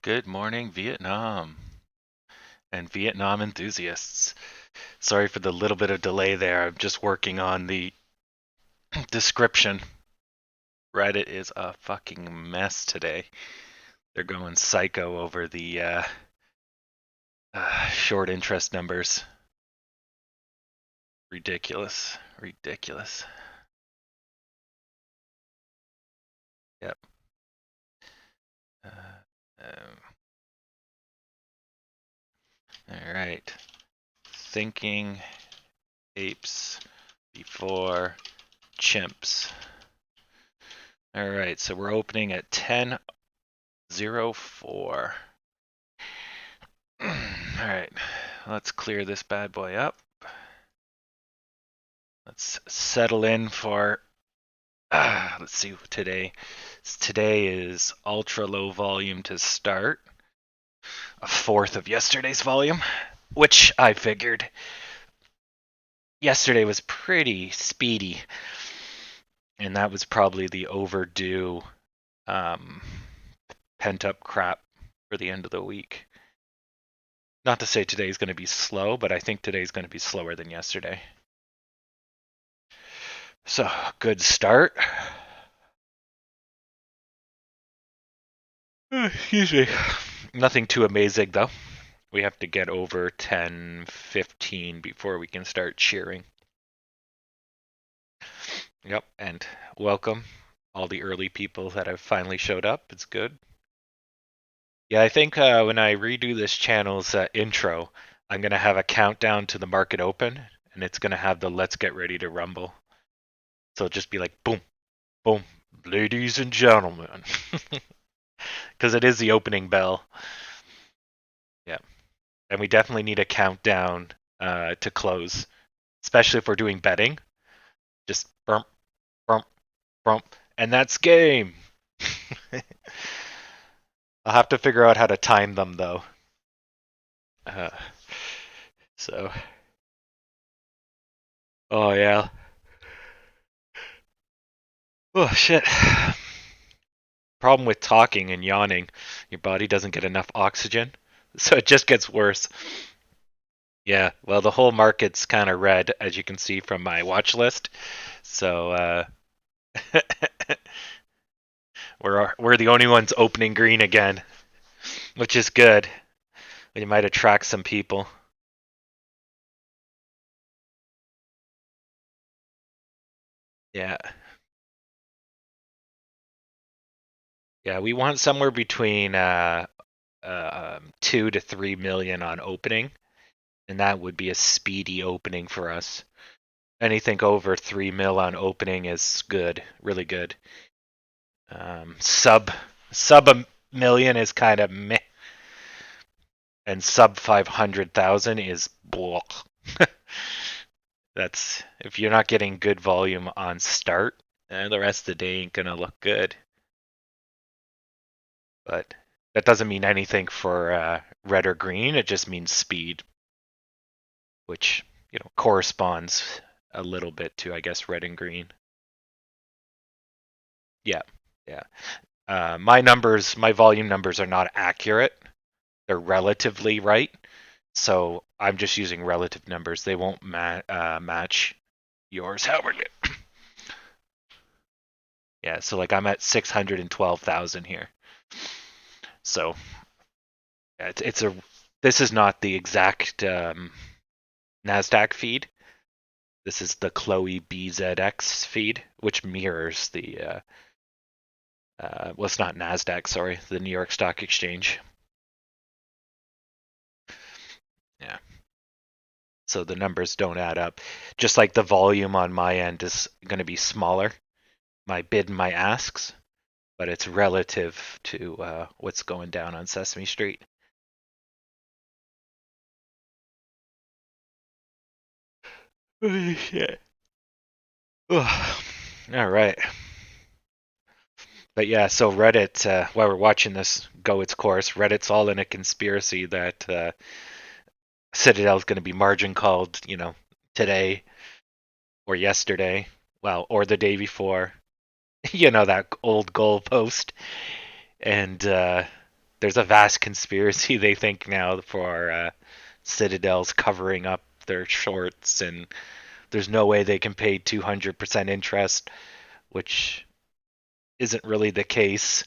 Good morning, Vietnam and Vietnam enthusiasts. Sorry for the little bit of delay there. I'm just working on the description. Reddit is a fucking mess today. They're going psycho over the short interest numbers. Ridiculous. Ridiculous. Yep. Uh, um, all right. Thinking apes before chimps. All right, so we're opening at 10:04. All right, let's clear this bad boy up. Let's settle in for, let's see, today. Today is ultra low volume to start. A fourth of yesterday's volume, which I figured. Yesterday was pretty speedy, and that was probably the overdue pent-up crap for the end of the week. Not to say today's going to be slow, but I think today's going to be slower than yesterday. So, good start. Excuse me. Nothing too amazing, though. We have to get over 10:15 before we can start cheering. Yep, and welcome all the early people that have finally showed up. It's good. Yeah, I think when I redo this channel's intro, I'm going to have a countdown to the market open, and it's going to have the let's get ready to rumble. So it'll just be like, boom, boom, ladies and gentlemen. Because it is the opening bell. Yeah. And we definitely need a countdown to close, especially if we're doing betting. Just bump, bump, bump, and that's game. I'll have to figure out how to time them though. Uh, so, oh yeah. Oh shit. Problem with talking and yawning, your body doesn't get enough oxygen, so it just gets worse. Yeah, well, the whole market's kind of red, as you can see from my watch list. So we're the only ones opening green again, which is good. We might attract some people. Yeah. Yeah, we want somewhere between 2 to 3 million on opening, and that would be a speedy opening for us. Anything over 3 mil on opening is good, really good. Sub a million is kind of meh, and sub 500,000 is blah. That's if you're not getting good volume on start, the rest of the day ain't gonna look good. But that doesn't mean anything for red or green. It just means speed, which corresponds a little bit to, I guess, red and green. Yeah, yeah. My volume numbers are not accurate. They're relatively right. So I'm just using relative numbers. They won't match yours, Howard. Yeah, so like I'm at 612,000 here. So yeah, this is not the exact NASDAQ feed. This is the Chloe BZX feed, which mirrors the well, it's not NASDAQ, sorry, the New York Stock Exchange. Yeah. So the numbers don't add up. Just like the volume on my end is going to be smaller, my bid and my asks, but it's relative to what's going down on Sesame Street. Oh, shit. All right. But yeah, so Reddit, while we're watching this go its course, Reddit's all in a conspiracy that Citadel's going to be margin called, today or yesterday, well, or the day before. That old goal post. And there's a vast conspiracy they think now for Citadel's covering up their shorts, and there's no way they can pay 200% interest, which isn't really the case.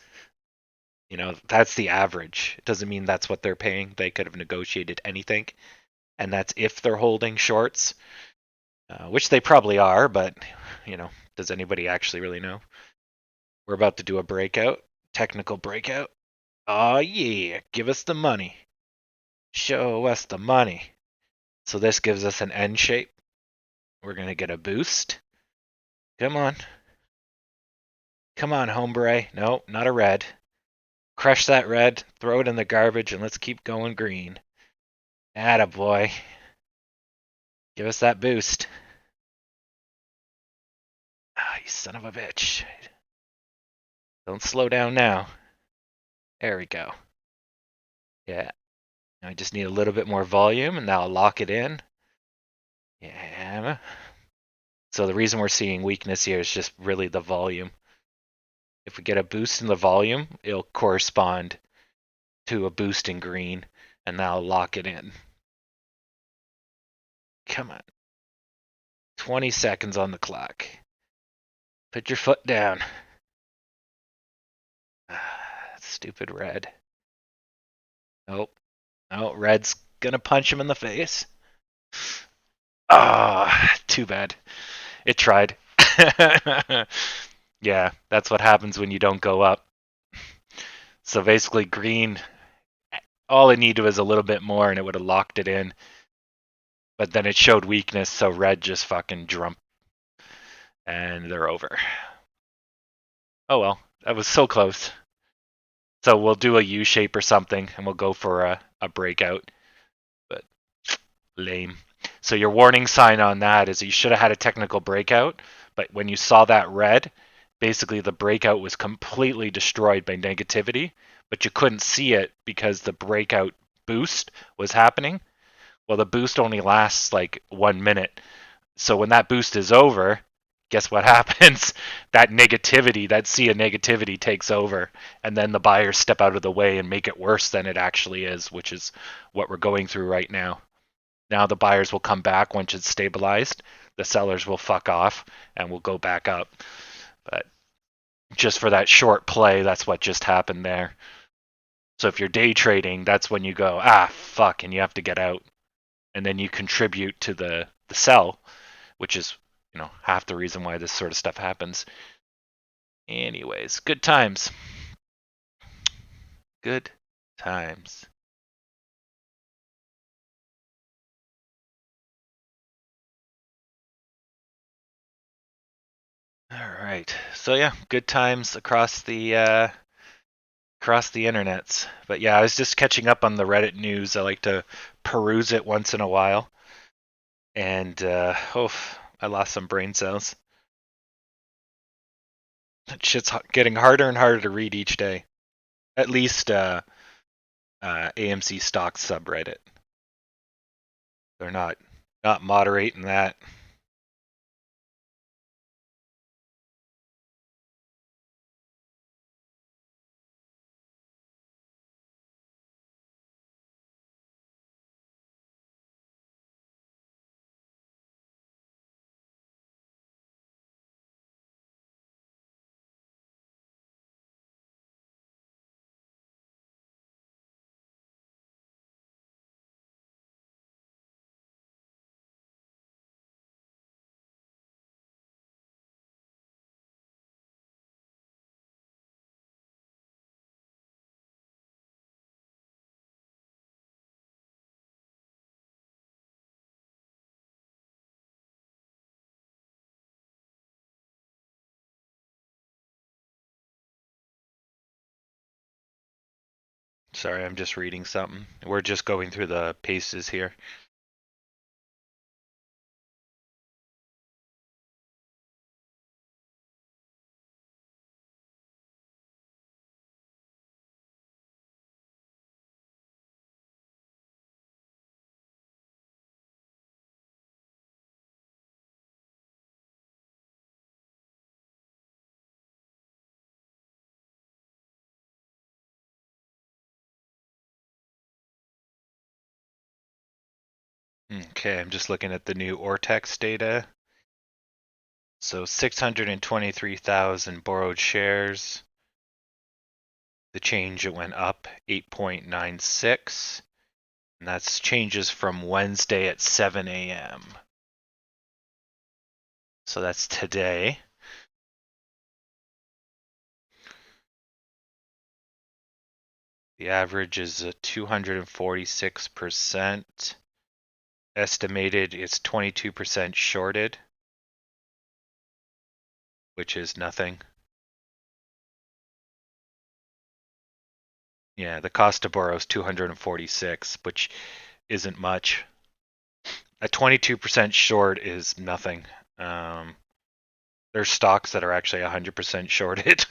You know, that's the average. It doesn't mean that's what they're paying. They could have negotiated anything, and that's if they're holding shorts, which they probably are, but, you know, does anybody actually really know? We're about to do a breakout, technical breakout. Oh, yeah, give us the money. Show us the money. So this gives us an N shape. We're going to get a boost. Come on. Come on, hombre. No, not a red. Crush that red, throw it in the garbage, and let's keep going green. Attaboy. Give us that boost. Ah, you son of a bitch. Don't slow down now. There we go. Yeah. I just need a little bit more volume, and that'll lock it in. Yeah. So the reason we're seeing weakness here is just really the volume. If we get a boost in the volume, it'll correspond to a boost in green, and that'll lock it in. Come on. 20 seconds on the clock. Put your foot down. Stupid red. Nope. No, red's gonna punch him in the face. Ah, oh, too bad. It tried. Yeah, that's what happens when you don't go up. So basically green, all it needed was a little bit more and it would have locked it in. But then it showed weakness, so red just fucking jumped. And they're over. Oh well, that was so close. So we'll do a U shape or something and we'll go for a breakout. But lame. So your warning sign on that is you should have had a technical breakout, but when you saw that red, basically the breakout was completely destroyed by negativity, but you couldn't see it because the breakout boost was happening. Well, the boost only lasts like 1 minute. So when that boost is over, guess what happens? That negativity, that sea of negativity takes over, and then the buyers step out of the way and make it worse than it actually is, which is what we're going through right now. Now the buyers will come back once it's stabilized. The sellers will fuck off and will go back up. But just for that short play, that's what just happened there. So if you're day trading, that's when you go, ah, fuck, and you have to get out. And then you contribute to the sell, which is, you know, half the reason why this sort of stuff happens. Anyways, good times. Good times. All right. So yeah, good times across the internets. But yeah, I was just catching up on the Reddit news. I like to peruse it once in a while. And I lost some brain cells. That shit's getting harder and harder to read each day. At least AMC stocks subreddit. They're not moderating that. Sorry, I'm just reading something. We're just going through the paces here. Okay, I'm just looking at the new Ortex data. So 623,000 borrowed shares. The change, it went up 8.96. And that's changes from Wednesday at 7 a.m. So that's today. The average is 246%. Estimated it's 22% shorted, which is nothing. Yeah, the cost to borrow is 246, which isn't much. A 22% short is nothing. There's stocks that are actually 100% shorted.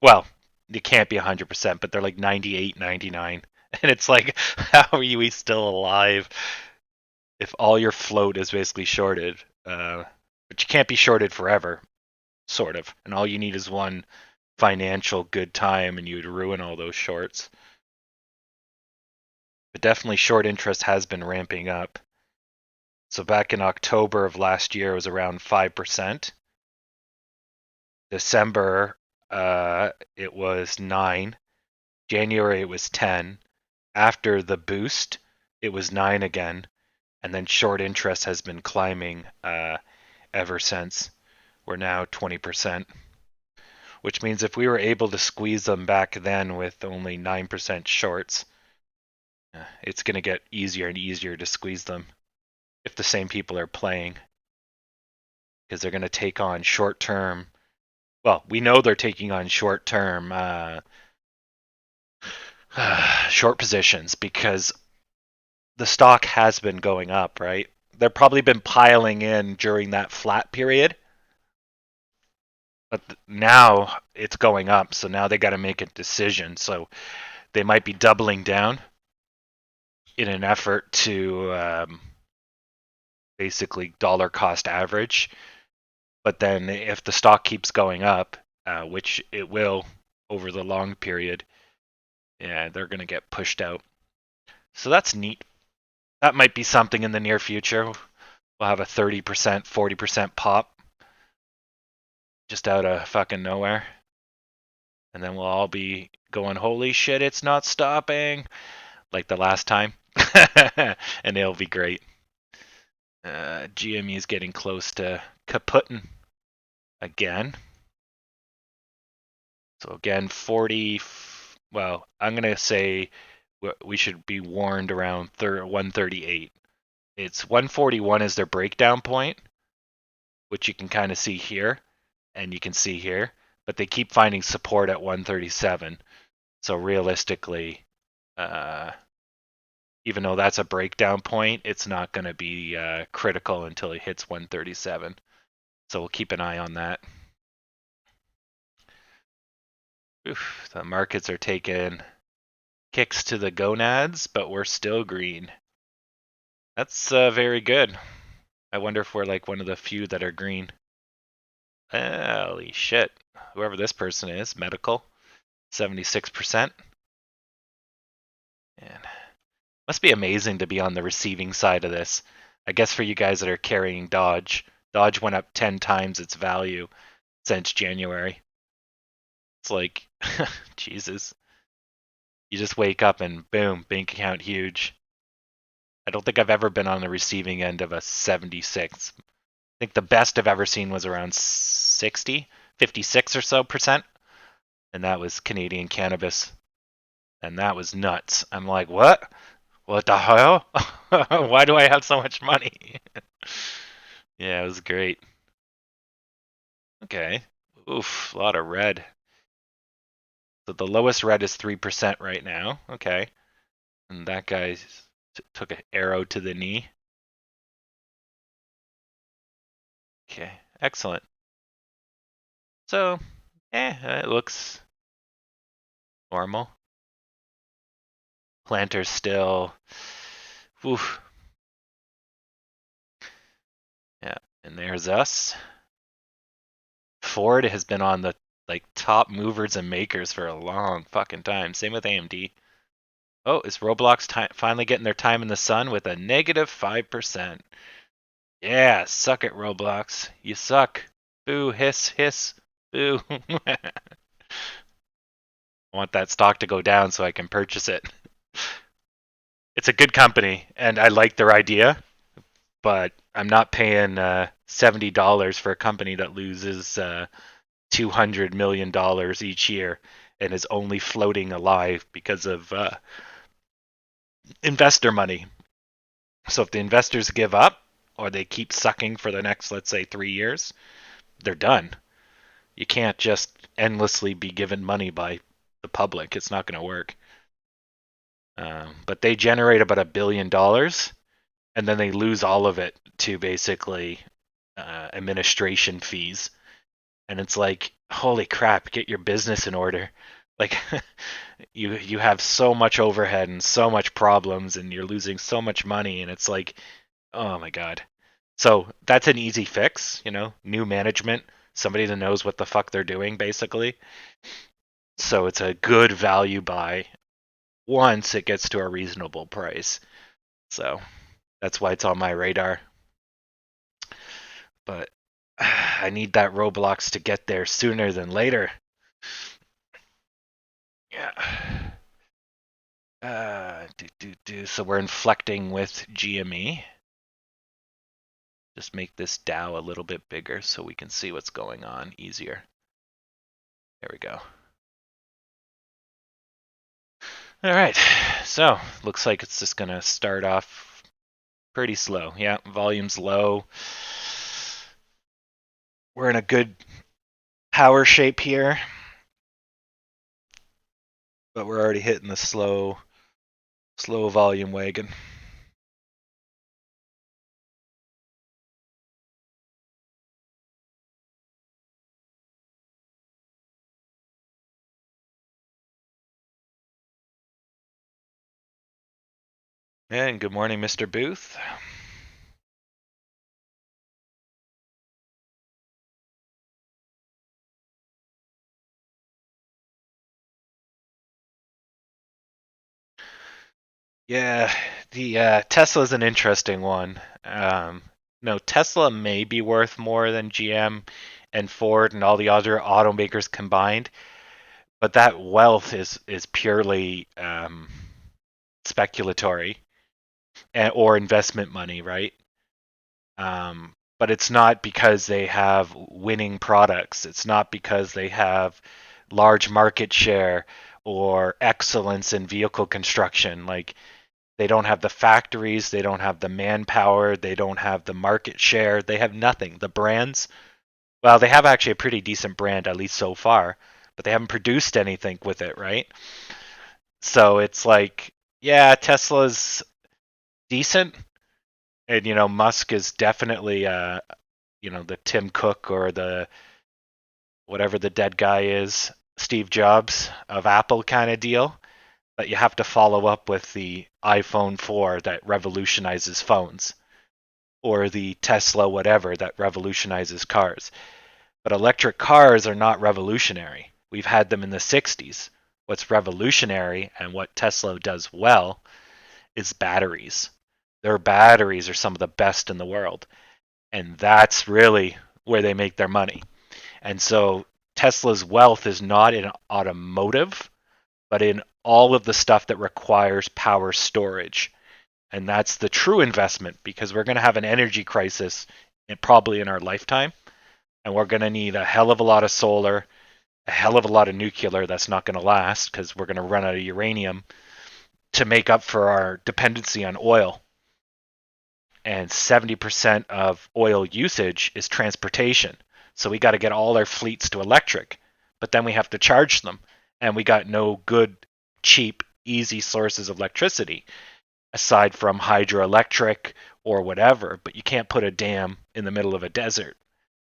Well, it can't be 100%, but they're like 98, 99. And it's like, how are we still alive if all your float is basically shorted? But you can't be shorted forever, sort of. And all you need is one financial good time and you'd ruin all those shorts. But definitely short interest has been ramping up. So back in October of last year, it was around 5%. December, it was 9. January, it was 10. After the boost, it was 9 again. And then short interest has been climbing ever since. We're now 20%. Which means if we were able to squeeze them back then with only 9% shorts, it's going to get easier and easier to squeeze them if the same people are playing. Because they're going to take on short-term. Well, we know they're taking on short-term short positions because the stock has been going up, right? They've probably been piling in during that flat period. But now it's going up, so now they got to make a decision. So they might be doubling down in an effort to basically dollar cost average. But then if the stock keeps going up, which it will over the long period, yeah, they're going to get pushed out. So that's neat. That might be something in the near future. We'll have a 30%, 40% pop just out of fucking nowhere. And then we'll all be going, holy shit, it's not stopping, like the last time. And it'll be great. GME is getting close to kaputting again. So again, 40. Well, I'm going to say we should be warned around 138. It's 141 is their breakdown point, which you can kind of see here, and you can see here. But they keep finding support at 137. So realistically, even though that's a breakdown point, it's not going to be critical until it hits 137. So we'll keep an eye on that. Oof, the markets are taking kicks to the gonads, but we're still green. That's very good. I wonder if we're like one of the few that are green. Holy shit. Whoever this person is, medical, 76%. And must be amazing to be on the receiving side of this. I guess for you guys that are carrying Dodge, Dodge went up 10 times its value since January. It's like, Jesus. You just wake up and boom, bank account huge. I don't think I've ever been on the receiving end of a 76. I think the best I've ever seen was around 60, 56 or so percent. And that was Canadian cannabis. And that was nuts. I'm like, what? What the hell? Why do I have so much money? Yeah, it was great. Okay. Oof, a lot of red. So the lowest red is 3% right now. Okay. And that guy took an arrow to the knee. Okay, excellent. So, it looks normal. Planter's still, oof. Yeah, and there's us. Ford has been on the like top movers and makers for a long fucking time. Same with AMD. Oh, is Roblox finally getting their time in the sun with a negative 5%? Yeah, suck it, Roblox. You suck. Boo, hiss, hiss. Boo. I want that stock to go down so I can purchase it. It's a good company, and I like their idea, but I'm not paying $70 for a company that loses $200 million each year and is only floating alive because of investor money. So if the investors give up or they keep sucking for the next, let's say, 3 years, they're done. You can't just endlessly be given money by the public. It's not going to work. But they generate about $1 billion, and then they lose all of it to basically administration fees. And it's like, holy crap, get your business in order. Like you have so much overhead and so much problems, and you're losing so much money, and it's like, oh my god. So that's an easy fix, new management, somebody that knows what the fuck they're doing, basically. So it's a good value buy once it gets to a reasonable price. So that's why it's on my radar. But I need that Roblox to get there sooner than later. Yeah. So we're inflecting with GME. Just make this DAO a little bit bigger so we can see what's going on easier. There we go. All right, so looks like it's just gonna start off pretty slow. Yeah, volume's low. We're in a good power shape here, but we're already hitting the slow volume wagon. And good morning, Mr. Booth. Yeah, the Tesla's an interesting one. No, Tesla may be worth more than GM and Ford and all the other automakers combined, but that wealth is purely speculatory or investment money, right? But it's not because they have winning products. It's not because they have large market share or excellence in vehicle construction. Like, they don't have the factories, they don't have the manpower, they don't have the market share, they have nothing. The brands, well, they have actually a pretty decent brand, at least so far, but they haven't produced anything with it, right? So it's like, yeah, Tesla's decent, and Musk is definitely the Tim Cook or the whatever the dead guy is, Steve Jobs of Apple kind of deal. But you have to follow up with the iPhone 4 that revolutionizes phones, or the Tesla whatever that revolutionizes cars. But electric cars are not revolutionary. We've had them in the 60s. What's revolutionary and what Tesla does well is batteries. Their batteries are some of the best in the world. And that's really where they make their money. And so Tesla's wealth is not in automotive, but in all of the stuff that requires power storage. And that's the true investment, because we're going to have an energy crisis probably in our lifetime. And we're going to need a hell of a lot of solar, a hell of a lot of nuclear that's not going to last because we're going to run out of uranium to make up for our dependency on oil. And 70% of oil usage is transportation. So we got to get all our fleets to electric, but then we have to charge them. And we got no good, cheap, easy sources of electricity aside from hydroelectric or whatever. But you can't put a dam in the middle of a desert.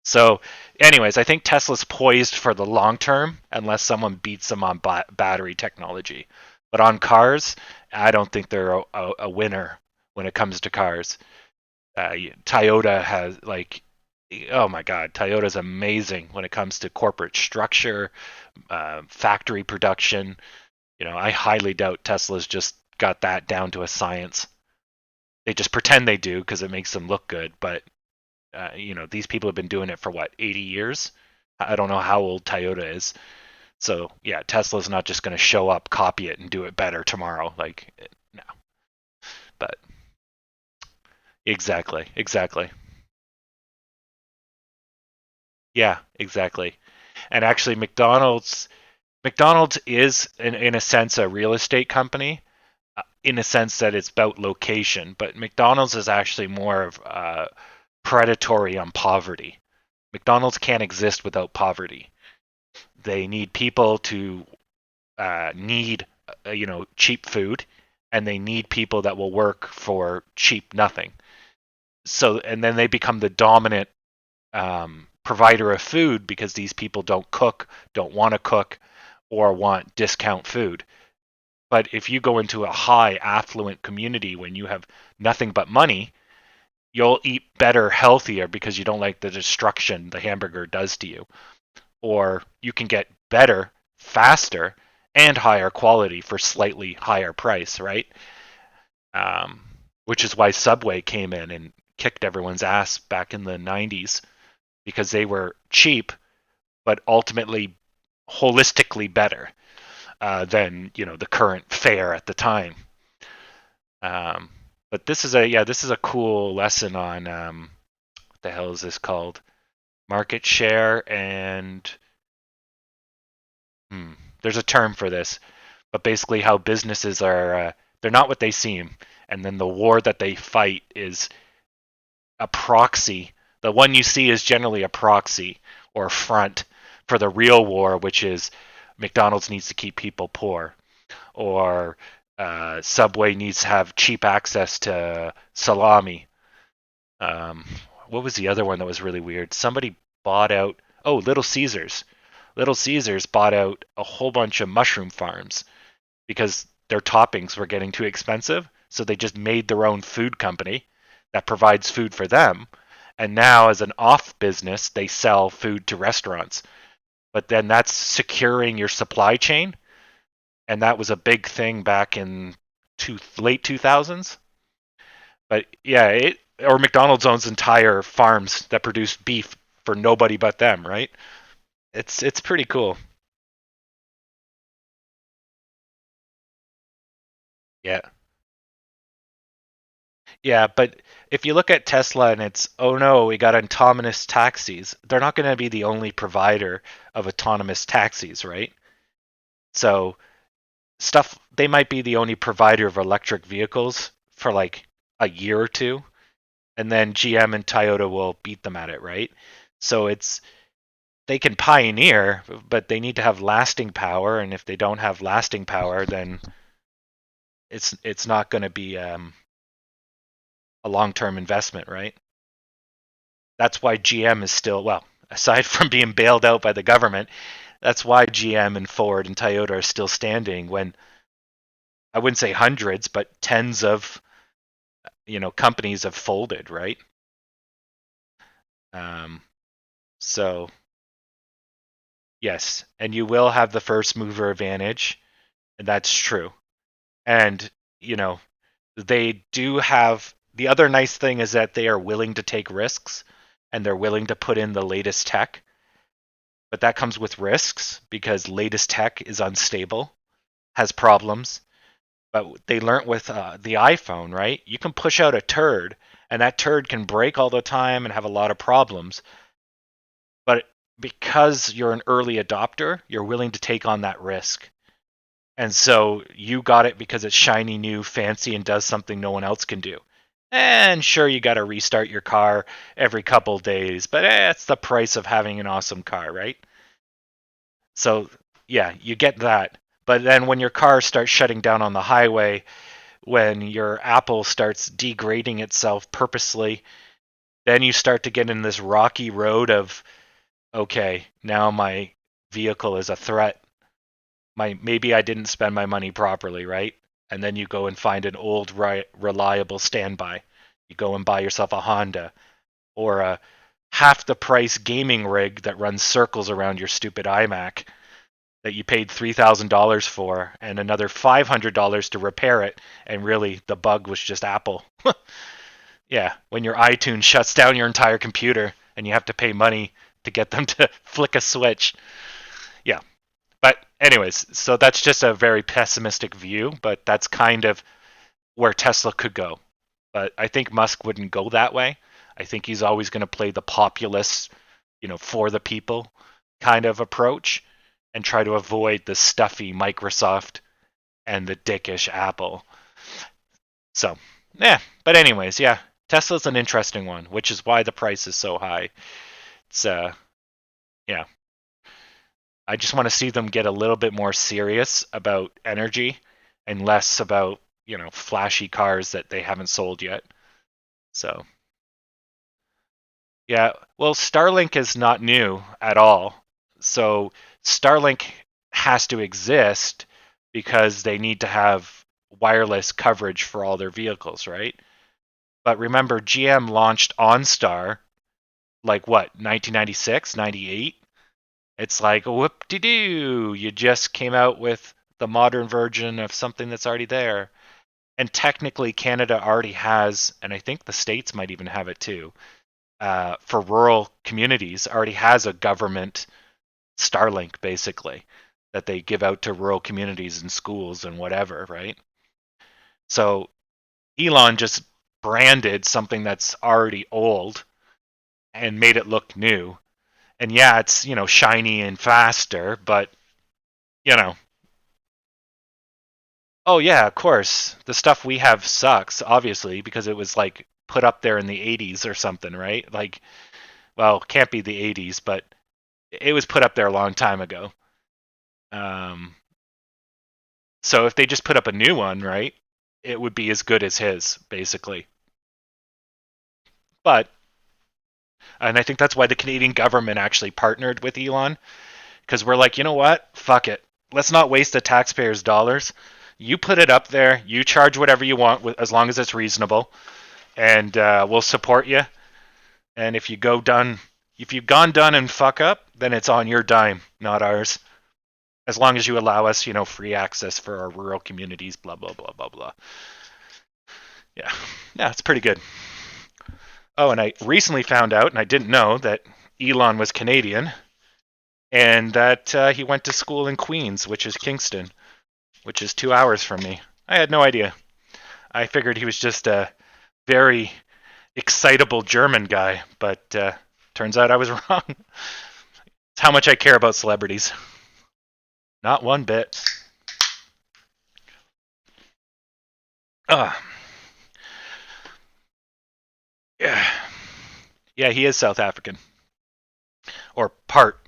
So, anyways, I think Tesla's poised for the long term unless someone beats them on battery technology. But on cars, I don't think they're a winner when it comes to cars. Toyota has oh my god, Toyota's amazing when it comes to corporate structure, factory production. I highly doubt Tesla's just got that down to a science. They just pretend they do because it makes them look good, but these people have been doing it for what, 80 years? I don't know how old Toyota is. So yeah, Tesla's not just going to show up, copy it, and do it better tomorrow. Like, no. But exactly. Yeah, exactly. And actually, McDonald's is in a sense a real estate company, in a sense that it's about location. But McDonald's is actually more of predatory on poverty. McDonald's can't exist without poverty. They need people to need cheap food, and they need people that will work for cheap nothing. So and then they become the dominant provider of food because these people don't cook, don't want to cook, or want discount food. But if you go into a high affluent community when you have nothing but money, you'll eat better, healthier because you don't like the destruction the hamburger does to you. Or you can get better, faster, and higher quality for slightly higher price, right? Um, which is why Subway came in and kicked everyone's ass back in the 90s because they were cheap, but ultimately holistically better than the current fare at the time. But this is a cool lesson on what the hell is this called? Market share and there's a term for this, but basically how businesses are they're not what they seem, and then the war that they fight is a proxy. The one you see is generally a proxy or a front for the real war, which is McDonald's needs to keep people poor, or Subway needs to have cheap access to salami. Um, what was the other one that was really weird? Somebody bought out. Oh, Little Caesars. Little Caesars bought out a whole bunch of mushroom farms because their toppings were getting too expensive. So they just made their own food company that provides food for them. And now, as an off business, they sell food to restaurants. But then that's securing your supply chain. And that was a big thing back in late 2000s. But yeah, or McDonald's owns entire farms that produce beef for nobody but them, right? It's pretty cool. Yeah. Yeah, but if you look at Tesla and it's, oh no, we got autonomous taxis, they're not going to be the only provider of autonomous taxis, right? So they might be the only provider of electric vehicles for like a year or two, and then GM and Toyota will beat them at it, right? So they can pioneer, but they need to have lasting power, and if they don't have lasting power, then it's not going to be a long-term investment, right? That's why GM is still, well, aside from being bailed out by the government, that's why GM and Ford and Toyota are still standing when I wouldn't say hundreds, but tens of companies have folded, right? Um, so yes, and you will have the first mover advantage, and that's true. And you know they do have the other nice thing is that they are willing to take risks and they're willing to put in the latest tech, but that comes with risks because latest tech is unstable, has problems. But they learned with the iPhone, right? You can push out a turd, and that turd can break all the time and have a lot of problems. But because you're an early adopter, you're willing to take on that risk. And so you got it because it's shiny, new, fancy, and does something no one else can do. And sure, you got to restart your car every couple days, but it's the price of having an awesome car, right? So yeah, you get that. But then when your car starts shutting down on the highway, when your Apple starts degrading itself purposely, then you start to get in this rocky road of, okay, now my vehicle is a threat. Maybe I didn't spend my money properly, right? And then you go and find an old reliable standby. You go and buy yourself a Honda or a half the price gaming rig that runs circles around your stupid iMac. that you paid $3,000 for and another $500 to repair it, and really the bug was just Apple. Yeah, when your iTunes shuts down your entire computer and you have to pay money to get them to flick a switch. Yeah. But anyways, so that's just a very pessimistic view, but that's kind of where Tesla could go. But I think Musk wouldn't go that way. I think he's always going to play the populist, for the people kind of approach and try to avoid the stuffy Microsoft and the dickish Apple. So, yeah. But anyways, yeah, Tesla's an interesting one, which is why the price is so high. It's yeah. I just want to see them get a little bit more serious about energy and less about, flashy cars that they haven't sold yet. So, yeah, well, Starlink is not new at all. So, Starlink has to exist because they need to have wireless coverage for all their vehicles, right? But remember, GM launched OnStar like what, 1996, 98? It's like, whoop-de-doo, you just came out with the modern version of something that's already there. And technically, Canada already has, and I think the States might even have it too, for rural communities, already has a government Starlink, basically, that they give out to rural communities and schools and whatever, right? So Elon just branded something that's already old and made it look new. And yeah, it's, shiny and faster, but, you know, oh yeah, of course. The stuff we have sucks, obviously, because it was like put up there in the 80s or something, right? Like, well, can't be the 80s, but it was put up there a long time ago. Um, so if they just put up a new one, right, it would be as good as his, basically. But, and I think that's why the Canadian government actually partnered with Elon, because we're like, you know what? Fuck it. Let's not waste the taxpayers' dollars. You put it up there. You charge whatever you want, as long as it's reasonable, and we'll support you. And if you've gone done and fuck up, then it's on your dime, not ours. As long as you allow us, free access for our rural communities, blah blah blah blah blah. Yeah, yeah, it's pretty good. Oh, and I recently found out, and I didn't know that Elon was Canadian, and that he went to school in Queens, which is Kingston, which is 2 hours from me. I had no idea. I figured he was just a very excitable German guy, but turns out I was wrong. It's how much I care about celebrities. Not one bit. Yeah. Yeah, he is South African. Or part.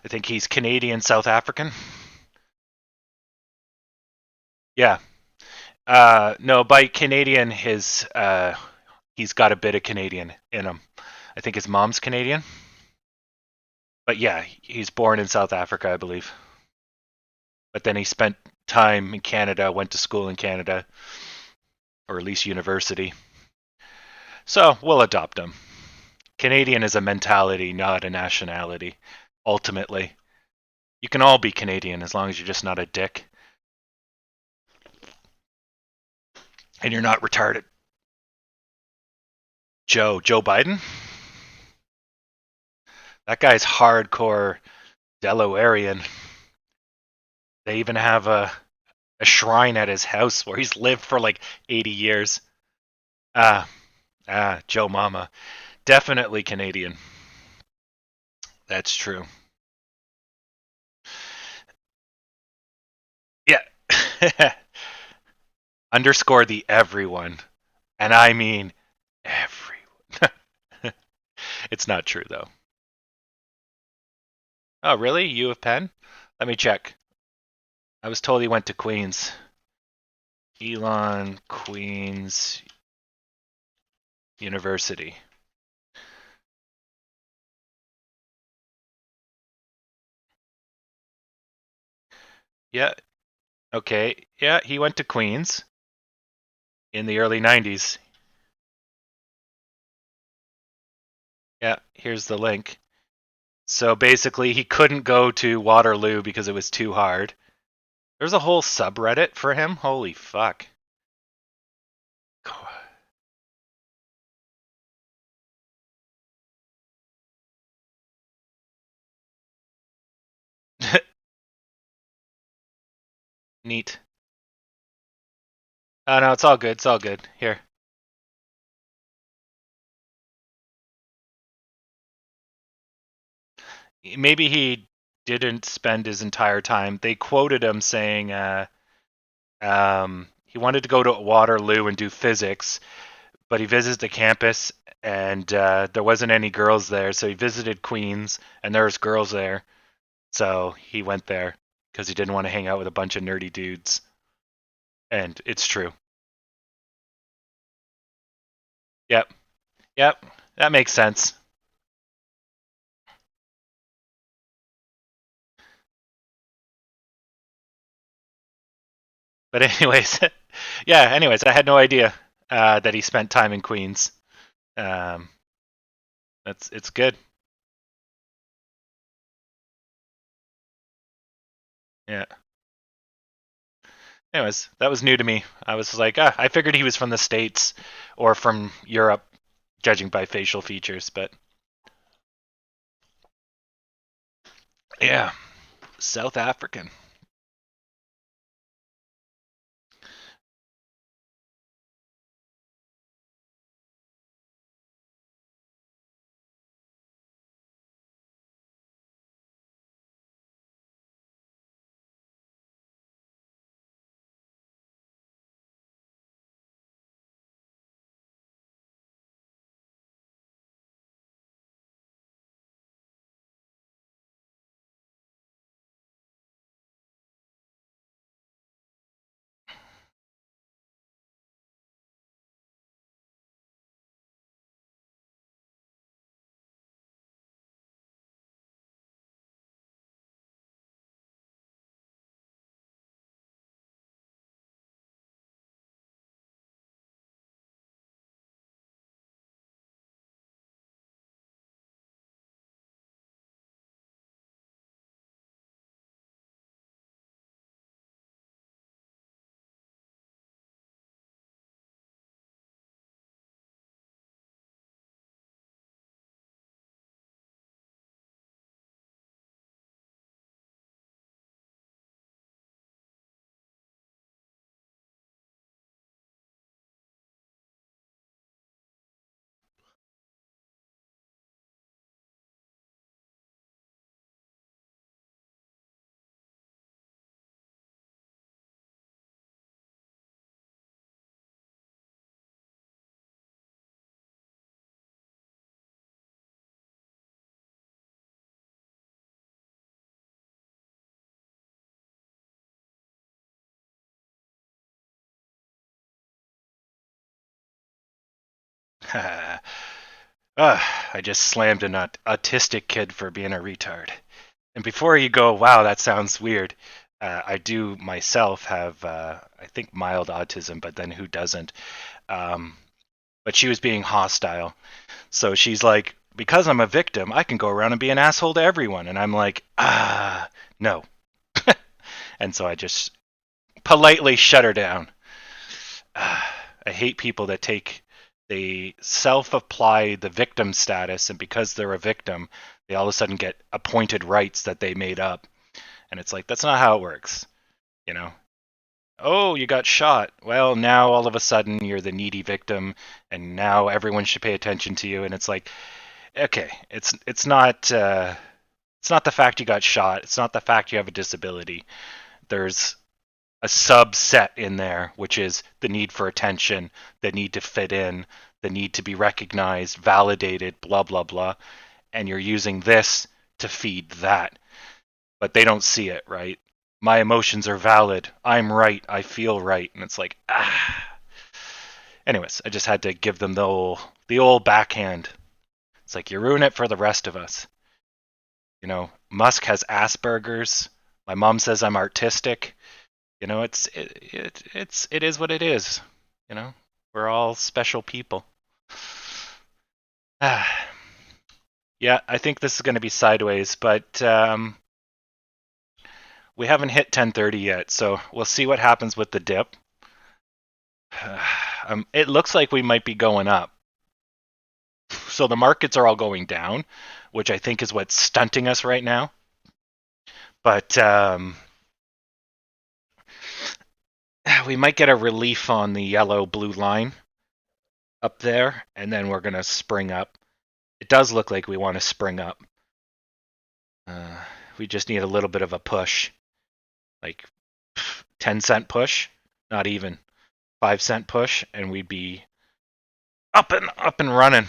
I think he's Canadian South African. Yeah. No, by Canadian, he's got a bit of Canadian in him. I think his mom's Canadian. But yeah, he's born in South Africa, I believe. But then he spent time in Canada, went to school in Canada, or at least university. So we'll adopt him. Canadian is a mentality, not a nationality, ultimately. You can all be Canadian as long as you're just not a dick. And you're not retarded. Joe Biden? That guy's hardcore Delawarean. They even have a shrine at his house where he's lived for like 80 years. Joe Mama. Definitely Canadian. That's true. Yeah. Underscore the everyone. And I mean everyone. It's not true, though. Oh, really? U of Penn? Let me check. I was told he went to Queens. Elon Queens University. Yeah. Okay. Yeah, he went to Queens in the early 90s. Yeah, here's the link. So basically, he couldn't go to Waterloo because it was too hard. There's a whole subreddit for him. Holy fuck. Neat. Oh no, it's all good. It's all good. Here. Maybe he didn't spend his entire time. They quoted him saying he wanted to go to Waterloo and do physics, but he visited the campus and there wasn't any girls there, so he visited Queens and there was girls there, so he went there because he didn't want to hang out with a bunch of nerdy dudes. And it's true. Yep, yep, that makes sense. But anyways, yeah. Anyways, I had no idea that he spent time in Queens. Um, it's good. Yeah. Anyways, that was new to me. I was like, I figured he was from the States or from Europe, judging by facial features. But yeah, South African. I just slammed an autistic kid for being a retard. And before you go, wow, that sounds weird. I do myself have, I think, mild autism, but then who doesn't? Um, but she was being hostile. So she's like, because I'm a victim, I can go around and be an asshole to everyone. And I'm like, no. And so I just politely shut her down. I hate people that they self-apply the victim status, and because they're a victim, they all of a sudden get appointed rights that they made up. And it's like, that's not how it works, you know? Oh, you got shot. Well, now all of a sudden you're the needy victim, and now everyone should pay attention to you. And it's like, okay, it's not the fact you got shot. It's not the fact you have a disability. There's a subset in there, which is the need for attention, the need to fit in, the need to be recognized, validated, blah, blah, blah. And you're using this to feed that. But they don't see it, right? My emotions are valid. I'm right. I feel right. And it's like, Anyways, I just had to give them the old backhand. It's like, you ruin it for the rest of us. Musk has Asperger's. My mom says I'm artistic. It is what it is. You know, we're all special people. Yeah, I think this is going to be sideways, but we haven't hit 1030 yet, so we'll see what happens with the dip. It looks like we might be going up. So the markets are all going down, which I think is what's stunting us right now. But we might get a relief on the yellow-blue line up there, and then we're going to spring up. It does look like we want to spring up. We just need a little bit of a push, like 10-cent push, not even 5-cent push, and we'd be up and running.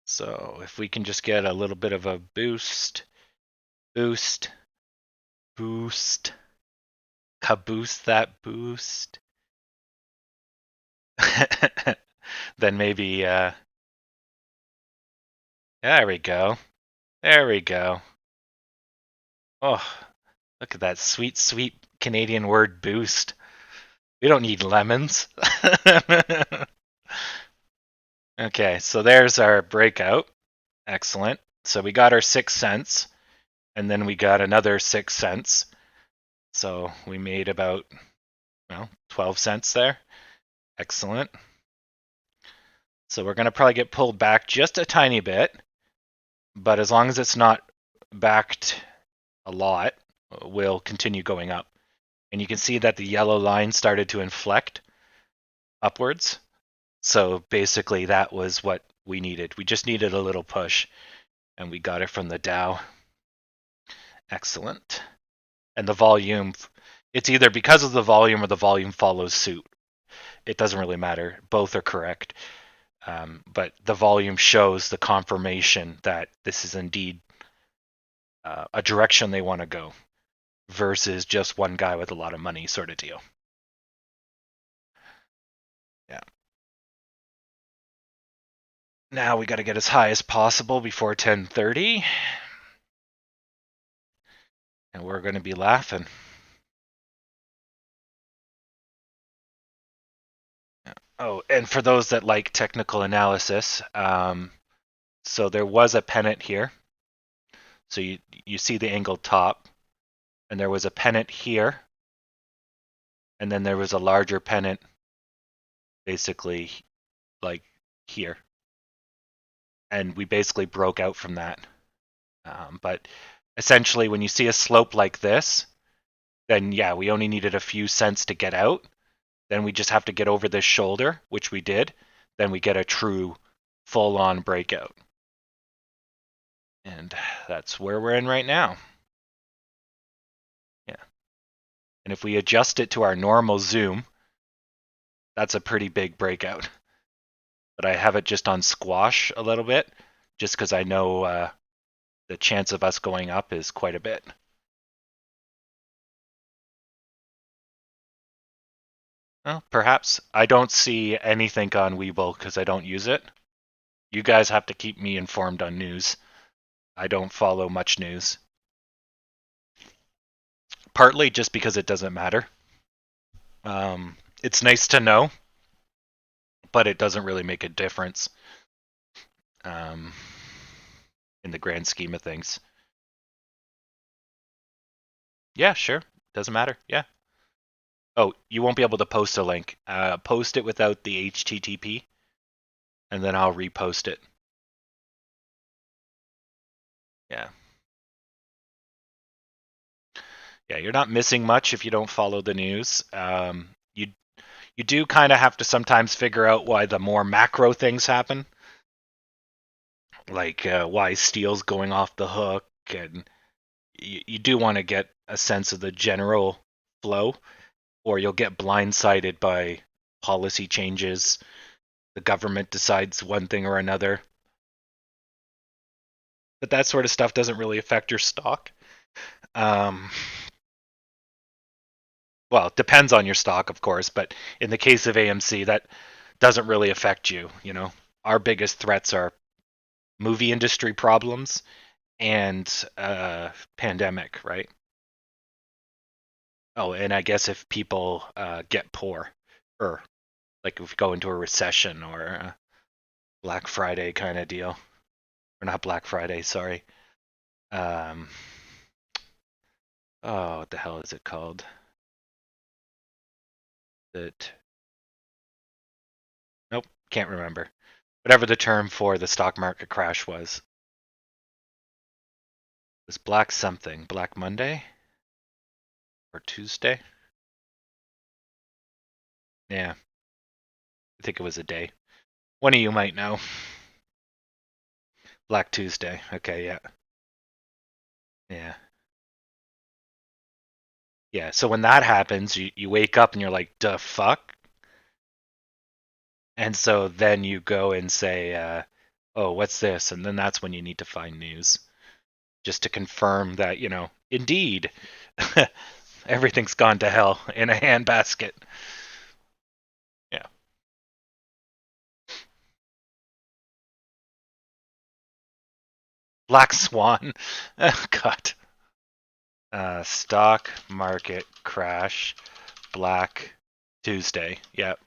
So if we can just get a little bit of a boost, caboose that boost, then maybe, there we go. There we go. Oh, look at that sweet, sweet Canadian word boost. We don't need lemons. Okay, so there's our breakout. Excellent. So we got our 6 cents, and then we got another 6 cents. So we made about, 12 cents there. Excellent. So we're going to probably get pulled back just a tiny bit, but as long as it's not backed a lot, we'll continue going up. And you can see that the yellow line started to inflect upwards. So basically that was what we needed. We just needed a little push, and we got it from the Dow. Excellent. And the volume, it's either because of the volume or the volume follows suit. It doesn't really matter. Both are correct. But the volume shows the confirmation that this is indeed a direction they want to go versus just one guy with a lot of money sort of deal. Yeah. Now we got to get as high as possible before 10:30. And we're going to be laughing. Oh, and for those that like technical analysis, so there was a pennant here. So you see the angled top, and there was a pennant here, and then there was a larger pennant basically like here. And we basically broke out from that. But essentially, when you see a slope like this, then yeah, we only needed a few cents to get out. Then we just have to get over this shoulder, which we did. Then we get a true full-on breakout. And that's where we're in right now. Yeah. And if we adjust it to our normal zoom, that's a pretty big breakout. But I have it just on squash a little bit, just because I know the chance of us going up is quite a bit. Well, perhaps. I don't see anything on Webull because I don't use it. You guys have to keep me informed on news. I don't follow much news. Partly just because it doesn't matter. It's nice to know, but it doesn't really make a difference in the grand scheme of things. Yeah, sure. Doesn't matter. Yeah. Oh, you won't be able to post a link. Post it without the HTTP, and then I'll repost it. Yeah. Yeah, you're not missing much if you don't follow the news. You do kind of have to sometimes figure out why the more macro things happen, like why steel's going off the hook, and you do want to get a sense of the general flow, or you'll get blindsided by policy changes. The government decides one thing or another. But that sort of stuff doesn't really affect your stock. Well, it depends on your stock, of course, but in the case of AMC, that doesn't really affect you. You know, our biggest threats are movie industry problems and pandemic, right? Oh, and I guess if people get poor, Or like if we go into a recession or a Black Friday kind of deal. Or not Black Friday, sorry. Um, oh, what the hell is it called? That Nope, can't remember. Whatever the term for the stock market crash was. It was Black something. Black Monday? Or Tuesday? Yeah, I think it was a day. One of you might know. Black Tuesday. Okay, yeah. Yeah. Yeah, so when that happens, you wake up and you're like, duh, fuck? And so then you go and say, oh, what's this? And then that's when you need to find news. Just to confirm that, indeed, everything's gone to hell in a handbasket. Yeah. Black Swan. Oh, God. Stock market crash. Black Tuesday. Yep.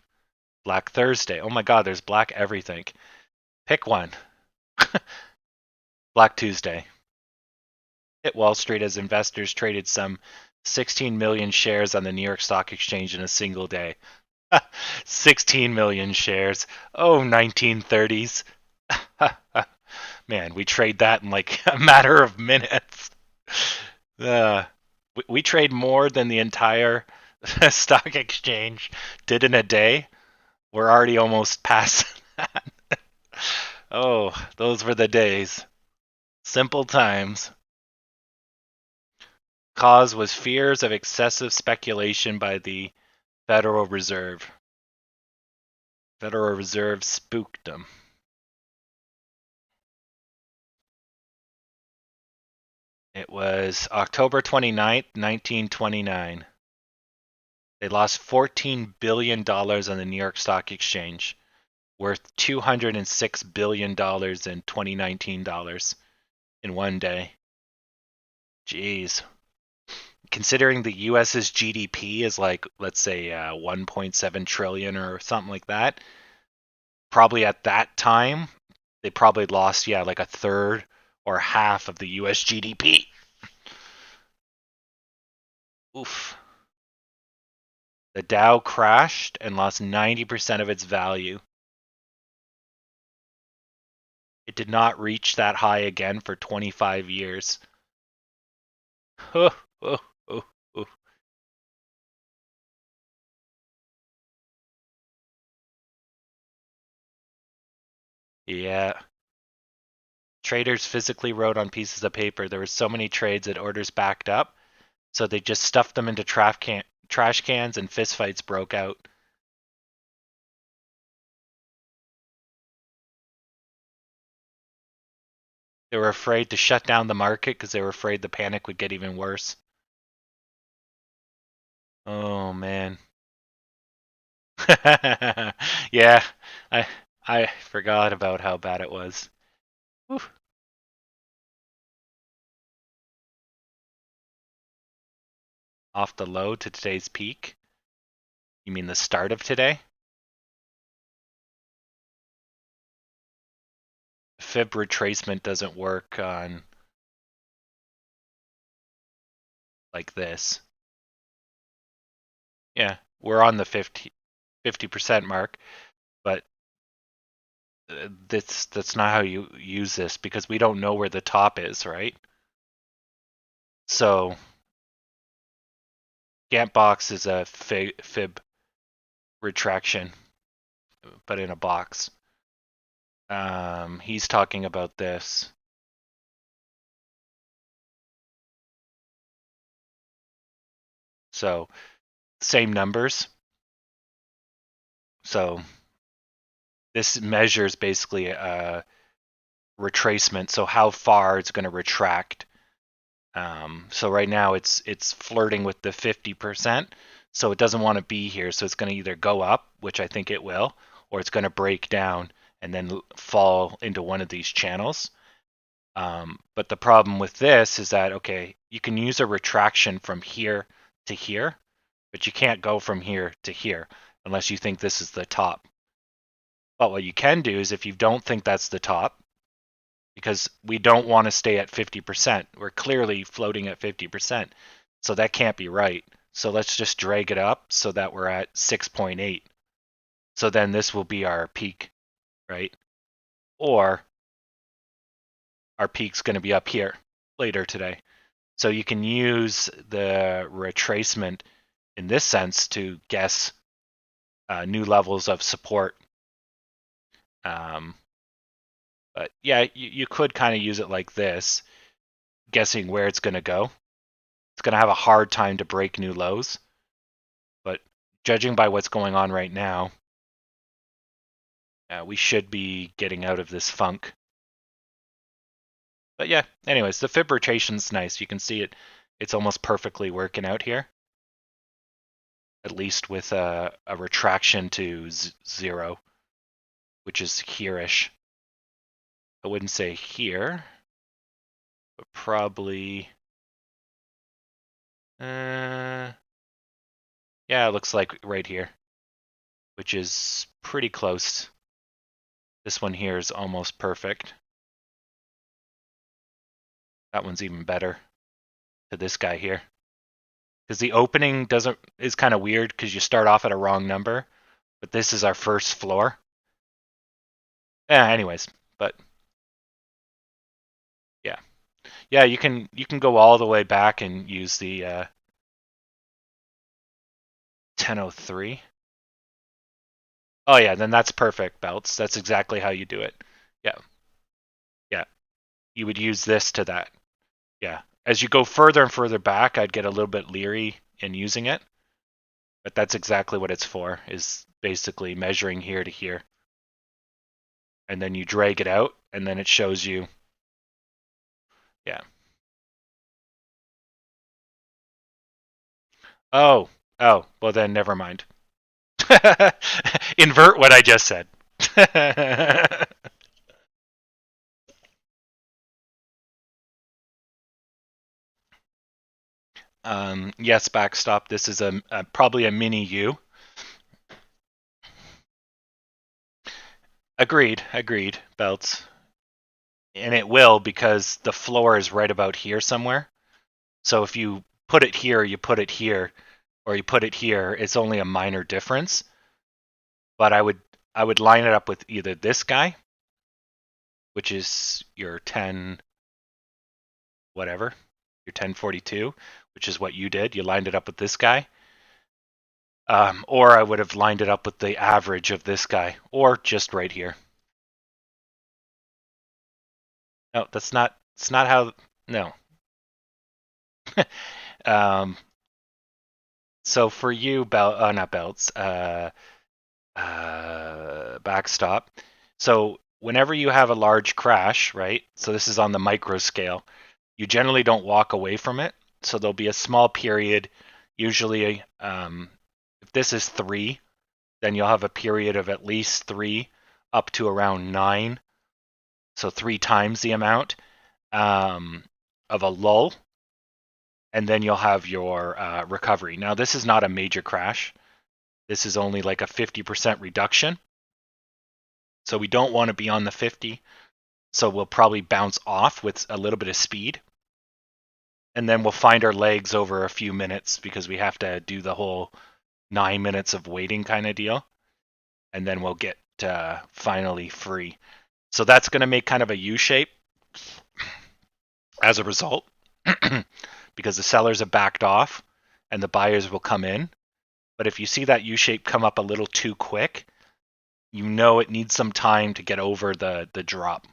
Black Thursday. Oh my God, there's black everything. Pick one. Black Tuesday. Hit Wall Street as investors traded some 16 million shares on the New York Stock Exchange in a single day. 16 million shares. Oh, 1930s. Man, we trade that in like a matter of minutes. We trade more than the entire stock exchange did in a day. We're already almost past that. Oh, those were the days. Simple times. Cause was fears of excessive speculation by the Federal Reserve. Federal Reserve spooked them. It was October 29th, 1929. They lost $14 billion on the New York Stock Exchange, worth $206 billion in 2019 dollars in one day. Jeez. Considering the US's GDP is like, let's say, 1.7 trillion or something like that, probably at that time, they probably lost, yeah, like a third or half of the US GDP. Oof. The Dow crashed and lost 90% of its value. It did not reach that high again for 25 years. Oh, oh, oh, oh. Yeah. Traders physically wrote on pieces of paper. There were so many trades that orders backed up, so they just stuffed them into trash cans and fistfights broke out. They were afraid to shut down the market because they were afraid the panic would get even worse. Oh man. Yeah, I I forgot about how bad it was. Whew. Off the low to today's peak. You mean the start of today? Fib retracement doesn't work on like this. Yeah, we're on the 50% mark, but that's not how you use this because we don't know where the top is, right? So Gant box is a fib retraction, but in a box. He's talking about this. So same numbers. So this measures basically a retracement, so how far it's going to retract. So right now it's flirting with the 50%, so it doesn't want to be here. So it's going to either go up, which I think it will, or it's going to break down and then fall into one of these channels. But the problem with this is that, okay, you can use a retraction from here to here, but you can't go from here to here. unless you think this is the top. But what you can do is if you don't think that's the top, because we don't want to stay at 50%. We're clearly floating at 50%. So that can't be right. So let's just drag it up so that we're at 6.8. So then this will be our peak, right? Or our peak's going to be up here later today. So you can use the retracement in this sense to guess new levels of support. But yeah, you could kind of use it like this, guessing where it's going to go. It's going to have a hard time to break new lows. But judging by what's going on right now, we should be getting out of this funk. But yeah, anyways, the fib rotation's nice. You can see it; it's almost perfectly working out here. At least with a retraction to 0, which is here-ish. I wouldn't say here, but probably... yeah, it looks like right here, which is pretty close. This one here is almost perfect. That one's even better to this guy here. Because the opening is kind of weird because you start off at a wrong number, but this is our first floor. Yeah, anyways, but yeah. Yeah, you can go all the way back and use the 1003. Oh yeah, then that's perfect, Belts. That's exactly how you do it. Yeah. Yeah. You would use this to that. Yeah. As you go further and further back, I'd get a little bit leery in using it. But that's exactly what it's for, is basically measuring here to here. And then you drag it out, and then it shows you. Yeah. Oh, well then never mind. Invert what I just said. Yes, backstop. This is probably a mini U. Agreed, Belts. And it will, because the floor is right about here somewhere. So if you put it here, you put it here, or you put it here, it's only a minor difference. But I would line it up with either this guy, which is your 10 whatever, your 1042, which is what you did. You lined it up with this guy. Or I would have lined it up with the average of this guy, or just right here. No, that's not. It's not how. No. So for you, not belts, backstop. So whenever you have a large crash, right? So this is on the micro scale. You generally don't walk away from it. So there'll be a small period. Usually, if this is 3, then you'll have a period of at least 3 up to around 9. So 3 times the amount of a lull. And then you'll have your recovery. Now, this is not a major crash. This is only like a 50% reduction. So we don't want to be on the 50. So we'll probably bounce off with a little bit of speed. And then we'll find our legs over a few minutes because we have to do the whole 9 minutes of waiting kind of deal. And then we'll get finally free. So that's going to make kind of a U shape as a result. Because the sellers have backed off and the buyers will come in. But if you see that U-shape come up a little too quick, you know it needs some time to get over the drop.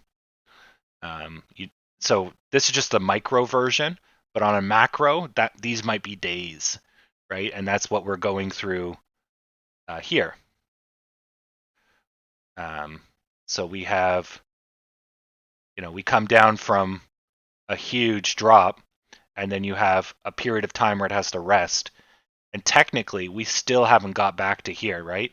So this is just the micro version, but on a macro, these might be days, right? And that's what we're going through here. So we have, we come down from a huge drop, and then you have a period of time where it has to rest. And technically, we still haven't got back to here, right?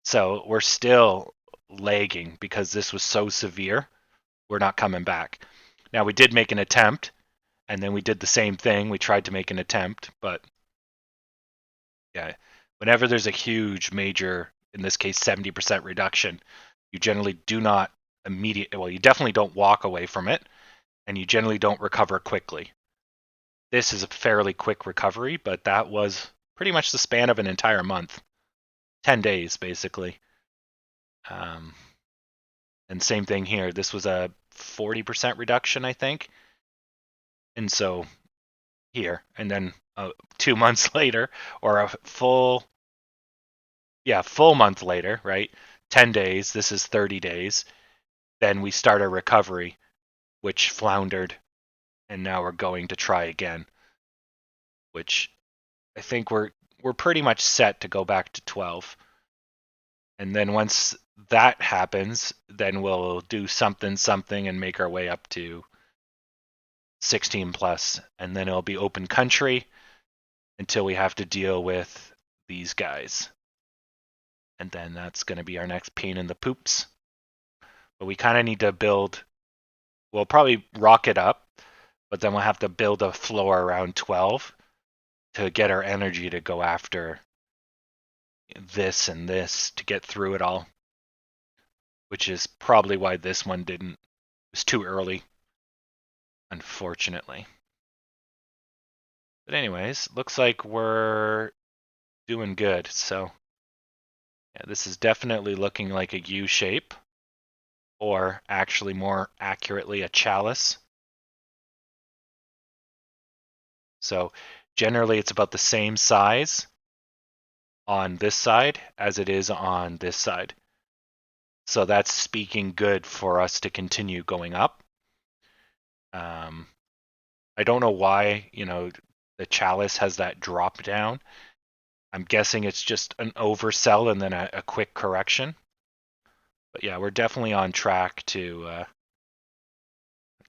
So we're still lagging because this was so severe. We're not coming back. Now, we did make an attempt, and then we did the same thing. We tried to make an attempt, but yeah, whenever there's a huge major, in this case 70% reduction, you generally do not you definitely don't walk away from it, and you generally don't recover quickly. This is a fairly quick recovery, but that was pretty much the span of an entire month. 10 days, basically. And same thing here. This was a 40% reduction, I think. And so here, and then 2 months later, or a full month later, right? 10 days, this is 30 days. Then we start a recovery, which floundered, and now we're going to try again, which I think we're pretty much set to go back to 12. And then once that happens, then we'll do something and make our way up to 16 plus, and then it'll be open country until we have to deal with these guys. And then that's going to be our next pain in the poops. But we kind of need to build, we'll probably rock it up, but then we'll have to build a floor around 12 to get our energy to go after this and this to get through it all, which is probably why this one didn't. It was too early, unfortunately. But anyways, looks like we're doing good. So yeah, this is definitely looking like a U shape, or actually more accurately a chalice. So generally it's about the same size on this side as it is on this side. So that's speaking good for us to continue going up. I don't know why, the chalice has that drop down. I'm guessing it's just an oversell and then a quick correction. But yeah, we're definitely on track to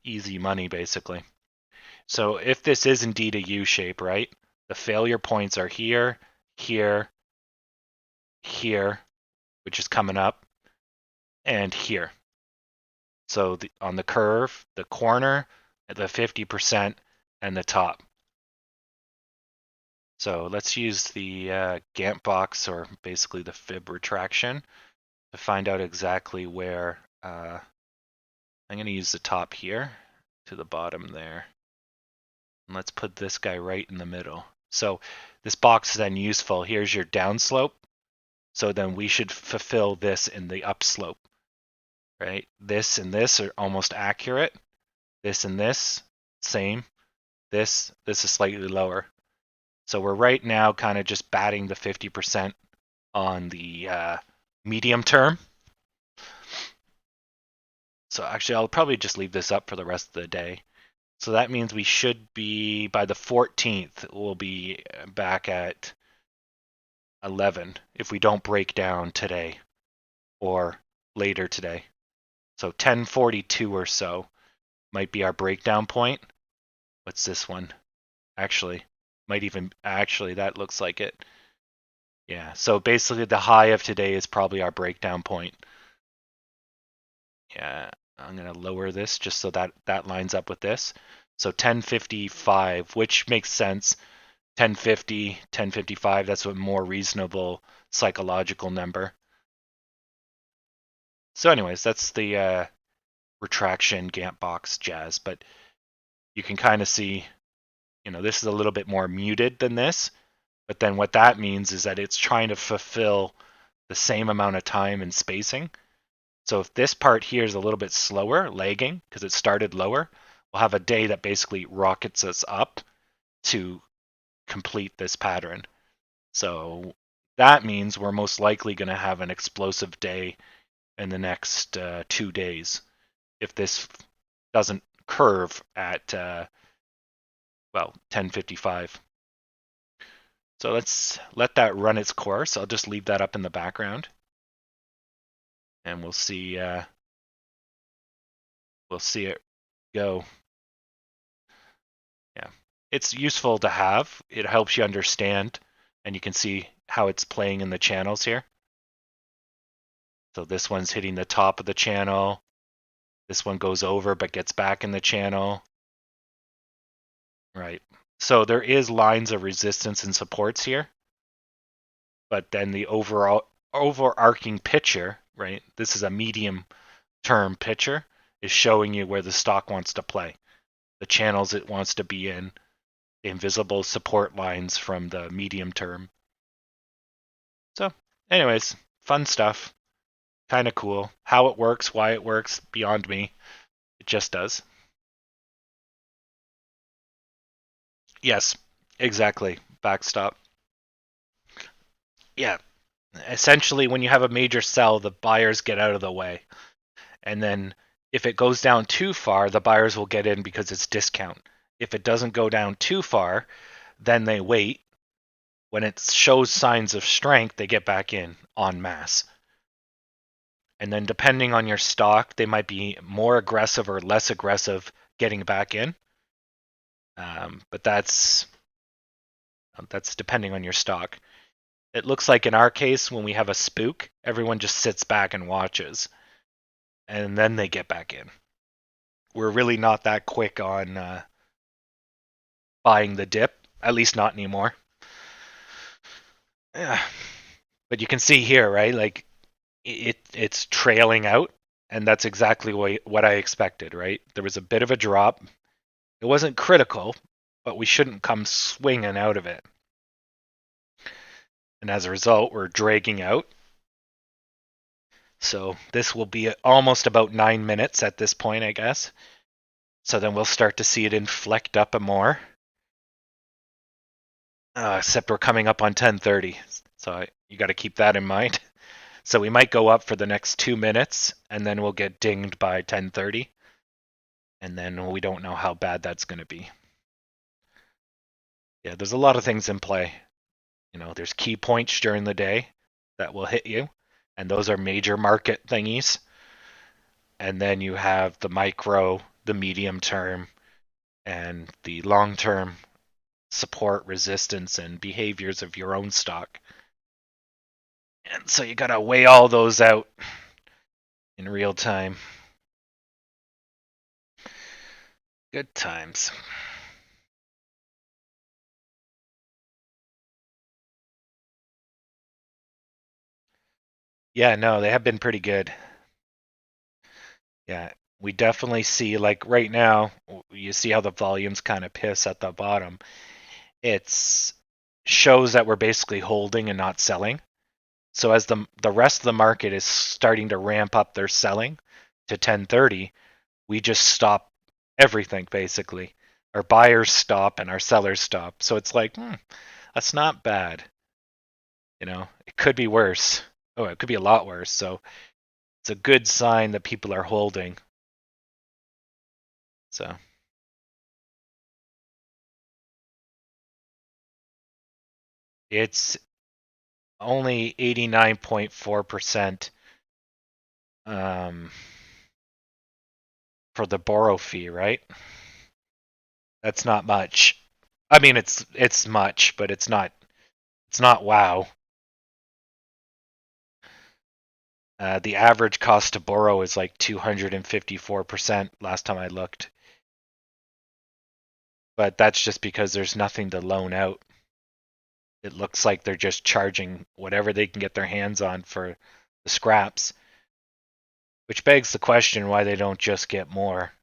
easy money, basically. So if this is indeed a U shape, right, the failure points are here, here, here, which is coming up, and here. So on the curve, the corner, the 50%, and the top. So let's use the Gantt box, or basically the fib retraction, to find out exactly where. I'm going to use the top here to the bottom there. And let's put this guy right in the middle. So this box is then useful. Here's your downslope. So then we should fulfill this in the upslope, right? This and this are almost accurate. This and this, same. This is slightly lower. So we're right now kind of just batting the 50% on the medium term. So actually, I'll probably just leave this up for the rest of the day. So that means we should be, by the 14th, we'll be back at 11 if we don't break down today or later today. So 10:42 or so might be our breakdown point. What's this one? Actually, that looks like it. Yeah, so basically the high of today is probably our breakdown point. Yeah, I'm going to lower this just so that lines up with this. So 10:55, which makes sense. 10:50, 10:55, that's a more reasonable psychological number. So anyways, that's the retraction Gantt box jazz, but you can kind of see, this is a little bit more muted than this, but then what that means is that it's trying to fulfill the same amount of time and spacing. So if this part here is a little bit slower, lagging, because it started lower, we'll have a day that basically rockets us up to complete this pattern. So that means we're most likely going to have an explosive day in the next 2 days if this doesn't curve at 10:55. So let's let that run its course. I'll just leave that up in the background, and we'll see it go. Yeah, it's useful to have. It helps you understand, and you can see how it's playing in the channels here. So this one's hitting the top of the channel. This one goes over but gets back in the channel. Right. So there is lines of resistance and supports here. but then the overarching picture, right? This is a medium term picture, is showing you where the stock wants to play, the channels it wants to be in, the invisible support lines from the medium term. So, anyways, fun stuff. Kind of cool. How it works, why it works, beyond me. It just does. Yes, exactly. Backstop. Yeah. Essentially, when you have a major sell, the buyers get out of the way. And then if it goes down too far, the buyers will get in because it's discount. If it doesn't go down too far, then they wait. When it shows signs of strength, they get back in en masse. And then depending on your stock, they might be more aggressive or less aggressive getting back in. But that's depending on your stock. It looks like in our case, when we have a spook, everyone just sits back and watches, and then they get back in. We're really not that quick on buying the dip, at least not anymore. Yeah. But you can see here, right? Like it's trailing out, and that's exactly what I expected, right? There was a bit of a drop. It wasn't critical, but we shouldn't come swinging out of it. And as a result, we're dragging out. So this will be almost about 9 minutes at this point, I guess. So then we'll start to see it inflect up more. Except we're coming up on 10:30, so you got to keep that in mind. So we might go up for the next 2 minutes, and then we'll get dinged by 10:30, and then we don't know how bad that's going to be. Yeah, there's a lot of things in play. You know, there's key points during the day that will hit you, and those are major market thingies. And then you have the micro, the medium term, and the long term support, resistance, and behaviors of your own stock. And so you got to weigh all those out in real time. Good times. Yeah, no, they have been pretty good. Yeah, we definitely see, like right now, you see how the volumes kind of piss at the bottom. It's shows that we're basically holding and not selling. So as the rest of the market is starting to ramp up their selling to 10:30, we just stop everything basically. Our buyers stop and our sellers stop. So it's like, that's not bad. You know, it could be worse. Oh, it could be a lot worse. So it's a good sign that people are holding. So it's only 89.4% for the borrow fee, right? That's not much. I mean, it's much, but it's not wow. The average cost to borrow is like 254% last time I looked. But that's just because there's nothing to loan out. It looks like they're just charging whatever they can get their hands on for the scraps, which begs the question why they don't just get more.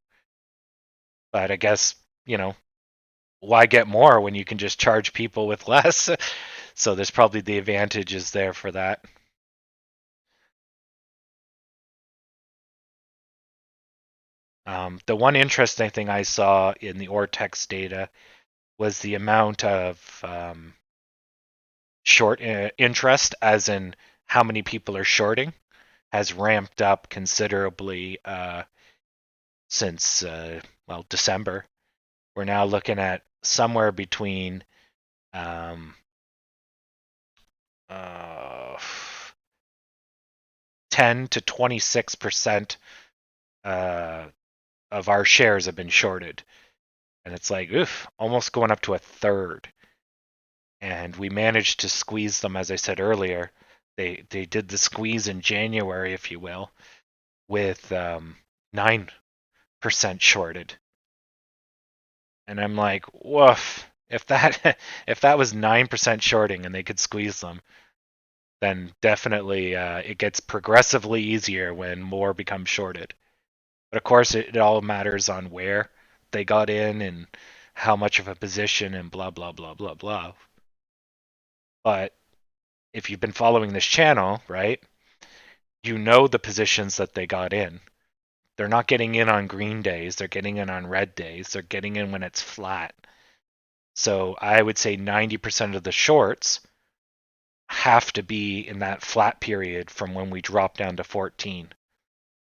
But I guess, you know, why get more when you can just charge people with less? So there's probably the advantages there for that. The one interesting thing I saw in the Ortex data was the amount of short interest, as in how many people are shorting, has ramped up considerably since December. We're now looking at somewhere between uh, 10 to 26% of our shares have been shorted, and it's like, oof, almost going up to a third. And we managed to squeeze them, as I said earlier. They did the squeeze in January, if you will, with 9% shorted. And I'm like, woof. If that if that was 9% shorting and they could squeeze them, then definitely it gets progressively easier when more become shorted. But of course, it all matters on where they got in and how much of a position and blah, blah, blah, blah, blah. But if you've been following this channel, right, you know the positions that they got in. They're not getting in on green days, they're getting in on red days, they're getting in when it's flat. So I would say 90% of the shorts have to be in that flat period from when we drop down to 14.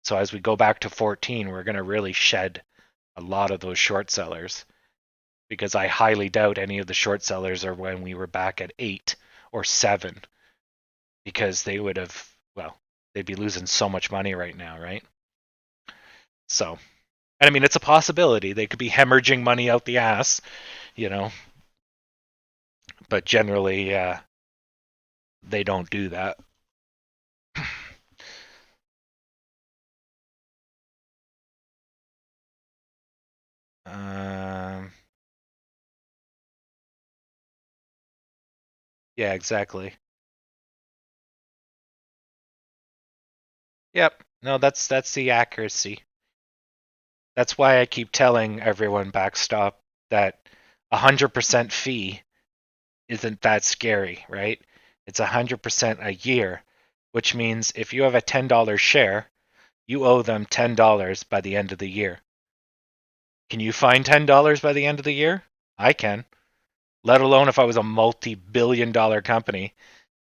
So as we go back to 14, we're going to really shed a lot of those short sellers, because I highly doubt any of the short sellers are when we were back at 8 or 7, because they would have, well, they'd be losing so much money right now, right? So, and I mean, it's a possibility. They could be hemorrhaging money out the ass, you know, but generally, they don't do that. Um, yeah, exactly. Yep. No, that's the accuracy. That's why I keep telling everyone backstop that 100% fee isn't that scary, right? It's 100% a year, which means if you have a $10 share, you owe them $10 by the end of the year. Can you find $10 by the end of the year? I can, let alone if I was a multi-billion dollar company,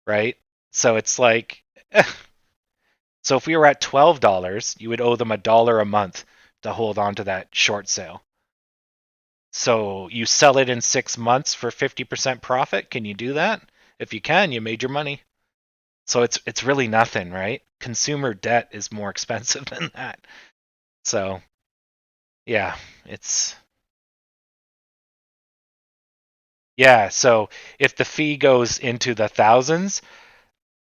right? So it's like, so if we were at $12, you would owe them $1 a month to hold on to that short sale. So you sell it in 6 months for 50% profit. Can you do that? If you can, you made your money. So it's really nothing, right? Consumer debt is more expensive than that. So yeah, it's yeah. So if the fee goes into the thousands,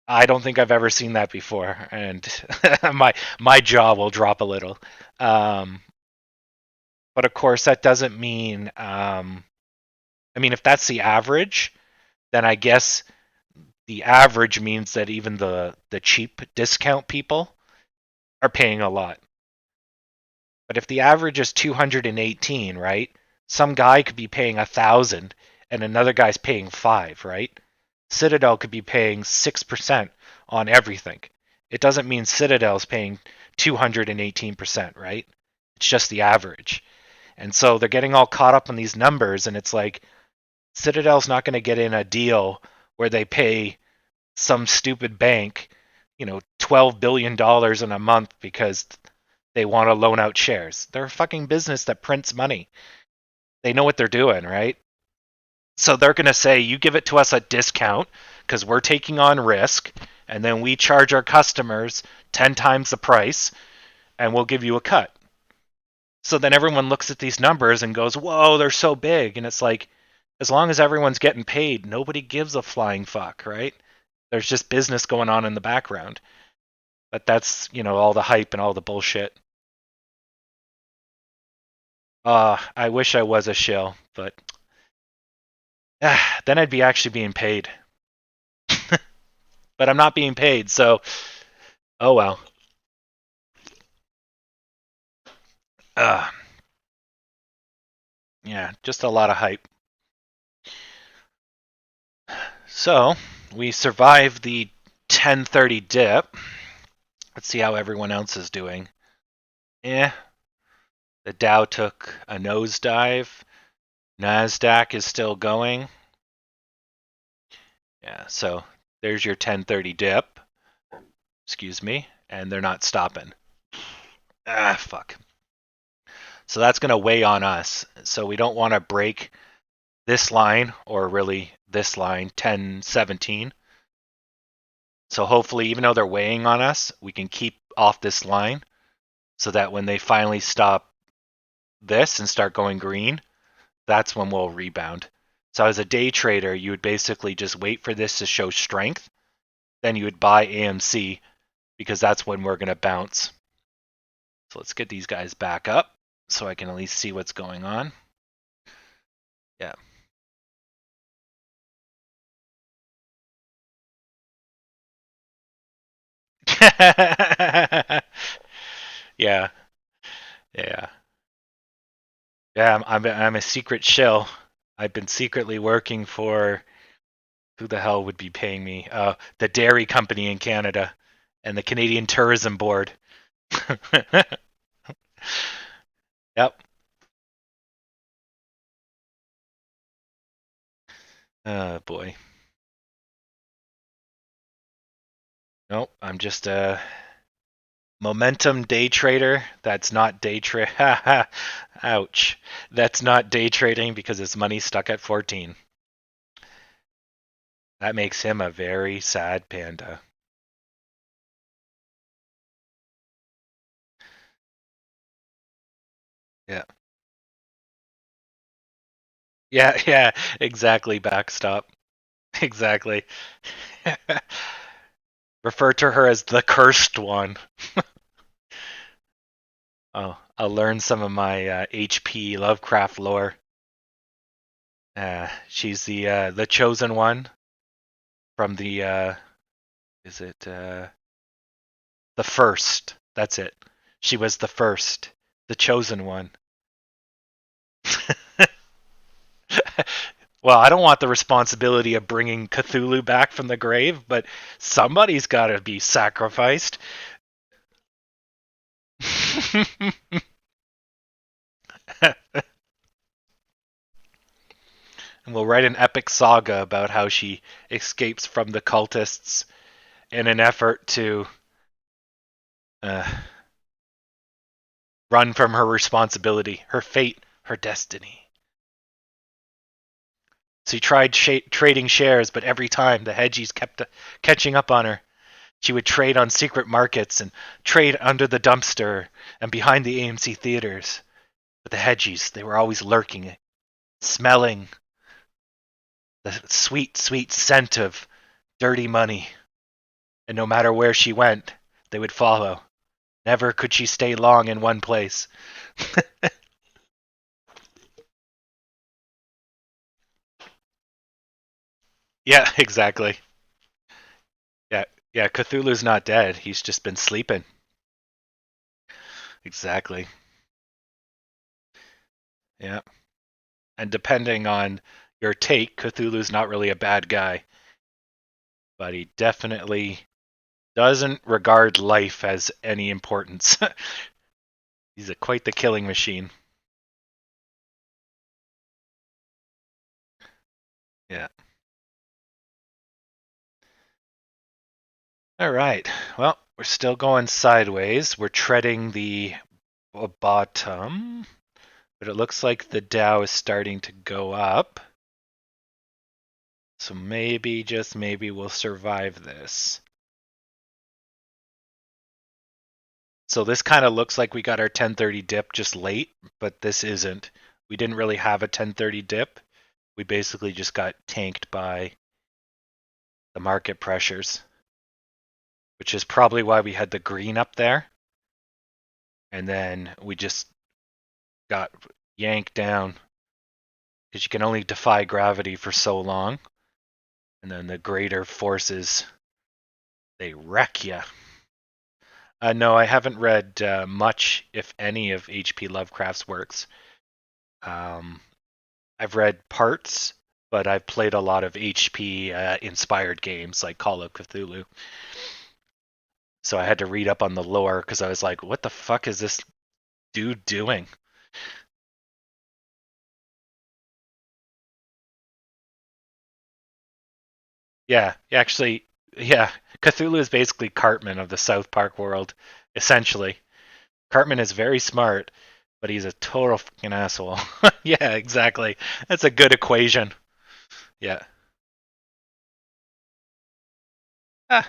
I don't think I've ever seen that before, and my jaw will drop a little. Um, but of course, that doesn't mean. I mean, if that's the average, then I guess the average means that even the cheap discount people are paying a lot. But if the average is 218, right? Some guy could be paying 1,000 and another guy's paying 5, right? Citadel could be paying 6% on everything. It doesn't mean Citadel's paying 218%, right? It's just the average. And so they're getting all caught up on these numbers, and it's like Citadel's not going to get in a deal where they pay some stupid bank, $12 billion in a month because they want to loan out shares. They're a fucking business that prints money. They know what they're doing, right? So they're going to say, you give it to us at discount because we're taking on risk, and then we charge our customers 10 times the price, and we'll give you a cut. So then everyone looks at these numbers and goes, whoa, they're so big. And it's like, as long as everyone's getting paid, nobody gives a flying fuck, right? There's just business going on in the background. But that's, all the hype and all the bullshit. I wish I was a shill, but then I'd be actually being paid. But I'm not being paid, so oh well. Uh, yeah, just a lot of hype. So we survived the 1030 dip. Let's see how everyone else is doing. Yeah, the Dow took a nosedive. Nasdaq is still going. Yeah, so there's your 1030 dip. Excuse me, and they're not stopping. Fuck. So that's going to weigh on us. So we don't want to break this line, or really this line, 1017. So hopefully, even though they're weighing on us, we can keep off this line so that when they finally stop this and start going green, that's when we'll rebound. So as a day trader, you would basically just wait for this to show strength. Then you would buy AMC because that's when we're going to bounce. So let's get these guys back up so I can at least see what's going on. Yeah. Yeah, yeah, yeah. I'm a secret shill. I've been secretly working for who the hell would be paying me? The dairy company in Canada and the Canadian Tourism Board. Yep. Oh boy. Nope. I'm just a momentum day trader. That's not day trade. Ouch. That's not day trading because his money's stuck at 14. That makes him a very sad panda. Yeah. Yeah, yeah, exactly. Backstop. Exactly. Refer to her as the cursed one. Oh, I'll learn some of my HP Lovecraft lore. She's the chosen one from the is it the first? That's it. She was the first, the chosen one. Well, I don't want the responsibility of bringing Cthulhu back from the grave, but somebody's got to be sacrificed. And we'll write an epic saga about how she escapes from the cultists in an effort to uh, run from her responsibility, her fate, her destiny. She tried trading shares, but every time the hedgies kept catching up on her. She would trade on secret markets and trade under the dumpster and behind the AMC theaters. But the hedgies, they were always lurking, smelling the sweet, sweet scent of dirty money. And no matter where she went, they would follow. Never could she stay long in one place. Yeah, exactly. Yeah, yeah, Cthulhu's not dead. He's just been sleeping. Exactly. Yeah. And depending on your take, Cthulhu's not really a bad guy, but he definitely doesn't regard life as any importance. He's quite the killing machine. Yeah. All right. Well, we're still going sideways. We're treading the bottom, but it looks like the Dow is starting to go up. So maybe, just maybe, we'll survive this. So this kind of looks like we got our 1030 dip just late, but this isn't. We didn't really have a 1030 dip. We basically just got tanked by the market pressures, which is probably why we had the green up there. And then we just got yanked down because you can only defy gravity for so long. And then the greater forces, they wreck you. No, I haven't read much, if any, of H.P. Lovecraft's works. I've read parts, but I've played a lot of HP inspired games like Call of Cthulhu. So I had to read up on the lore because I was like, what the fuck is this dude doing? Yeah, actually, yeah. Cthulhu is basically Cartman of the South Park world, essentially. Cartman is very smart, but he's a total fucking asshole. Yeah, exactly. That's a good equation. Yeah. Ah,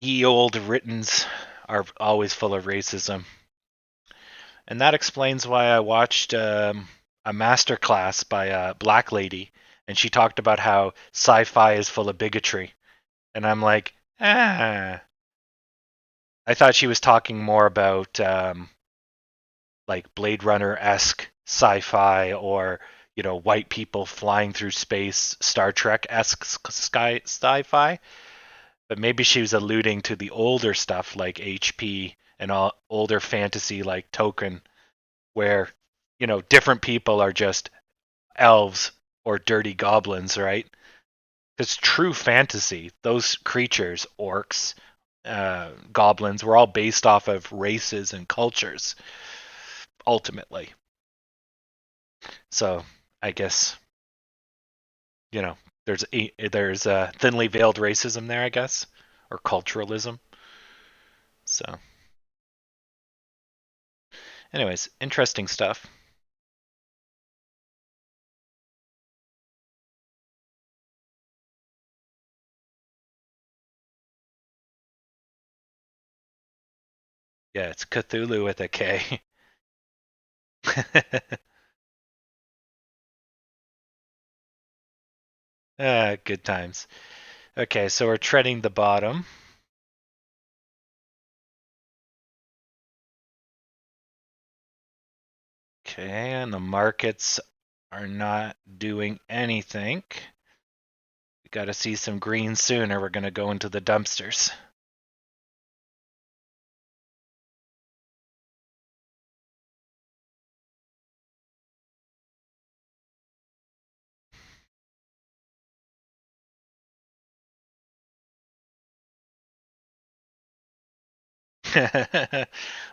ye old writtens are always full of racism. And that explains why I watched a master class by a black lady, and she talked about how sci-fi is full of bigotry. And I'm like, ah. I thought she was talking more about like Blade Runner esque sci-fi or white people flying through space, Star Trek-esque sci-fi. But maybe she was alluding to the older stuff like HP and all older fantasy like Token, where different people are just elves or dirty goblins, right? It's true fantasy. Those creatures, orcs, goblins, were all based off of races and cultures, ultimately. So I guess there's thinly veiled racism there, I guess, or culturalism. So, anyways, interesting stuff. Yeah, it's Cthulhu with a K. Good times. Okay, so we're treading the bottom. Okay, and the markets are not doing anything. We got to see some green soon or we're going to go into the dumpsters.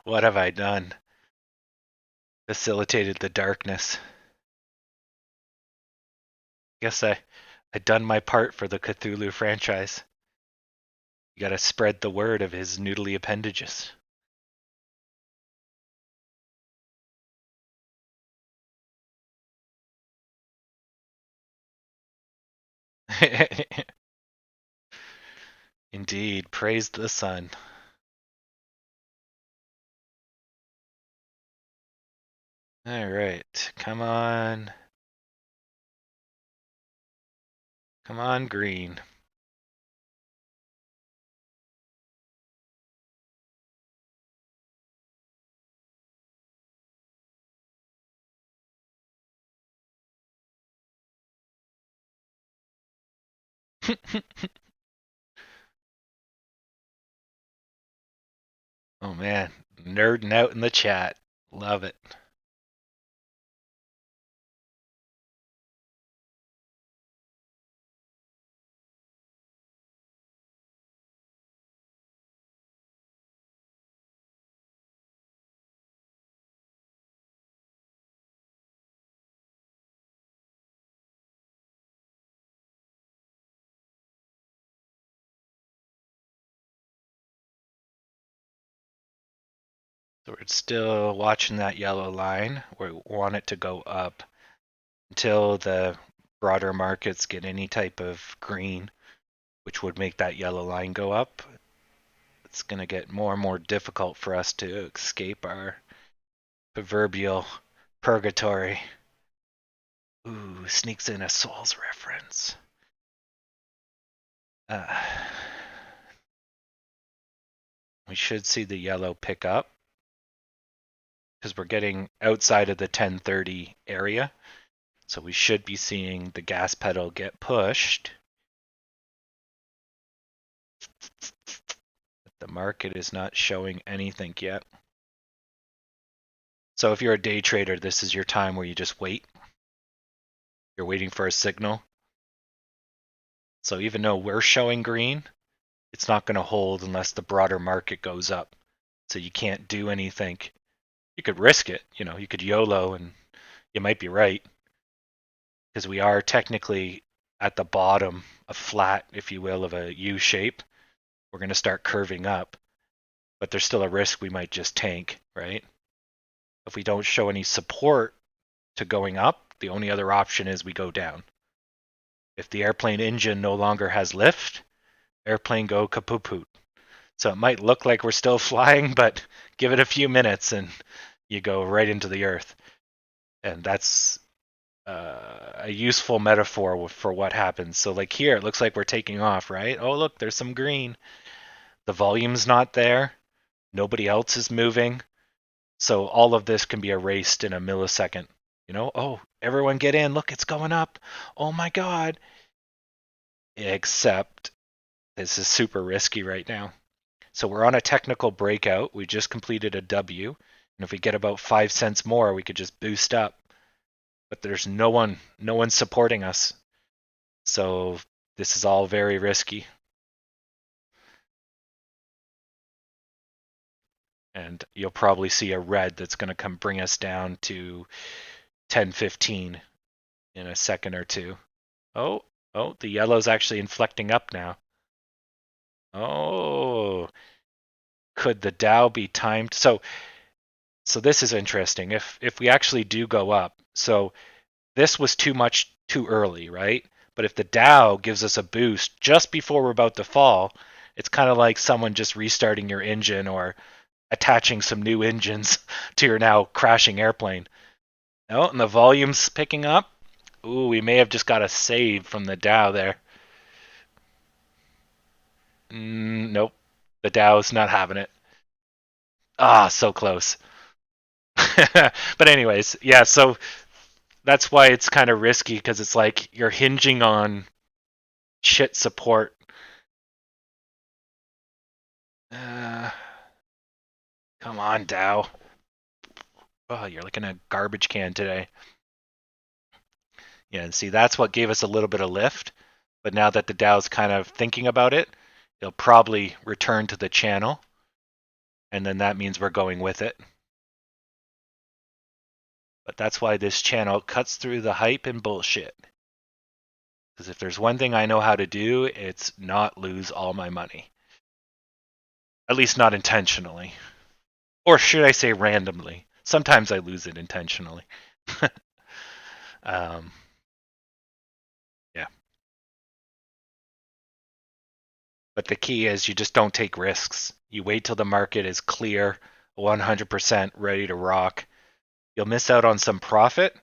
What have I done? Facilitated the darkness. Guess I done my part for the Cthulhu franchise. You gotta spread the word of his noodly appendages. Indeed, praise the sun. All right, come on. Come on, green. Oh man, nerding out in the chat. Love it. So we're still watching that yellow line. We want it to go up until the broader markets get any type of green, which would make that yellow line go up. It's going to get more and more difficult for us to escape our proverbial purgatory. Ooh, sneaks in a Souls reference. We should see the yellow pick up because we're getting outside of the 1030 area. So we should be seeing the gas pedal get pushed. But the market is not showing anything yet. So if you're a day trader, this is your time where you just wait. You're waiting for a signal. So even though we're showing green, it's not going to hold unless the broader market goes up. So you can't do anything. You could risk it, you could YOLO and you might be right. Because we are technically at the bottom, a flat, if you will, of a U shape. We're going to start curving up, but there's still a risk we might just tank, right? If we don't show any support to going up, the only other option is we go down. If the airplane engine no longer has lift, airplane go kaput. So it might look like we're still flying, but give it a few minutes and you go right into the earth. And that's a useful metaphor for what happens. So like here, it looks like we're taking off, right? Oh, look, there's some green. The volume's not there. Nobody else is moving. So all of this can be erased in a millisecond. Oh, everyone get in. Look, it's going up. Oh my God. Except this is super risky right now. So we're on a technical breakout. We just completed a W. And if we get about 5 cents more, we could just boost up. But there's no one supporting us. So this is all very risky. And you'll probably see a red that's going to come bring us down to 10.15 in a second or two. Oh, the yellow's actually inflecting up now. Oh, could the Dow be timed? So this is interesting. If we actually do go up, so this was too early, right? But if the Dow gives us a boost just before we're about to fall, it's kind of like someone just restarting your engine or attaching some new engines to your now crashing airplane. Oh, and the volume's picking up. Ooh, we may have just got a save from the Dow there. Nope. The Dow's not having it. Ah, so close. But anyways, yeah, so that's why it's kind of risky because it's like you're hinging on shit support. Uh, Come on, Dow. Oh, you're like in a garbage can today. Yeah, and see, that's what gave us a little bit of lift. But now that the Dow's kind of thinking about it, it'll probably return to the channel. And then that means we're going with it. But that's why this channel cuts through the hype and bullshit. Because if there's one thing I know how to do, it's not lose all my money. At least not intentionally. Or should I say randomly? Sometimes I lose it intentionally. um, yeah. But the key is you just don't take risks. You wait till the market is clear, 100% ready to rock. You'll miss out on some profit,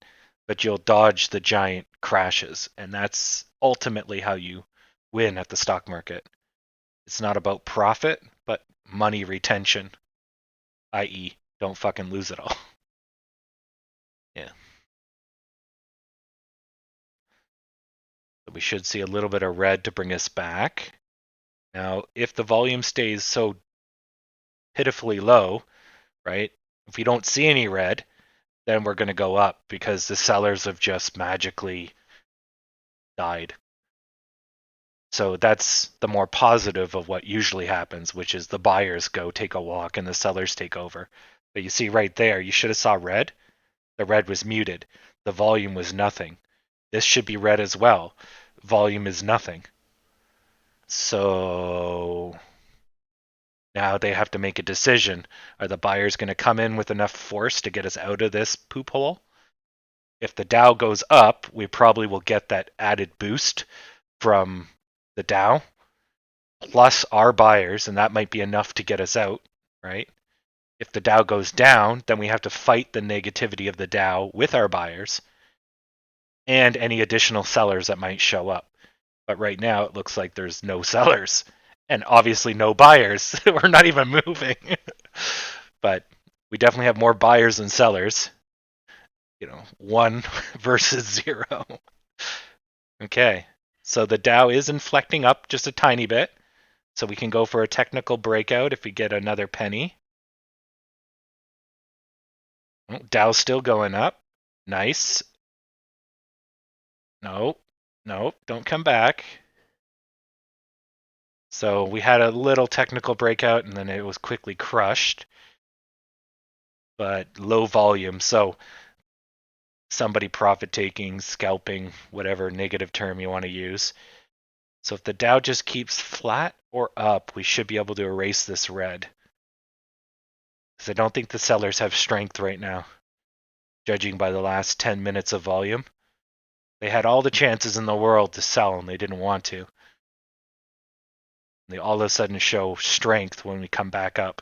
but you'll dodge the giant crashes. And that's ultimately how you win at the stock market. It's not about profit, but money retention, i.e., don't fucking lose it all. Yeah. So we should see a little bit of red to bring us back. Now, if the volume stays so pitifully low, right? If we don't see any red, then we're going to go up because the sellers have just magically died. So that's the more positive of what usually happens, which is the buyers go take a walk and the sellers take over. But you see right there, you should have saw red. The red was muted. The volume was nothing. This should be red as well. Volume is nothing. So now they have to make a decision. Are the buyers going to come in with enough force to get us out of this poop hole? If the Dow goes up, we probably will get that added boost from the Dow plus our buyers, and that might be enough to get us out, right? If the Dow goes down, then we have to fight the negativity of the Dow with our buyers and any additional sellers that might show up. But right now, it looks like there's no sellers and obviously no buyers. We're not even moving. But we definitely have more buyers than sellers. 1 versus 0. Okay. So the Dow is inflecting up just a tiny bit. So we can go for a technical breakout if we get another penny. Dow's still going up. Nice. No, don't come back. So we had a little technical breakout and then it was quickly crushed. But low volume. So somebody profit taking, scalping, whatever negative term you want to use. So if the Dow just keeps flat or up, we should be able to erase this red. Because I don't think the sellers have strength right now, judging by the last 10 minutes of volume. They had all the chances in the world to sell and they didn't want to. They all of a sudden show strength when we come back up,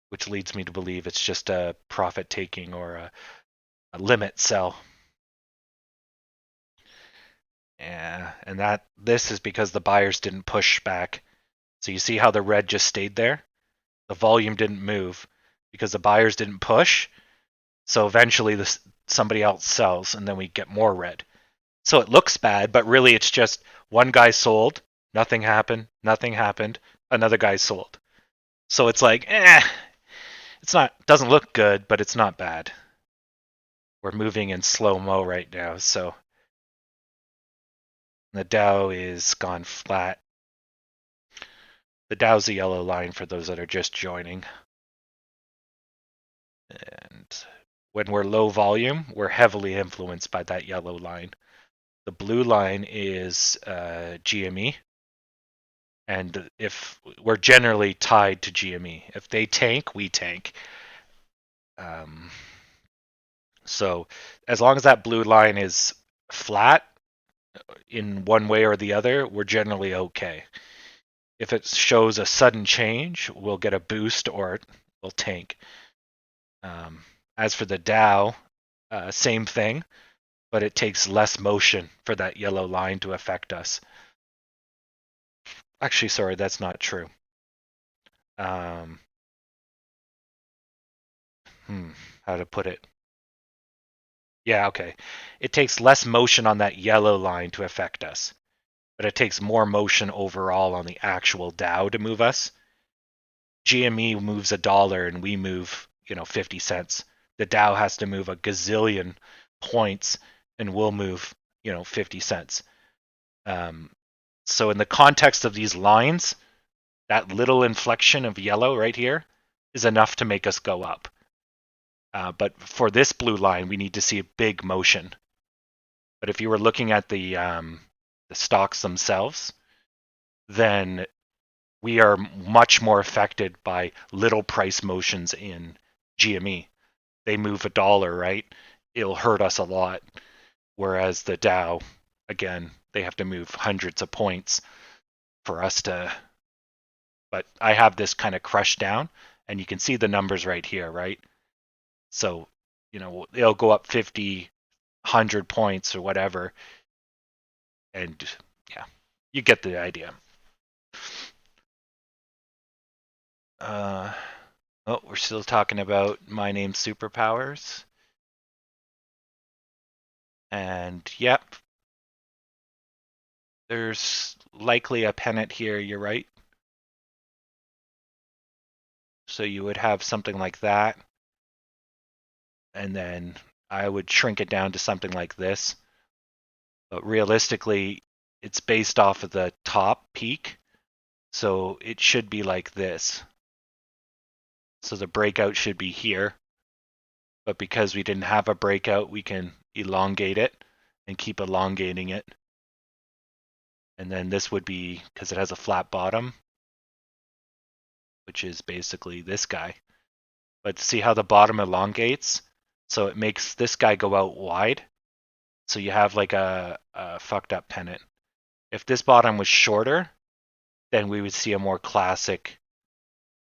which leads me to believe it's just a profit taking or a limit sell. Yeah, and this is because the buyers didn't push back. So you see how the red just stayed there? The volume didn't move because the buyers didn't push. So eventually somebody else sells and then we get more red. So it looks bad, but really it's just one guy sold, nothing happened, another guy sold. So it's like, it's not, doesn't look good, but it's not bad. We're moving in slow-mo right now, so the Dow is gone flat. The Dow's the yellow line for those that are just joining. And when we're low volume, we're heavily influenced by that yellow line. The blue line is GME. And if we're generally tied to GME, if they tank, we tank. So as long as that blue line is flat in one way or the other, we're generally okay. If it shows a sudden change, we'll get a boost or we'll tank. As for the Dow, same thing, but it takes less motion for that yellow line to affect us. Actually, sorry, that's not true. How to put it? Yeah, okay. It takes less motion on that yellow line to affect us, but it takes more motion overall on the actual Dow to move us. GME moves $1 and we move, 50 cents. The Dow has to move a gazillion points and we'll move, 50 cents. So in the context of these lines, that little inflection of yellow right here is enough to make us go up. But for this blue line, we need to see a big motion. But if you were looking at the stocks themselves, then we are much more affected by little price motions in GME. They move $1, right? It'll hurt us a lot. Whereas the Dow, again, they have to move hundreds of points for us to. But I have this kind of crushed down, and you can see the numbers right here, right? So, it'll go up 50, 100 points or whatever. And yeah, you get the idea. We're still talking about my name superpowers. And yep, there's likely a pennant here, you're right. So you would have something like that. And then I would shrink it down to something like this. But realistically, it's based off of the top peak. So it should be like this. So the breakout should be here. But because we didn't have a breakout, we can elongate it and keep elongating it. And then this would be, because it has a flat bottom, which is basically this guy. But see how the bottom elongates? So it makes this guy go out wide. So you have like a fucked up pennant. If this bottom was shorter, then we would see a more classic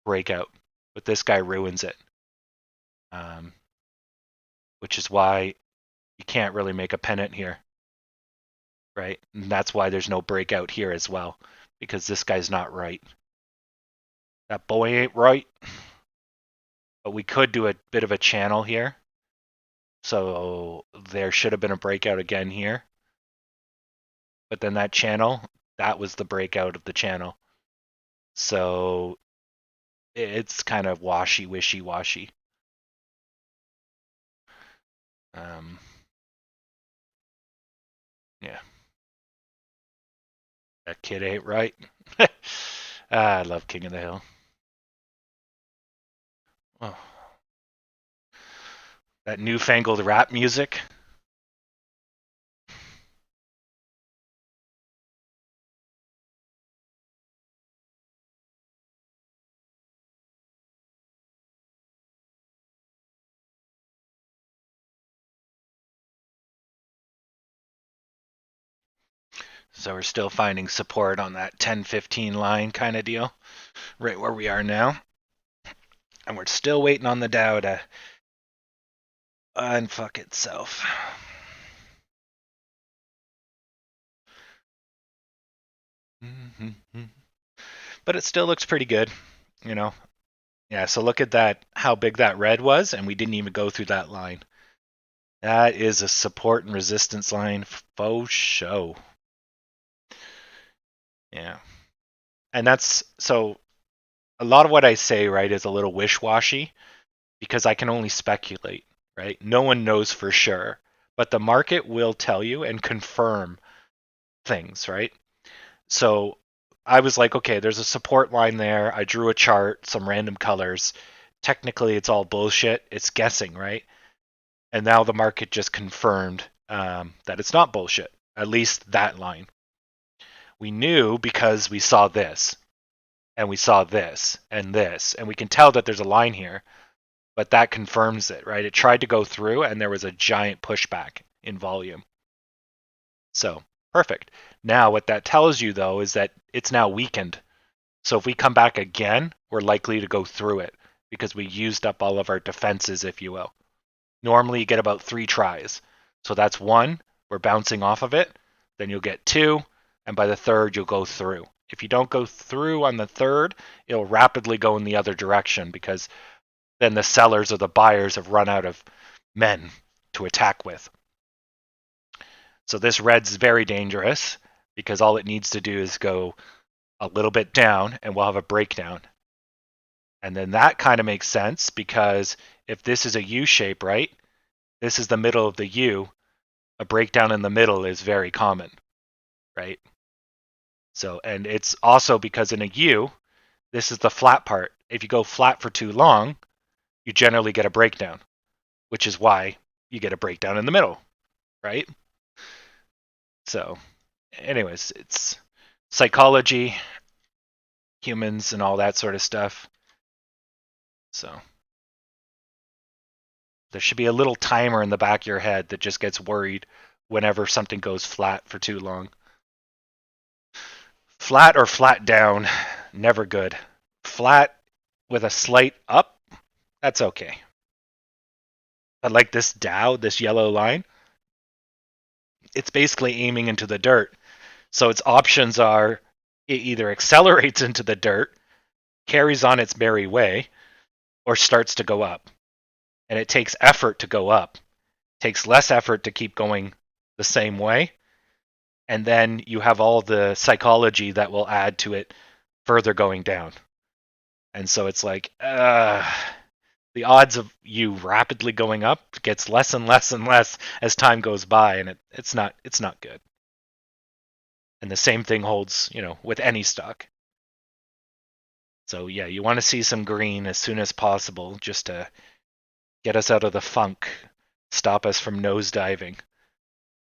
breakout. But this guy ruins it. Which is why you can't really make a pennant here. Right? And that's why there's no breakout here as well. Because this guy's not right. That boy ain't right. But we could do a bit of a channel here. So there should have been a breakout again here. But then that channel, that was the breakout of the channel. So it's kind of wishy-washy. Yeah. That kid ain't right. I love King of the Hill. Oh. That newfangled rap music. So we're still finding support on that 10-15 line kind of deal, right where we are now. And we're still waiting on the Dow to unfuck itself. But it still looks pretty good, Yeah, so look at that, how big that red was, and we didn't even go through that line. That is a support and resistance line faux show. Yeah. And that's so a lot of what I say, right, is a little wish-washy because I can only speculate, right? No one knows for sure, but the market will tell you and confirm things, right? So I was like, okay, there's a support line there. I drew a chart, some random colors. Technically, it's all bullshit. It's guessing, right? And now the market just confirmed that it's not bullshit, at least that line. We knew because we saw this, and we saw this, and we can tell that there's a line here, but that confirms it, right? It tried to go through, and there was a giant pushback in volume. So, perfect. Now, what that tells you, though, is that it's now weakened. So if we come back again, we're likely to go through it because we used up all of our defenses, if you will. Normally, you get about 3 tries. So that's 1, we're bouncing off of it. Then you'll get 2, and by the 3rd, you'll go through. If you don't go through on the 3rd, it'll rapidly go in the other direction because then the sellers or the buyers have run out of men to attack with. So this red's very dangerous because all it needs to do is go a little bit down and we'll have a breakdown. And then that kind of makes sense because if this is a U shape, right? This is the middle of the U. A breakdown in the middle is very common, right? So, and it's also because in a U, this is the flat part. If you go flat for too long, you generally get a breakdown, which is why you get a breakdown in the middle, right? So, anyways, it's psychology, humans, and all that sort of stuff. So, there should be a little timer in the back of your head that just gets worried whenever something goes flat for too long. Flat or flat down, never good. Flat with a slight up, that's okay. But like this Dow, this yellow line, it's basically aiming into the dirt. So its options are it either accelerates into the dirt, carries on its merry way, or starts to go up. And it takes effort to go up. It takes less effort to keep going the same way. And then you have all the psychology that will add to it further going down. And so it's like, the odds of you rapidly going up gets less and less and less as time goes by, and it's not good. And the same thing holds, with any stock. So yeah, you want to see some green as soon as possible just to get us out of the funk, stop us from nosediving.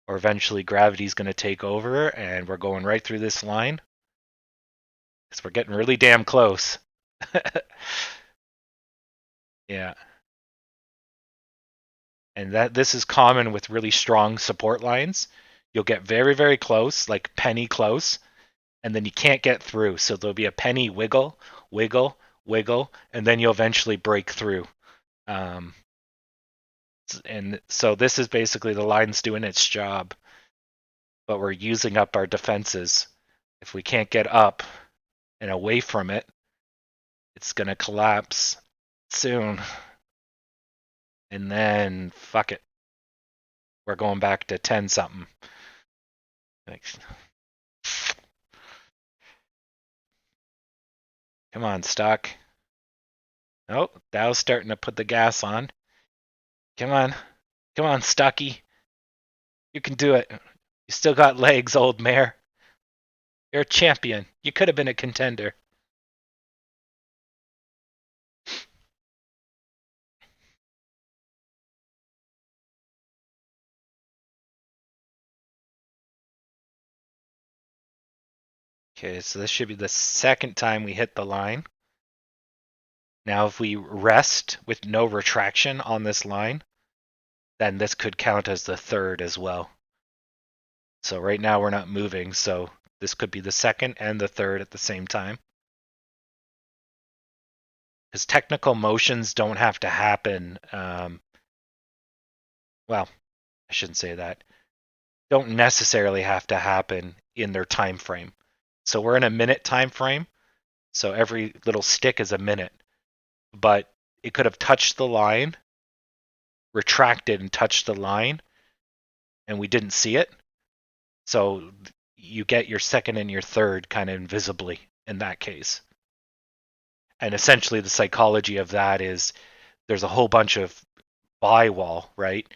Or eventually gravity's going to take over and we're going right through this line. Because we're getting really damn close. Yeah. And this is common with really strong support lines. You'll get very, very close, like penny close, and then you can't get through. So there'll be a penny wiggle, wiggle, wiggle, and then you'll eventually break through. And so this is basically the line's doing its job, but we're using up our defenses. If we can't get up and away from it, it's going to collapse soon. And then, fuck it. We're going back to 10 something. Thanks. Come on, stock. Oh, Dow's starting to put the gas on. Come on. Come on, Stocky. You can do it. You still got legs, old mare. You're a champion. You could have been a contender. Okay, so this should be the second time we hit the line. Now, if we rest with no retraction on this line, then this could count as the third as well. So right now we're not moving, so this could be the second and the third at the same time. Because technical motions don't have to happen. Well, I shouldn't say that. Don't necessarily have to happen in their time frame. So we're in a minute time frame. So every little stick is a minute. but it could have touched the line, retracted and touched the line, and we didn't see it. So you get your second and your third kind of invisibly in that case. And essentially the psychology of that is there's a whole bunch of buy wall, right?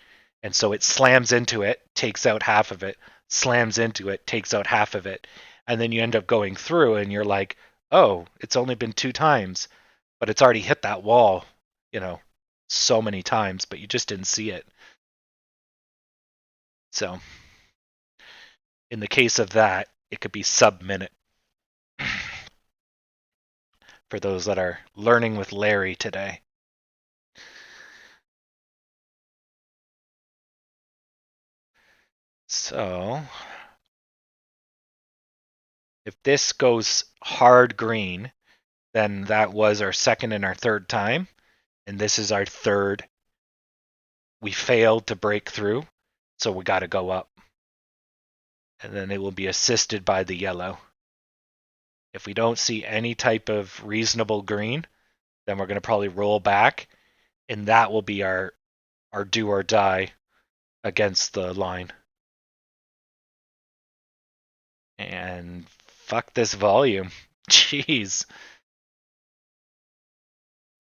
And so it slams into it, takes out half of it, slams into it, takes out half of it. And then you end up going through and you're like, oh, it's only been 2 times, but it's already hit that wall, so many times, but you just didn't see it. So in the case of that, it could be sub-minute. For those that are learning with Larry today. So if this goes hard green, then that was our second and our third time. And this is our third. We failed to break through, so we got to go up. And then it will be assisted by the yellow. If we don't see any type of reasonable green, then we're going to probably roll back, and that will be our do or die against the line. And fuck this volume. Jeez.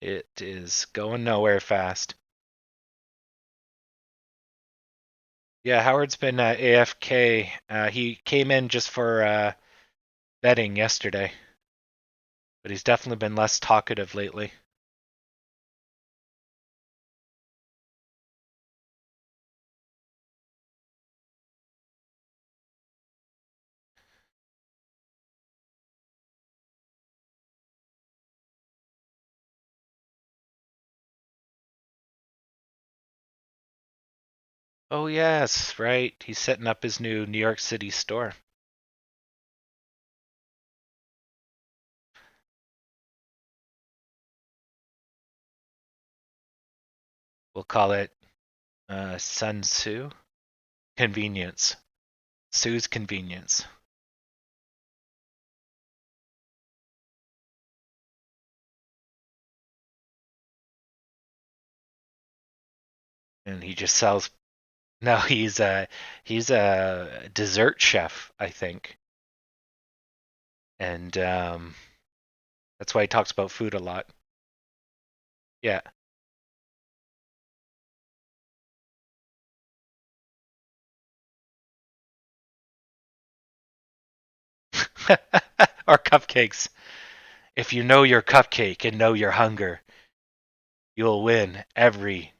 It is going nowhere fast. Yeah, Howard's been AFK. He came in just for betting yesterday. But he's definitely been less talkative lately. Oh yes, right. He's setting up his new New York City store. We'll call it Sun Tzu. Convenience. Sue's Convenience. And he just sells. No, he's a dessert chef, I think. And that's why he talks about food a lot. Yeah. Or cupcakes. If you know your cupcake and know your hunger, you'll win every.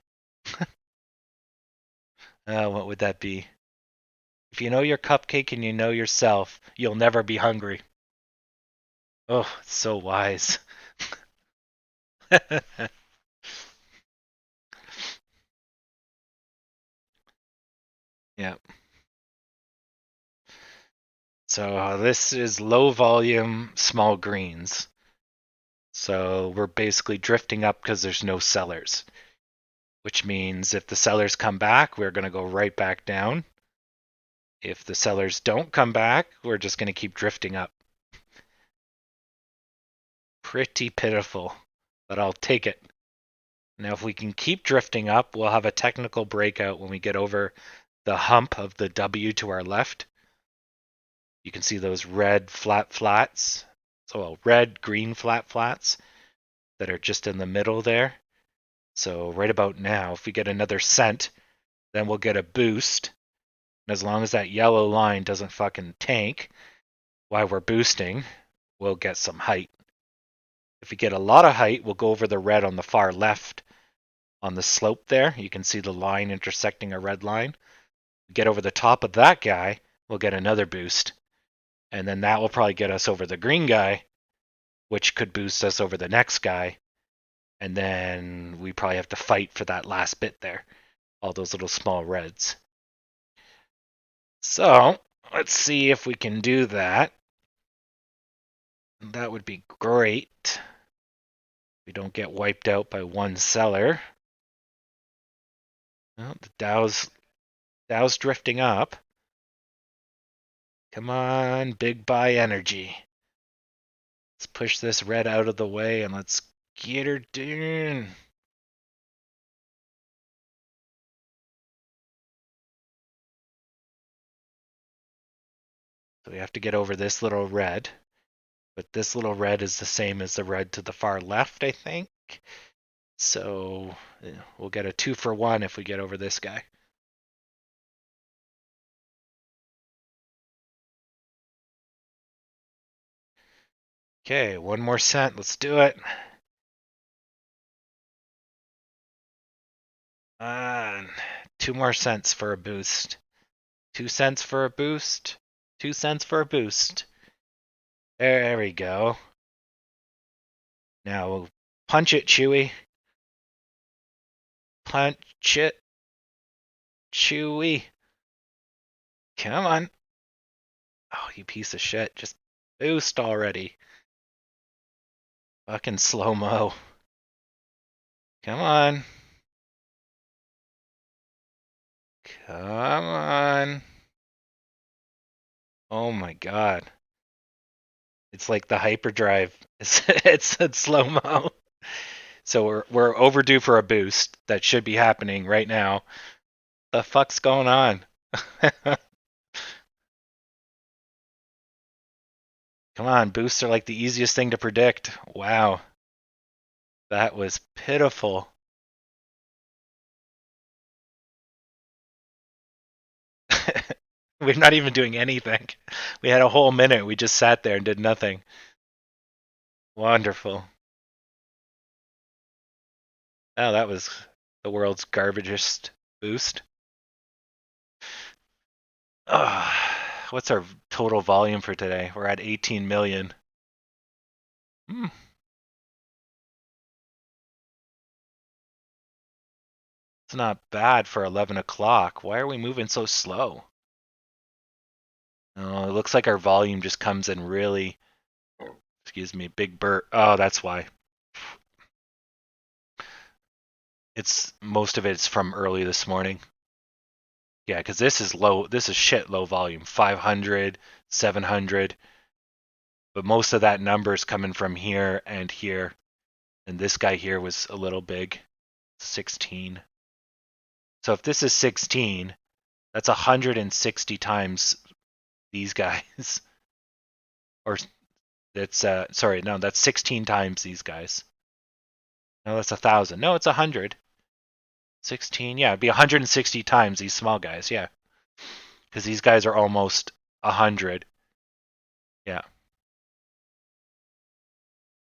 What would that be? If you know your cupcake and you know yourself, you'll never be hungry. Oh, it's so wise. Yeah. So this is low volume, small greens. So we're basically drifting up because there's no sellers, which means if the sellers come back, we're going to go right back down. If the sellers don't come back, we're just going to keep drifting up. Pretty pitiful, but I'll take it. Now, if we can keep drifting up, we'll have a technical breakout when we get over the hump of the W to our left. You can see those red flat flats. So red, green flat flats that are just in the middle there. So right about now, if we get another cent, then we'll get a boost. And as long as that yellow line doesn't fucking tank while we're boosting, we'll get some height. If we get a lot of height, we'll go over the red on the far left on the slope there. You can see the line intersecting a red line. Get over the top of that guy, we'll get another boost. And then that will probably get us over the green guy, which could boost us over the next guy. And then we probably have to fight for that last bit there. All those little small reds. So, let's see if we can do that. That would be great. We don't get wiped out by one seller. Well, the Dow's drifting up. Come on, big buy energy. Let's push this red out of the way and let's Get her done. So we have to get over this little red. But this little red is the same as the red to the far left, I think. So we'll get a 2 for 1 if we get over this guy. Okay, 1 more cent. Let's do it. 2 more cents for a boost. 2 cents for a boost. 2 cents for a boost. There we go. Now we'll punch it, Chewy. Punch it, Chewy. Come on. Oh, you piece of shit. Just boost already. Fucking slow-mo. Come on. Come on. Oh my god. It's like the hyperdrive. It's slow-mo. So we're overdue for a boost that should be happening right now. The fuck's going on? Come on, boosts are like the easiest thing to predict. Wow. That was pitiful. We're not even doing anything. We had a whole minute. We just sat there and did nothing. Wonderful. Oh, that was the world's garbagest boost. What's our total volume for today? We're at 18 million. It's not bad for 11 o'clock. Why are we moving so slow? Oh, it looks like our volume just comes in really, excuse me, big burst. Oh, that's why. It's most of it's from early this morning. Yeah, because this is low. This is shit low volume. 500, 700. But most of that number is coming from here and here. And this guy here was a little big. 16. So if this is 16, that's 160 times these guys. Or that's sorry, no, that's 16 times these guys. No, that's 1,000. No, it's 100. 16, yeah, it'd be 160 times these small guys, yeah. Because these guys are almost 100. Yeah.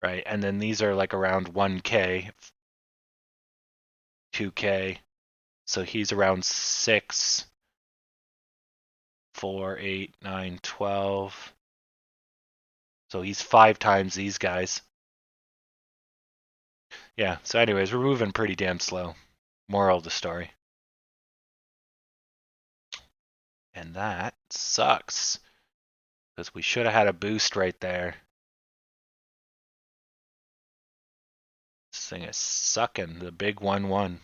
Right, and then these are like around 1K, 2K. So he's around 6, 4, 8, 9, 12. So he's 5 times these guys. Yeah, so anyways, we're moving pretty damn slow. Moral of the story. And that sucks. Because we should have had a boost right there. This thing is sucking. The big 1-1.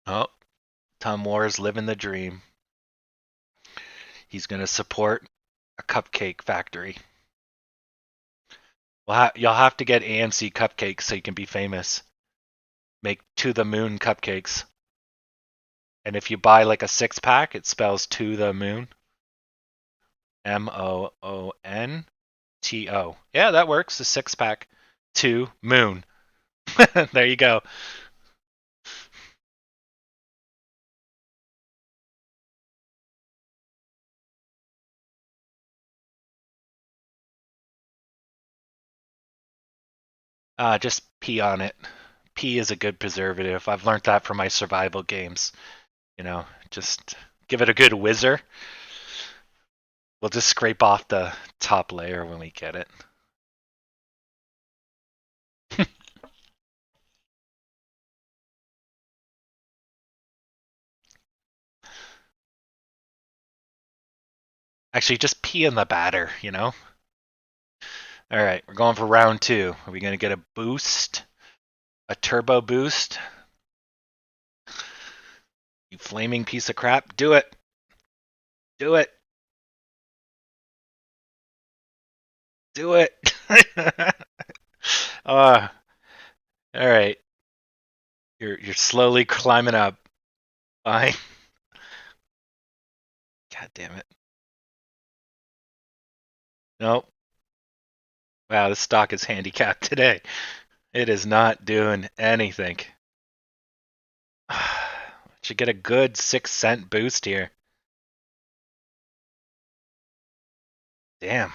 Oh, Tom Moore's living the dream. He's going to support a cupcake factory. Well, you'll have to get AMC cupcakes so you can be famous. Make to the moon cupcakes. And if you buy like a 6-pack, it spells to the moon. MOONTO. Yeah, that works. A 6-pack. To moon. There you go. Just pee on it. Pee is a good preservative. I've learned that from my survival games. You know, just give it a good whizzer. We'll just scrape off the top layer when we get it. Actually, just pee in the batter, you know? All right, we're going for round 2. Are we going to get a boost? A turbo boost? You flaming piece of crap. Do it. Do it. Do it. All right. You're slowly climbing up. Fine. God damn it. Nope. Wow, this stock is handicapped today. It is not doing anything. Should get a good 6 cent boost here. Damn.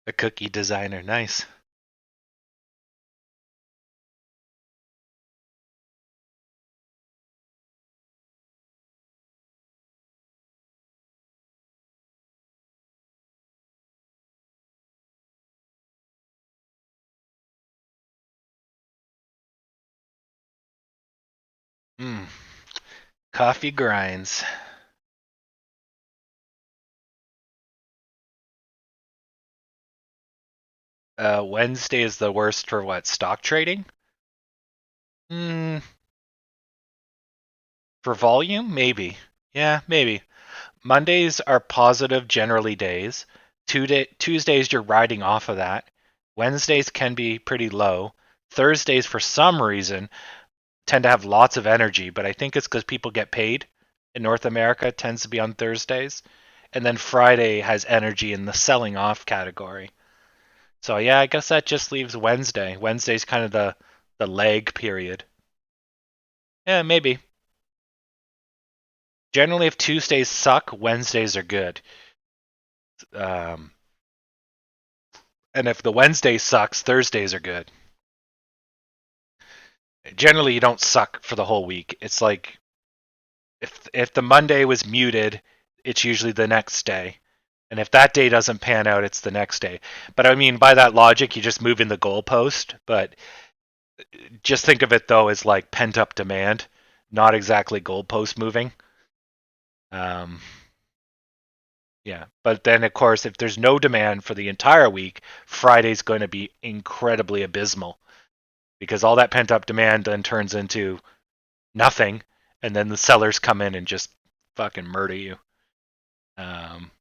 A cookie designer, nice. Mm. Coffee grinds. Wednesday is the worst for what? Stock trading? Mm, for volume? Maybe. Yeah, maybe. Mondays are positive generally days. Tuesdays you're riding off of that. Wednesdays can be pretty low. Thursdays for some reason tend to have lots of energy, but I think it's because people get paid in North America. It tends to be on Thursdays. And then Friday has energy in the selling off category. So yeah, I guess that just leaves Wednesday. Wednesday's kind of the lag period. Yeah, maybe. Generally, if Tuesdays suck, Wednesdays are good. Um, and if the Wednesday sucks, Thursdays are good. Generally, you don't suck for the whole week. It's like if the Monday was muted, it's usually the next day. And if that day doesn't pan out, it's the next day. But I mean, by that logic, you just move in the goalpost. But just think of it though as like pent up demand, not exactly goalpost moving. Um, yeah, but then of course, if there's no demand for the entire week, Friday's going to be incredibly abysmal because all that pent up demand then turns into nothing, and then the sellers come in and just fucking murder you. Um,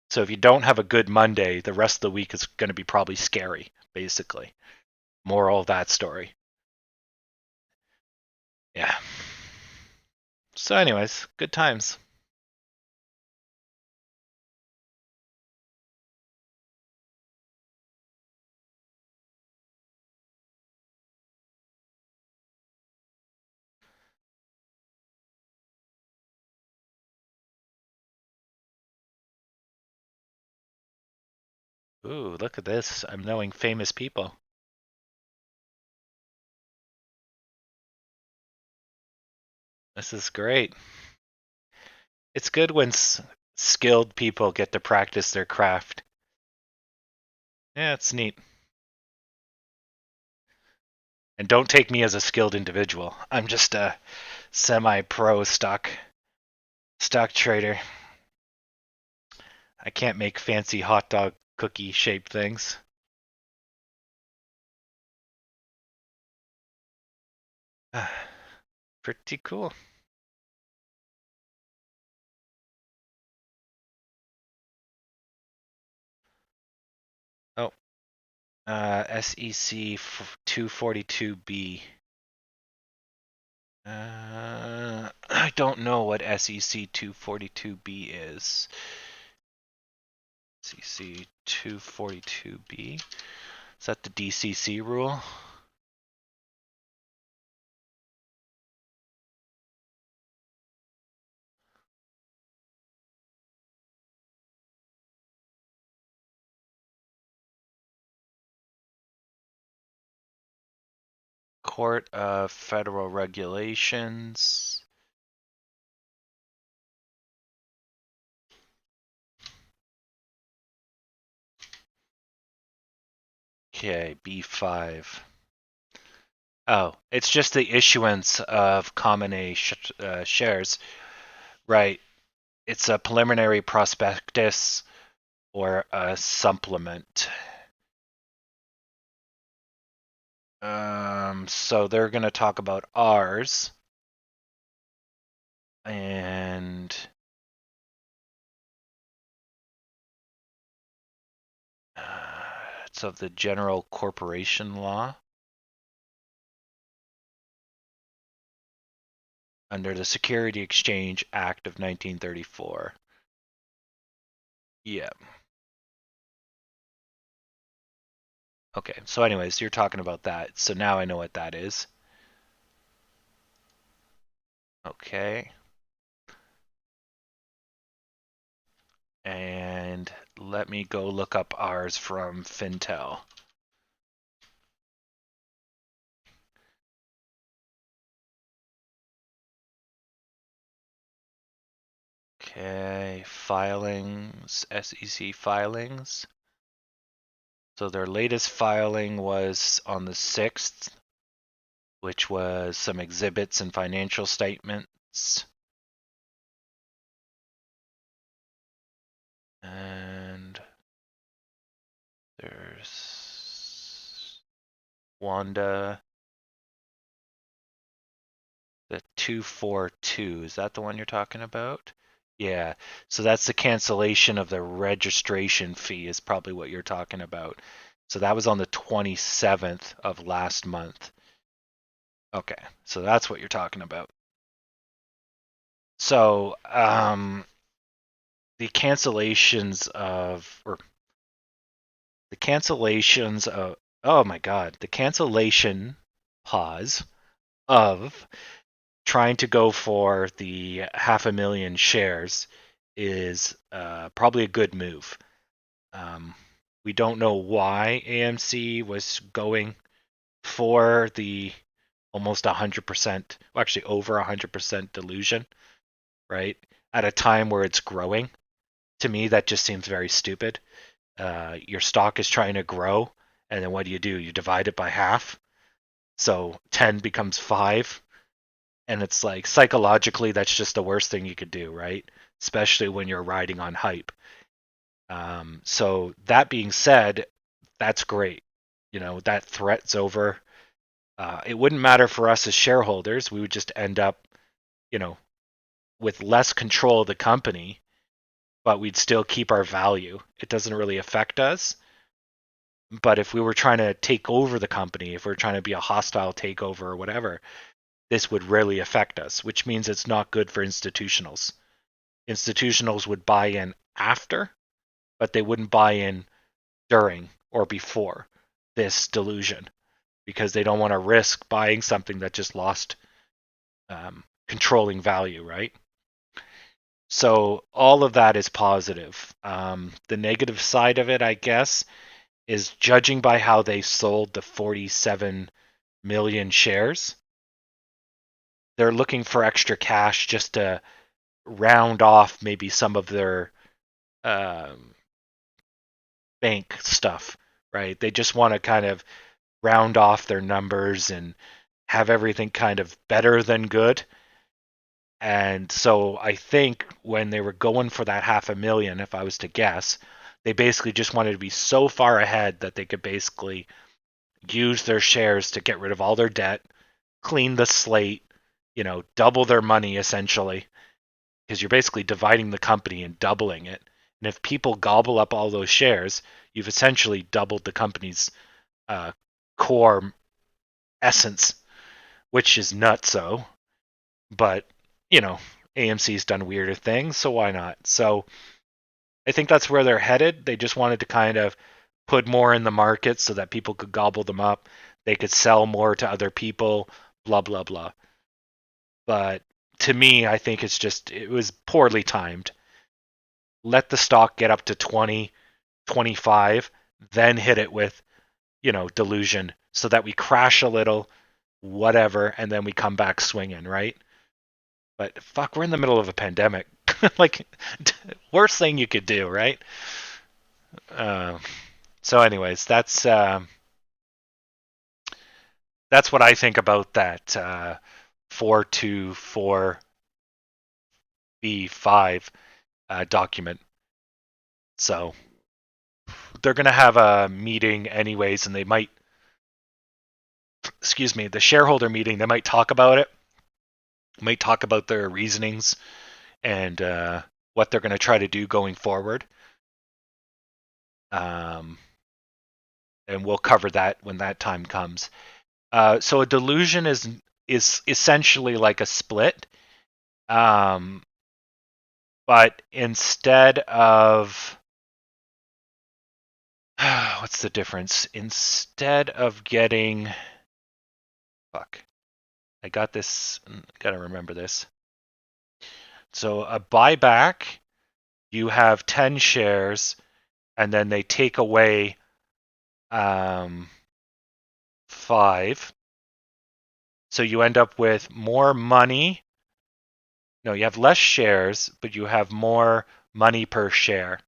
so if you don't have a good Monday, the rest of the week is going to be probably scary, basically. Moral of that story. Yeah. So, anyways, good times. Ooh, look at this. I'm knowing famous people. This is great. It's good when skilled people get to practice their craft. Yeah, it's neat. And don't take me as a skilled individual. I'm just a semi-pro stock trader. I can't make fancy hot dog cookie shaped things. Pretty cool. Oh, SEC 242B. I don't know what SEC 242B is. SEC 242B. Is that the DCC rule? Court of Federal Regulations. Okay, B5. Oh, it's just the issuance of common A shares. Right. It's a preliminary prospectus or a supplement. So they're going to talk about ours. And it's of the General Corporation Law under the Security Exchange Act of 1934. Yeah. Okay, so anyways, you're talking about that. So now I know what that is. Okay. And let me go look up ours from Fintel. Okay, filings, SEC filings. So their latest filing was on the 6th, which was some exhibits and financial statements. And there's Wanda, the 242. Is that the one you're talking about? Yeah. So that's the cancellation of the registration fee, is probably what you're talking about. So that was on the 27th of last month. Okay. So that's what you're talking about. So the cancellations of, or the cancellations of, oh my God, the cancellation pause of trying to go for the 500,000 shares is probably a good move. We don't know why AMC was going for the almost 100%, well, actually over 100% dilution, right? At a time where it's growing. To me, that just seems very stupid. Your stock is trying to grow, and then what do? You divide it by half. So 10 becomes 5. And it's like psychologically, that's just the worst thing you could do, right? Especially when you're riding on hype. So that being said, that's great. You know, that threat's over. It wouldn't matter for us as shareholders. We would just end up, you know, with less control of the company, but we'd still keep our value. It doesn't really affect us. But if we were trying to take over the company, if we are trying to be a hostile takeover or whatever, this would really affect us, which means it's not good for institutionals. Institutionals would buy in after, but they wouldn't buy in during or before this delusion because they don't want to risk buying something that just lost controlling value, right? So all of that is positive. The negative side of it, I guess, is judging by how they sold the 47 million shares. They're looking for extra cash just to round off maybe some of their bank stuff, right? They just want to kind of round off their numbers and have everything kind of better than good. And so I think when they were going for that 500,000, if I was to guess, they basically just wanted to be so far ahead that they could basically use their shares to get rid of all their debt, clean the slate, you know, double their money essentially, because you're basically dividing the company and doubling it. And if people gobble up all those shares, you've essentially doubled the company's core essence, which is nutso. But, you know, AMC's done weirder things, so why not? So I think that's where they're headed. They just wanted to kind of put more in the market so that people could gobble them up. They could sell more to other people, blah, blah, blah. But to me, I think it was poorly timed. Let the stock get up to 20, 25, then hit it with, you know, delusion so that we crash a little, whatever, and then we come back swinging, right? But fuck, we're in the middle of a pandemic. Like, worst thing you could do, right? Uh, so, anyways, that's what I think about that 424 B5 document. So they're going to have a meeting anyways, and they might, the shareholder meeting, they might talk about it, might talk about their reasonings and what they're going to try to do going forward. And we'll cover that when that time comes. So a delusion is essentially like a split. But instead of what's the difference? Instead of getting I got this, gotta remember this. So a buyback, you have 10 shares and then they take away 5. So you end up with more money. No, you have less shares, but you have more money per share.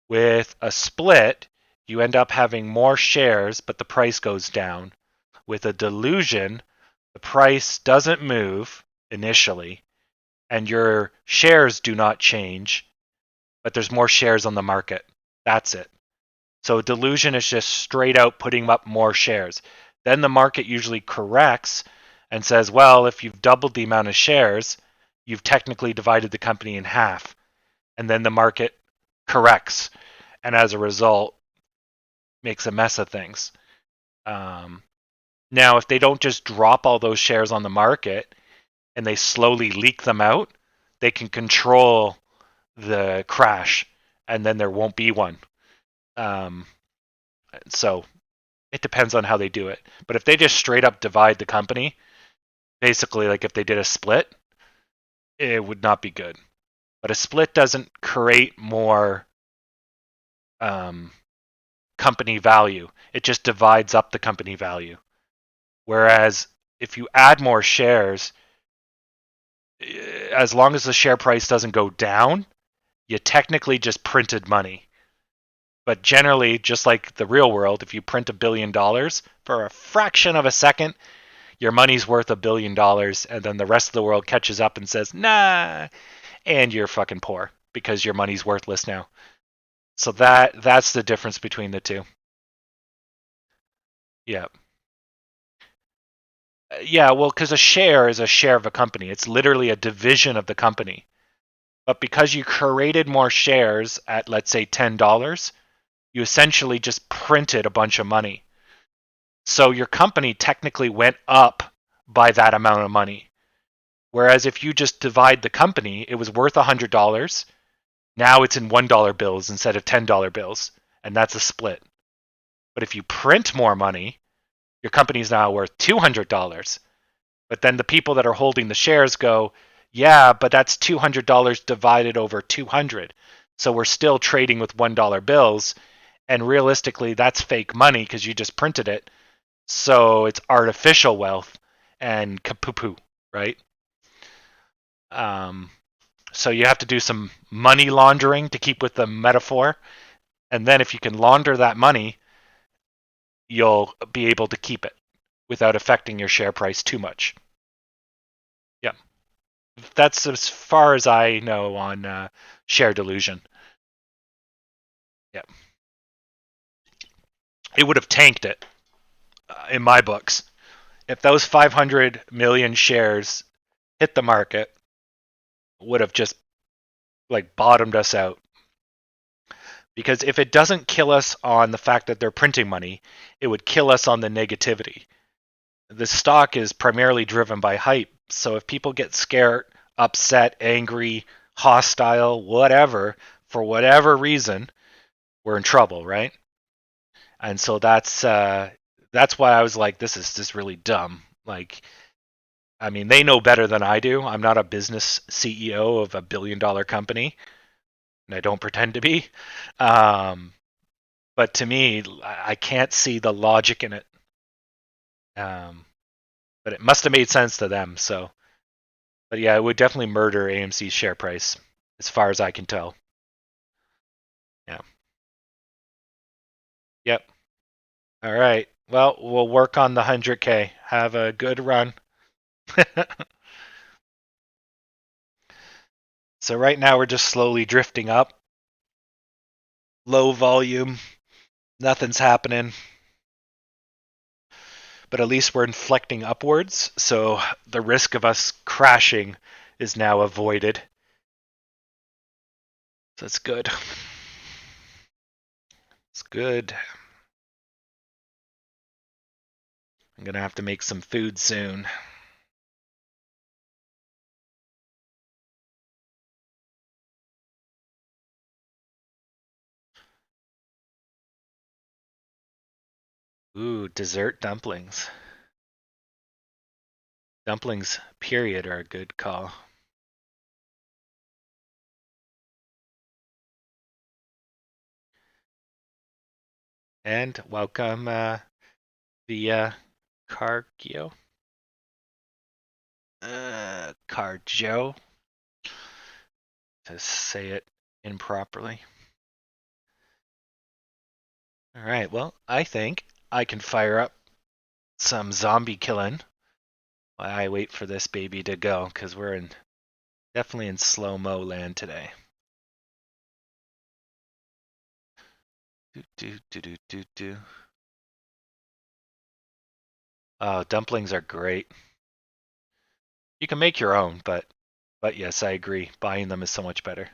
With a split, you end up having more shares, but the price goes down. With a delusion, the price doesn't move initially, and your shares do not change, but there's more shares on the market. That's it. So a delusion is just straight out putting up more shares. Then the market usually corrects and says, well, if you've doubled the amount of shares, you've technically divided the company in half. And then the market corrects, and as a result, makes a mess of things. Now, if they don't just drop all those shares on the market and they slowly leak them out, they can control the crash, and then there won't be one. So it depends on how they do it. But if they just straight up divide the company, basically like if they did a split, it would not be good. But a split doesn't create more company value. It just divides up the company value. Whereas if you add more shares, as long as the share price doesn't go down, you technically just printed money. But generally, just like the real world, if you print $1 billion for a fraction of a second, your money's worth $1 billion, and then the rest of the world catches up and says, nah, and you're fucking poor because your money's worthless now. So that's the difference between the two. Yeah. Yeah, well, because a share is a share of a company. It's literally a division of the company. But because you created more shares at, let's say, $10, you essentially just printed a bunch of money. So your company technically went up by that amount of money. Whereas if you just divide the company, it was worth $100. Now it's in $1 bills instead of $10 bills. And that's a split. But if you print more money, your company is now worth $200. But then the people that are holding the shares go, yeah, but that's $200 divided over 200. So we're still trading with $1 bills. And realistically, that's fake money because you just printed it. So it's artificial wealth and kapoo, right? So you have to do some money laundering to keep with the metaphor. And then if you can launder that money, you'll be able to keep it without affecting your share price too much. Yeah. That's as far as I know on share delusion. Yeah. It would have tanked it in my books. If those 500 million shares hit the market, would have just like bottomed us out. Because if it doesn't kill us on the fact that they're printing money, it would kill us on the negativity. The stock is primarily driven by hype. So if people get scared, upset, angry, hostile, whatever, for whatever reason, we're in trouble, right? And so that's why I was like, this is just really dumb. Like, I mean, they know better than I do. I'm not a business CEO of $1 billion company, and I don't pretend to be. But to me, I can't see the logic in it. But it must have made sense to them. So, but yeah, it would definitely murder AMC's share price, as far as I can tell. Yeah. Yep. All right. Well, we'll work on the 100K. Have a good run. So right now we're just slowly drifting up. Low volume, nothing's happening. But at least we're inflecting upwards, so the risk of us crashing is now avoided. So that's good. It's good. I'm gonna have to make some food soon. Ooh, dessert dumplings. Dumplings, period, are a good call. And welcome, the Cargio. Carjo, to say it improperly. All right, well, I think I can fire up some zombie killing while I wait for this baby to go, because we're definitely in slow-mo land today. Do. Oh, dumplings are great. You can make your own, but yes, I agree. Buying them is so much better.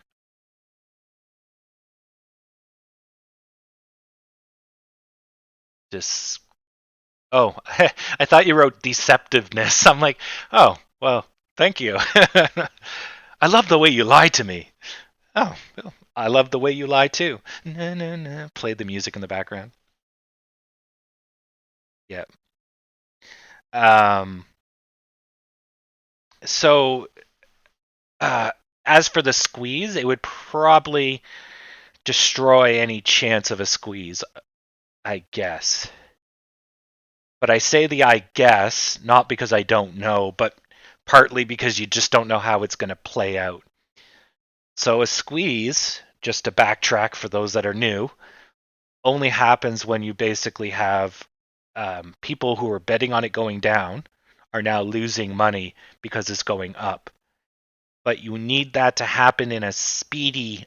Just oh, I thought you wrote deceptiveness. I'm like, oh, well, thank you. I love the way you lie to me. Oh, well, I love the way you lie too. No, no, no. Play the music in the background. Yeah. Um. So, uh, as for the squeeze, it would probably destroy any chance of a squeeze, I guess. But I say the I guess not because I don't know, but partly because you just don't know how it's going to play out. So a squeeze, just to backtrack for those that are new, only happens when you basically have people who are betting on it going down are now losing money because it's going up. But you need that to happen in a speedy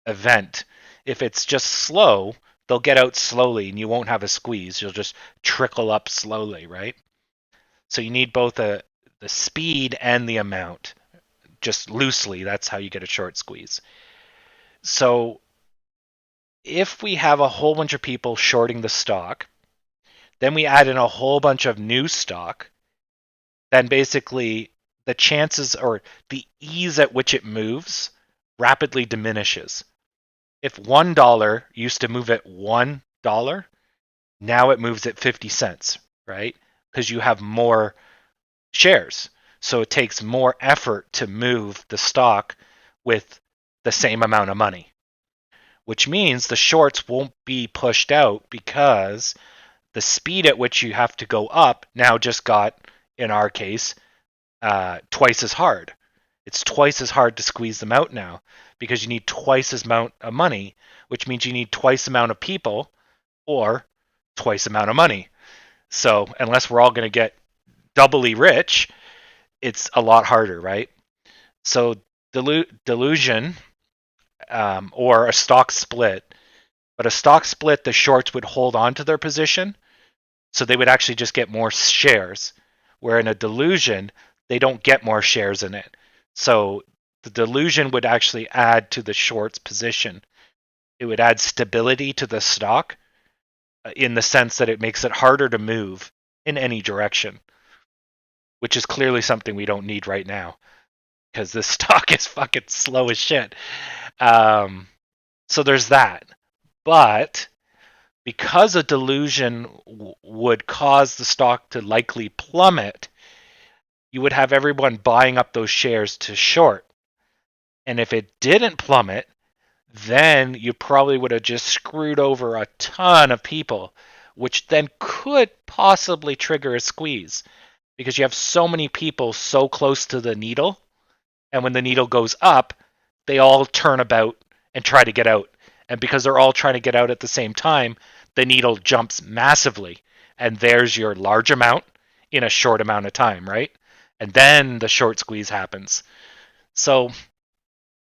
event. If it's just slow, they'll get out slowly and you won't have a squeeze. You'll just trickle up slowly, right? So you need both the speed and the amount. Just loosely, that's how you get a short squeeze. So if we have a whole bunch of people shorting the stock, then we add in a whole bunch of new stock, then basically the chances or the ease at which it moves rapidly diminishes. If $1 used to move at $1, now it moves at 50 cents, right? Because you have more shares. So it takes more effort to move the stock with the same amount of money, which means the shorts won't be pushed out because the speed at which you have to go up now just got, in our case, twice as hard. It's twice as hard to squeeze them out now because you need twice as amount of money, which means you need twice amount of people or twice amount of money. So unless we're all going to get doubly rich, it's a lot harder, right? So delusion or a stock split, but a stock split, the shorts would hold on to their position, so they would actually just get more shares. Where in a delusion, they don't get more shares in it. So the delusion would actually add to the short's position. It would add stability to the stock in the sense that it makes it harder to move in any direction, which is clearly something we don't need right now because this stock is fucking slow as shit. So there's that. But because a delusion would cause the stock to likely plummet, you would have everyone buying up those shares to short. And if it didn't plummet, then you probably would have just screwed over a ton of people, which then could possibly trigger a squeeze because you have so many people so close to the needle. And when the needle goes up, they all turn about and try to get out. And because they're all trying to get out at the same time, the needle jumps massively. And there's your large amount in a short amount of time, right? And then the short squeeze happens. So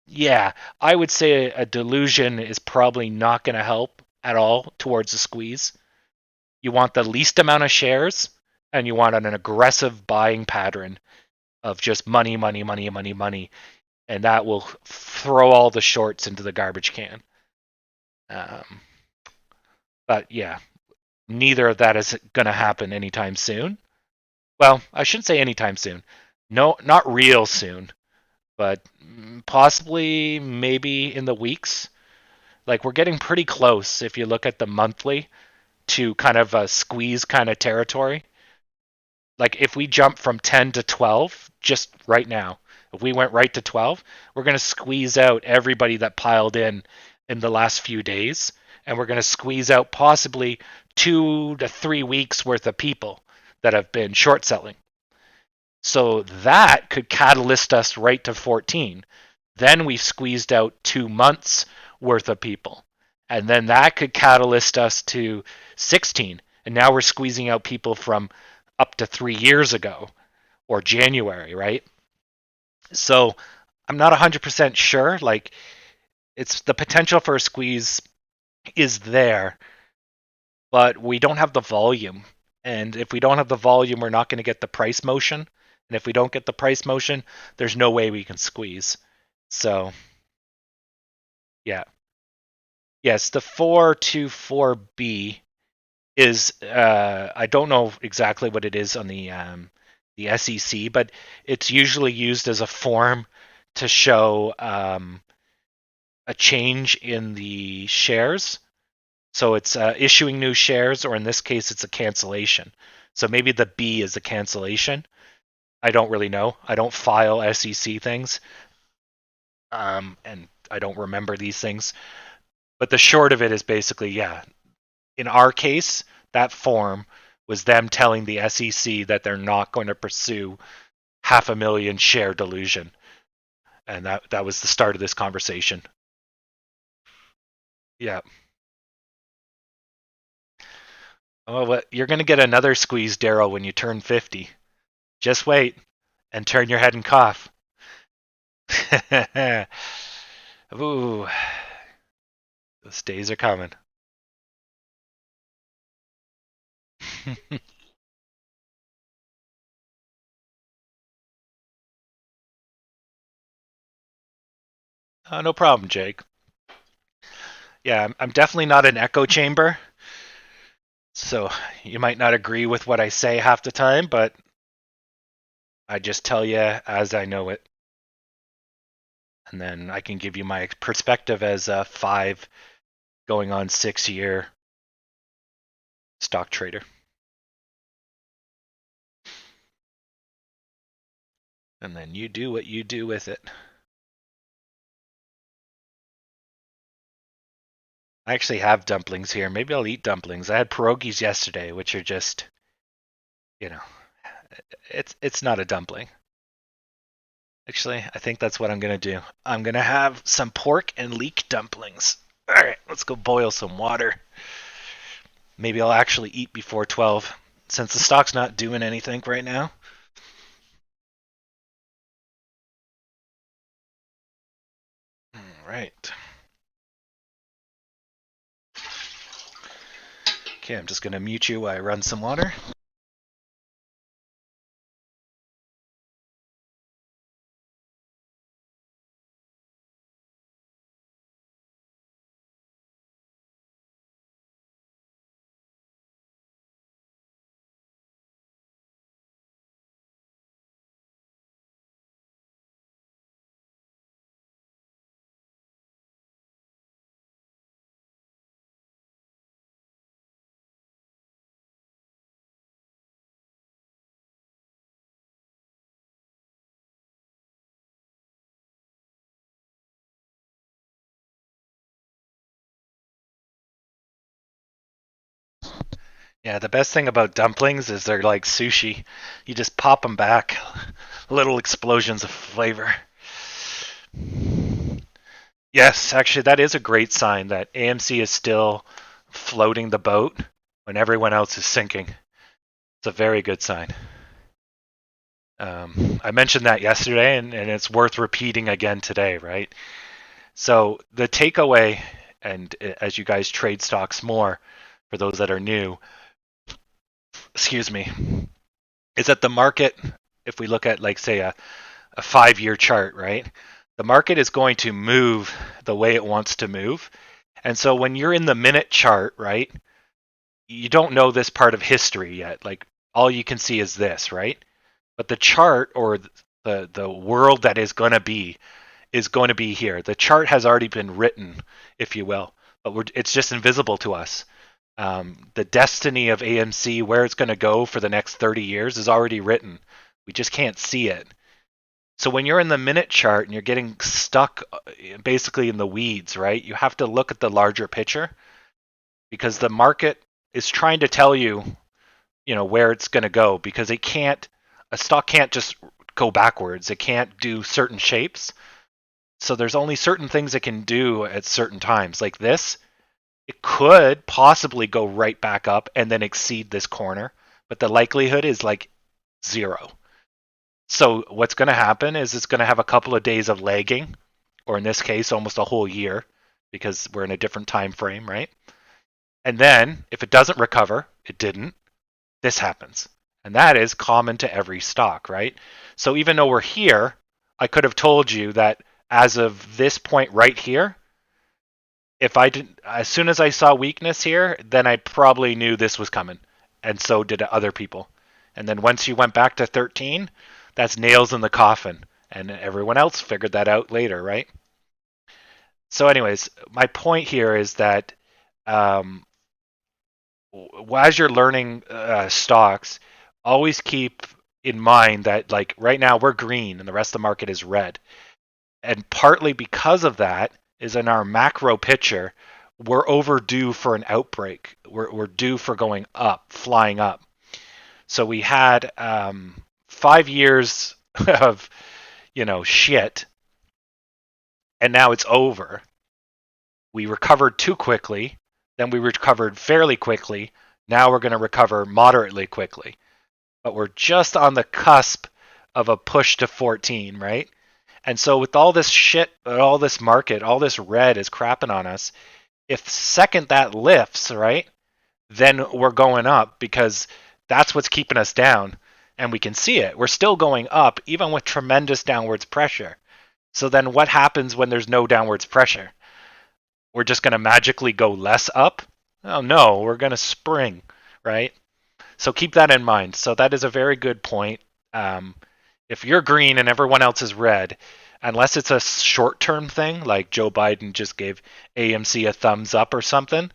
Yeah, I would say a delusion is probably not going to help at all towards a squeeze. You want the least amount of shares, and you want an aggressive buying pattern of just money, money, money, money, money, and that will throw all the shorts into the garbage can. Um, but yeah, neither of that is going to happen anytime soon. Well, I shouldn't say anytime soon. No, not real soon, but possibly maybe in the weeks. Like we're getting pretty close if you look at the monthly to kind of a squeeze kind of territory. Like if we jump from 10 to 12 just right now, if we went right to 12, we're going to squeeze out everybody that piled in the last few days, and we're going to squeeze out possibly 2 to 3 weeks worth of people that have been short selling. So that could catalyst us right to 14. Then we've squeezed out 2 months worth of people. And then that could catalyst us to 16. And now we're squeezing out people from up to 3 years ago or January, right? So I'm not 100% sure. Like, it's the potential for a squeeze is there, but we don't have the volume. And if we don't have the volume, we're not going to get the price motion. And if we don't get the price motion, there's no way we can squeeze. So, yeah. Yes, the 424B is I don't know exactly what it is on the SEC, but it's usually used as a form to show a change in the shares. So it's issuing new shares, or in this case, it's a cancellation. So maybe the B is a cancellation. I don't really know. I don't file SEC things, and I don't remember these things. But the short of it is basically, yeah, in our case, that form was them telling the SEC that they're not going to pursue 500,000 share delusion. And that was the start of this conversation. Yeah. Oh, well, you're going to get another squeeze, Daryl, when you turn 50. Just wait and turn your head and cough. Ooh, those days are coming. No problem, Jake. Yeah, I'm definitely not an echo chamber. So you might not agree with what I say half the time, but I just tell you as I know it. And then I can give you my perspective as a 5 going on 6 year stock trader. And then you do what you do with it. I actually have dumplings here. Maybe I'll eat dumplings. I had pierogies yesterday, which are just, you know, it's not a dumpling. Actually, I think that's what I'm gonna do. I'm gonna have some pork and leek dumplings. All right, let's go boil some water. Maybe I'll actually eat before 12, since the stock's not doing anything right now. All right. Okay, I'm just gonna mute you while I run some water. Yeah, the best thing about dumplings is they're like sushi. You just pop them back, little explosions of flavor. Yes, actually, that is a great sign that AMC is still floating the boat when everyone else is sinking. It's a very good sign. I mentioned that yesterday, and it's worth repeating again today, right? So the takeaway, and as you guys trade stocks more, for those that are new, excuse me, is that the market, if we look at like say a 5-year chart, right? The market is going to move the way it wants to move. And so when you're in the minute chart, right, you don't know this part of history yet. Like all you can see is this, right? But the chart or the world that is going to be here. The chart has already been written, if you will, but it's just invisible to us. The destiny of AMC, where it's going to go for the next 30 years, is already written. We just can't see it. So when you're in the minute chart and you're getting stuck basically in the weeds, right? You have to look at the larger picture because the market is trying to tell you, where it's going to go because a stock can't just go backwards. It can't do certain shapes. So there's only certain things it can do at certain times. Like this, it could possibly go right back up and then exceed this corner, but the likelihood is like 0. So what's going to happen is it's going to have a couple of days of lagging, or in this case, almost a whole year, because we're in a different time frame, right? And then if it doesn't recover, it didn't, this happens. And that is common to every stock, right? So even though we're here, I could have told you that as of this point right here, if I didn't, as soon as I saw weakness here, then I probably knew this was coming. And so did other people. And then once you went back to 13, that's nails in the coffin. And everyone else figured that out later, right? So anyways, my point here is that as you're learning stocks, always keep in mind that like right now we're green and the rest of the market is red. And partly because of that is in our macro picture, we're overdue for an outbreak. We're due for going up, flying up. So we had 5 years of, shit, and now it's over. We recovered too quickly, then we recovered fairly quickly. Now we're going to recover moderately quickly. But we're just on the cusp of a push to 14, right? And so with all this shit, all this market, all this red is crapping on us, if second that lifts, right, then we're going up because that's what's keeping us down. And we can see it. We're still going up, even with tremendous downwards pressure. So then what happens when there's no downwards pressure? We're just going to magically go less up? Oh no, we're going to spring, right? So keep that in mind. So that is a very good point. If you're green and everyone else is red, unless it's a short-term thing, like Joe Biden just gave AMC a thumbs up or something,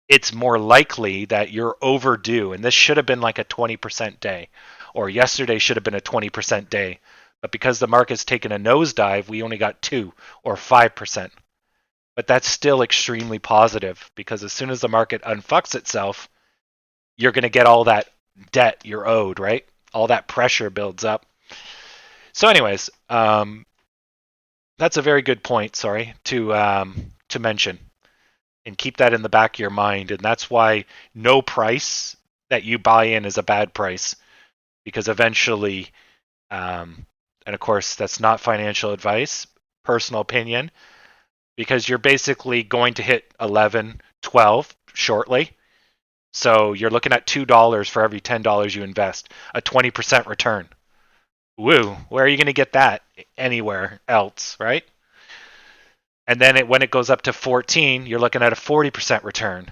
it's more likely that you're overdue. And this should have been like a 20% day, or yesterday should have been a 20% day. But because the market's taken a nosedive, we only got 2 or 5%. But that's still extremely positive because as soon as the market unfucks itself, you're going to get all that debt you're owed, right? All that pressure builds up. So anyways, that's a very good point, to mention. And keep that in the back of your mind. And that's why no price that you buy in is a bad price. Because eventually, and of course, that's not financial advice, personal opinion, because you're basically going to hit 11, 12 shortly. So you're looking at $2 for every $10 you invest, a 20% return. Woo, where are you going to get that anywhere else, right? And then when it goes up to 14, you're looking at a 40% return.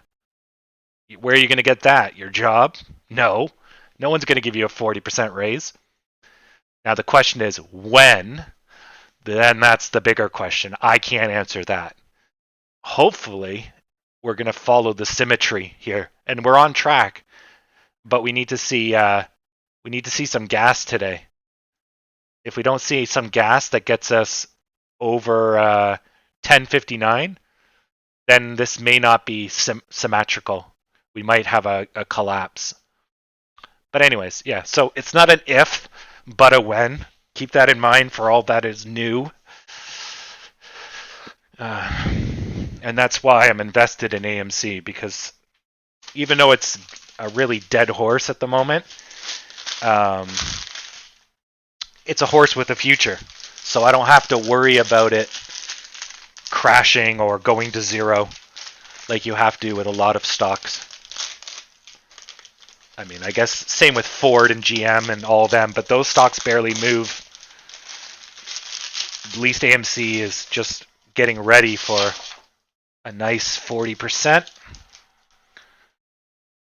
Where are you going to get that? Your job? No. No one's going to give you a 40% raise. Now the question is when? Then that's the bigger question. I can't answer that. Hopefully, we're going to follow the symmetry here, and we're on track. But we need to see some gas today. If we don't see some gas that gets us over 1059, then this may not be symmetrical. We might have a collapse. But anyways, yeah. So it's not an if, but a when. Keep that in mind for all that is new. And that's why I'm invested in AMC, because even though it's a really dead horse at the moment, it's a horse with a future. So I don't have to worry about it crashing or going to zero like you have to with a lot of stocks. I mean, I guess same with Ford and GM and all of them, but those stocks barely move. At least AMC is just getting ready for a nice 40%,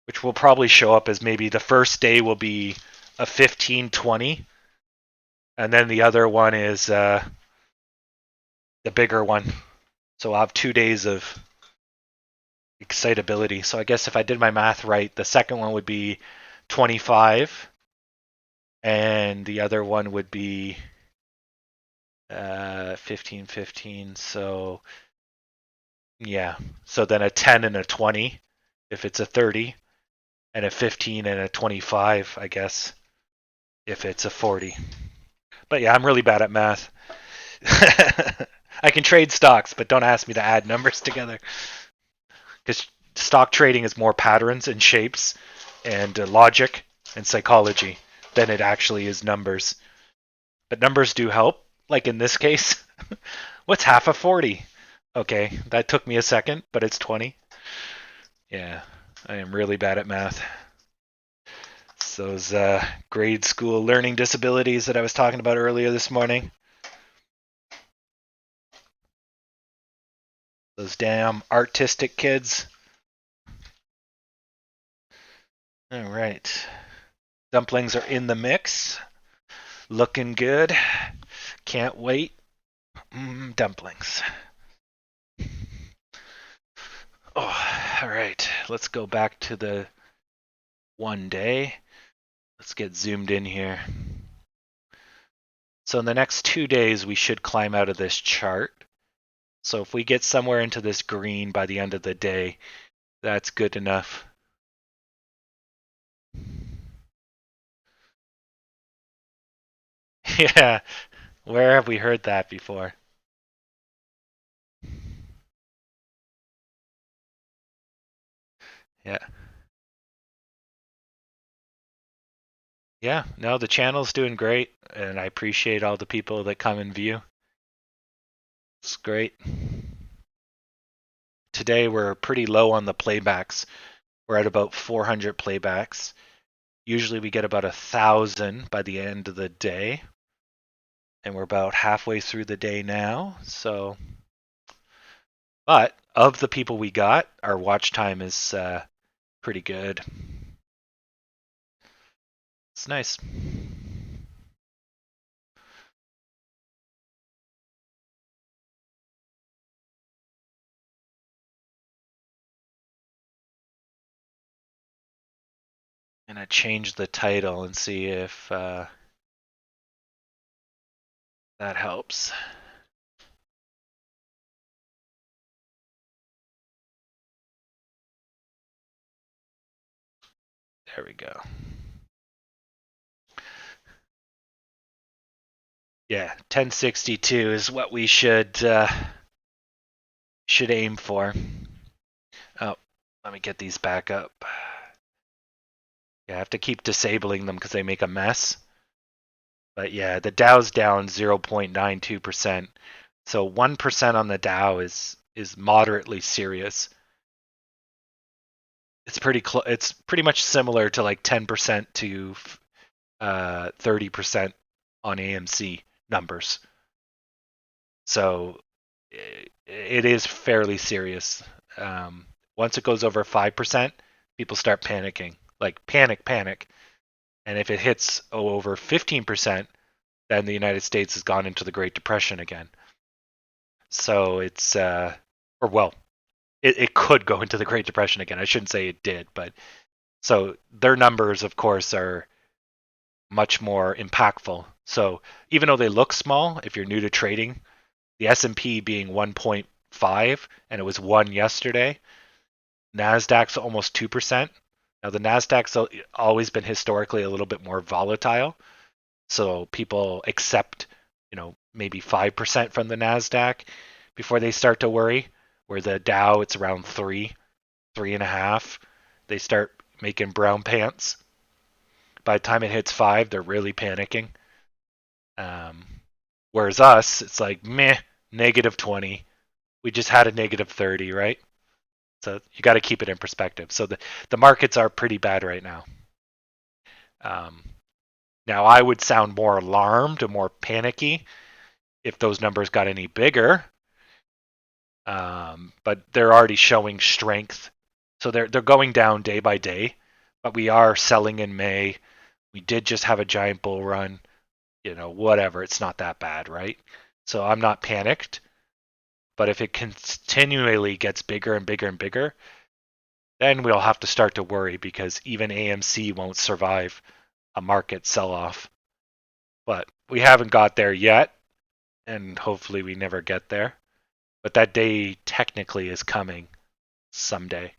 which will probably show up as maybe the first day will be a 15-20, and then the other one is the bigger one. So I'll have 2 days of excitability. So I guess if I did my math right, the second one would be 25, and the other one would be 15. So yeah, so then a 10 and a 20 if it's a 30, and a 15 and a 25, I guess, if it's a 40. But yeah, I'm really bad at math. I can trade stocks, but don't ask me to add numbers together. Because stock trading is more patterns and shapes and logic and psychology than it actually is numbers. But numbers do help, like in this case. What's half of 40? Okay, that took me a second, but it's 20. Yeah, I am really bad at math. It's those grade school learning disabilities that I was talking about earlier this morning. Those damn artistic kids. All right. Dumplings are in the mix. Looking good. Can't wait. Dumplings. Oh, all right. Let's go back to the 1 day. Let's get zoomed in here. So in the next 2 days, we should climb out of this chart. So if we get somewhere into this green by the end of the day, that's good enough. Yeah, where have we heard that before? Yeah. Yeah, no, the channel's doing great, and I appreciate all the people that come and view. It's great. Today we're pretty low on the playbacks. We're at about 400 playbacks. Usually we get about 1,000 by the end of the day. And we're about halfway through the day now. So, but of the people we got, our watch time is pretty good. It's nice. And I change the title and see if that helps. There we go. Yeah, 1062 is what we should aim for. Oh, let me get these back up. Yeah, I have to keep disabling them because they make a mess. But yeah, the Dow's down 0.92%. So 1% on the Dow is moderately serious. It's it's pretty much similar to like 10% to 30% on AMC numbers. So it is fairly serious. Once it goes over 5%, people start panicking, like panic. And if it hits over 15%, then the United States has gone into the Great Depression again. So it's, it could go into the Great Depression again. I shouldn't say it did, but so their numbers, of course, are much more impactful. So even though they look small, if you're new to trading, the S&P being 1.5 and it was 1 yesterday, Nasdaq's almost 2%. Now the Nasdaq's always been historically a little bit more volatile, so people accept, maybe 5% from the Nasdaq before they start to worry. Where the Dow, it's around 3.5. They start making brown pants. By the time it hits 5, they're really panicking. Whereas us, it's like meh, -20. We just had a -30, right? So you got to keep it in perspective. So the markets are pretty bad right now. Um, Now I would sound more alarmed and more panicky if those numbers got any bigger. But they're already showing strength. So they're going down day by day, but we are selling in May. We did just have a giant bull run, whatever. It's not that bad, right? So I'm not panicked. But if it continually gets bigger and bigger and bigger, then we'll have to start to worry because even AMC won't survive a market sell-off. But we haven't got there yet, and hopefully we never get there. But that day technically is coming someday.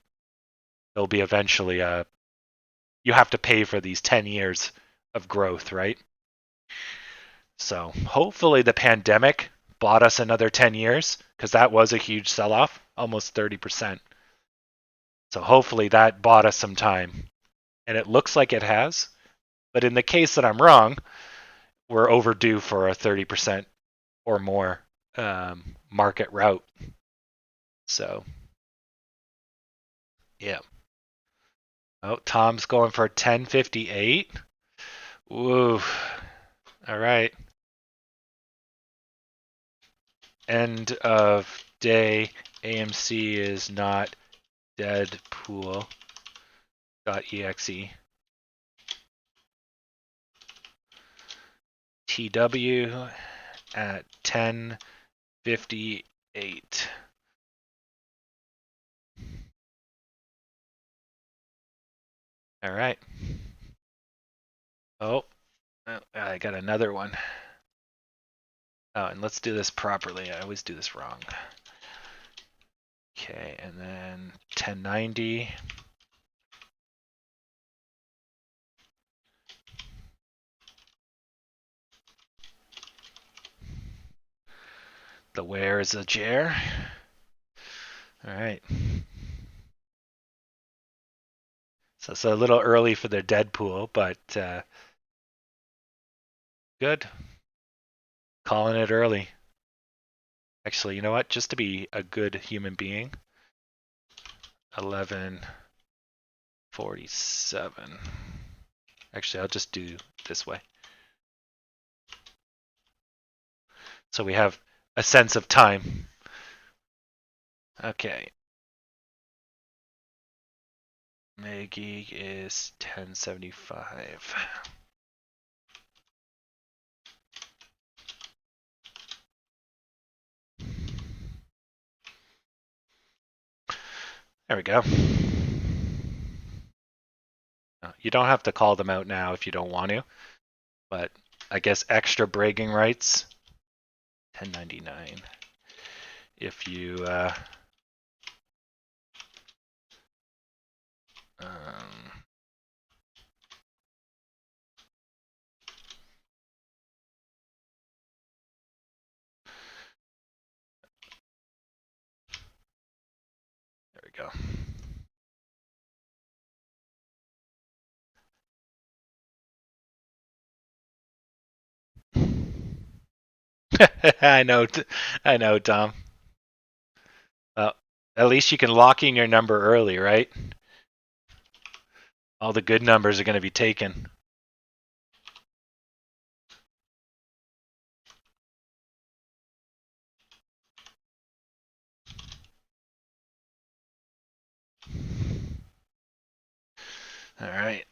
There'll be eventually you have to pay for these 10 years of growth, right? So hopefully the pandemic bought us another 10 years because that was a huge sell-off, almost 30%. So hopefully that bought us some time. And it looks like it has. But in the case that I'm wrong, we're overdue for a 30% or more market route. So, yeah. Oh, Tom's going for 1058. Woo. All right. End of day. AMC is not Deadpool.exe. TW at 1058. All right. Oh, I got another one. Oh, and let's do this properly. I always do this wrong. Okay, and then 1090. The where is a chair. All right. So it's a little early for the Deadpool, but good. Calling it early. Actually, you know what? Just to be a good human being, 1147. Actually, I'll just do this way. So we have a sense of time. Okay. Maggie is 1075. There we go. You don't have to call them out now if you don't want to, but I guess extra bragging rights. 1099. If you there we go. I know, Tom. Well, at least you can lock in your number early, right? All the good numbers are going to be taken. All right.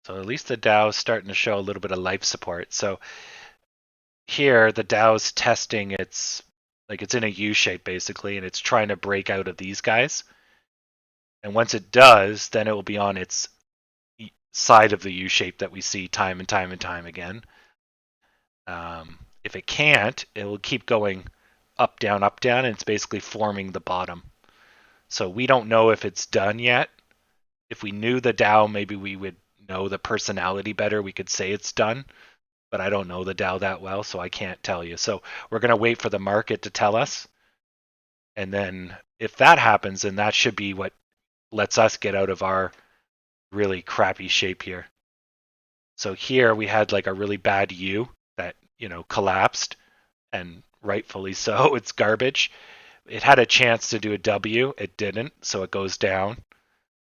So at least the Dow is starting to show a little bit of life support. So here the Dow's testing it's in a U shape basically, and it's trying to break out of these guys. And once it does, then it will be on its side of the U shape that we see time and time and time again. If it can't, it will keep going up, down, and it's basically forming the bottom. So we don't know if it's done yet. If we knew the Dow, maybe we would know the personality better. We could say it's done, but I don't know the Dow that well, so I can't tell you. So we're going to wait for the market to tell us. And then if that happens, then that should be what lets us get out of our really crappy shape here. So here we had like a really bad U that, collapsed, and rightfully so. It's garbage. It had a chance to do a W. It didn't, so it goes down.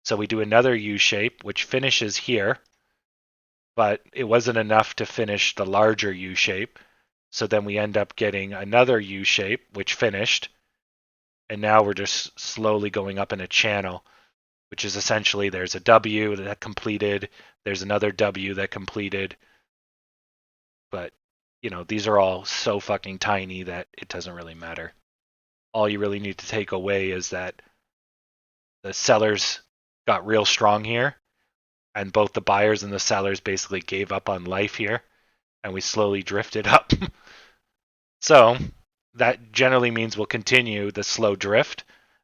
So we do another U shape, which finishes here, but it wasn't enough to finish the larger U shape. So then we end up getting another U shape, which finished. And now we're just slowly going up in a channel, which is essentially there's a W that completed, there's another W that completed. But, these are all so fucking tiny that it doesn't really matter. All you really need to take away is that the sellers got real strong here, and both the buyers and the sellers basically gave up on life here, and we slowly drifted up. So that generally means we'll continue the slow drift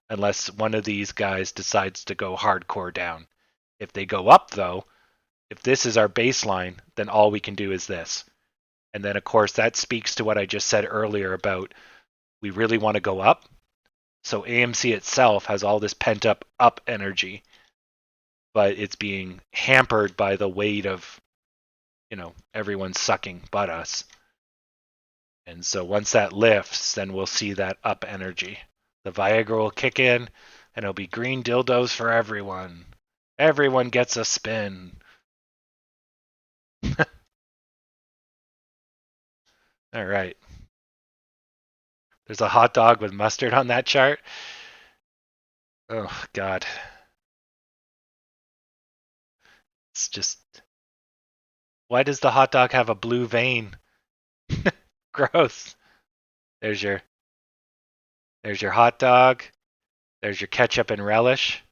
unless one of these guys decides to go hardcore down. If they go up, though, if this is our baseline, then all we can do is this. And then, of course, that speaks to what I just said earlier about we really want to go up. So AMC itself has all this pent up energy, but it's being hampered by the weight of, everyone sucking but us. And so once that lifts, then we'll see that up energy. The Viagra will kick in, and it'll be green dildos for everyone. Everyone gets a spin. All right. There's a hot dog with mustard on that chart. Oh, God. It's just... Why does the hot dog have a blue vein? Gross. There's your hot dog. There's your ketchup and relish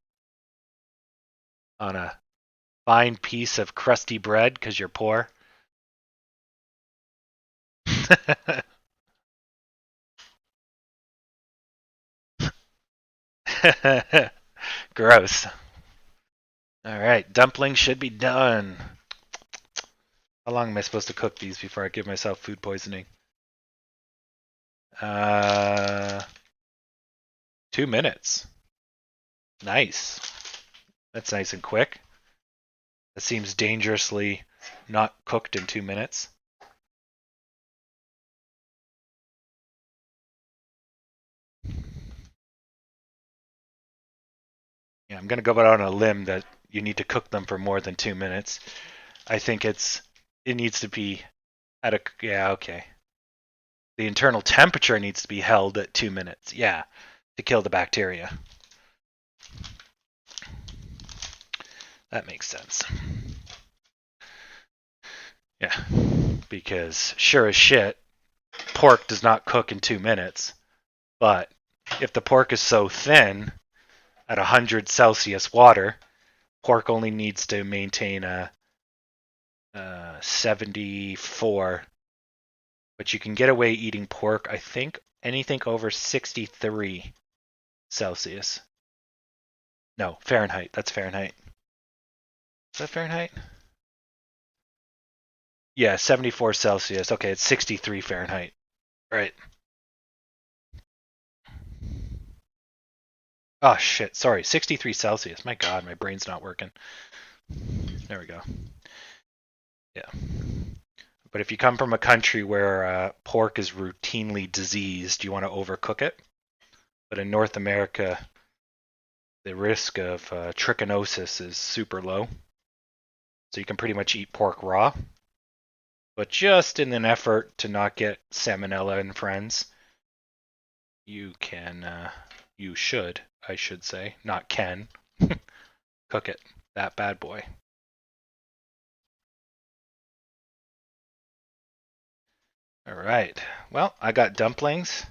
on a fine piece of crusty bread because you're poor. Gross. All right, dumplings should be done. How long am I supposed to cook these before I give myself food poisoning? 2 minutes. Nice. That's nice and quick. That seems dangerously not cooked in 2 minutes. Yeah, I'm going to go out on a limb that you need to cook them for more than 2 minutes. I think it needs to be at a, yeah, okay. The internal temperature needs to be held at 2 minutes, yeah, to kill the bacteria. That makes sense. Yeah, because sure as shit, pork does not cook in 2 minutes, but if the pork is so thin, at 100 Celsius water, pork only needs to maintain a 74, but you can get away eating pork, I think, anything over 63 Celsius. No, Fahrenheit. That's Fahrenheit. Is that Fahrenheit? Yeah, 74 Celsius. Okay, it's 63 Fahrenheit. Right. Oh, shit. Sorry, 63 Celsius. My God, my brain's not working. There we go. Yeah. But if you come from a country where pork is routinely diseased, you want to overcook it. But in North America, the risk of trichinosis is super low. So you can pretty much eat pork raw. But just in an effort to not get salmonella and friends, you should, I should say, not can, cook it. That bad boy. All right. Well, I got dumplings.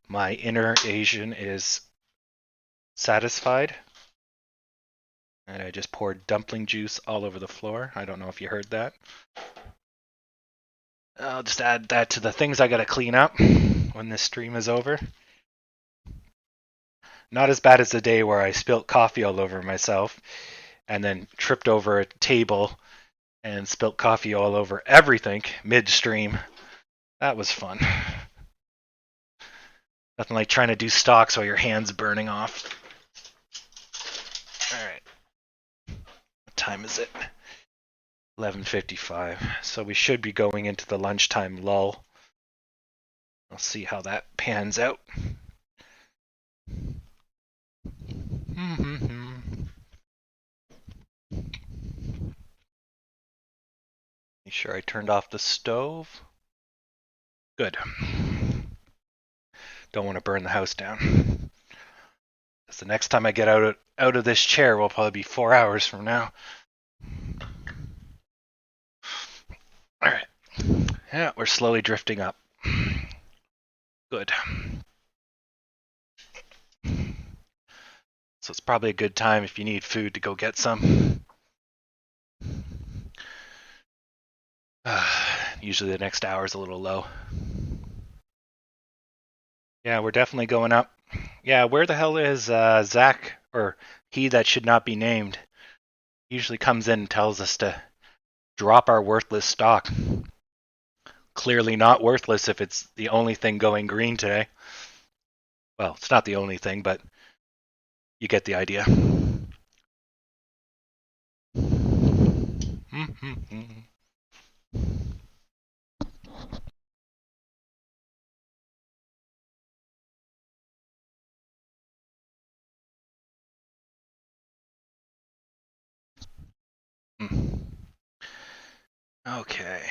My inner Asian is satisfied. And I just poured dumpling juice all over the floor. I don't know if you heard that. I'll just add that to the things I gotta clean up when this stream is over. Not as bad as the day where I spilt coffee all over myself and then tripped over a table and spilt coffee all over everything midstream. That was fun. Nothing like trying to do stocks while your hand's burning off. time is it? 11:55. So we should be going into the lunchtime lull. I'll see how that pans out. Make sure I turned off the stove. Good. Don't want to burn the house down. Because the next time I get out of this chair will probably be 4 hours from now. Alright. Yeah, we're slowly drifting up. Good. So it's probably a good time if you need food to go get some. Usually the next hour is a little low. Yeah, we're definitely going up. Yeah, where the hell is Zach, or he that should not be named? Usually comes in and tells us to drop our worthless stock. Clearly not worthless if it's the only thing going green today. Well, it's not the only thing, but you get the idea. Okay.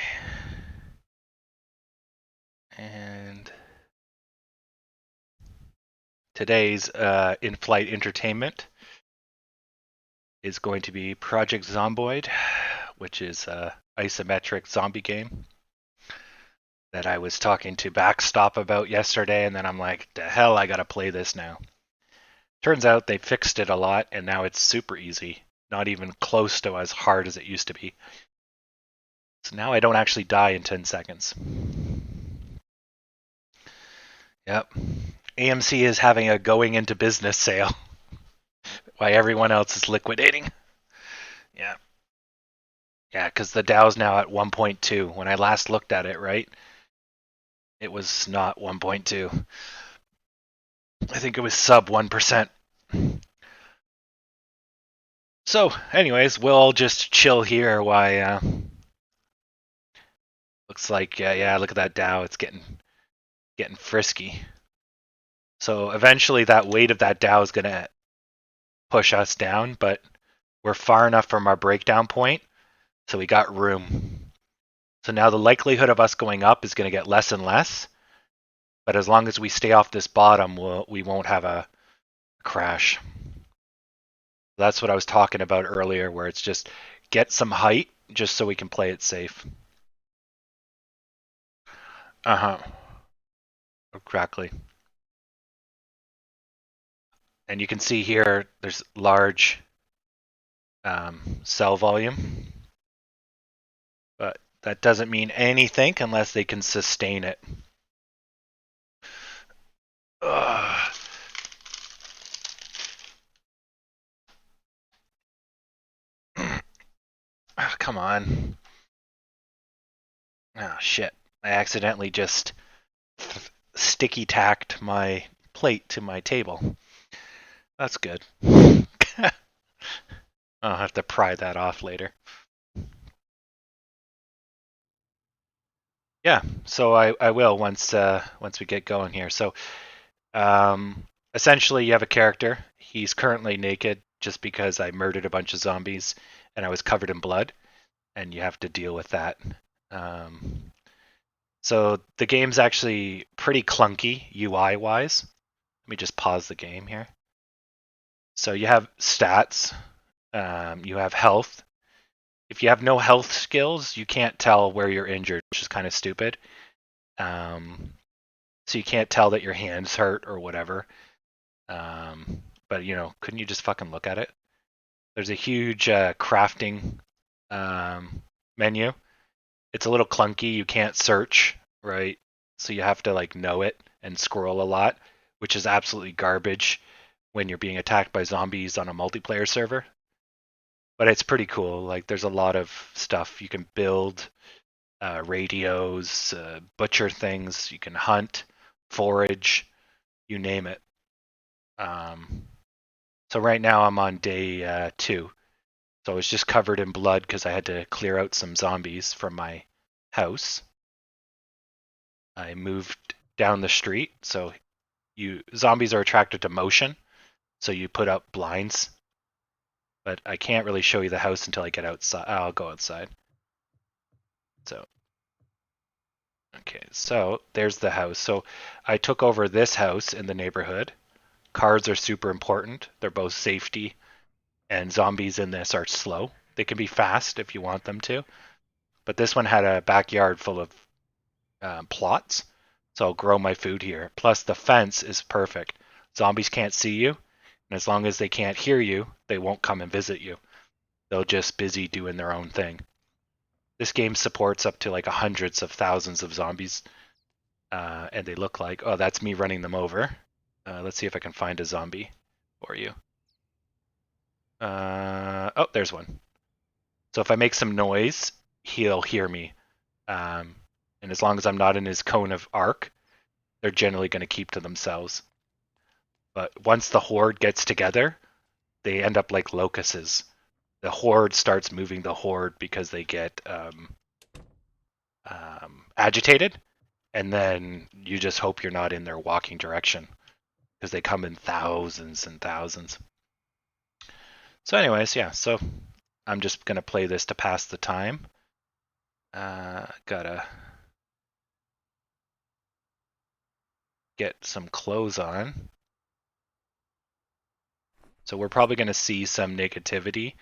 And today's in-flight entertainment is going to be Project Zomboid, which is an isometric zombie game that I was talking to Backstop about yesterday, and then I'm like, the hell, I gotta play this now. Turns out they fixed it a lot, and now it's super easy. Not even close to as hard as it used to be. So now I don't actually die in 10 seconds. Yep. AMC is having a going into business sale while everyone else is liquidating. Yeah. Yeah, because the Dow's now at 1.2. When I last looked at it, right, it was not 1.2. I think it was sub 1%. So, anyways, we'll all just chill here while looks like, yeah, look at that Dow. It's getting frisky. So eventually that weight of that Dow is going to push us down, but we're far enough from our breakdown point, so we got room. So now the likelihood of us going up is going to get less and less, but as long as we stay off this bottom, we won't have a crash. That's what I was talking about earlier, where it's just get some height just so we can play it safe. Exactly. And you can see here there's large cell volume, but that doesn't mean anything unless they can sustain it. Ugh. Come on. Oh, shit. I accidentally just sticky tacked my plate to my table. That's good. I'll have to pry that off later. Yeah, so I will once we get going here. So essentially you have a character. He's currently naked just because I murdered a bunch of zombies and I was covered in blood, and you have to deal with that. So the game's actually pretty clunky UI wise. Let me just pause the game here. So you have stats, you have health. If you have no health skills, you can't tell where you're injured, which is kind of stupid. So you can't tell that your hand's hurt or whatever. But couldn't you just fucking look at it? There's a huge crafting menu. It's a little clunky. You can't search, right? So you have to know it and scroll a lot, which is absolutely garbage when you're being attacked by zombies on a multiplayer server. But it's pretty cool. There's a lot of stuff you can build, radios, butcher things. You can hunt, forage, you name it. So right now I'm on day 2. So I was just covered in blood because I had to clear out some zombies from my house. I moved down the street, so zombies are attracted to motion, so you put up blinds. But I can't really show you the house until I get outside. I'll go outside. So okay, so there's the house. So I took over this house in the neighborhood. Cars are super important. They're both safety, and zombies in this are slow. They can be fast if you want them to, but this one had a backyard full of plots, so I'll grow my food here. Plus, the fence is perfect. Zombies can't see you, and as long as they can't hear you, they won't come and visit you. They'll just busy doing their own thing. This game supports up to like hundreds of thousands of zombies, and they look like, oh, that's me running them over. Let's see if I can find a zombie for you. Oh, there's one. So if I make some noise, he'll hear me. And as long as I'm not in his cone of arc, they're generally going to keep to themselves. But once the horde gets together, they end up like locusts. The horde starts moving the horde because they get agitated, and then you just hope you're not in their walking direction because they come in thousands and thousands. So anyways, yeah, so I'm just going to play this to pass the time. Gotta get some clothes on. So we're probably going to see some negativity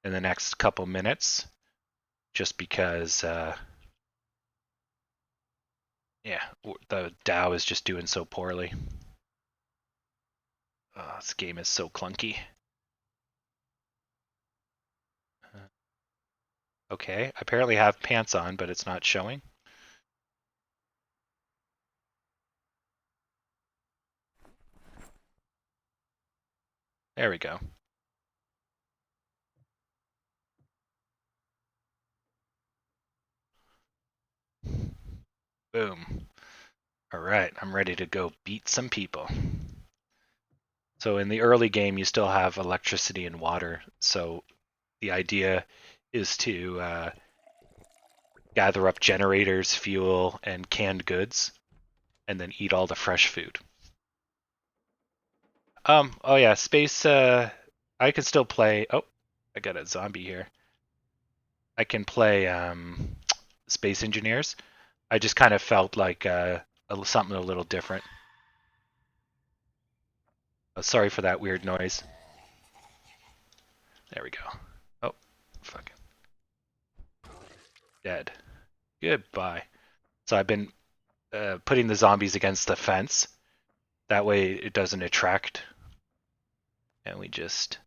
in the next couple minutes just because, yeah, the DAO is just doing so poorly. Oh, this game is so clunky. Okay, I apparently have pants on, but it's not showing. There we go. Boom. All right, I'm ready to go beat some people. So in the early game, you still have electricity and water. So the idea is to gather up generators, fuel, and canned goods, and then eat all the fresh food. Oh yeah, space. I can still play. Oh, I got a zombie here. I can play Space Engineers. I just kind of felt like something a little different. Oh, sorry for that weird noise. There we go. Oh, fucking dead. Goodbye. So I've been putting the zombies against the fence. That way it doesn't attract. And we just.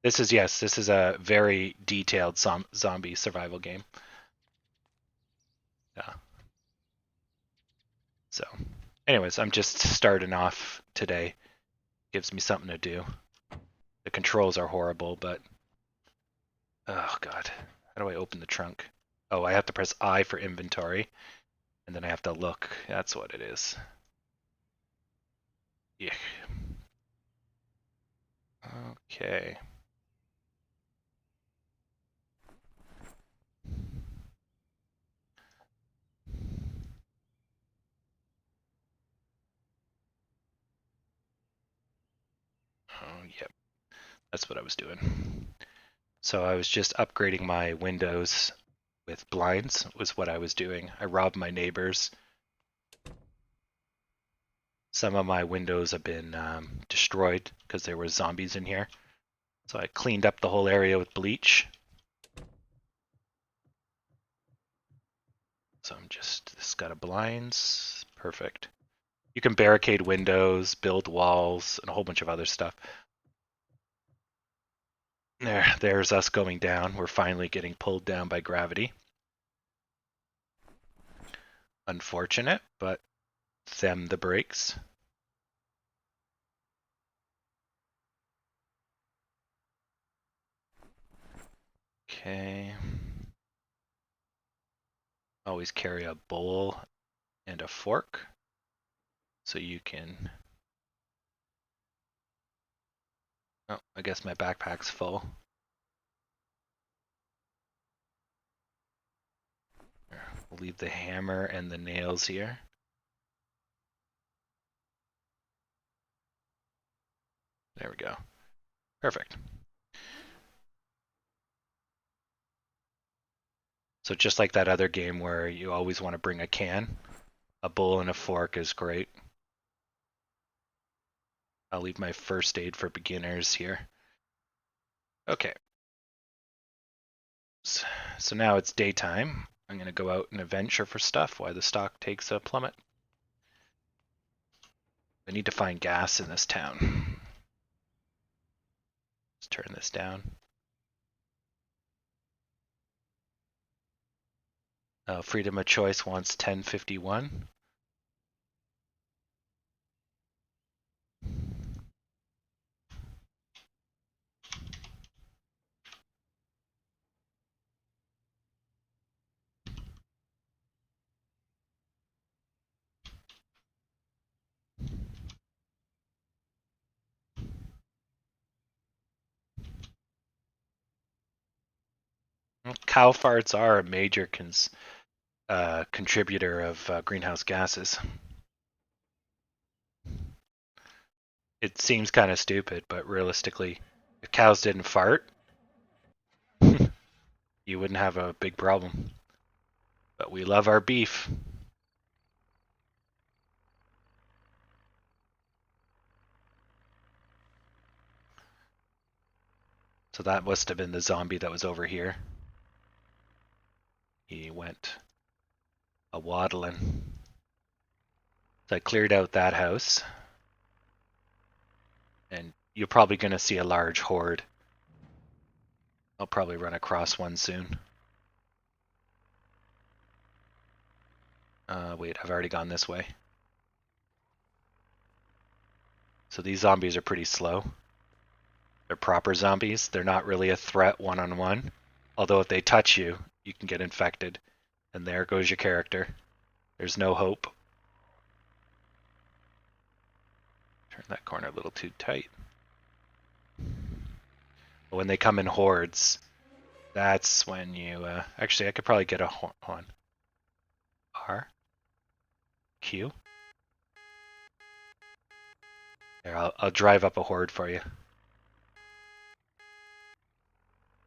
This is a very detailed zombie survival game. Yeah. So, anyways, I'm just starting off today. Gives me something to do. The controls are horrible, but oh god, how do I open the trunk? Oh, I have to press I for inventory, and then I have to look. That's what it is. Yeah. Okay. Oh, yep. That's what I was doing. So I was just upgrading my windows with blinds was what I was doing. I robbed my neighbors. Some of my windows have been destroyed because there were zombies in here. So I cleaned up the whole area with bleach. So I'm just, this got a blinds. Perfect. You can barricade windows, build walls, and a whole bunch of other stuff. There's us going down. We're finally getting pulled down by gravity. Unfortunate, but them the brakes. Okay. Always carry a bowl and a fork so you can. Oh, I guess my backpack's full. We'll leave the hammer and the nails here. There we go. Perfect. So just like that other game where you always want to bring a can, a bowl and a fork is great. I'll leave my first aid for beginners here. Okay. So now it's daytime. I'm going to go out and adventure for stuff while the stock takes a plummet. I need to find gas in this town. Let's turn this down. Freedom of choice wants 1051. Cow farts are a major contributor of greenhouse gases. It seems kind of stupid, but realistically, if cows didn't fart, you wouldn't have a big problem. But we love our beef. So that must have been the zombie that was over here. He went a waddling. So I cleared out that house. And you're probably going to see a large horde. I'll probably run across one soon. Wait, I've already gone this way. So these zombies are pretty slow. They're proper zombies. They're not really a threat one-on-one. Although if they touch you, you can get infected. And there goes your character. There's no hope. Turn that corner a little too tight. But when they come in hordes, that's when you... actually, I could probably get a horn. R. Q. There, I'll drive up a horde for you.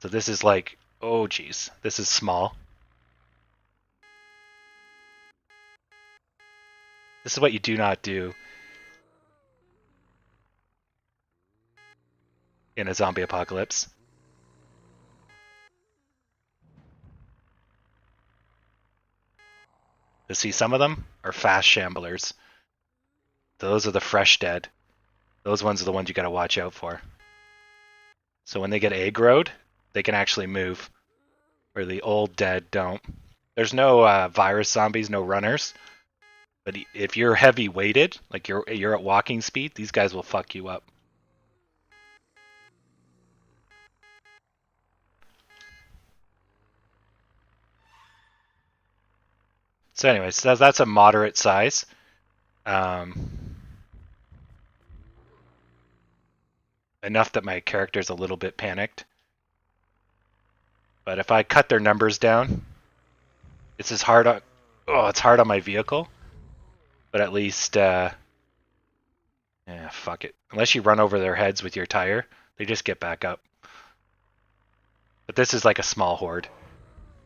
So this is like... Oh, geez. This is small. This is what you do not do in a zombie apocalypse. You see, some of them are fast shamblers. Those are the fresh dead. Those ones are the ones you gotta watch out for. So when they get aggroed, they can actually move, where the old dead don't. There's no virus zombies, no runners. But if you're heavy weighted, like you're at walking speed, these guys will fuck you up. So anyways, that's a moderate size. Enough that my character's a little bit panicked. But if I cut their numbers down, it's as hard on... Oh, it's hard on my vehicle. But at least... yeah, fuck it. Unless you run over their heads with your tire, they just get back up. But this is like a small horde.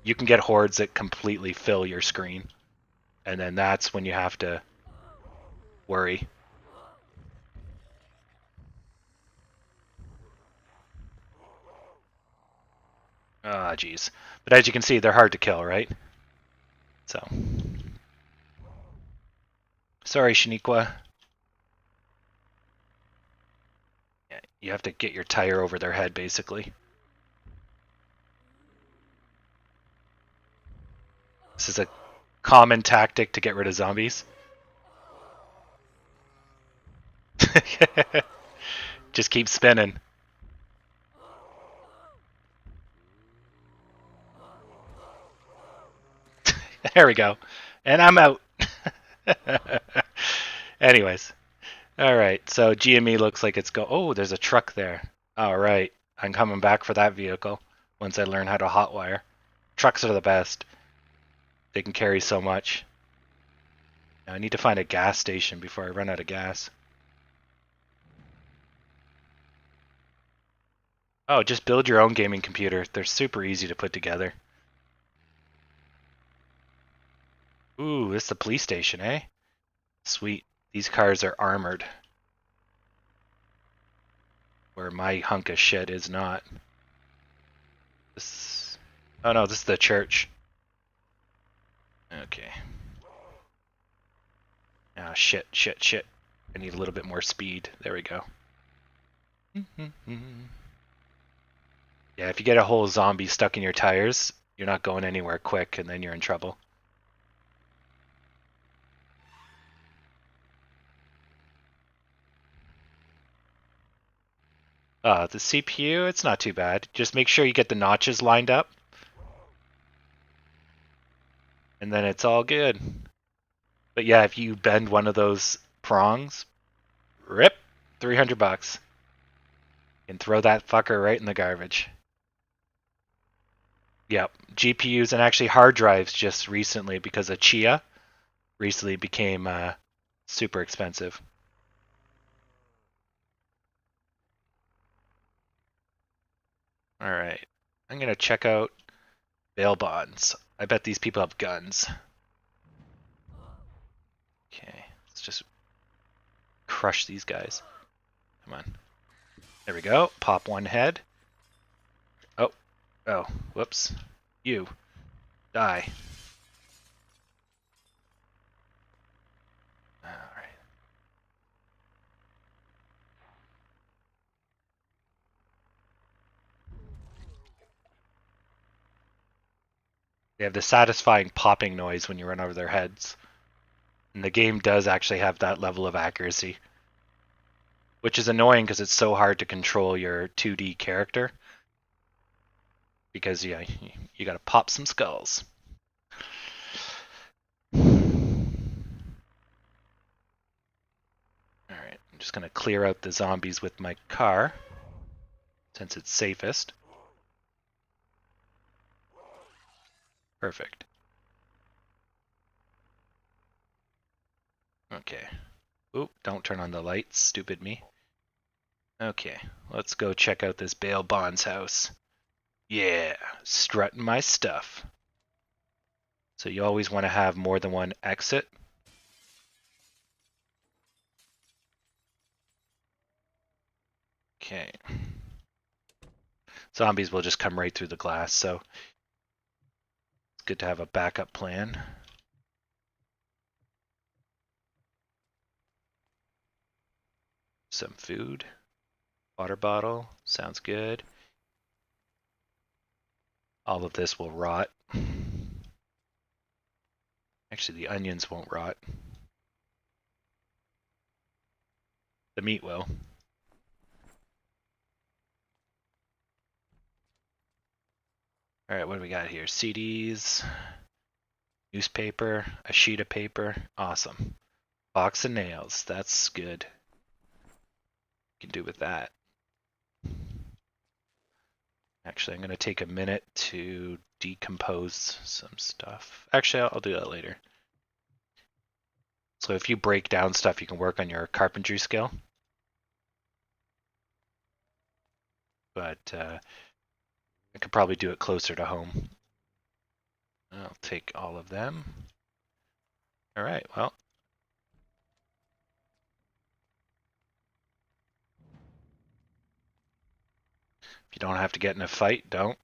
You can get hordes that completely fill your screen. And then that's when you have to worry. Ah, geez. But as you can see, they're hard to kill, right? So. Sorry, Shaniqua. Yeah, you have to get your tire over their head, basically. This is a common tactic to get rid of zombies. Just keep spinning. There we go. And I'm out. Anyways. Alright, so GME looks like it's Oh, there's a truck there. Alright, I'm coming back for that vehicle once I learn how to hotwire. Trucks are the best. They can carry so much. Now I need to find a gas station before I run out of gas. Oh, just build your own gaming computer. They're super easy to put together. Ooh, this is the police station, eh? Sweet. These cars are armored. Where my hunk of shit is not. This... Oh no, this is the church. Okay. Ah, shit. I need a little bit more speed. There we go. Yeah, if you get a whole zombie stuck in your tires, you're not going anywhere quick, and then you're in trouble. The CPU, it's not too bad. Just make sure you get the notches lined up, and then it's all good. But yeah, if you bend one of those prongs, rip, 300 bucks. And throw that fucker right in the garbage. Yep, GPUs and actually hard drives just recently because of Chia recently became super expensive. All right, I'm gonna check out bail bonds. I bet these people have guns. Okay, let's just crush these guys. Come on. There we go. Pop one head. Oh, whoops. You. Die. Alright. They have the satisfying popping noise when you run over their heads. And the game does actually have that level of accuracy. Which is annoying because it's so hard to control your 2D character. Because, yeah, you gotta pop some skulls. Alright, I'm just gonna clear out the zombies with my car. Since it's safest. Perfect. Okay. Oop, don't turn on the lights, stupid me. Okay, let's go check out this bail bonds house. Yeah, strutting my stuff. So you always want to have more than one exit. Okay. Zombies will just come right through the glass, so it's good to have a backup plan. Some food. Water bottle. Sounds good. All of this will rot. Actually, the onions won't rot. The meat will. Alright, what do we got here? CDs, newspaper, a sheet of paper. Awesome. Box of nails. That's good. Can do with that. Actually, I'm going to take a minute to decompose some stuff. Actually, I'll do that later. So if you break down stuff, you can work on your carpentry skill. But I could probably do it closer to home. I'll take all of them. All right, well. If you don't have to get in a fight, don't.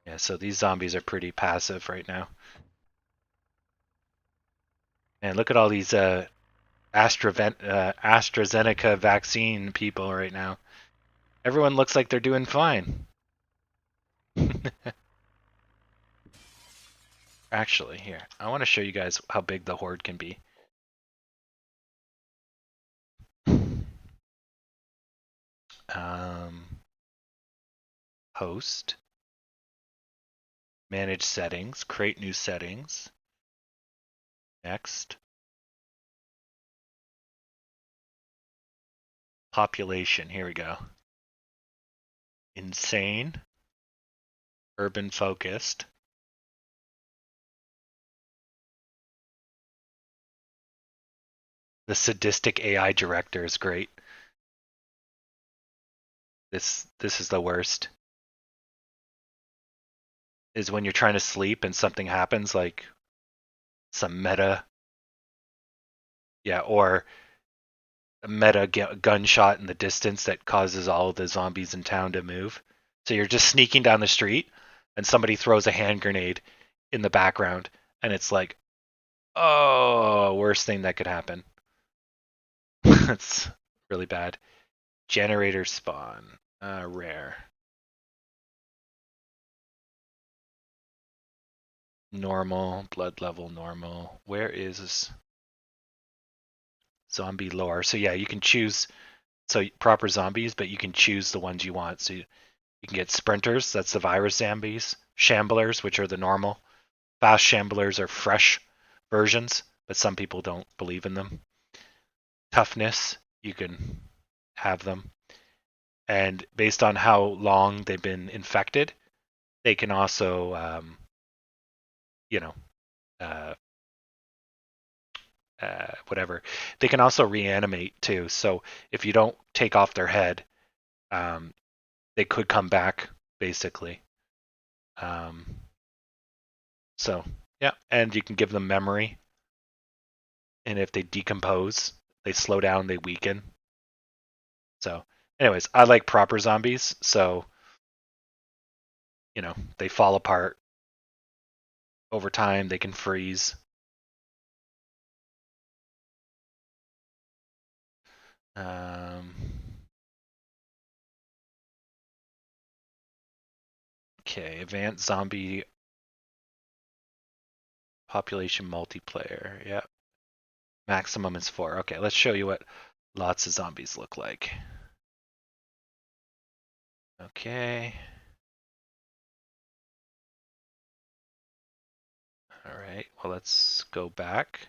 Yeah, so these zombies are pretty passive right now. And look at all these AstraZeneca vaccine people right now. Everyone looks like they're doing fine. Actually, here, I want to show you guys how big the horde can be. Host, manage settings, create new settings. Next. Population, here we go. Insane. Urban focused. The sadistic AI director is great. This is the worst. Is when you're trying to sleep and something happens, like some meta, yeah, or a meta gunshot in the distance that causes all of the zombies in town to move. So you're just sneaking down the street and somebody throws a hand grenade in the background and it's like, oh, worst thing that could happen. It's really bad. Generator spawn, rare. Normal, blood level normal. Where is zombie lore? So yeah, you can choose so proper zombies, but you can choose the ones you want. So you can get sprinters, that's the virus zombies. Shamblers, which are the normal. Fast shamblers are fresh versions, but some people don't believe in them. Toughness, you can have them. And based on how long they've been infected, they can also, you know, uh, whatever. They can also reanimate too. So if you don't take off their head, um, they could come back basically. Um, so yeah, and you can give them memory, and if they decompose, they slow down, they weaken. So, anyways, I like proper zombies, so they fall apart over time. They can freeze. Um, okay, advanced zombie population multiplayer. Yeah, maximum is 4. Okay, let's show you what lots of zombies look like. Okay. All right. Well, let's go back.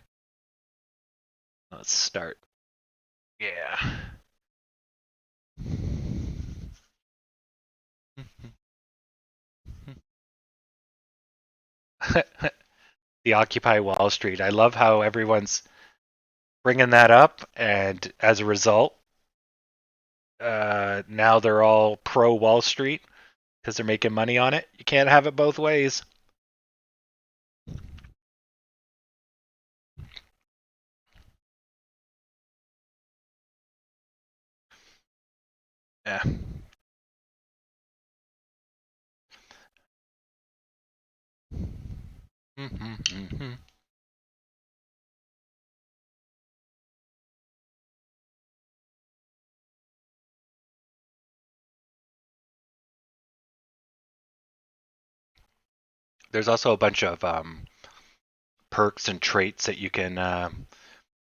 Let's start. Yeah. The Occupy Wall Street. I love how everyone's bringing that up, and as a result, now they're all pro Wall Street because they're making money on it. You can't have it both ways. Yeah. Mm-hmm, mm-hmm. There's also a bunch of perks and traits that you can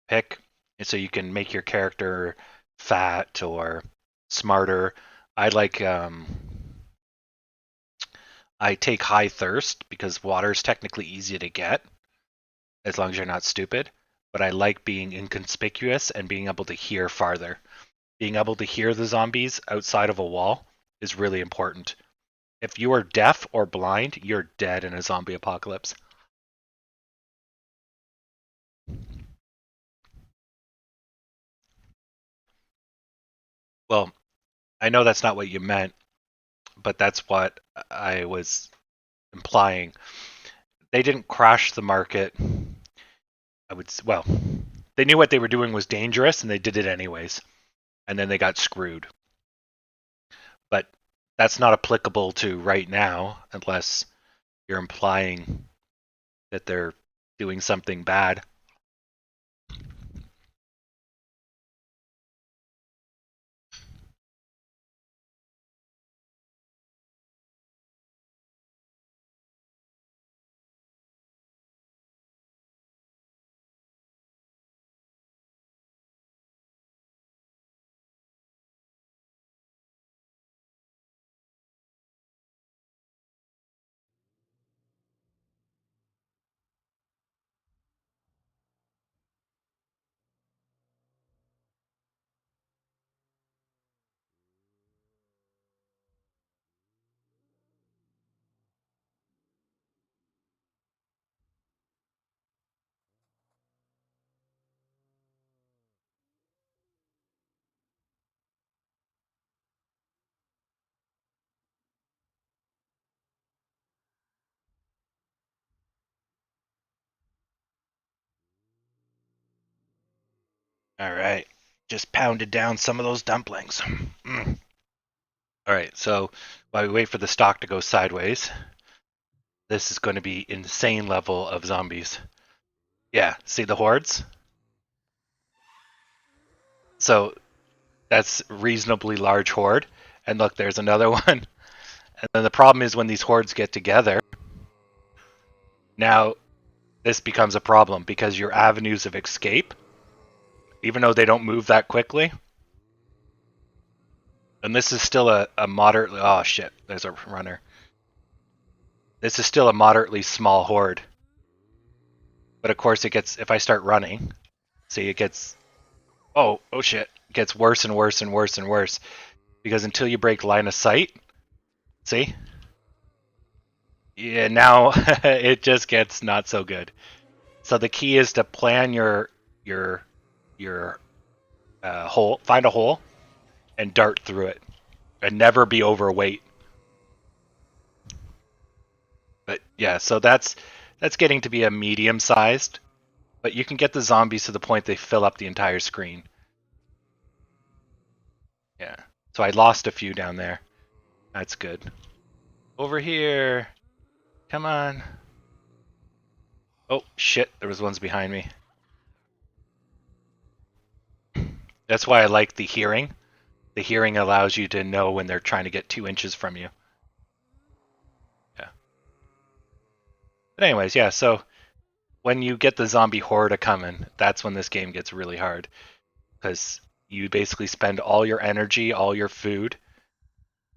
pick, and so you can make your character fat or smarter. I like I take high thirst because water is technically easy to get as long as you're not stupid. But I like being inconspicuous and being able to hear farther. Being able to hear the zombies outside of a wall is really important. If you are deaf or blind, you're dead in a zombie apocalypse. Well, I know that's not what you meant, but that's what I was implying. They didn't crash the market. Well, they knew what they were doing was dangerous and they did it anyways. And then they got screwed. But that's not applicable to right now unless you're implying that they're doing something bad. All right. Just pounded down some of those dumplings. Mm. All right. So while we wait for the stock to go sideways, this is going to be insane level of zombies. Yeah. See the hordes? So that's reasonably large horde. And look, there's another one. And then the problem is when these hordes get together, now this becomes a problem because your avenues of escape, even though they don't move that quickly, and this is still a moderately, oh shit, there's a runner. This is still a moderately small horde. But of course it gets, if I start running, see it gets, oh shit, it gets worse and worse and worse and worse. Because until you break line of sight, see? Yeah, now it just gets not so good. So the key is to plan your hole, find a hole, and dart through it, and never be overweight. But yeah, so that's getting to be a medium sized, but you can get the zombies to the point they fill up the entire screen. Yeah. So I lost a few down there. That's good. Over here. Come on. Oh shit, there was ones behind me. That's why I like the hearing. The hearing allows you to know when they're trying to get 2 inches from you. Yeah. But anyways, yeah, so when you get the zombie horde a coming, that's when this game gets really hard. Because you basically spend all your energy, all your food,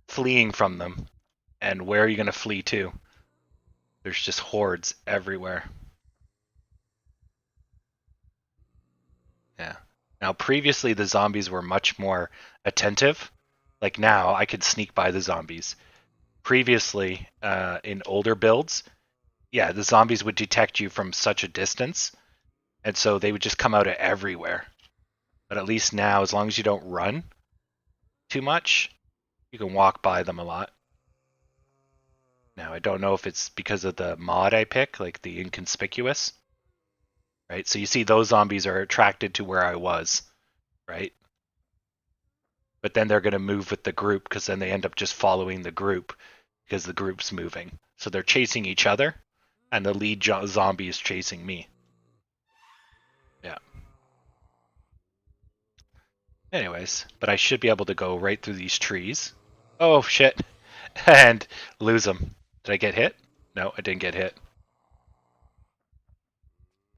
fleeing from them. And where are you going to flee to? There's just hordes everywhere. Yeah. Now, previously, the zombies were much more attentive. Like now, I could sneak by the zombies. Previously, in older builds, yeah, the zombies would detect you from such a distance, and so they would just come out of everywhere. But at least now, as long as you don't run too much, you can walk by them a lot. Now, I don't know if it's because of the mod I pick, like the inconspicuous, right? So you see those zombies are attracted to where I was, right? But then they're going to move with the group because then they end up just following the group because the group's moving. So they're chasing each other, and the lead zombie is chasing me. Yeah. Anyways, but I should be able to go right through these trees. Oh shit. And lose them. Did I get hit? No, I didn't get hit.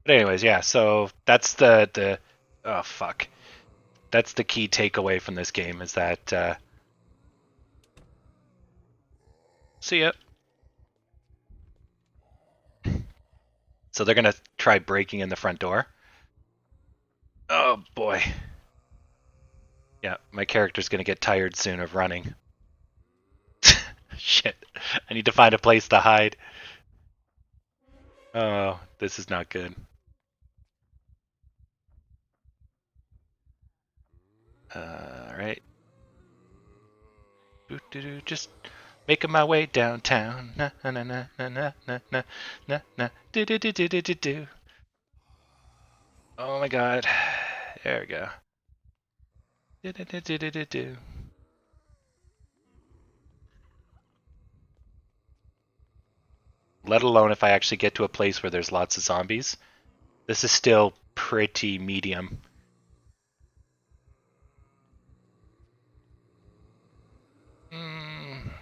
But anyways, yeah, so that's the oh fuck. That's the key takeaway from this game is that see ya. So they're gonna try breaking in the front door. Oh boy. Yeah, my character's gonna get tired soon of running. Shit. I need to find a place to hide. Oh, this is not good. Alright. Just making my way downtown. Na na na na na na na na na do do do do do do do. Oh my god. There we go. Do do do do do do do. Let alone if I actually get to a place where there's lots of zombies. This is still pretty medium.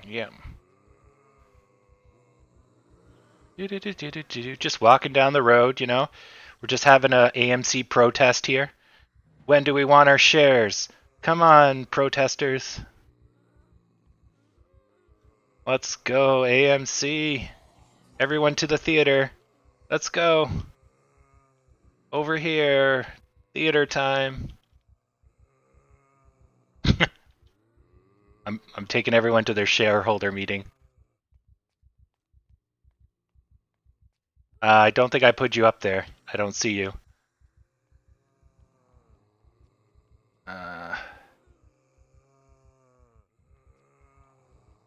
Yeah. Just walking down the road, you know. We're just having a AMC protest here. When do we want our shares? Come on, protesters. Let's go, AMC. Everyone to the theater. Let's go. Over here. Theater time. I'm taking everyone to their shareholder meeting. I don't think I put you up there. I don't see you.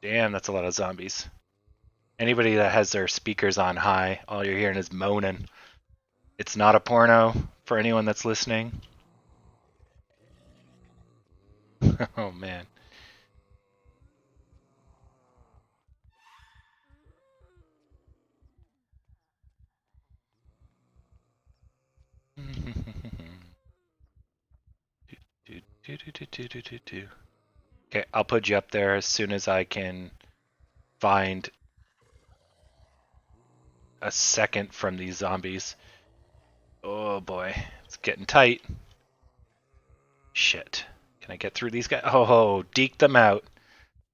Damn, that's a lot of zombies. Anybody that has their speakers on high, all you're hearing is moaning. It's not a porno for anyone that's listening. Oh man. Okay, I'll put you up there as soon as I can find a second from these zombies. Oh boy, it's getting tight. Shit. Can I get through these guys? Oh, deke them out.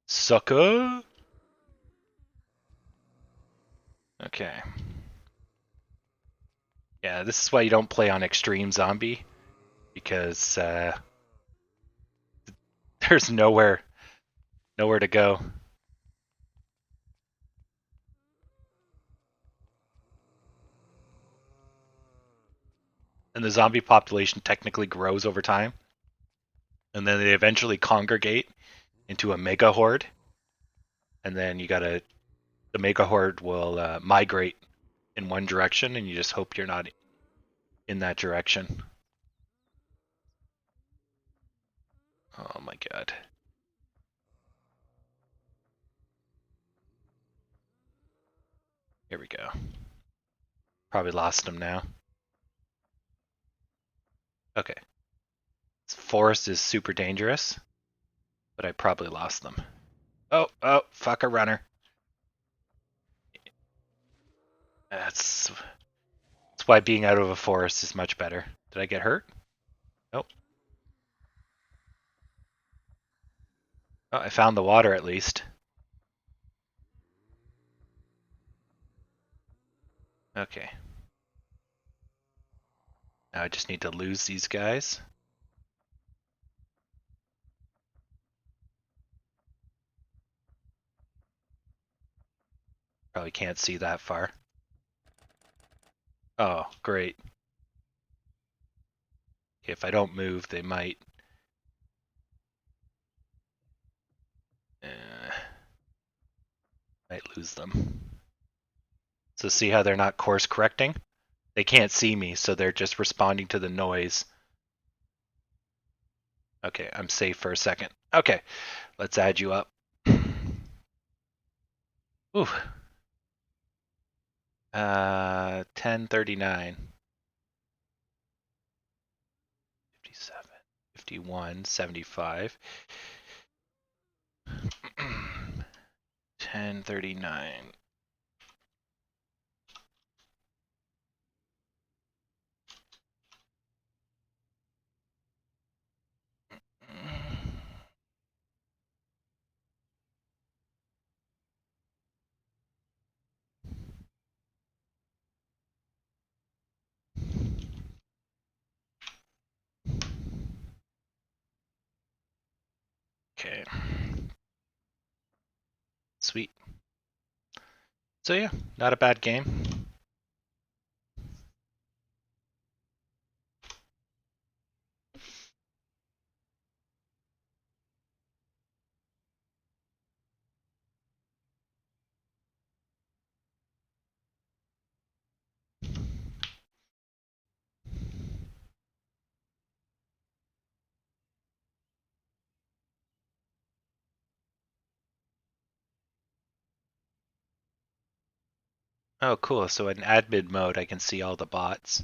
Sucker. Okay. Yeah, this is why you don't play on extreme zombie, because there's nowhere to go. And the zombie population technically grows over time, and then they eventually congregate into a mega horde, and then the mega horde will migrate in one direction, and you just hope you're not in that direction. Oh my god. Here we go. Probably lost them now. Okay. This forest is super dangerous, but I probably lost them. Oh, fuck a runner. That's why being out of a forest is much better. Did I get hurt? Nope. Oh, I found the water at least. Okay. Now I just need to lose these guys. Probably can't see that far. Oh, great. If I don't move, they might. Uh, might lose them. So see how they're not course correcting? They can't see me, so they're just responding to the noise. Okay, I'm safe for a second. Okay, let's add you up. Ooh. 1039. 57. 51. 75. 1039. Okay. Sweet. So yeah, not a bad game. Oh, cool. So in admin mode, I can see all the bots.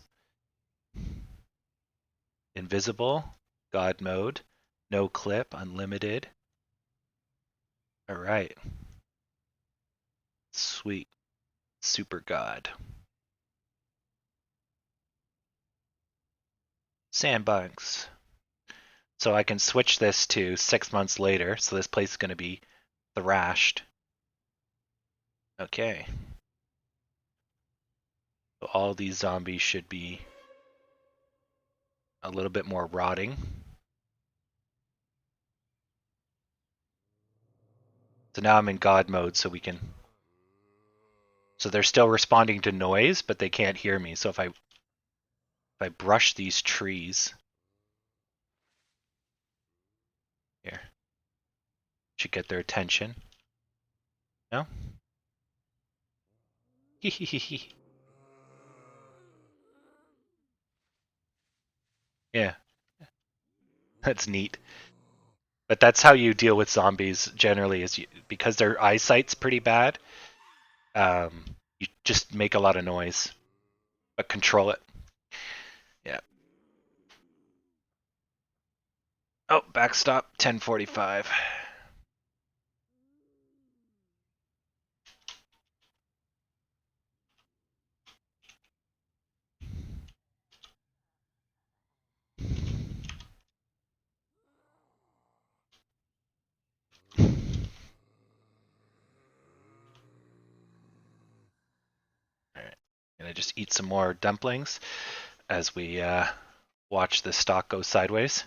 Invisible, God mode, no clip, unlimited. All right. Sweet. Super God. Sandbugs. So I can switch this to 6 months later. So this place is going to be thrashed. Okay. So all these zombies should be a little bit more rotting. So now I'm in God mode, so we can. So they're still responding to noise, but they can't hear me. So if I brush these trees, here, should get their attention. No? Yeah, that's neat. But that's how you deal with zombies generally, is because their eyesight's pretty bad. You just make a lot of noise, but control it. Yeah. Oh, backstop 10:45. All right. Gonna just eat some more dumplings as we watch the stock go sideways.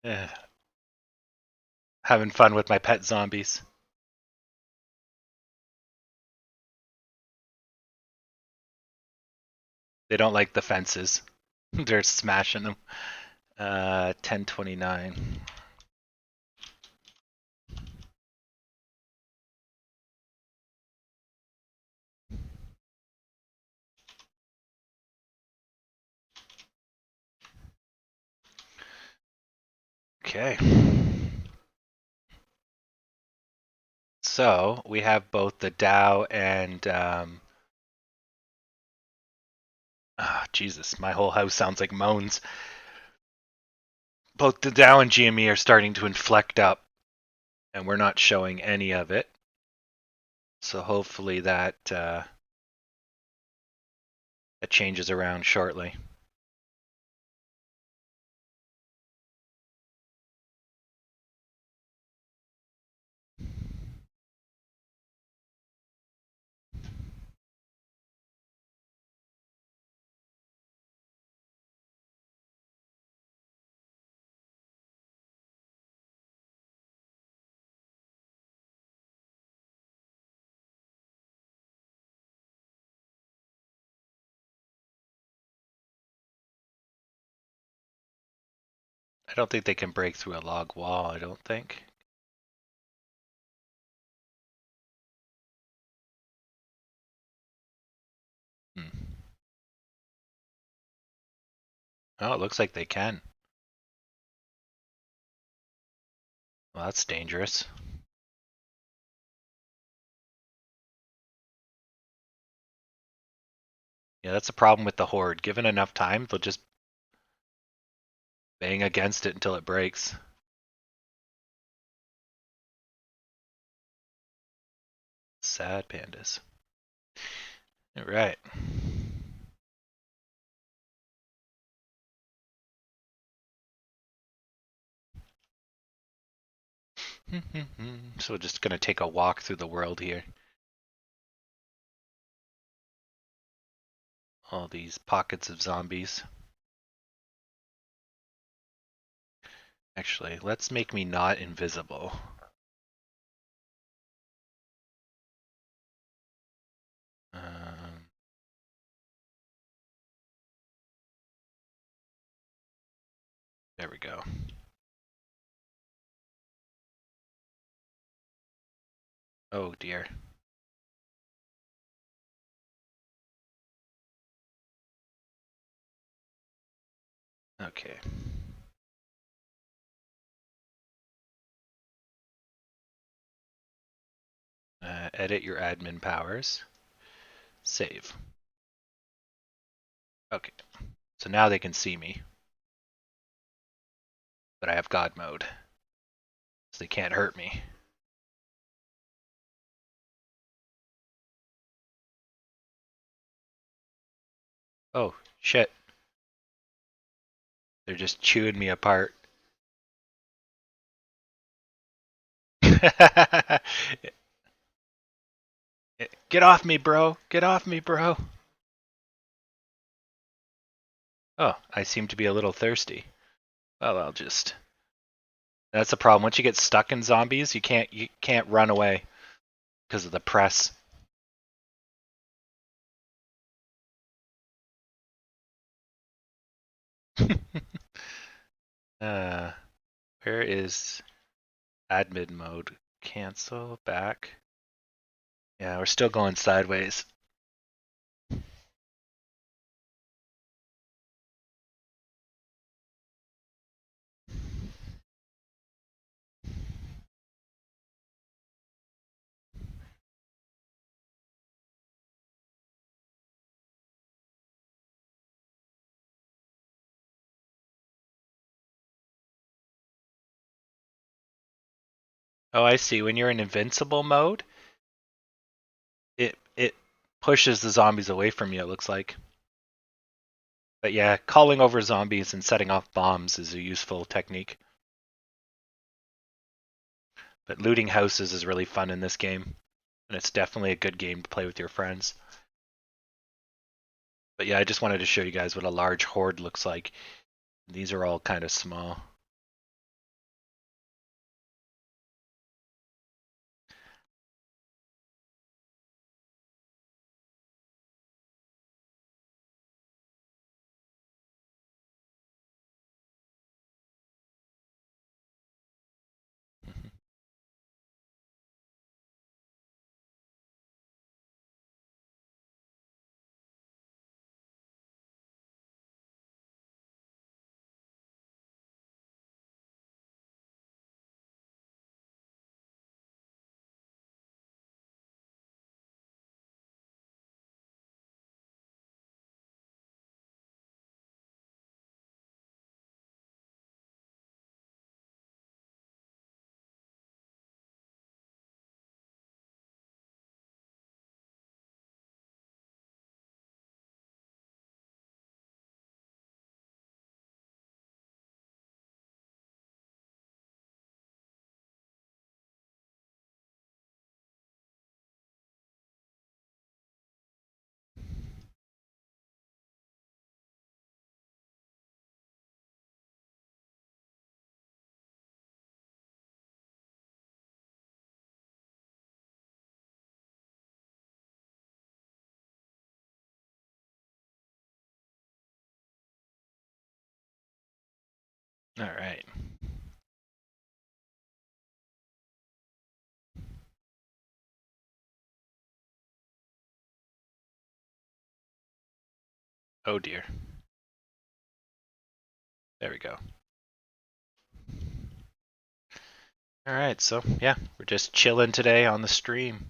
Yeah. Having fun with my pet zombies. They don't like the fences. They're smashing them. 10:29. Okay. So we have both the Dow and Jesus, my whole house sounds like moans. Both the Dow and GME are starting to inflect up, and we're not showing any of it. So hopefully that changes around shortly. I don't think they can break through a log wall, I don't think. Hmm. Oh, it looks like they can. Well, that's dangerous. Yeah, that's the problem with the Horde. Given enough time, they'll just bang against it until it breaks. Sad pandas. All right. So we're just gonna take a walk through the world here. All these pockets of zombies. Actually, let's make me not invisible. Um, there we go. Oh dear. Okay. Edit your admin powers. Save. Okay. So now they can see me. But I have God mode. So they can't hurt me. Oh, shit. They're just chewing me apart. Get off me, bro. Get off me, bro. Oh, I seem to be a little thirsty. Well, I'll just... That's the problem. Once you get stuck in zombies, you can't run away because of the press. uh, where is admin mode? Cancel, back. Yeah, we're still going sideways. Oh, I see. When you're in invincible mode, it pushes the zombies away from you, it looks like. But yeah, calling over zombies and setting off bombs is a useful technique. But looting houses is really fun in this game, and it's definitely a good game to play with your friends. But yeah, I just wanted to show you guys what a large horde looks like. These are all kind of small. All right. Oh dear. There we go. All right, so yeah, we're just chilling today on the stream.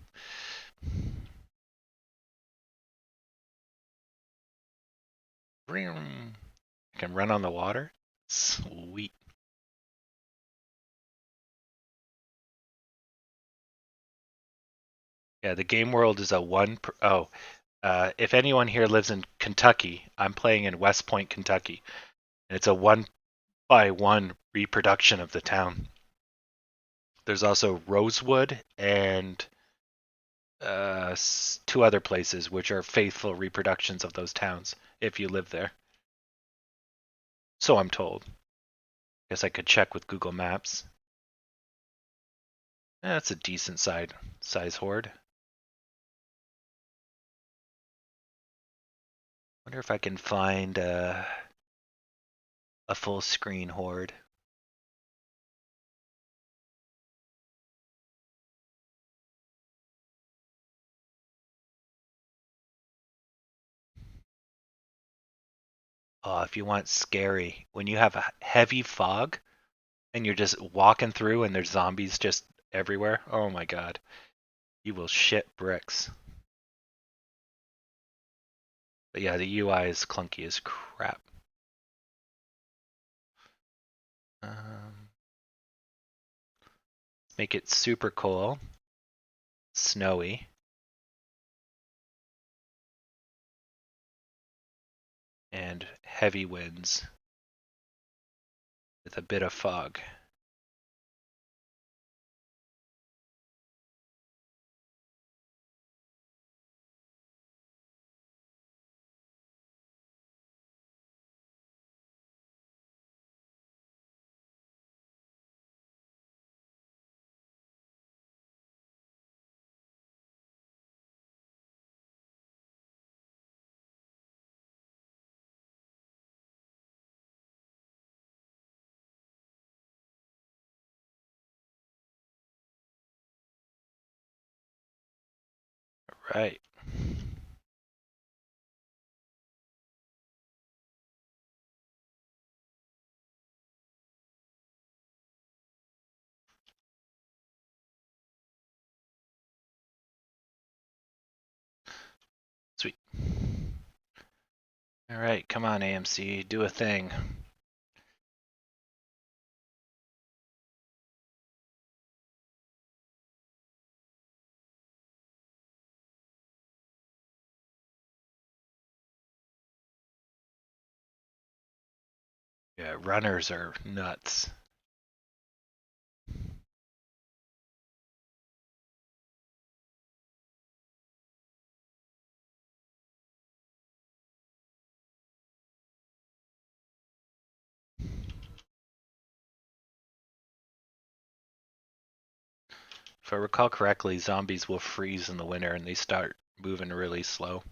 I can run on the water. Sweet. Yeah, the game world is a one. If anyone here lives in Kentucky, I'm playing in West Point, Kentucky, and it's a 1-by-1 reproduction of the town. There's also Rosewood and two other places which are faithful reproductions of those towns if you live there. So I'm told. Guess I could check with Google Maps. That's a decent size horde. Wonder if I can find a full screen horde. Oh, if you want scary, when you have a heavy fog and you're just walking through and there's zombies just everywhere, oh my god. You will shit bricks. But yeah, the UI is clunky as crap. Um, make it super cool, snowy, and heavy winds with a bit of fog. Right. Sweet. All right, come on, AMC, do a thing. Yeah, runners are nuts. If I recall correctly, zombies will freeze in the winter and they start moving really slow.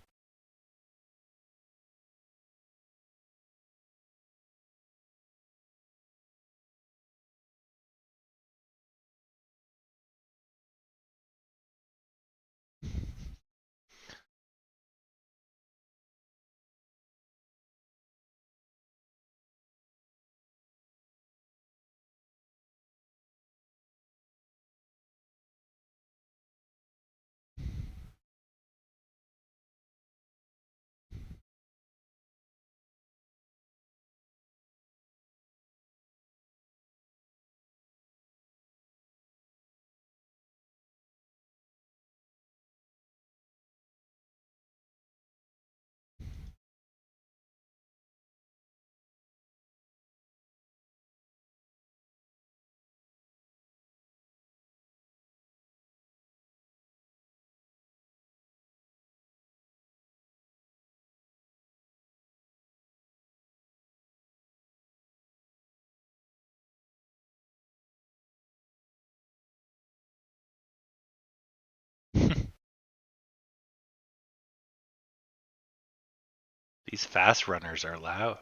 These fast runners are loud.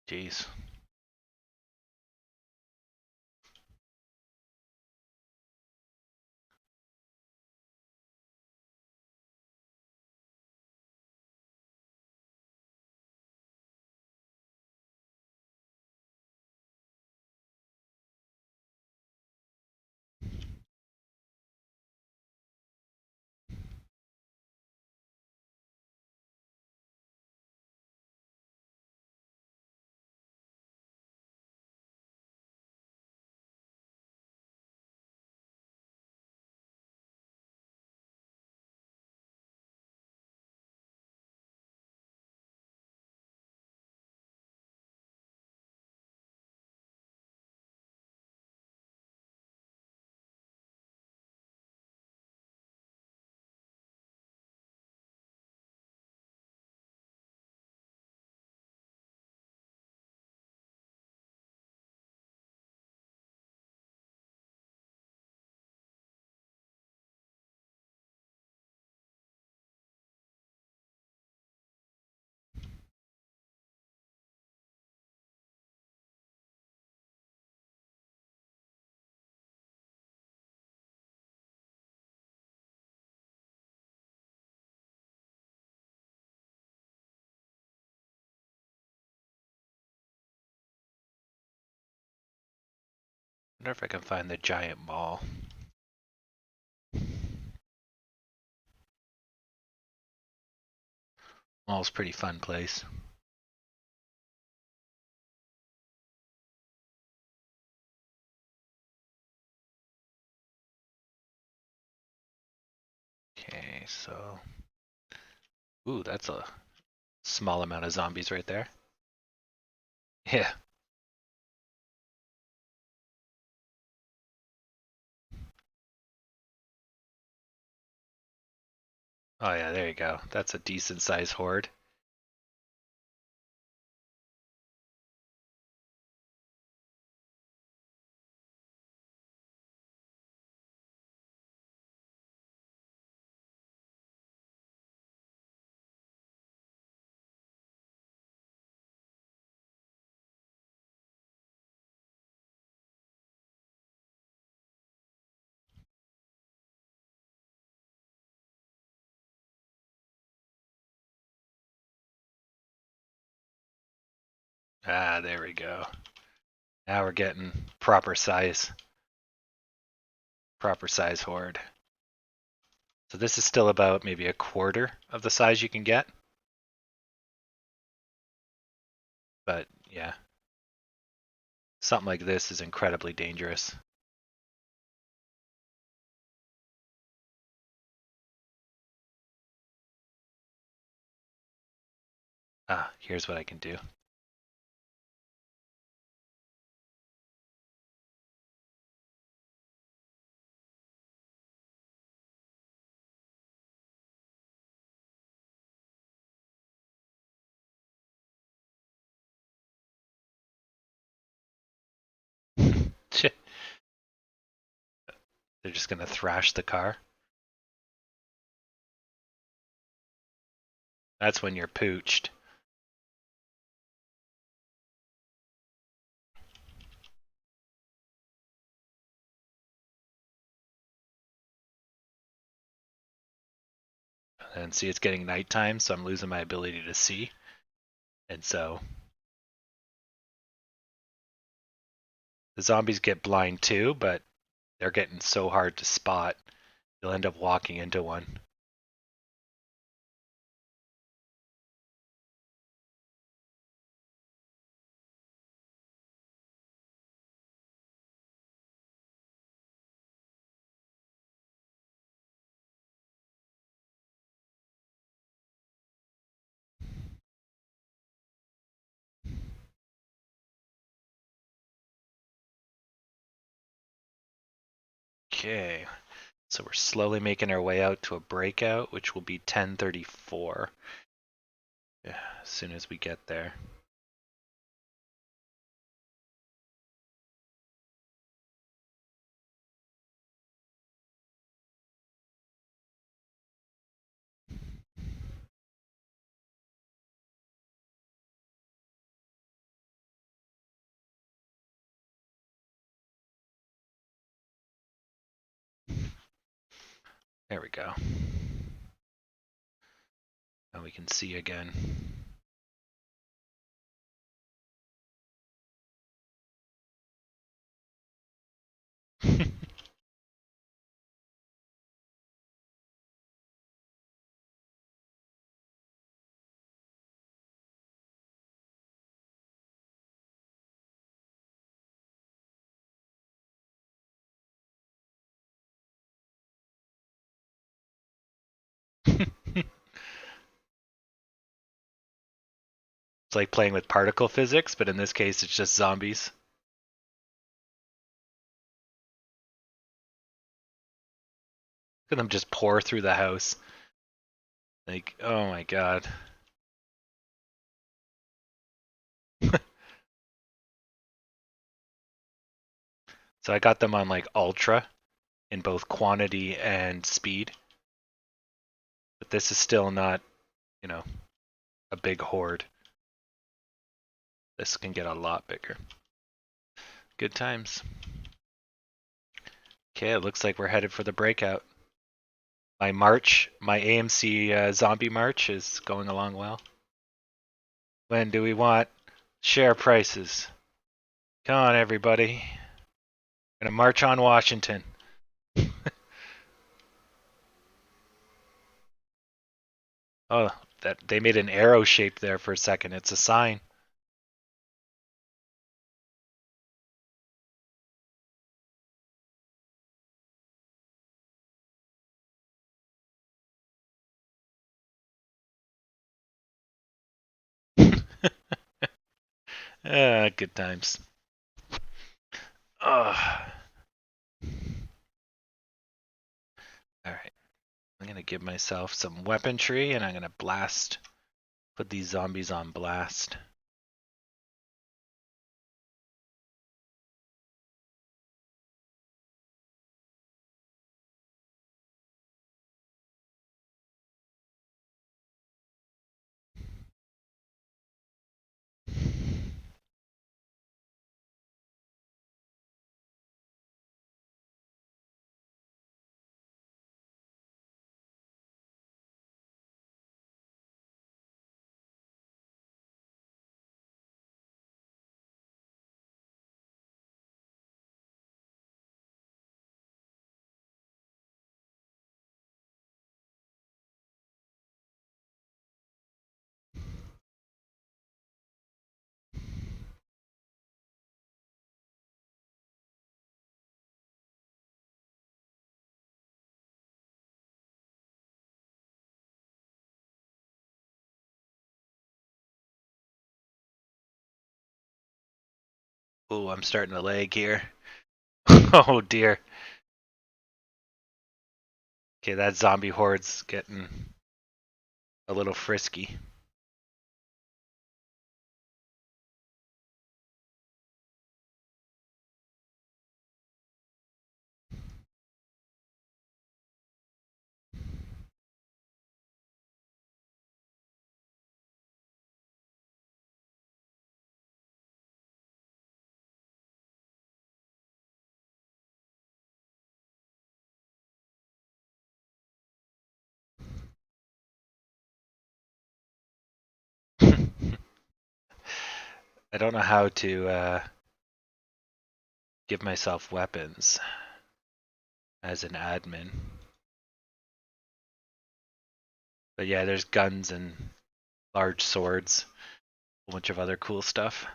Jeez. Wonder if I can find the giant mall. Mall's a pretty fun place. Okay, so... Ooh, that's a small amount of zombies right there. Yeah. Oh yeah, there you go. That's a decent sized horde. Ah, there we go. Now we're getting proper size horde. So this is still about maybe a quarter of the size you can get. But yeah, something like this is incredibly dangerous. Ah, here's what I can do. They're just gonna thrash the car. That's when you're pooched. And see, it's getting nighttime, so I'm losing my ability to see. And so the zombies get blind too, but they're getting so hard to spot, you'll end up walking into one. Okay, so we're slowly making our way out to a breakout, which will be 10:34. Yeah, as soon as we get there. There we go. Now we can see again. It's like playing with particle physics, but in this case it's just zombies. Look at them just pour through the house. Like, oh my god. So I got them on like ultra in both quantity and speed. But this is still not, you know, a big horde. This can get a lot bigger. Good times. Okay, it looks like we're headed for the breakout. My march, my AMC zombie march is going along well. When do we want share prices? Come on, everybody. Gonna march on Washington. Oh, that they made an arrow shape there for a second. It's a sign. Good times. All right. I'm gonna give myself some weaponry and I'm gonna blast. Put these zombies on blast. Oh, I'm starting to lag here. Oh dear. Okay, that zombie horde's getting a little frisky. I don't know how to give myself weapons as an admin. But yeah, there's guns and large swords, a bunch of other cool stuff.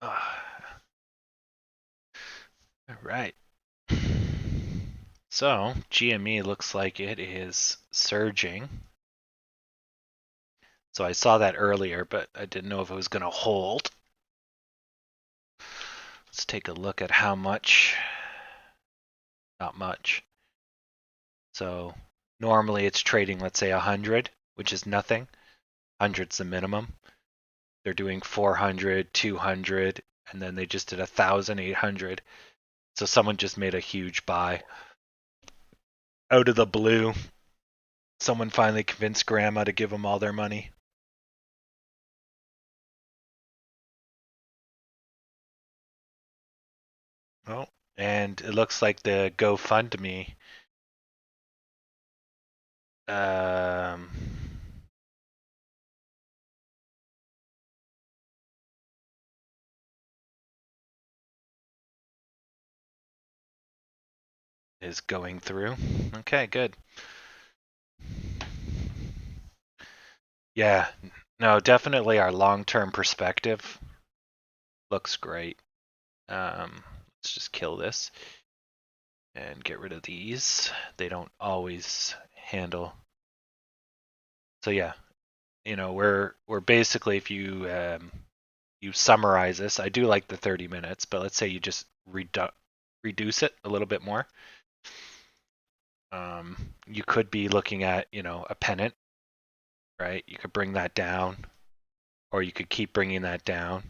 All right. So, GME looks like it is surging. So I saw that earlier, but I didn't know if it was going to hold. Let's take a look at how much. Not much. So normally it's trading, let's say 100, which is nothing. 100's the minimum. They're doing 400, 200, and then they just did 1,800. So someone just made a huge buy. Out of the blue, someone finally convinced Grandma to give them all their money. Oh, and it looks like the GoFundMe um, is going through. Okay, good. Yeah, no, definitely our long-term perspective looks great. Let's just kill this and get rid of these. They don't always handle. So yeah, you know, we're basically, if you you summarize this, I do like the 30 minutes, but let's say you just reduce it a little bit more. You could be looking at, you know, a pennant, right? You could bring that down, or you could keep bringing that down.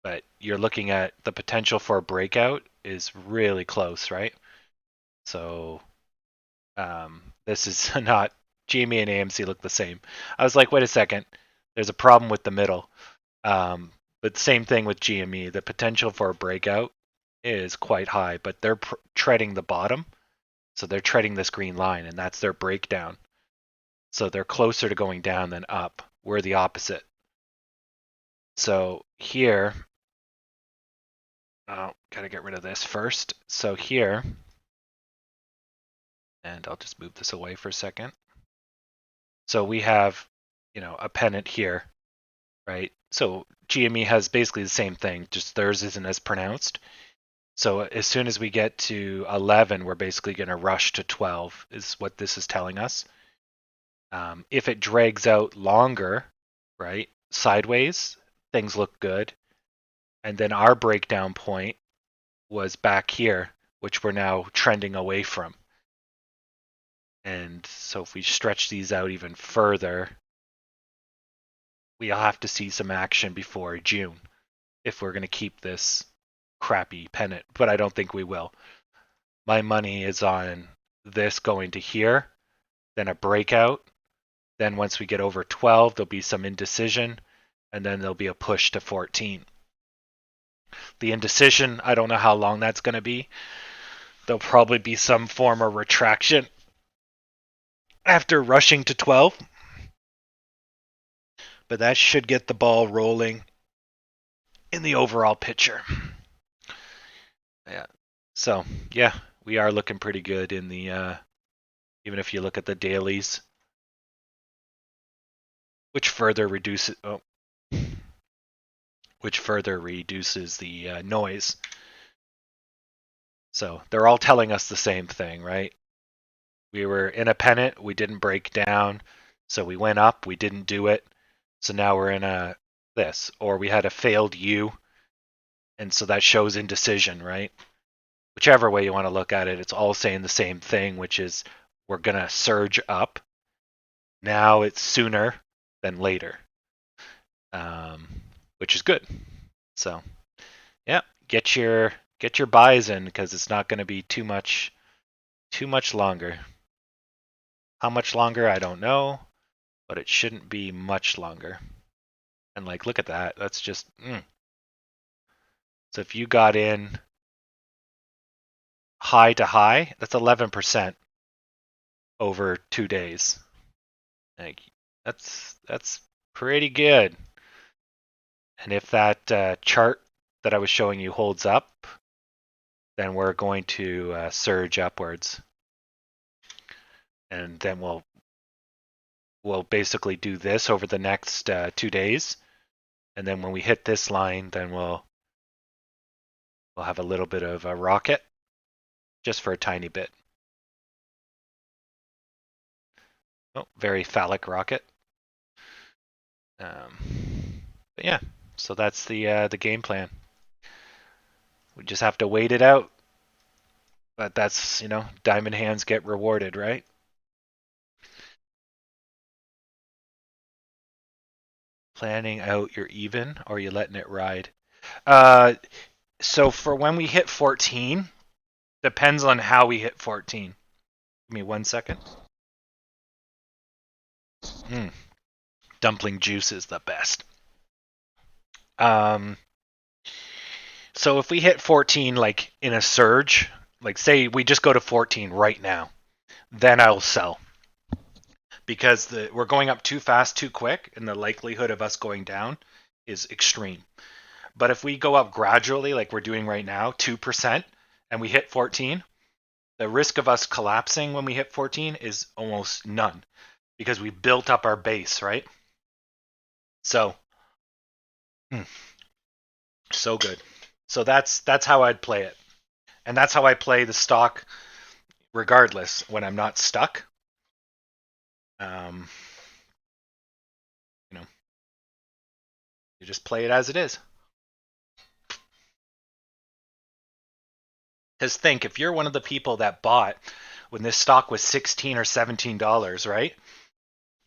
But you're looking at the potential for a breakout is really close, right? So this is not, GME and AMC look the same. I was like, wait a second, there's a problem with the middle. But same thing with GME. The potential for a breakout is quite high, but they're treading the bottom. So they're treading this green line, and that's their breakdown. So they're closer to going down than up. We're the opposite. So here, Gotta get rid of this first. So here, and I'll just move this away for a second. So we have, a pennant here, right? So GME has basically the same thing, just theirs isn't as pronounced. So as soon as we get to 11, we're basically going to rush to 12, is what this is telling us. If it drags out longer, right, sideways, things look good. And then our breakdown point was back here, which we're now trending away from. And so if we stretch these out even further, we'll have to see some action before June if we're going to keep this crappy pennant, but I don't think we will. My money is on this going to here, then a breakout. Then once we get over 12, there'll be some indecision, and then there'll be a push to 14. The indecision, I don't know how long that's going to be. There'll probably be some form of retraction after rushing to 12. But that should get the ball rolling in the overall picture. Yeah. So, yeah, we are looking pretty good in the, even if you look at the dailies, which further reduces the noise. So they're all telling us the same thing, right? We were in a pennant, we didn't break down, so we went up, we didn't do it, so now we're in this, or we had a failed U, and so that shows indecision, right? Whichever way you want to look at it, it's all saying the same thing, which is we're gonna surge up. Now it's sooner than later, which is good. So, yeah, get your buys in because it's not going to be too much longer. How much longer, I don't know, but it shouldn't be much longer. And like, look at that. That's just. So if you got in high to high, that's 11% over 2 days. Like, that's pretty good. And if that chart that I was showing you holds up, then we're going to surge upwards. And then we'll basically do this over the next 2 days. And then when we hit this line, then we'll have a little bit of a rocket, just for a tiny bit. Oh, very phallic rocket. But yeah, so that's the game plan. We just have to wait it out. But that's, diamond hands get rewarded, right? Planning out your even, or are you letting it ride? So for when we hit 14, depends on how we hit 14. Give me 1 second. Dumpling juice is the best. So if we hit 14, like in a surge, like say we just go to 14 right now, then I'll sell. Because we're going up too fast, too quick, and the likelihood of us going down is extreme. But if we go up gradually, like we're doing right now, 2%, and we hit 14, the risk of us collapsing when we hit 14 is almost none because we built up our base, right? So, so good. So that's how I'd play it. And that's how I play the stock regardless when I'm not stuck. You just play it as it is. Because think, if you're one of the people that bought when this stock was $16 or $17, right?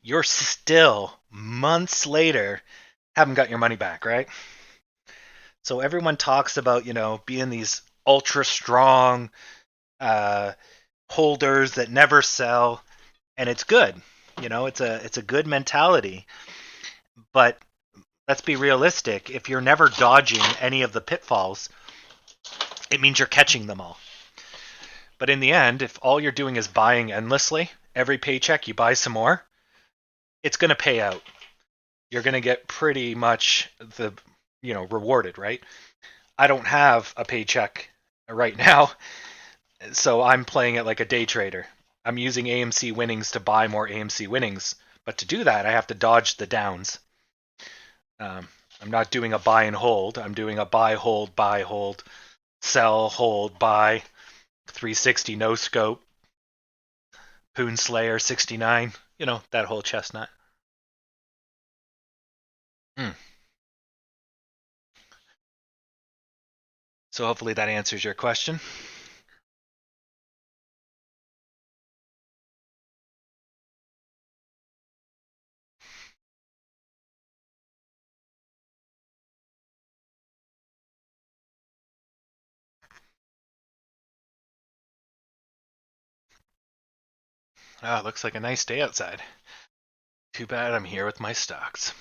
You're still months later haven't got your money back, right? So everyone talks about, being these ultra strong holders that never sell, and it's good. It's a good mentality. But let's be realistic. If you're never dodging any of the pitfalls, it means you're catching them all. But in the end, if all you're doing is buying endlessly, every paycheck you buy some more, it's going to pay out. You're going to get pretty much rewarded, right? I don't have a paycheck right now, so I'm playing it like a day trader. I'm using AMC winnings to buy more AMC winnings, but to do that, I have to dodge the downs. Um, I'm not doing a buy and hold. I'm doing a buy, hold, sell, hold, buy, 360 no scope, Poon Slayer 69. You know, that whole chestnut. Hmm. So hopefully that answers your question. Ah, looks like a nice day outside. Too bad I'm here with my stocks.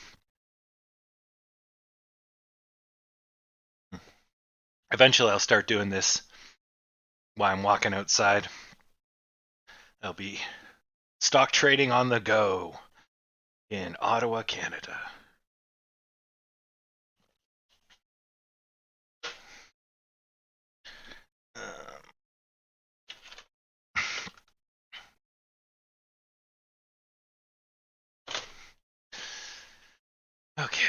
Eventually I'll start doing this while I'm walking outside. I'll be stock trading on the go in Ottawa, Canada. Okay.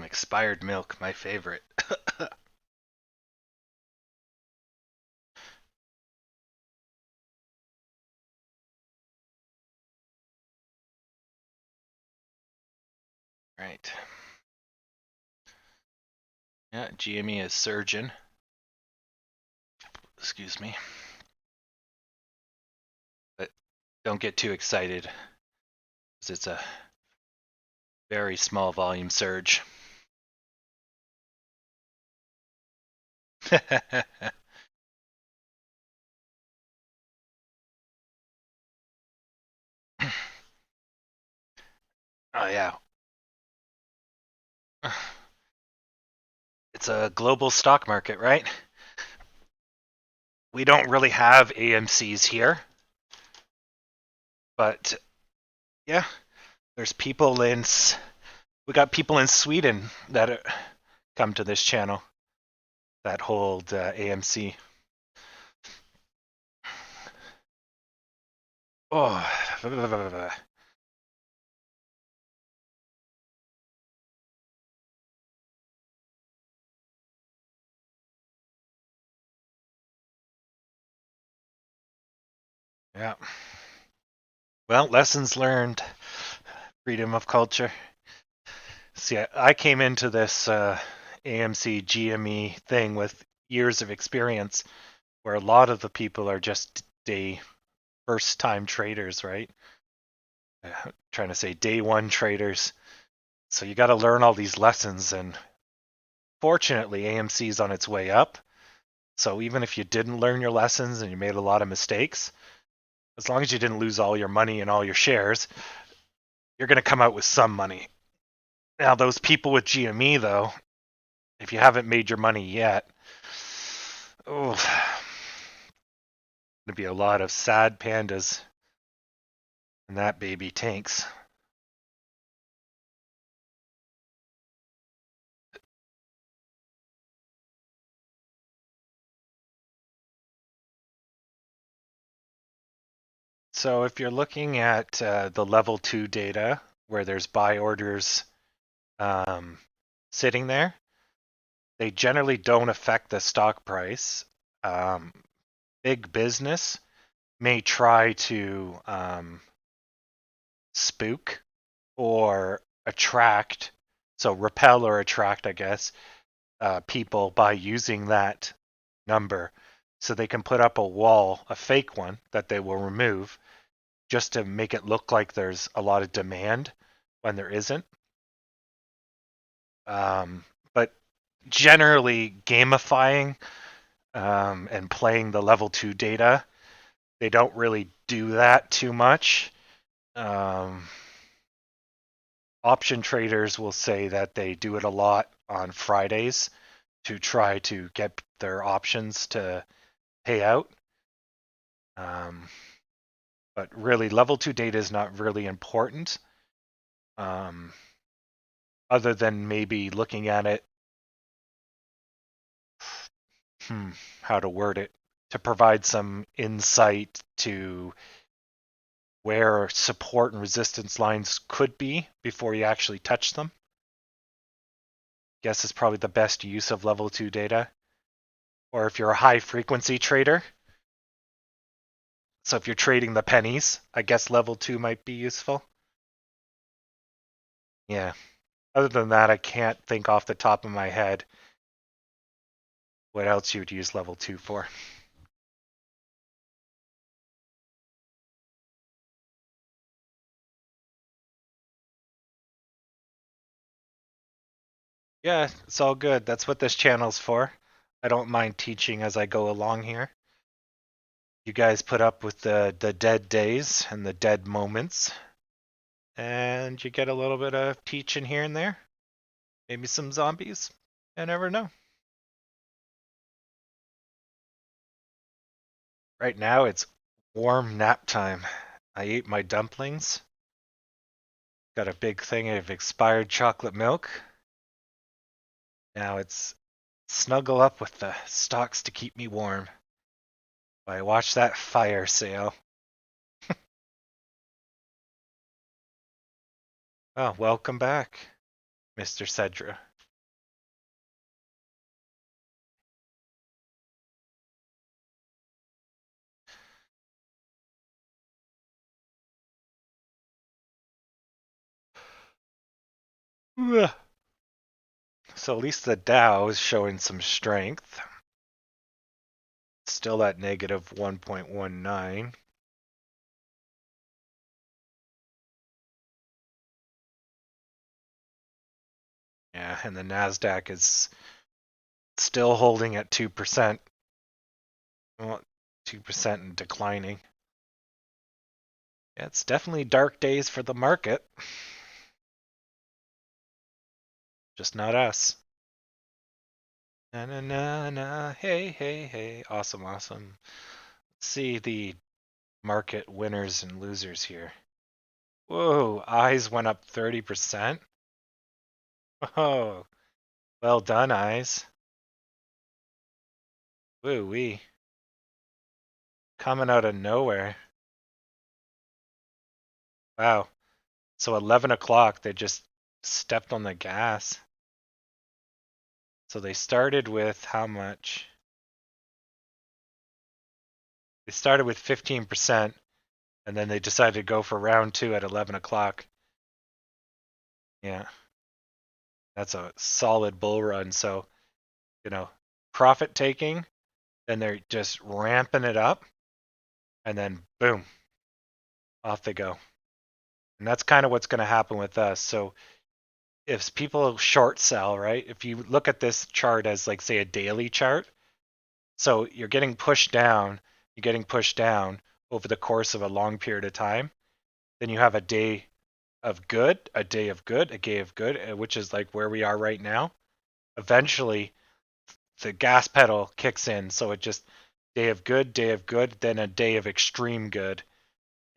Expired milk, my favorite. Right. Yeah, GME is surgeon. Excuse me. But don't get too excited, because it's a very small volume surge. Oh yeah. It's a global stock market, right? We don't really have AMCs here, but yeah, there's people in. We got people in Sweden that come to this channel that hold AMC. Oh, yeah. Well, lessons learned. Freedom of culture. See, I came into this AMC GME thing with years of experience, where a lot of the people are just day first time traders, right? Trying to say day one traders. So you got to learn all these lessons, and fortunately, AMC is on its way up. So even if you didn't learn your lessons and you made a lot of mistakes, as long as you didn't lose all your money and all your shares, you're going to come out with some money. Now, those people with GME, though, if you haven't made your money yet, oh, going to be a lot of sad pandas and that baby tanks. So if you're looking at the level 2 data where there's buy orders um, sitting there, they generally don't affect the stock price. Um, big business may try to spook or attract, so repel or attract, I guess, people by using that number. So they can put up a wall, a fake one that they will remove, just to make it look like there's a lot of demand when there isn't. But generally, gamifying and playing the level 2 data, they don't really do that too much. Option traders will say that they do it a lot on Fridays to try to get their options to pay out. But really, level 2 data is not really important. other than maybe looking at it, how to word it, to provide some insight to where support and resistance lines could be before you actually touch them. Guess is probably the best use of level 2 data. Or if you're a high frequency trader, so if you're trading the pennies, I guess level 2 might be useful. Yeah. Other than that, I can't think off the top of my head what else you would use level 2 for. Yeah, it's all good. That's what this channel's for. I don't mind teaching as I go along here. You guys put up with the dead days and the dead moments, and you get a little bit of teaching here and there. Maybe some zombies. I never know. Right now it's warm nap time. I ate my dumplings. Got a big thing of expired chocolate milk. Now it's snuggle up with the stocks to keep me warm. I watch that fire sale. Oh, welcome back, Mr. Cedra. So at least the Dow is showing some strength. Still at negative 1.19. Yeah, and the Nasdaq is still holding at 2%. Well, 2% and declining. Yeah, it's definitely dark days for the market. Just not us. Na na na na, hey, hey, hey. Awesome, awesome. Let's see the market winners and losers here. Whoa, eyes went up 30%. Oh, well done, eyes. Woo wee. Coming out of nowhere. Wow. So 11 o'clock, they just stepped on the gas. So they started with how much? They started with 15%, and then they decided to go for round 2 at 11 o'clock. Yeah. That's a solid bull run. So, profit taking, then they're just ramping it up, and then boom, off they go. And that's kind of what's going to happen with us. So if people short sell, right? If you look at this chart as like, say, a daily chart, so you're getting pushed down over the course of a long period of time, then you have a day of good, a day of good, a day of good, which is like where we are right now. Eventually, the gas pedal kicks in, so it just day of good, then a day of extreme good.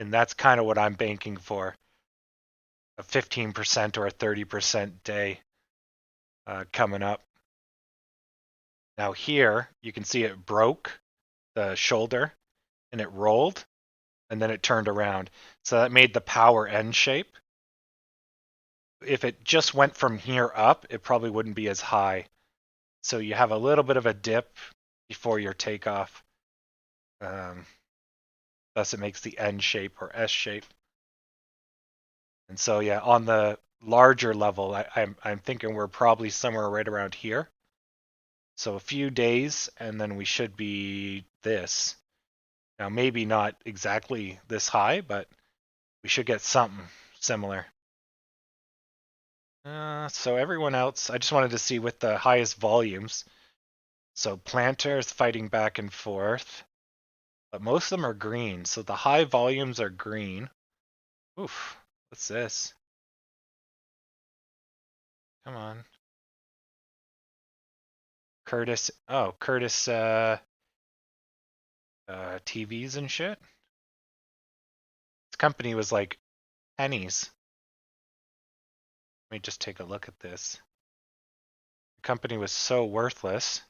And that's kind of what I'm banking for. A 15% or a 30% day coming up. Now here, you can see it broke the shoulder and it rolled and then it turned around. So that made the power N shape. If it just went from here up, it probably wouldn't be as high. So you have a little bit of a dip before your takeoff. Thus it makes the N shape or S shape. And so yeah, on the larger level, I'm thinking we're probably somewhere right around here. So a few days, and then we should be this. Now, maybe not exactly this high, but we should get something similar. So everyone else, I just wanted to see with the highest volumes. So Planter is fighting back and forth, but most of them are green. So the high volumes are green. Oof, what's this? Come on. Curtis, TVs and shit. This company was like pennies. Let me just take a look at this. The company was so worthless.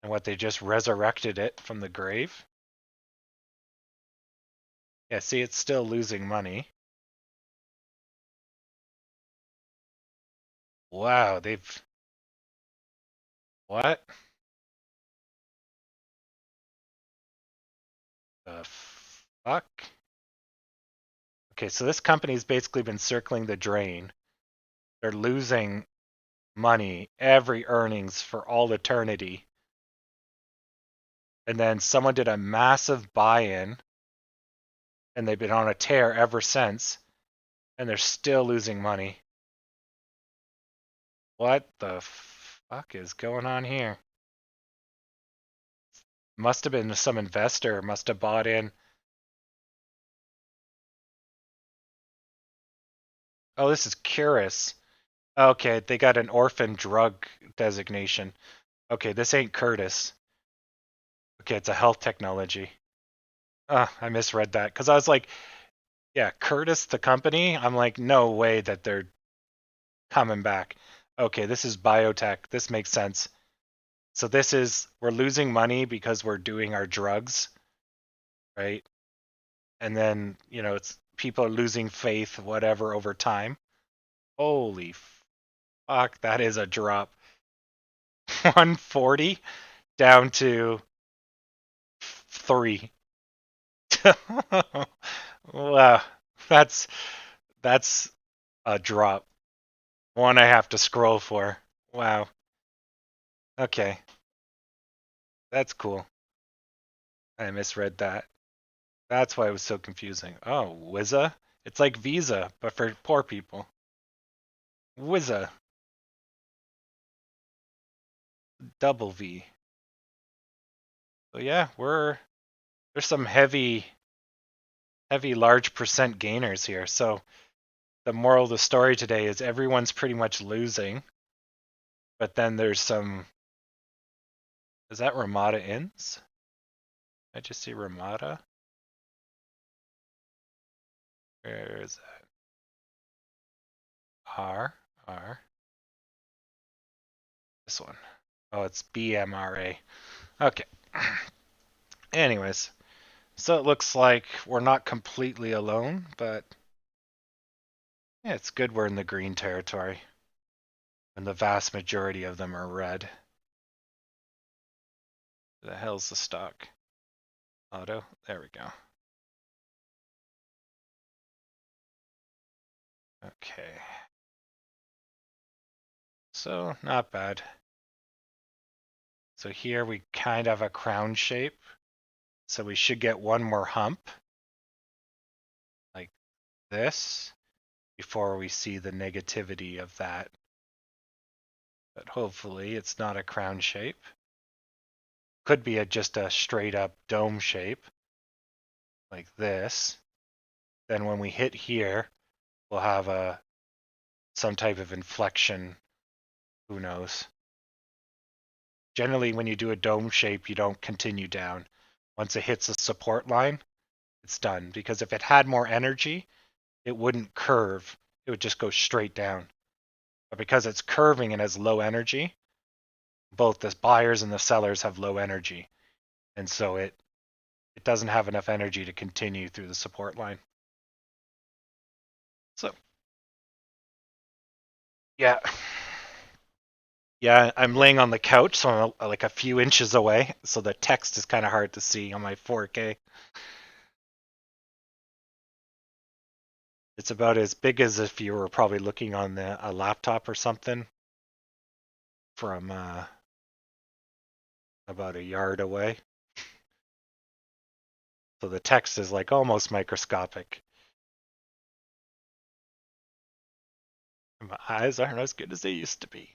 And what, they just resurrected it from the grave? Yeah, see, it's still losing money. Wow, they've... What? The fuck? Okay, so this company's basically been circling the drain. They're losing money, every earnings for all eternity. And then someone did a massive buy-in, and they've been on a tear ever since, and they're still losing money. What the fuck is going on here? Must have been some investor, must have bought in. Oh, this is Curus. Okay, they got an orphan drug designation. Okay, this ain't Curtis. Okay, it's a health technology. I misread that because I was like, yeah, Curtis, the company. I'm like, no way that they're coming back. Okay, this is biotech. This makes sense. So this is, we're losing money because we're doing our drugs, right? And then, you know, it's people are losing faith, whatever, over time. Holy fuck, that is a drop. 140 down to 3. Wow, that's a drop. One I have to scroll for. Wow. Okay, that's cool. I misread that. That's why it was so confusing. Oh, Wizza? It's like Visa, but for poor people. Wizza. Double V. So yeah, there's some heavy large percent gainers here. So the moral of the story today is everyone's pretty much losing, but then there's some. Is that Ramada ins? I just see Ramada. Where is that? R. This one. Oh, it's BMRA. Okay. Anyways, so it looks like we're not completely alone, but yeah, it's good we're in the green territory. And the vast majority of them are red. The hell's the stock? Auto? There we go. Okay. So, not bad. So here we kind of have a crown shape. So we should get one more hump. Like this. Before we see the negativity of that. But hopefully it's not a crown shape. Could be just a straight up dome shape. Like this. Then when we hit here, we'll have some type of inflection. Who knows? Generally, when you do a dome shape, you don't continue down. Once it hits a support line, it's done. Because if it had more energy, it wouldn't curve. It would just go straight down. But because it's curving and has low energy, both the buyers and the sellers have low energy. And so it doesn't have enough energy to continue through the support line. So, yeah. Yeah, I'm laying on the couch, so I'm like a few inches away, so the text is kind of hard to see on my 4K. It's about as big as if you were probably looking on a laptop or something from about a yard away. So the text is like almost microscopic. My eyes aren't as good as they used to be.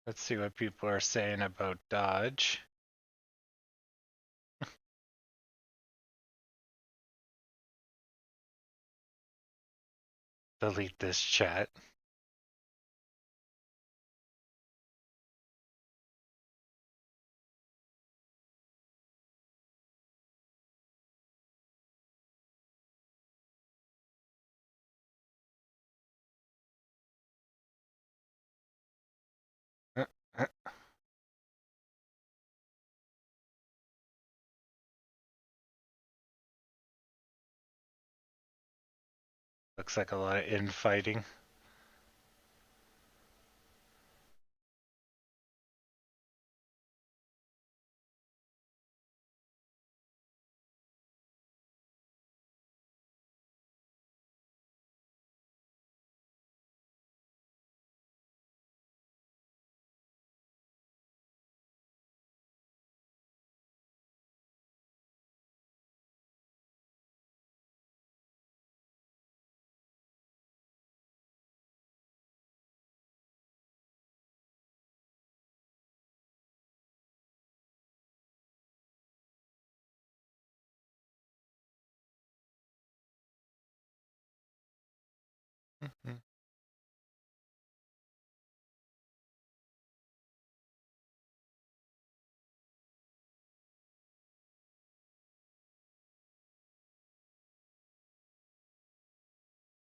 Let's see what people are saying about Dodge. Delete this chat. Looks like a lot of infighting.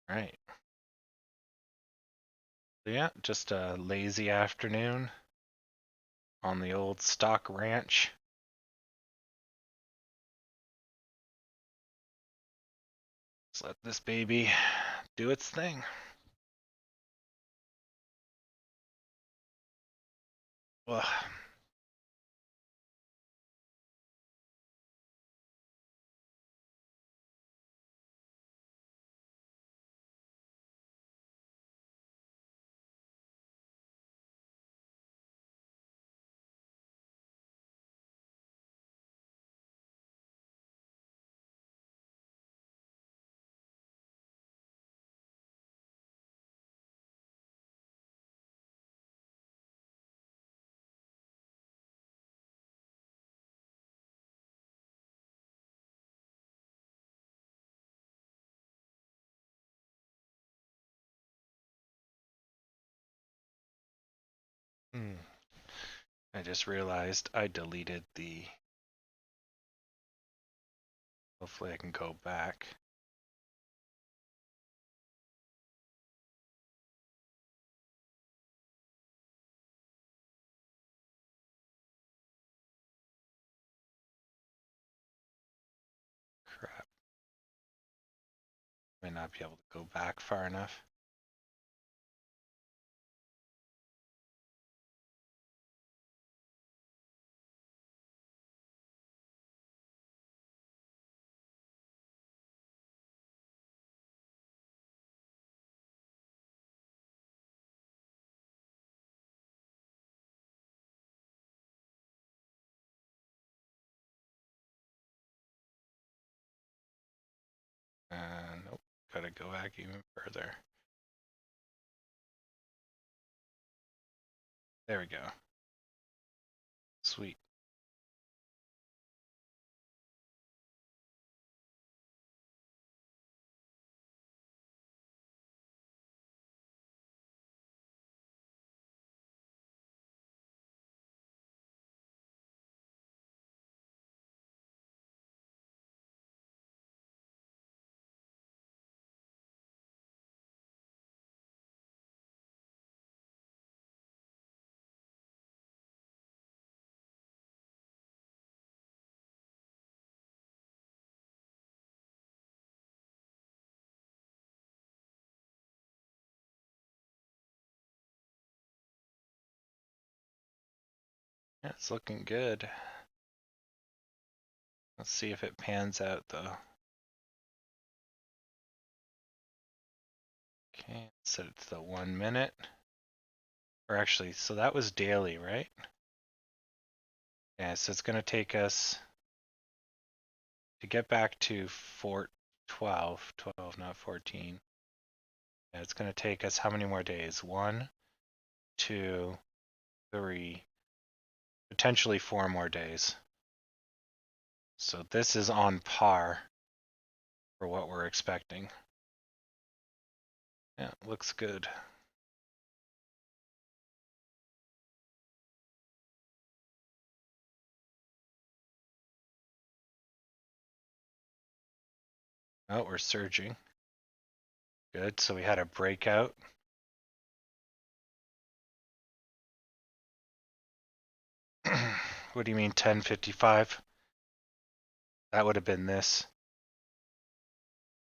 Right. Yeah, just a lazy afternoon on the old stock ranch. Let's let this baby do its thing. Ugh. I just realized I deleted the. Hopefully I can go back. Crap. May not be able to go back far enough. Nope. Gotta go back even further. There we go. Sweet. Yeah, it's looking good. Let's see if it pans out though. Okay, set it to the 1 minute. Or actually, so that was daily, right? Yeah, so it's going to take us to get back to 12, not 14. Yeah, it's going to take us how many more days? 1, 2, 3, potentially 4 more days. So this is on par for what we're expecting. Yeah, looks good. Oh, we're surging. Good, so we had a breakout. What do you mean 1055? That would have been this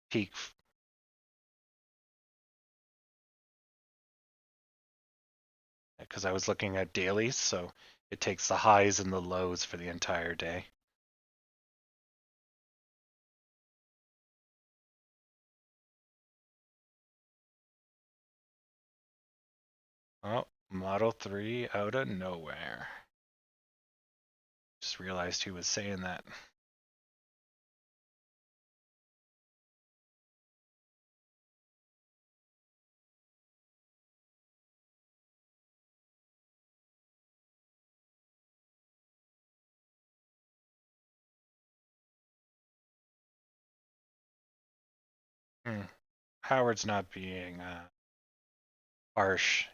peak. Because I was looking at dailies, so it takes the highs and the lows for the entire day. Oh, Model 3 out of nowhere. Just realized who was saying that. Howard's not being harsh.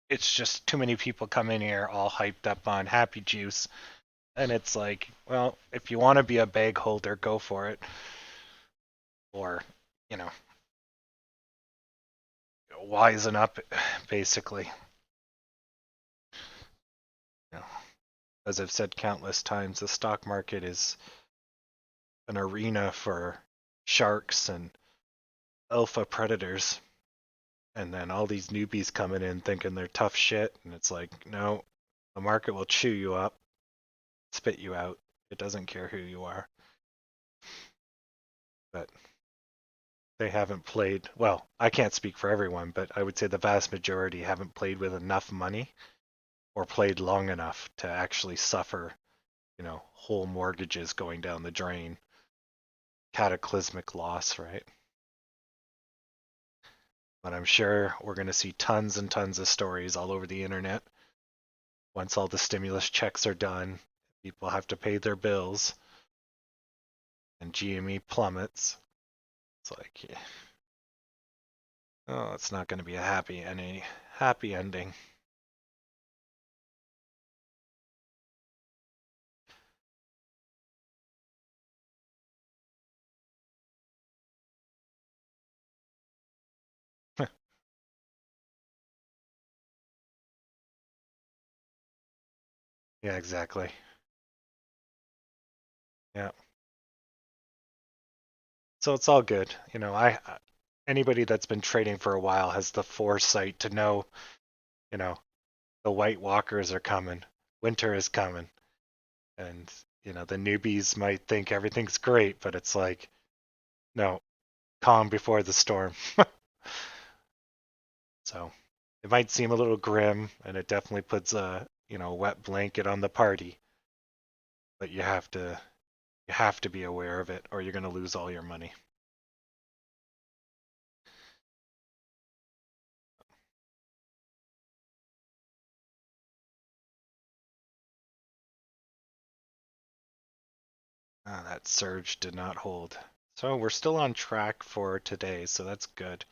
It's just too many people come in here all hyped up on happy juice. And it's like, well, if you want to be a bag holder, go for it. Or, you know, wisen up, basically. You know, as I've said countless times, the stock market is an arena for sharks and alpha predators. And then all these newbies coming in thinking they're tough shit. And it's like, no, the market will chew you up, spit you out. It doesn't care who you are. But they haven't played, well, I can't speak for everyone, but I would say the vast majority haven't played with enough money or played long enough to actually suffer, whole mortgages going down the drain. Cataclysmic loss, right? But I'm sure we're going to see tons and tons of stories all over the internet. Once all the stimulus checks are done, people have to pay their bills, and GME plummets. It's like, yeah. Oh, it's not going to be a happy ending. Yeah, exactly. Yeah. So it's all good. Anybody that's been trading for a while has the foresight to know, you know, the White Walkers are coming, winter is coming, and the newbies might think everything's great, but it's like, no, calm before the storm. So it might seem a little grim, and it definitely puts a wet blanket on the party, but you have to be aware of it, or you're going to lose all your money. That surge did not hold. So we're still on track for today, so that's good.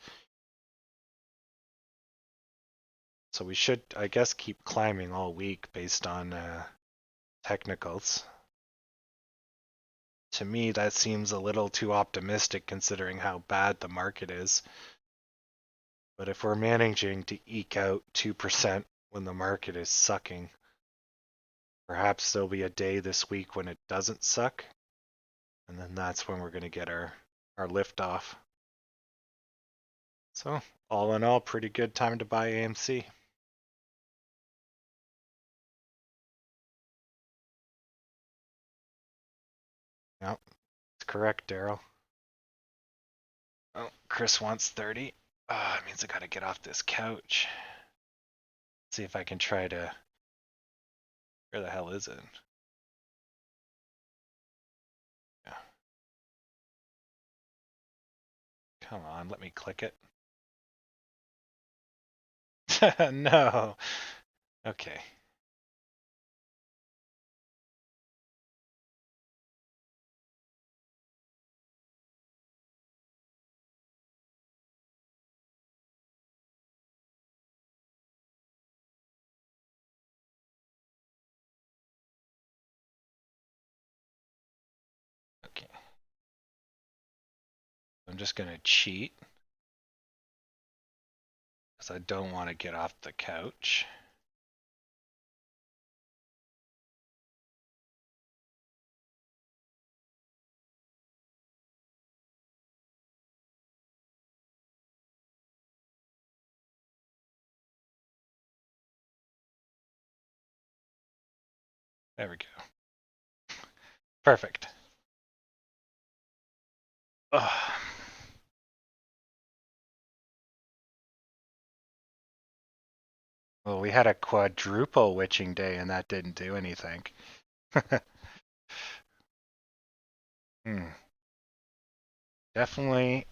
So we should, I guess, keep climbing all week based on technicals. To me, that seems a little too optimistic considering how bad the market is. But if we're managing to eke out 2% when the market is sucking, perhaps there'll be a day this week when it doesn't suck, and then that's when we're going to get our lift off. So, all in all, pretty good time to buy AMC. Yep, that's correct, Daryl. Oh, Chris wants 30. It means I gotta get off this couch. See if I can try to. Where the hell is it? Yeah. Come on, let me click it. No. Okay. Okay. I'm just going to cheat because I don't want to get off the couch. There we go. Perfect. Ugh. Well, we had a quadruple witching day and that didn't do anything. Hmm. Definitely.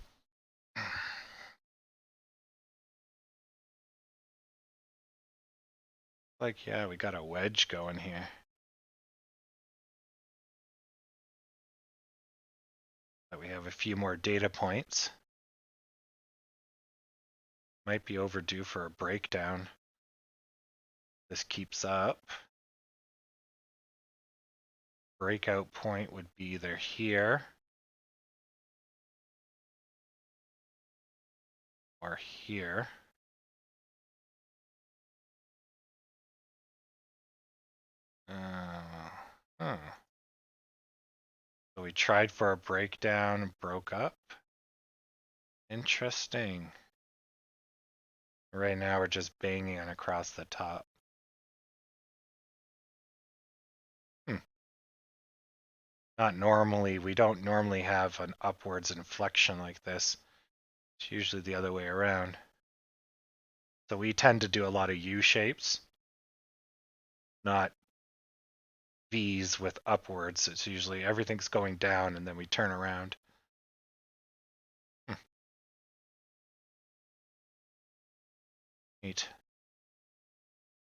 Like, yeah, we got a wedge going here. But we have a few more data points. Might be overdue for a breakdown. This keeps up. Breakout point would be either here or here. Huh. So we tried for a breakdown, broke up. Interesting. Right now we're just banging on across the top. Not normally, we don't normally have an upwards inflection like this. It's usually the other way around. So we tend to do a lot of U shapes, not V's with upwards. It's usually everything's going down and then we turn around. Neat.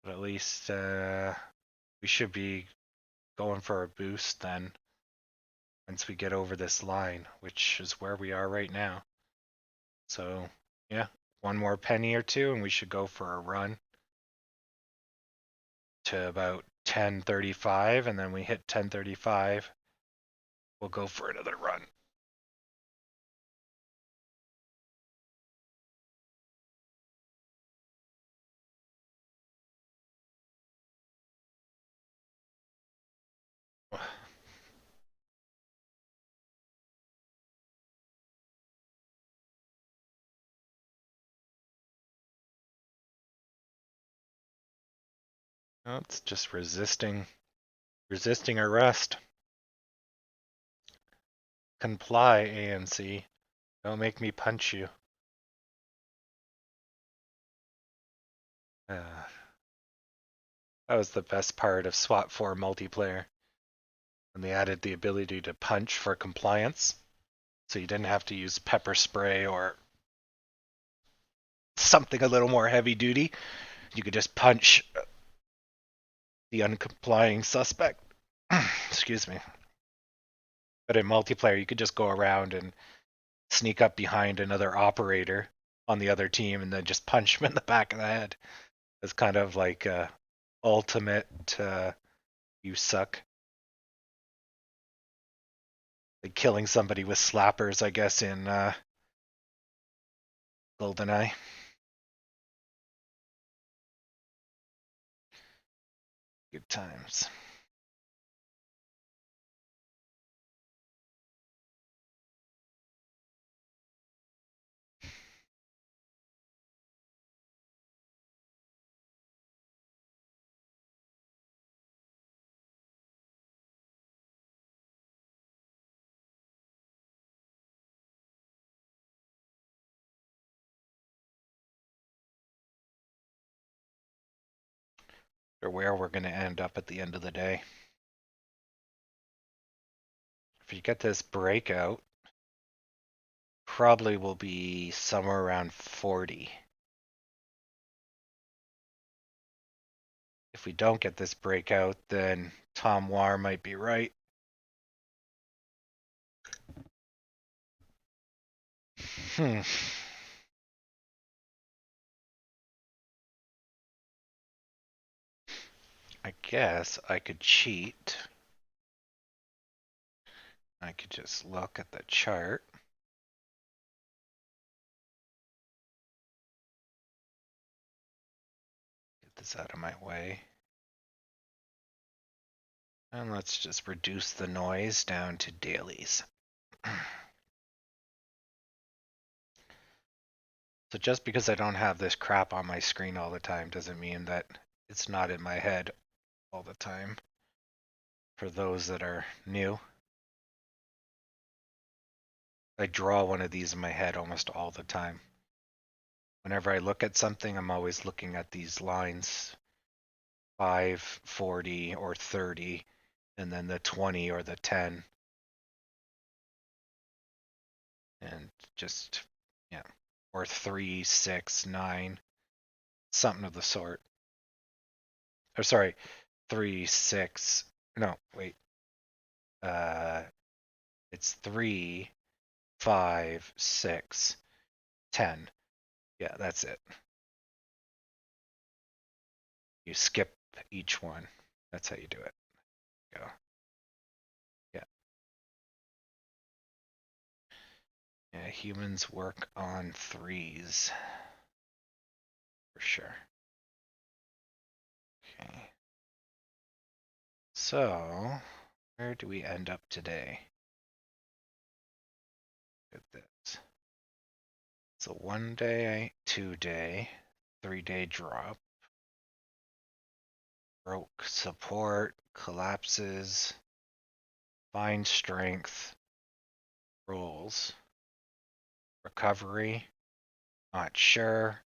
But at least we should be going for a boost then once we get over this line, which is where we are right now. So yeah, one more penny or two and we should go for a run to about 1035, and then we hit 1035, we'll go for another run. Well, it's just resisting arrest. Comply, AMC. Don't make me punch you. That was the best part of SWAT 4 multiplayer. When they added the ability to punch for compliance. So you didn't have to use pepper spray or something a little more heavy duty. You could just punch the uncomplying suspect. Excuse me. But in multiplayer, you could just go around and sneak up behind another operator on the other team and then just punch him in the back of the head. It's kind of like ultimate you suck. Like killing somebody with slappers, I guess, in GoldenEye. Good times. Or where we're going to end up at the end of the day. If you get this breakout, probably will be somewhere around 40. if we don't get this breakout, then Tom War might be right. I guess I could cheat. I could just look at the chart. Get this out of my way. And let's just reduce the noise down to dailies. So just because I don't have this crap on my screen all the time doesn't mean that it's not in my head all the time. For those that are new, I draw one of these in my head almost all the time. Whenever I look at something, I'm always looking at these lines, 5, 40, or 30, and then the 20 or the 10. And just, yeah, or 3, 6, 9, something of the sort. Or sorry, 3, 6, no, wait. It's 3, 5, 6, 10. Yeah, that's it. You skip each one. That's how you do it. Go. Yeah. Yeah, humans work on 3s. For sure. Okay. So, where do we end up today? Look at this. It's a 1 day, 2 day, 3 day drop. Broke support, collapses, find strength, rolls, recovery, not sure.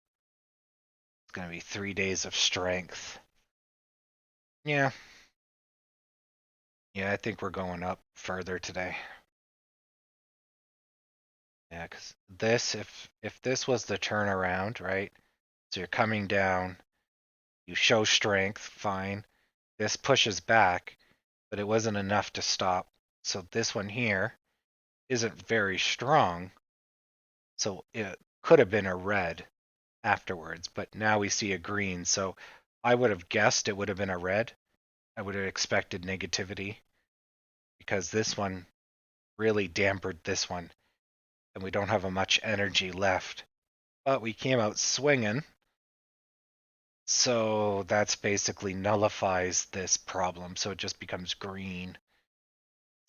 It's going to be 3 days of strength. Yeah. Yeah, I think we're going up further today. Yeah, because this, if this was the turnaround, right? So you're coming down, you show strength, fine. This pushes back, but it wasn't enough to stop. So this one here isn't very strong. So it could have been a red afterwards, but now we see a green. So I would have guessed it would have been a red. I would have expected negativity because this one really dampened this one, and we don't have much energy left. But we came out swinging, so that's basically nullifies this problem. So it just becomes green.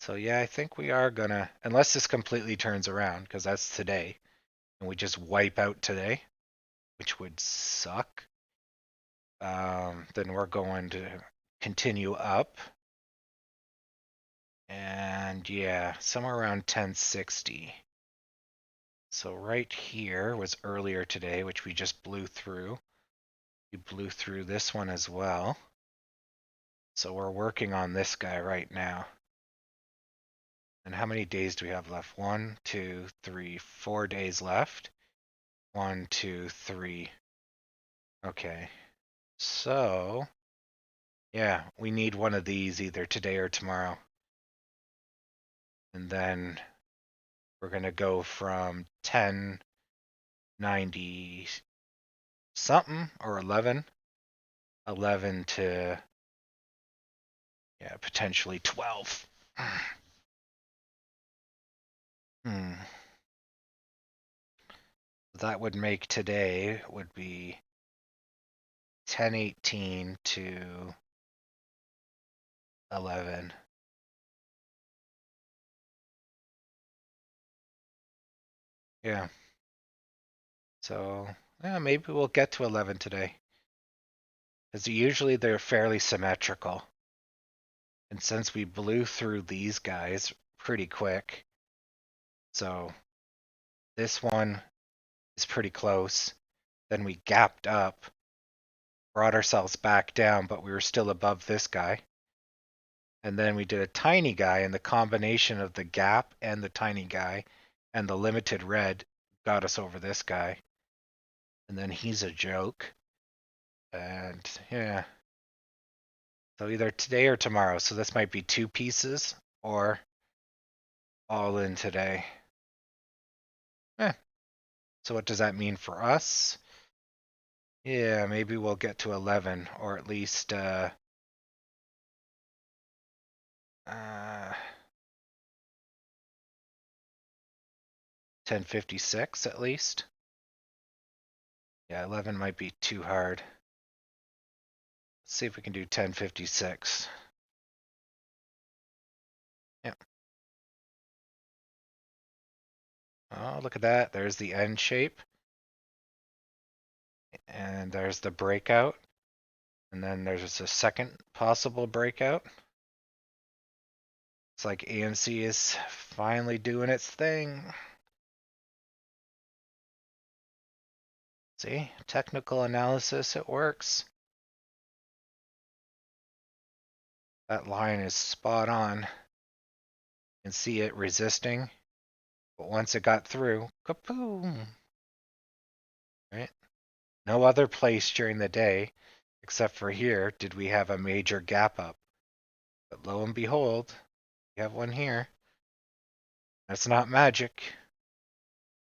So yeah, I think we are gonna, unless this completely turns around, because that's today, and we just wipe out today, which would suck. Then we're going to continue up. And yeah, somewhere around 1060. So right here was earlier today, which we just blew through. We blew through this one as well. So we're working on this guy right now. And how many days do we have left? 1, 2, 3, 4 days left. 1, 2, 3. Okay. So, yeah, we need one of these either today or tomorrow. And then we're going to go from 1090 something or 11 to, yeah, potentially 12. That would make today would be 1018 to 11. Yeah. So, yeah, maybe we'll get to 11 today. Because usually they're fairly symmetrical. And since we blew through these guys pretty quick, so this one is pretty close. Then we gapped up, brought ourselves back down, but we were still above this guy. And then we did a tiny guy, and the combination of the gap and the tiny guy and the limited red got us over this guy. And then he's a joke. And yeah, So either today or tomorrow. So this might be 2 pieces or all in today. So what does that mean for us? Yeah, maybe we'll get to 11 or at least 1056 at least. Yeah, 11 might be too hard. Let's see if we can do 1056. Yep. Oh, look at that. There's the N shape. And there's the breakout. And then there's a second possible breakout. It's like AMC is finally doing its thing. See, technical analysis, it works. That line is spot on. You can see it resisting. But once it got through, kaboom! Right? No other place during the day, except for here, did we have a major gap up. But lo and behold, we have one here. That's not magic,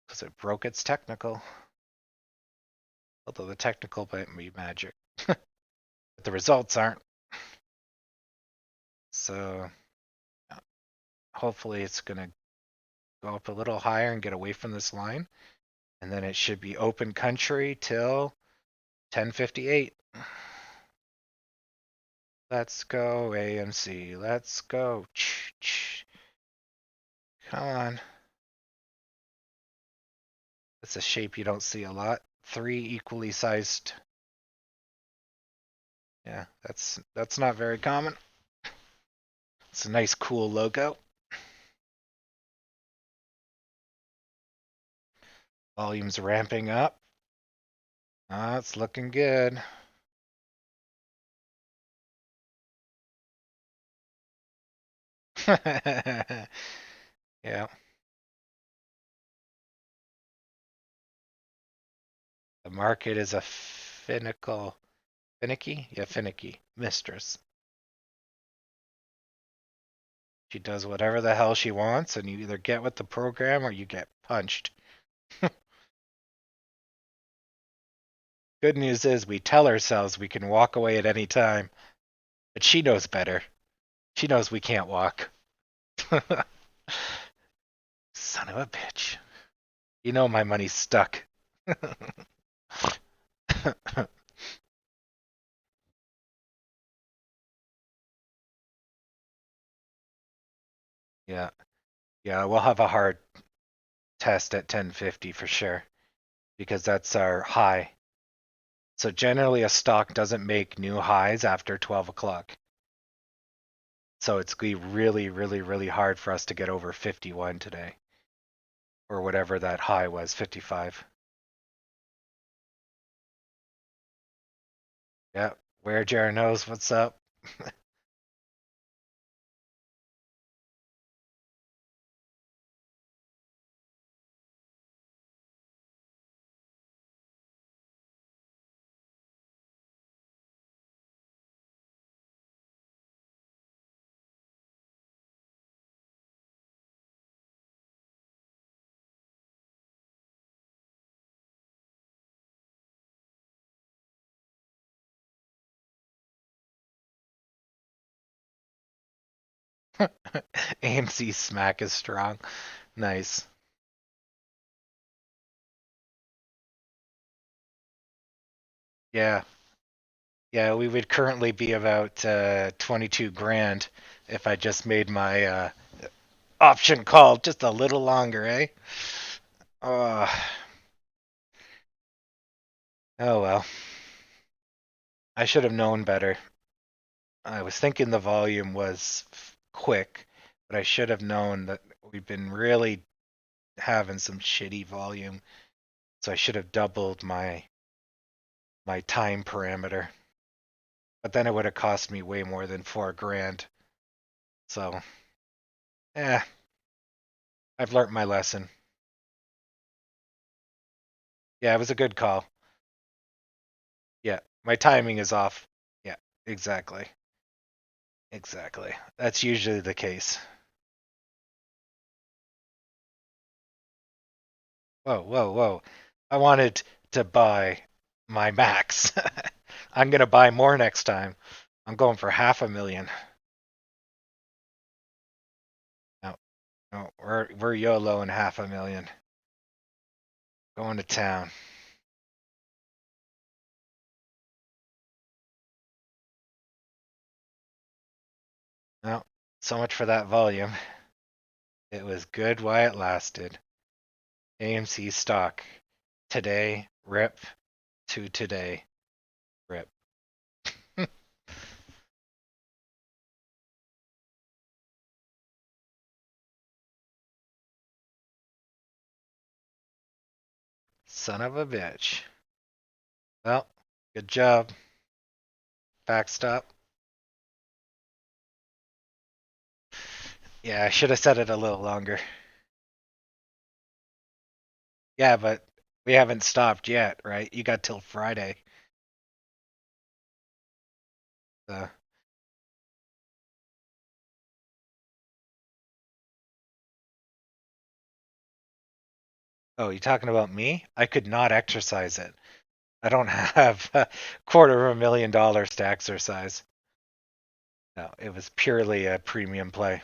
because it broke its technical. Although the technical might be magic. But the results aren't. So hopefully it's going to go up a little higher and get away from this line. And then it should be open country till 1058. Let's go, AMC. Let's go. Come on. It's a shape you don't see a lot. 3 equally sized. Yeah, that's not very common. It's a nice, cool logo. Volume's ramping up. Ah, it's looking good. Yeah. The market is a finicky mistress. She does whatever the hell she wants, and you either get with the program or you get punched. Good news is we tell ourselves we can walk away at any time, but she knows better. She knows we can't walk. Son of a bitch. You know my money's stuck. Yeah. Yeah, we'll have a hard test at 1050 for sure, because that's our high. So generally a stock doesn't make new highs after 12 o'clock. So it's going to be really, really, really hard for us to get over 51 today. Or whatever that high was, 55. Yeah, where Jared knows what's up. AMC smack is strong. Nice. Yeah. Yeah, we would currently be about 22 grand if I just made my option call just a little longer, eh? Uh, oh well. I should have known better. I was thinking the volume was quick, but I should have known that we've been really having some shitty volume. So I should have doubled my time parameter. But then it would have cost me way more than 4 grand. So, eh, I've learnt my lesson. Yeah, it was a good call. Yeah, my timing is off. Yeah, exactly. Exactly. That's usually the case. Whoa, whoa, whoa. I wanted to buy my max. I'm gonna buy more next time. I'm going for 500,000. No, no, we're YOLO and 500,000. Going to town. No, so much for that volume. It was good while it lasted. AMC stock. Today, rip. To today, rip. Son of a bitch. Well, good job. Backstop. Yeah, I should have said it a little longer. Yeah, but we haven't stopped yet, right? You got till Friday. So. Oh, you talking about me? I could not exercise it. I don't have $250,000 to exercise. No, it was purely a premium play.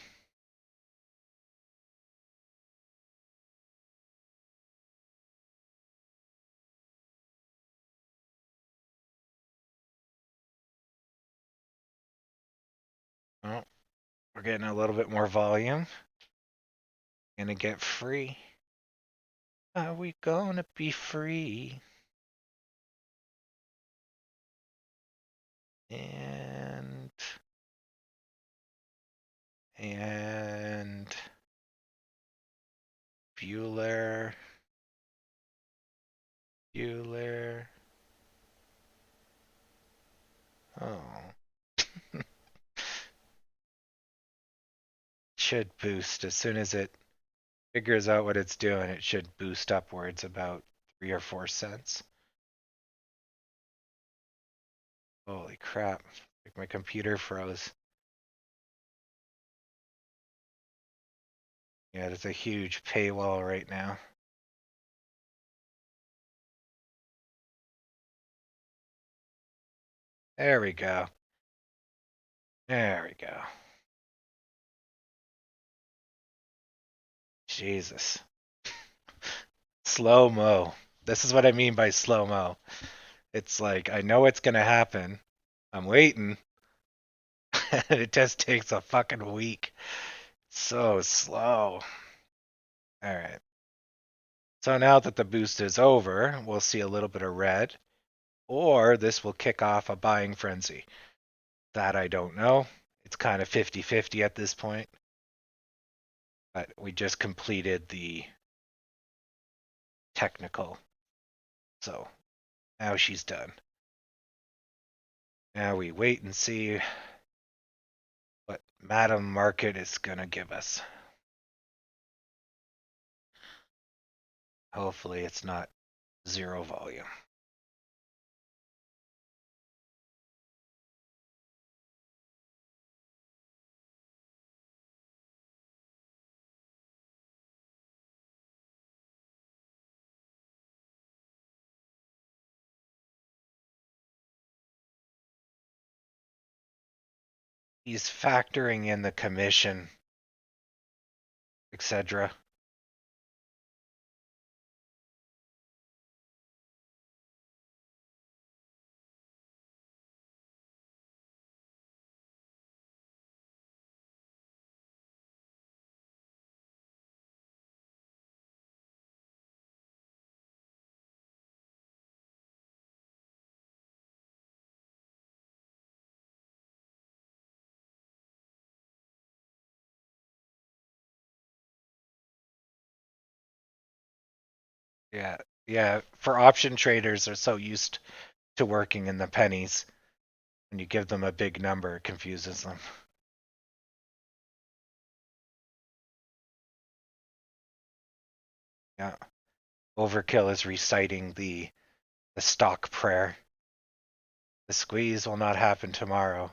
Oh, we're getting a little bit more volume. Gonna get free. Are we gonna be free? And Bueller. Oh, should boost as soon as it figures out what it's doing. It should boost upwards about 3 or 4 cents. Holy crap! Like my computer froze. Yeah, there's a huge paywall right now. There we go. There we go. Jesus. Slow mo. This is what I mean by slow mo. It's like I know it's gonna happen. I'm waiting. It just takes a fucking week. So slow. All right. So now that the boost is over, we'll see a little bit of red, or this will kick off a buying frenzy. That I don't know. It's kind of 50-50 at this point. But we just completed the technical. So now she's done. Now we wait and see what Madam Market is going to give us. Hopefully it's not zero volume. He's factoring in the commission, etc. Yeah, yeah. For option traders, they're so used to working in the pennies. When you give them a big number, it confuses them. Yeah. Overkill is reciting the stock prayer. The squeeze will not happen tomorrow.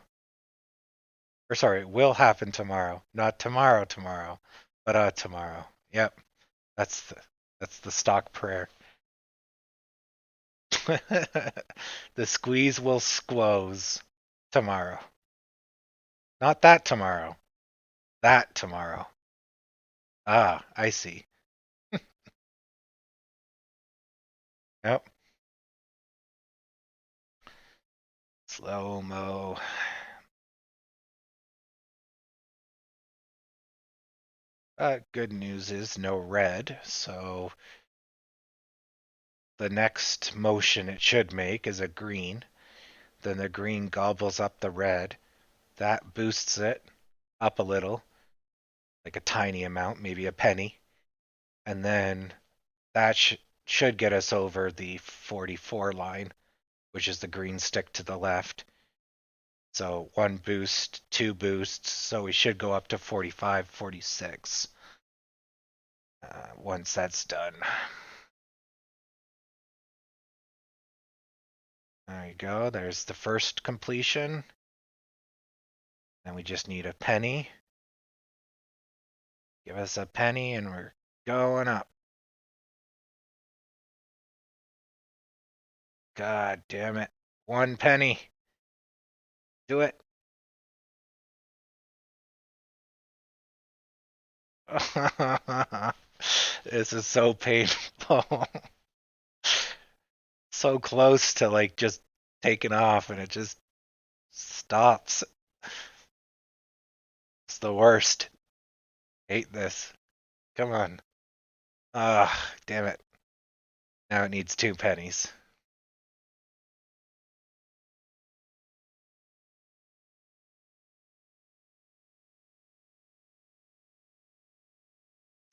Or sorry, it will happen tomorrow. Not tomorrow, tomorrow, but tomorrow. Yep, that's the that's the stock prayer. The squeeze will squoze tomorrow. Not that tomorrow. That tomorrow. Ah, I see. Yep. Slow mo. Good news is no red, so the next motion it should make is a green. Then the green gobbles up the red. That boosts it up a little, like a tiny amount, maybe a penny. And then that should get us over the 44 line, which is the green stick to the left. So one boost, two boosts, so we should go up to 45, 46 once that's done. There you go. There's the first completion. And we just need a penny. Give us a penny and we're going up. God damn it. One penny. Do it. This is so painful. So close to like just taking off and it just stops. It's the worst. Hate this. Come on. Ah, damn it. Now it needs two pennies.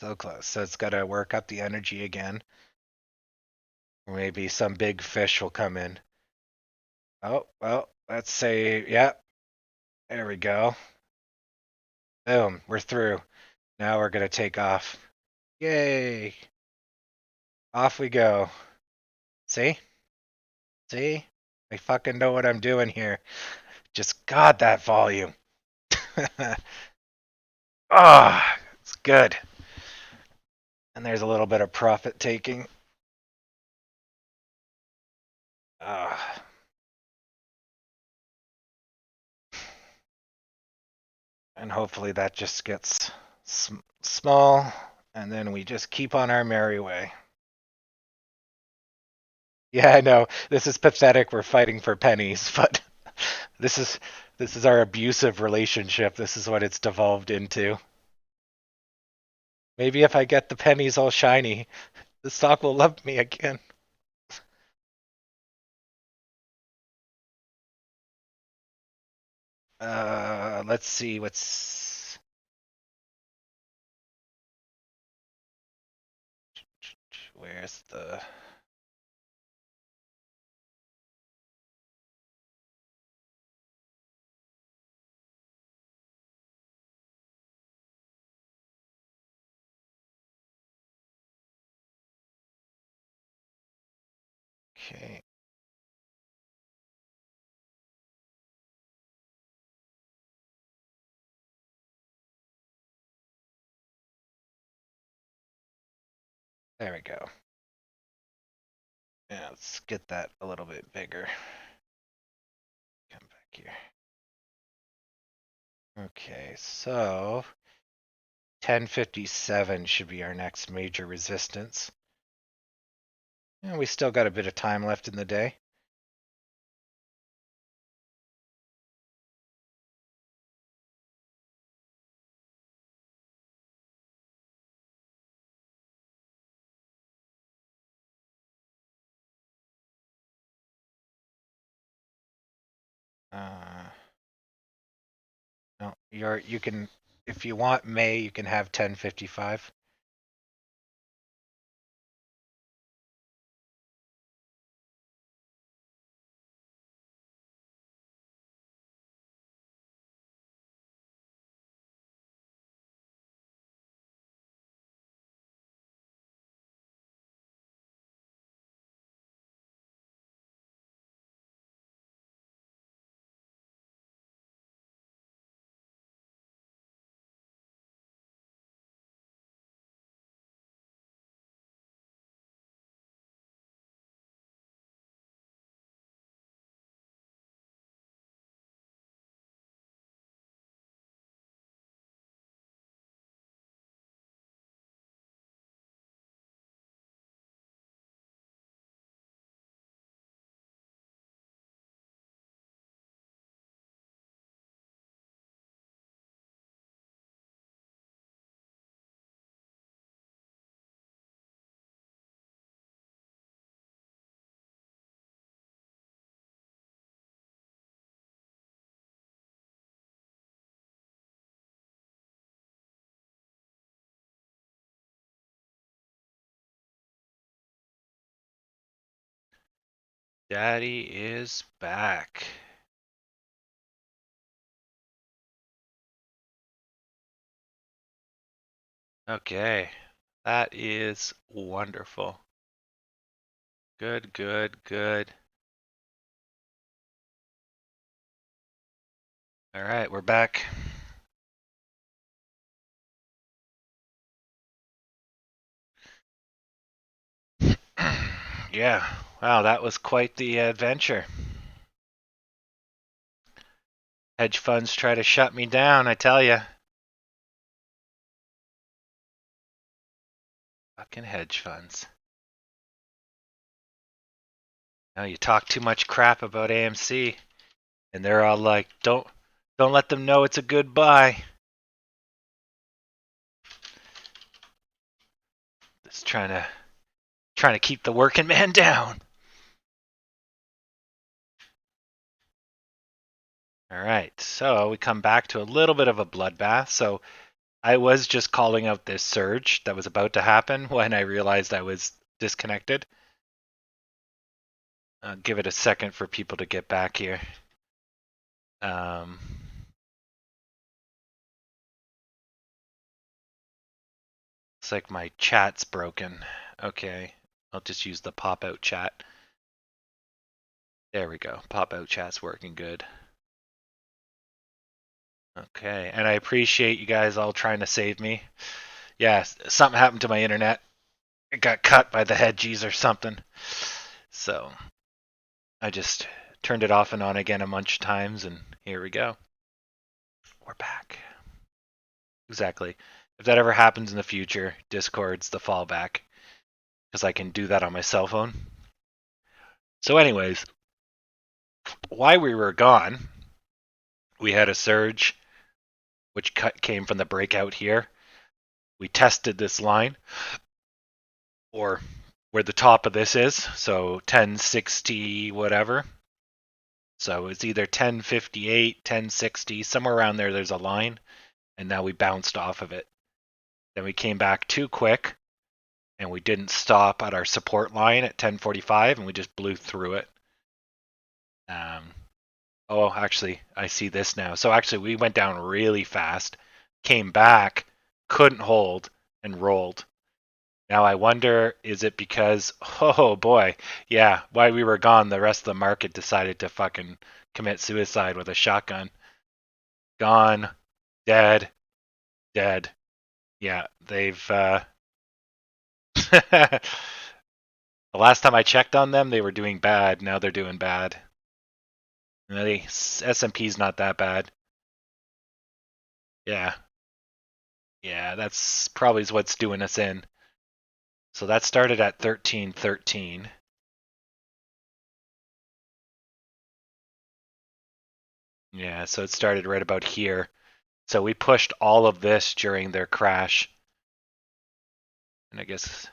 So close. So it's got to work up the energy again. Or maybe some big fish will come in. Oh, well, let's say, yeah, there we go. Boom, we're through. Now we're going to take off. Yay! Off we go. See? See? I fucking know what I'm doing here. Just God, that volume. Ah, it's good. And there's a little bit of profit taking. Ah. And hopefully that just gets small, and then we just keep on our merry way. Yeah, I know. This is pathetic. We're fighting for pennies, but this is our abusive relationship. This is what it's devolved into. Maybe if I get the pennies all shiny, the stock will love me again. Let's see what's. Where's the. Okay. There we go. Yeah, let's get that a little bit bigger. Come back here. Okay, so 1057 should be our next major resistance. And we still got a bit of time left in the day. No, you can, if you want May, you can have 1055. Daddy is back. Okay, that is wonderful. Good, good, good. All right, we're back. Yeah, wow, that was quite the adventure. Hedge funds try to shut me down, I tell ya. Fucking hedge funds. Now you talk too much crap about AMC, and they're all like, don't let them know it's a good buy. Just trying to keep the working man down. All right, so we come back to a little bit of a bloodbath. So I was just calling out this surge that was about to happen when I realized I was disconnected. I'll give it a second for people to get back here. It's like my chat's broken. Okay, I'll just use the pop-out chat. There we go. Pop-out chat's working good. Okay, and I appreciate you guys all trying to save me. Yeah, something happened to my internet. It got cut by the hedgies or something. So I just turned it off and on again a bunch of times, and here we go. We're back. Exactly. If that ever happens in the future, Discord's the fallback, because I can do that on my cell phone. So anyways, while we were gone, we had a surge, which came from the breakout here. We tested this line, or where the top of this is, so 1060 whatever. So it's either 1058, 1060, somewhere around there there's a line, and now we bounced off of it. Then we came back too quick, and we didn't stop at our support line at 1045, and we just blew through it. Oh, actually, I see this now. So actually, we went down really fast, came back, couldn't hold, and rolled. Now I wonder, is it because, oh boy, yeah, while we were gone, the rest of the market decided to fucking commit suicide with a shotgun. Gone, dead, dead. Yeah, they've, the last time I checked on them, they were doing bad. Now they're doing bad. The S&P's not that bad. Yeah. Yeah, that's probably what's doing us in. So that started at 1313. Yeah, so it started right about here. So we pushed all of this during their crash. And I guess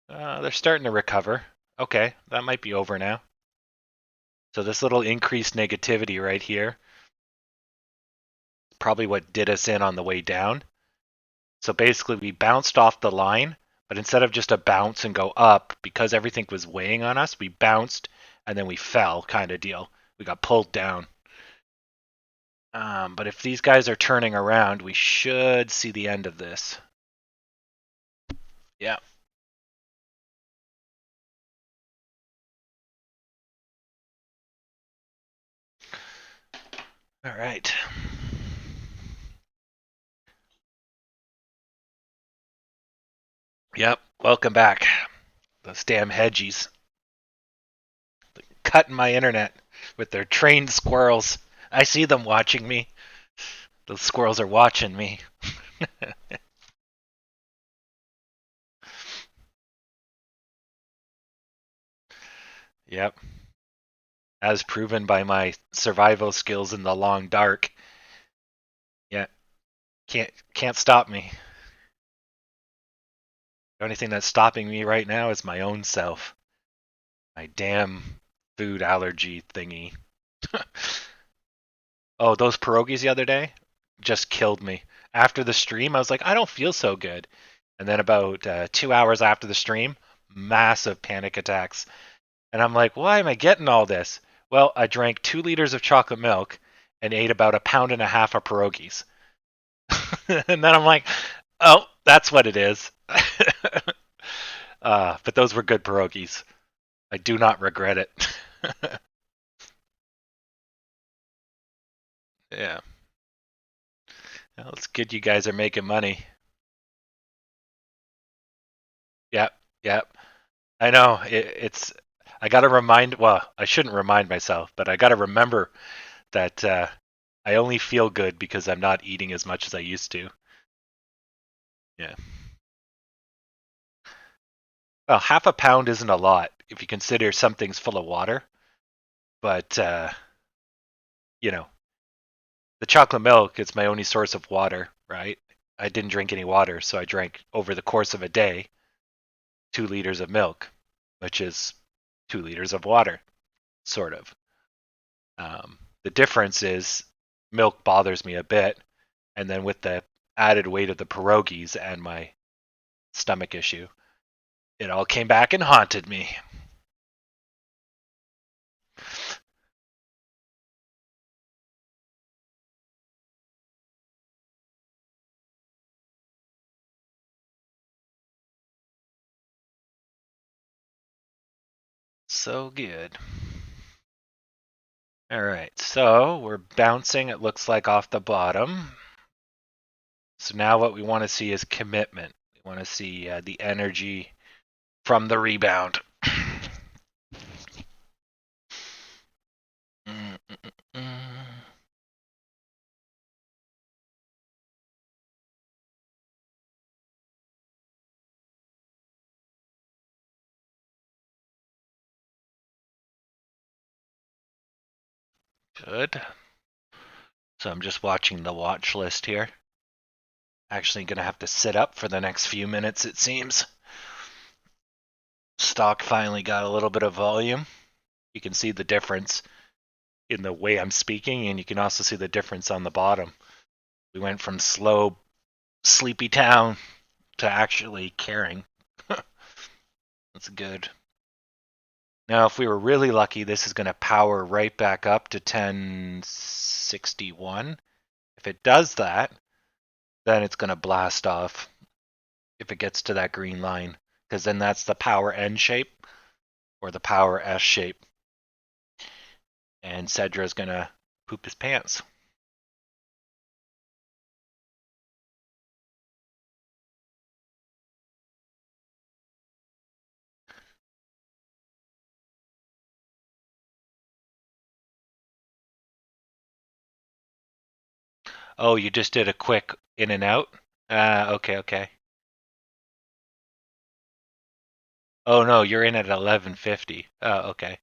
they're starting to recover. Okay, that might be over now. So this little increased negativity right here, probably what did us in on the way down. So basically we bounced off the line, but instead of just a bounce and go up, because everything was weighing on us, we bounced and then we fell kind of deal. We got pulled down. But if these guys are turning around, we should see the end of this. Yeah. All right. Yep. Welcome back. Those damn hedgies. Cutting my internet with their trained squirrels. I see them watching me. Those squirrels are watching me. Yep. As proven by my survival skills in the long dark. Yeah. Can't stop me. The only thing that's stopping me right now is my own self. My damn food allergy thingy. Oh, those pierogies the other day just killed me. After the stream, I was like, I don't feel so good. And then about 2 hours after the stream, massive panic attacks. And I'm like, why am I getting all this? Well, I drank 2 liters of chocolate milk and ate about a pound and a half of pierogies. And then I'm like, oh, that's what it is. But those were good pierogies. I do not regret it. Yeah. Well, it's good you guys are making money. Yep, yep. I know. It's. I got to remind. Well, I shouldn't remind myself, but I got to remember that I only feel good because I'm not eating as much as I used to. Yeah. Well, half a pound isn't a lot if you consider something's full of water. But you know, the chocolate milk is my only source of water, right? I didn't drink any water, so I drank over the course of a day 2 liters of milk, which is 2 liters of water, sort of. The difference is milk bothers me a bit, and then with the added weight of the pierogies and my stomach issue, it all came back and haunted me. So good. All right, so we're bouncing, it looks like, off the bottom. So now what we want to see is commitment. We want to see the energy from the rebound. Good. So I'm just watching the watch list here. Actually going to have to sit up for the next few minutes, it seems. Stock finally got a little bit of volume. You can see the difference in the way I'm speaking, and you can also see the difference on the bottom. We went from slow, sleepy town to actually caring. That's good. Now, if we were really lucky, this is going to power right back up to 1061. If it does that, then it's going to blast off if it gets to that green line, because then that's the power N shape or the power S shape. And Cedra's going to poop his pants. Oh, you just did a quick in and out? Okay, okay. Oh no, you're in at 1150. Oh, okay.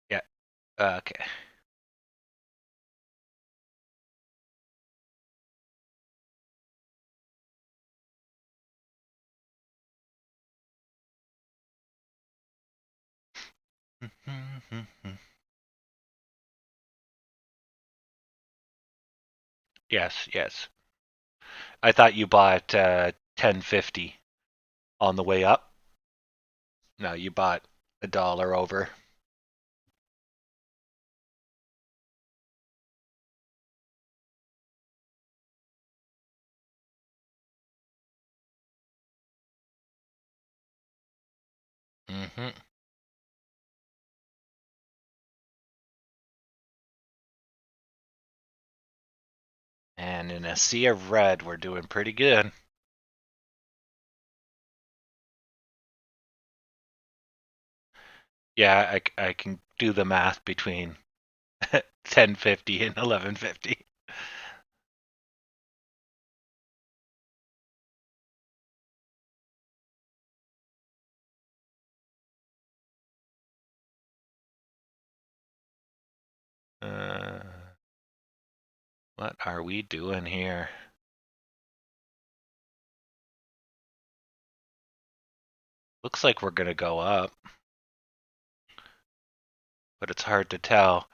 Yeah. Okay. Yes, yes. I thought you bought 1050 on the way up. No, you bought $1 over. Mm-hmm. And in a sea of red, we're doing pretty good. Yeah, I can do the math between 1050 and 1150. Uh, what are we doing here? Looks like we're going to go up, but it's hard to tell.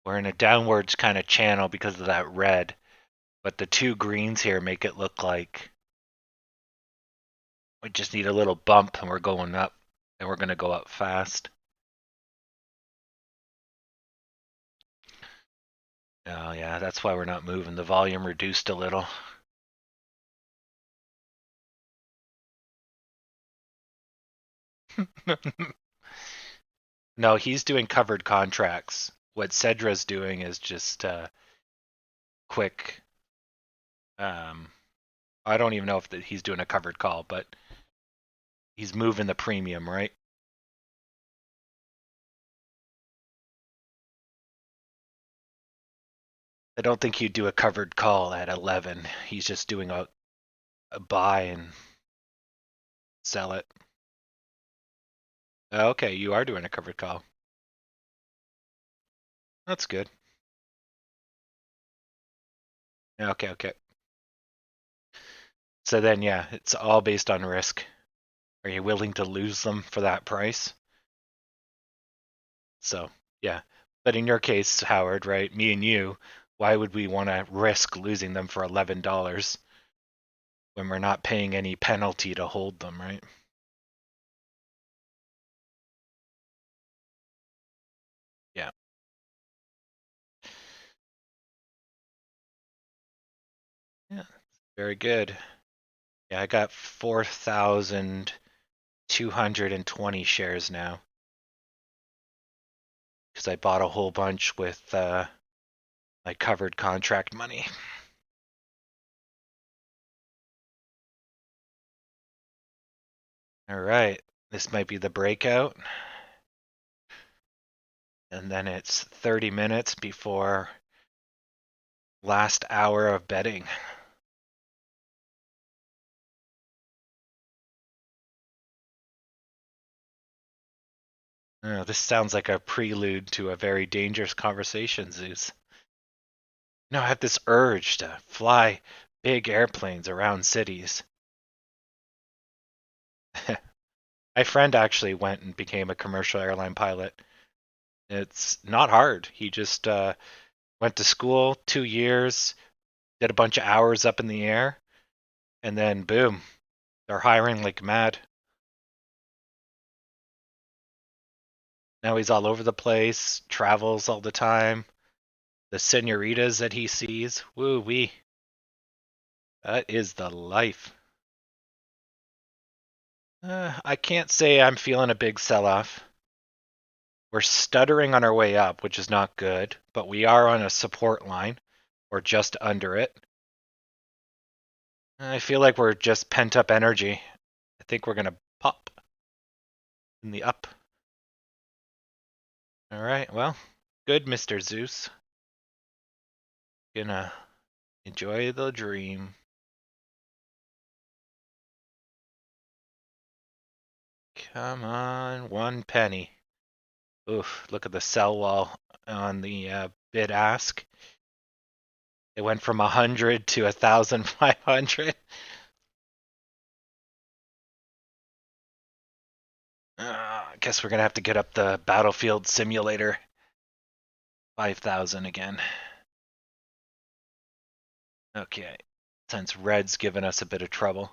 We're in a downwards kind of channel because of that red, but the two greens here make it look like We just need a little bump and we're going up, and we're going to go up fast. Oh yeah, that's why we're not moving. The volume reduced a little. No, he's doing covered contracts. What Cedra's doing is just quick. I don't even know if he's doing a covered call, but he's moving the premium, right? I don't think he'd do a covered call at 11. He's just doing a buy and sell it. Okay, you are doing a covered call. That's good. Okay, okay. So then, yeah, it's all based on risk. Are you willing to lose them for that price? So, yeah. But in your case, Howard, right, me and you, why would we want to risk losing them for $11 when we're not paying any penalty to hold them, right? Yeah. Yeah. Very good. Yeah, I got 4,220 shares now because I bought a whole bunch with my covered contract money. All right. This might be the breakout. And then it's 30 minutes before last hour of betting. Oh, this sounds like a prelude to a very dangerous conversation, Zeus. No, I have this urge to fly big airplanes around cities. My friend actually went and became a commercial airline pilot. It's not hard. He just went to school 2 years, did a bunch of hours up in the air, and then boom, they're hiring like mad. Now he's all over the place, travels all the time. The senoritas that he sees, woo wee. That is the life. I can't say I'm feeling a big sell-off. We're stuttering on our way up, which is not good, but we are on a support line, or just under it. I feel like we're just pent-up energy. I think we're going to pop in the up. All right, well, good, Mr. Zeus. Gonna enjoy the dream. Come on, 1 penny. Oof, look at the sell wall on the bid ask. It went from 100 to 1,500. I guess we're gonna have to get up the Battlefield Simulator. 5,000 again. Okay, since Red's given us a bit of trouble.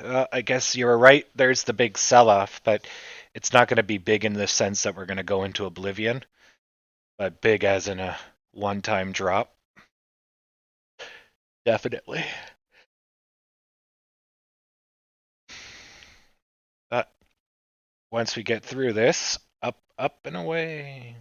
I guess you were right. There's the big sell-off, but it's not going to be big in the sense that we're going to go into oblivion, but big as in a one-time drop. Definitely. But once we get through this, up, up, and away.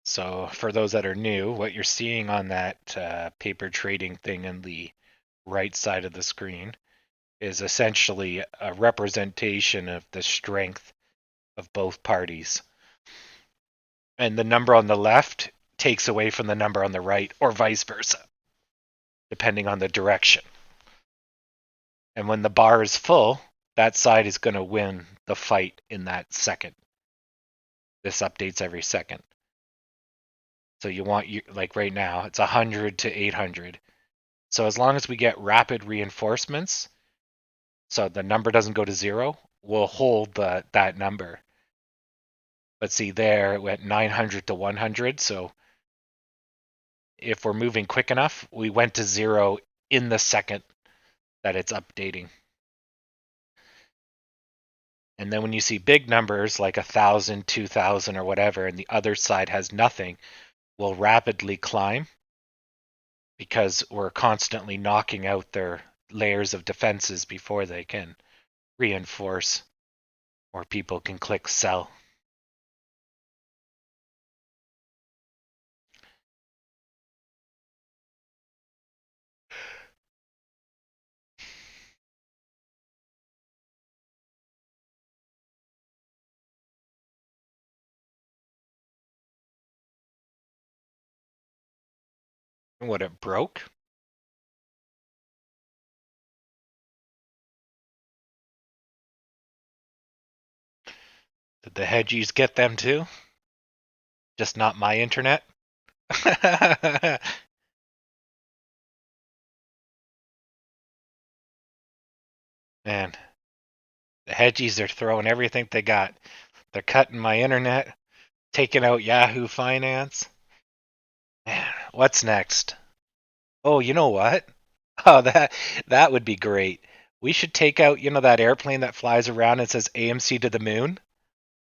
So for those that are new, what you're seeing on that paper trading thing in the right side of the screen is essentially a representation of the strength of both parties. And the number on the left takes away from the number on the right, or vice versa, depending on the direction. And when the bar is full, that side is going to win the fight in that second. This updates every second. So you want, like right now, it's 100 to 800. So as long as we get rapid reinforcements, so the number doesn't go to 0, we'll hold that number. But see there, it went 900 to 100, so if we're moving quick enough, we went to 0 in the second that it's updating. And then when you see big numbers like 1,000, 2,000, or whatever, and the other side has nothing, we'll rapidly climb because we're constantly knocking out their layers of defenses before they can reinforce or people can click sell. What, it broke? Did the hedgies get them too? Just not my internet? Man, the hedgies are throwing everything they got. They're cutting my internet, taking out Yahoo Finance. Man, what's next? Oh, you know what? Oh, that would be great. We should take out, that airplane that flies around and says AMC to the moon?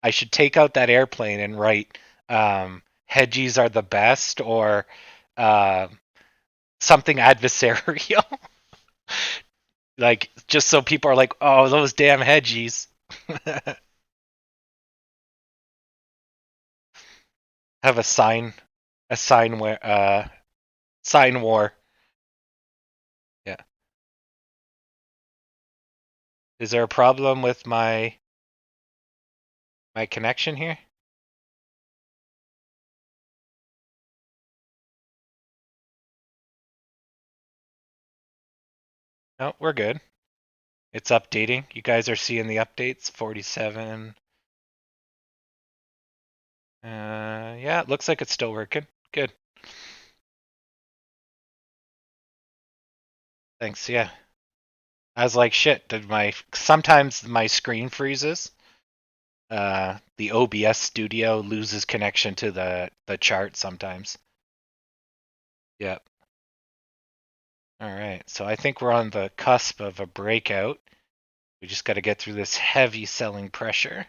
I should take out that airplane and write hedgies are the best, or uh, something adversarial. Like, just so people are like, oh, those damn hedgies. Have a sign war. Yeah. Is there a problem with my connection here? No, we're good. It's updating. You guys are seeing the updates. 47. Yeah, it looks like it's still working. Good. Thanks. Yeah. I was like, shit. Sometimes my screen freezes. The OBS Studio loses connection to the chart sometimes. Yep. All right. So I think we're on the cusp of a breakout. We just got to get through this heavy selling pressure.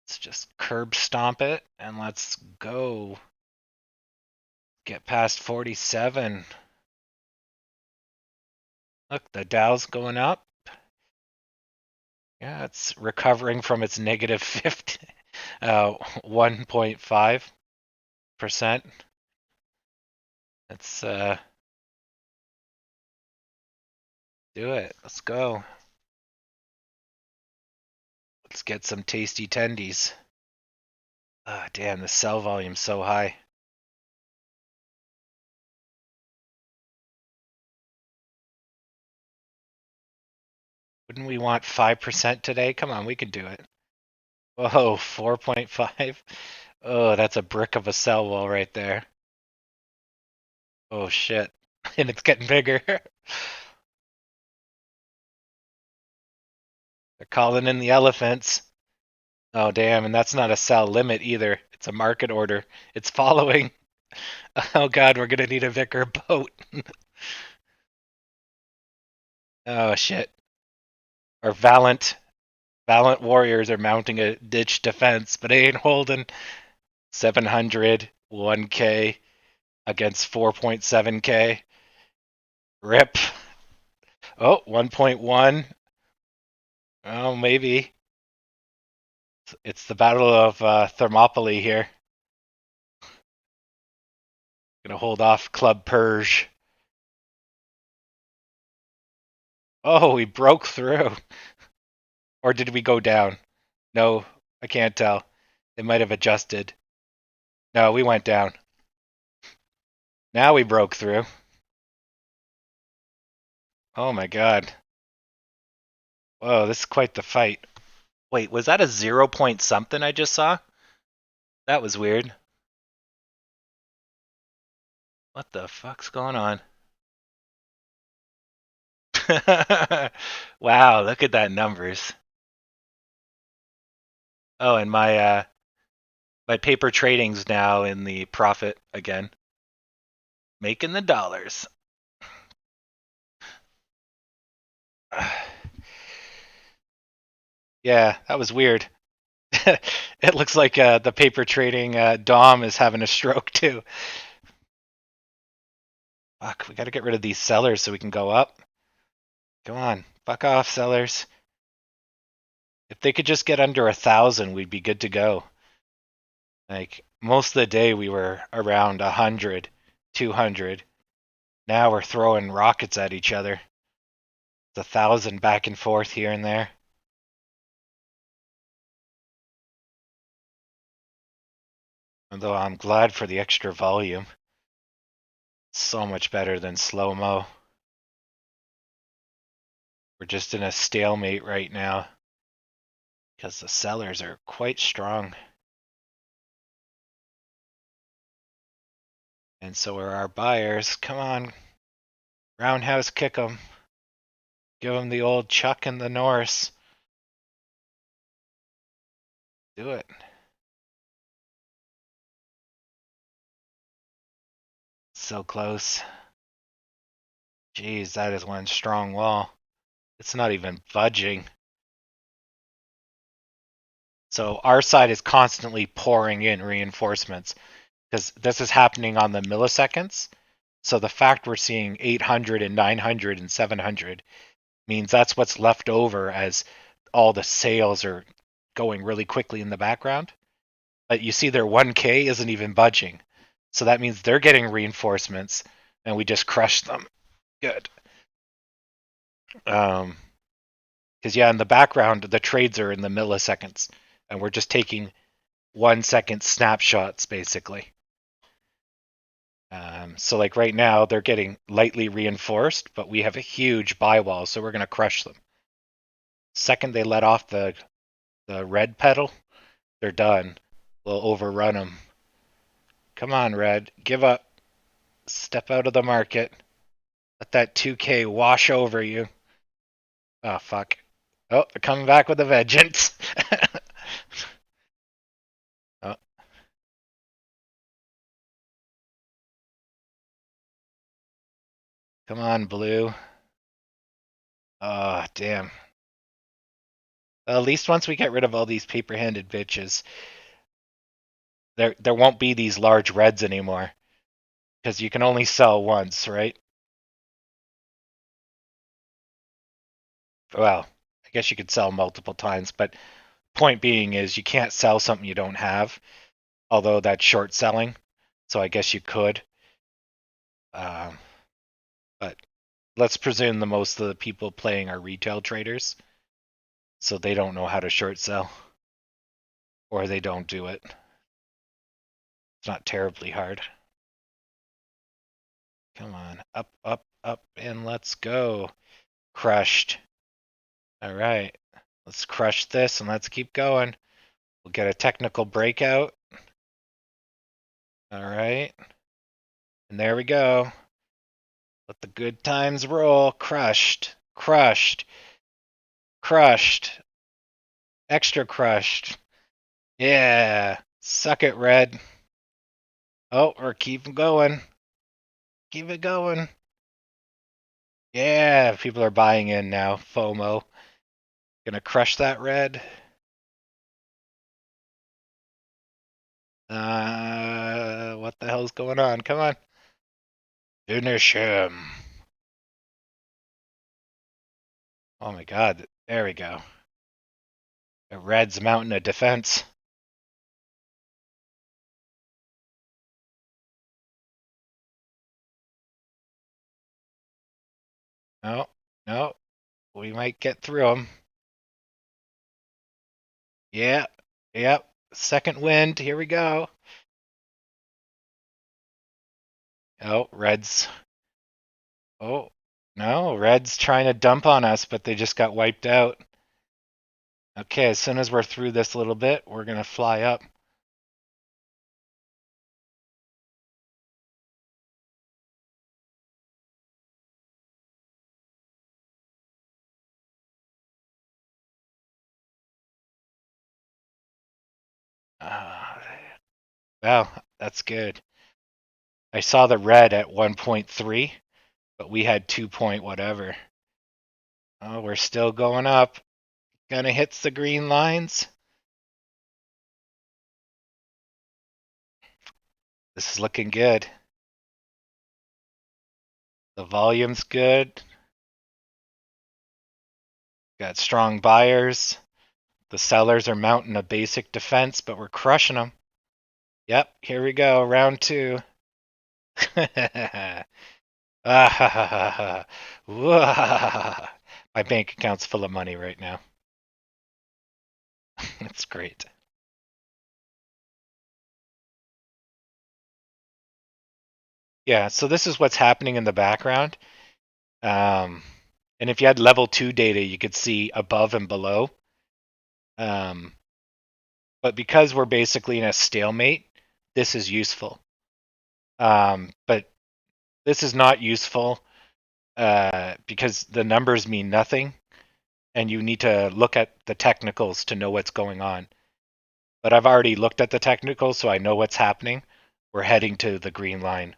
Let's just curb stomp it and let's go. Get past 47. Look, the Dow's going up. Yeah, it's recovering from its negative 1.5%. Let's do it. Let's go. Let's get some tasty tendies. Ah, damn, the sell volume's so high. Wouldn't we want 5% today? Come on, we can do it. Whoa, 4.5? Oh, that's a brick of a sell wall right there. Oh, shit. And it's getting bigger. They're calling in the elephants. Oh, damn, and that's not a sell limit either. It's a market order. It's following. Oh, God, we're going to need a Vicar boat. Oh, shit. Our valiant warriors are mounting a ditch defense, but they ain't holding. 700, 1K against 4.7K. Rip. Oh, 1.1. Oh, maybe. It's the Battle of Thermopylae here. Gonna hold off Club Purge. Oh, we broke through. Or did we go down? No, I can't tell. It might have adjusted. No, we went down. Now we broke through. Oh my god. Whoa, this is quite the fight. Wait, was that a 0 point something I just saw? That was weird. What the fuck's going on? Wow, look at that numbers. Oh, and my paper trading's now in the profit again. Making the dollars. Yeah, that was weird. It looks like the paper trading Dom is having a stroke too. Fuck, we gotta get rid of these sellers so we can go up. Come on, fuck off, sellers. If they could just get under 1,000, we'd be good to go. Like, most of the day we were around 100, 200. Now we're throwing rockets at each other. It's 1,000 back and forth here and there. Although I'm glad for the extra volume. So much better than slow-mo. We're just in a stalemate right now because the sellers are quite strong. And so are our buyers. Come on, roundhouse kick them. Give them the old Chuck and the Norris. Do it. So close. Jeez, that is one strong wall. It's not even budging. So our side is constantly pouring in reinforcements because this is happening on the milliseconds. So the fact we're seeing 800 and 900 and 700 means that's what's left over as all the sales are going really quickly in the background. But you see their 1K isn't even budging. So that means they're getting reinforcements and we just crushed them. Good. Because yeah, in the background, the trades are in the milliseconds and we're just taking 1 second snapshots basically. So like right now, they're getting lightly reinforced, but we have a huge buy wall, so we're going to crush them. Second they let off the red pedal, they're done. We'll overrun them. Come on, red. Give up. Step out of the market. Let that 2K wash over you. Oh, fuck. Oh, they're coming back with a vengeance. Oh. Come on, blue. Oh, damn. Well, at least once we get rid of all these paper-handed bitches, there won't be these large reds anymore. Because you can only sell once, right? Well, I guess you could sell multiple times, but point being is you can't sell something you don't have, although that's short selling. So I guess you could. But let's presume the most of the people playing are retail traders, so they don't know how to short sell, or they don't do it. It's not terribly hard. Come on, up, up, up, and let's go. Crushed. All right, let's crush this and let's keep going. We'll get a technical breakout. All right. And there we go. Let the good times roll. Crushed. Crushed. Crushed. Extra crushed. Yeah. Suck it, red. Oh, we're keeping going. Keep it going. Yeah, people are buying in now. FOMO. Gonna crush that red. What the hell's going on? Come on. Finish him. Oh my god. There we go. The red's mounting a defense. No, no. We might get through them. Yeah, yep. Second wind. Here we go. Oh, Reds. Oh, no. Reds trying to dump on us, but they just got wiped out. Okay, as soon as we're through this little bit, we're going to fly up. Wow, that's good. I saw the red at 1.3, but we had 2 point whatever. Oh, we're still going up. Gonna hit the green lines. This is looking good. The volume's good. Got strong buyers. The sellers are mounting a basic defense, but we're crushing them. Yep, here we go, round 2. My bank account's full of money right now. It's great. Yeah, so this is what's happening in the background. And if you had level 2 data, you could see above and below. But because we're basically in a stalemate, this is useful. But this is not useful because the numbers mean nothing, and you need to look at the technicals to know what's going on. But I've already looked at the technicals, so I know what's happening. We're heading to the green line.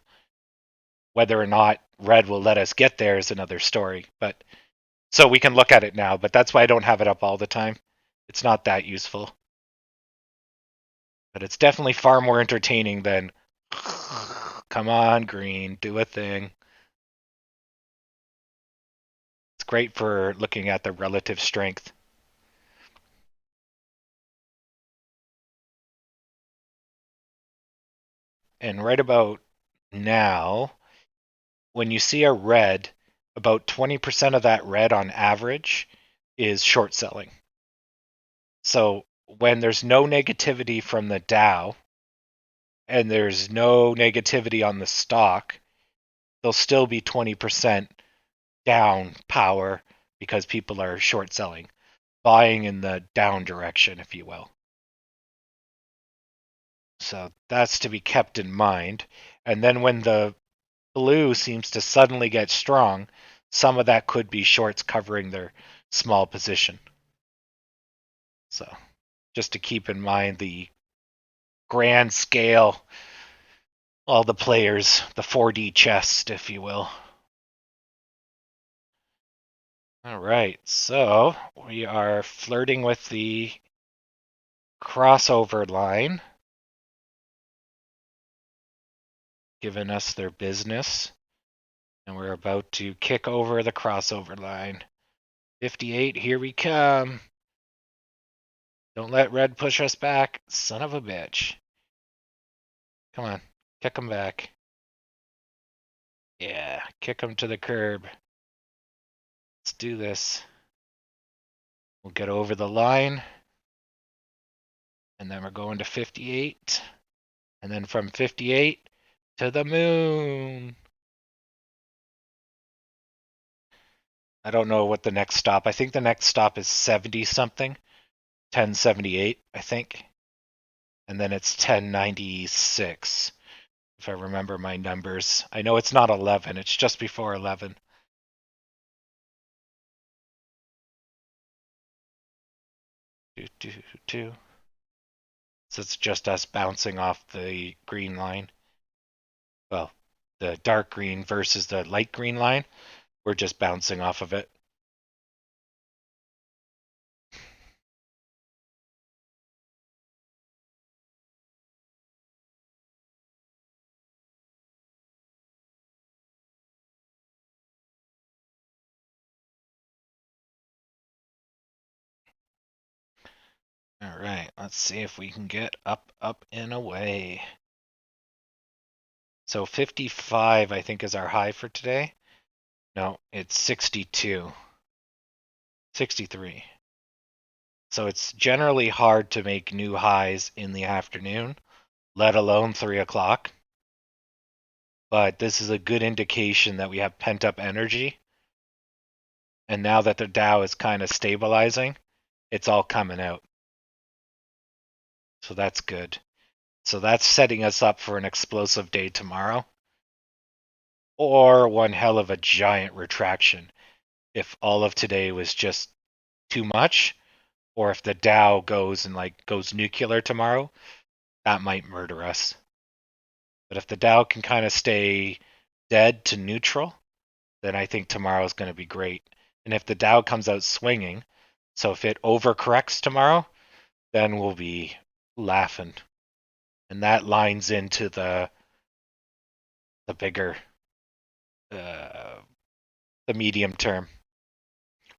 Whether or not red will let us get there is another story. But so we can look at it now, but that's why I don't have it up all the time. It's not that useful. But it's definitely far more entertaining than come on, green, do a thing. It's great for looking at the relative strength. And right about now, when you see a red, about 20% of that red on average is short selling. So when there's no negativity from the Dow and there's no negativity on the stock, there'll still be 20% down power because people are short selling, buying in the down direction, if you will. So that's to be kept in mind. And then when the blue seems to suddenly get strong, some of that could be shorts covering their small position. So just to keep in mind the grand scale, all the players, the 4D chest, if you will. All right, so we are flirting with the crossover line, giving us their business, and we're about to kick over the crossover line. 58, here we come. Don't let red push us back, son of a bitch. Come on, kick him back. Yeah, kick him to the curb. Let's do this. We'll get over the line. And then we're going to 58. And then from 58 to the moon. I don't know what the next stop. I think the next stop is 70 something. 1078, I think. And then it's 1096, if I remember my numbers. I know it's not 11. It's just before 11. So it's just us bouncing off the green line. Well, the dark green versus the light green line. We're just bouncing off of it. All right, let's see if we can get up, up, and away. So 55, I think, is our high for today. No, it's 62. 63. So it's generally hard to make new highs in the afternoon, let alone 3 o'clock. But this is a good indication that we have pent up energy. And now that the Dow is kind of stabilizing, it's all coming out. So that's good. So that's setting us up for an explosive day tomorrow, or one hell of a giant retraction if all of today was just too much, or if the Dow goes and goes nuclear tomorrow, that might murder us. But if the Dow can kind of stay dead to neutral, then I think tomorrow is going to be great. And if the Dow comes out swinging, so if it overcorrects tomorrow, then we'll be laughing. And that lines into the bigger, the medium term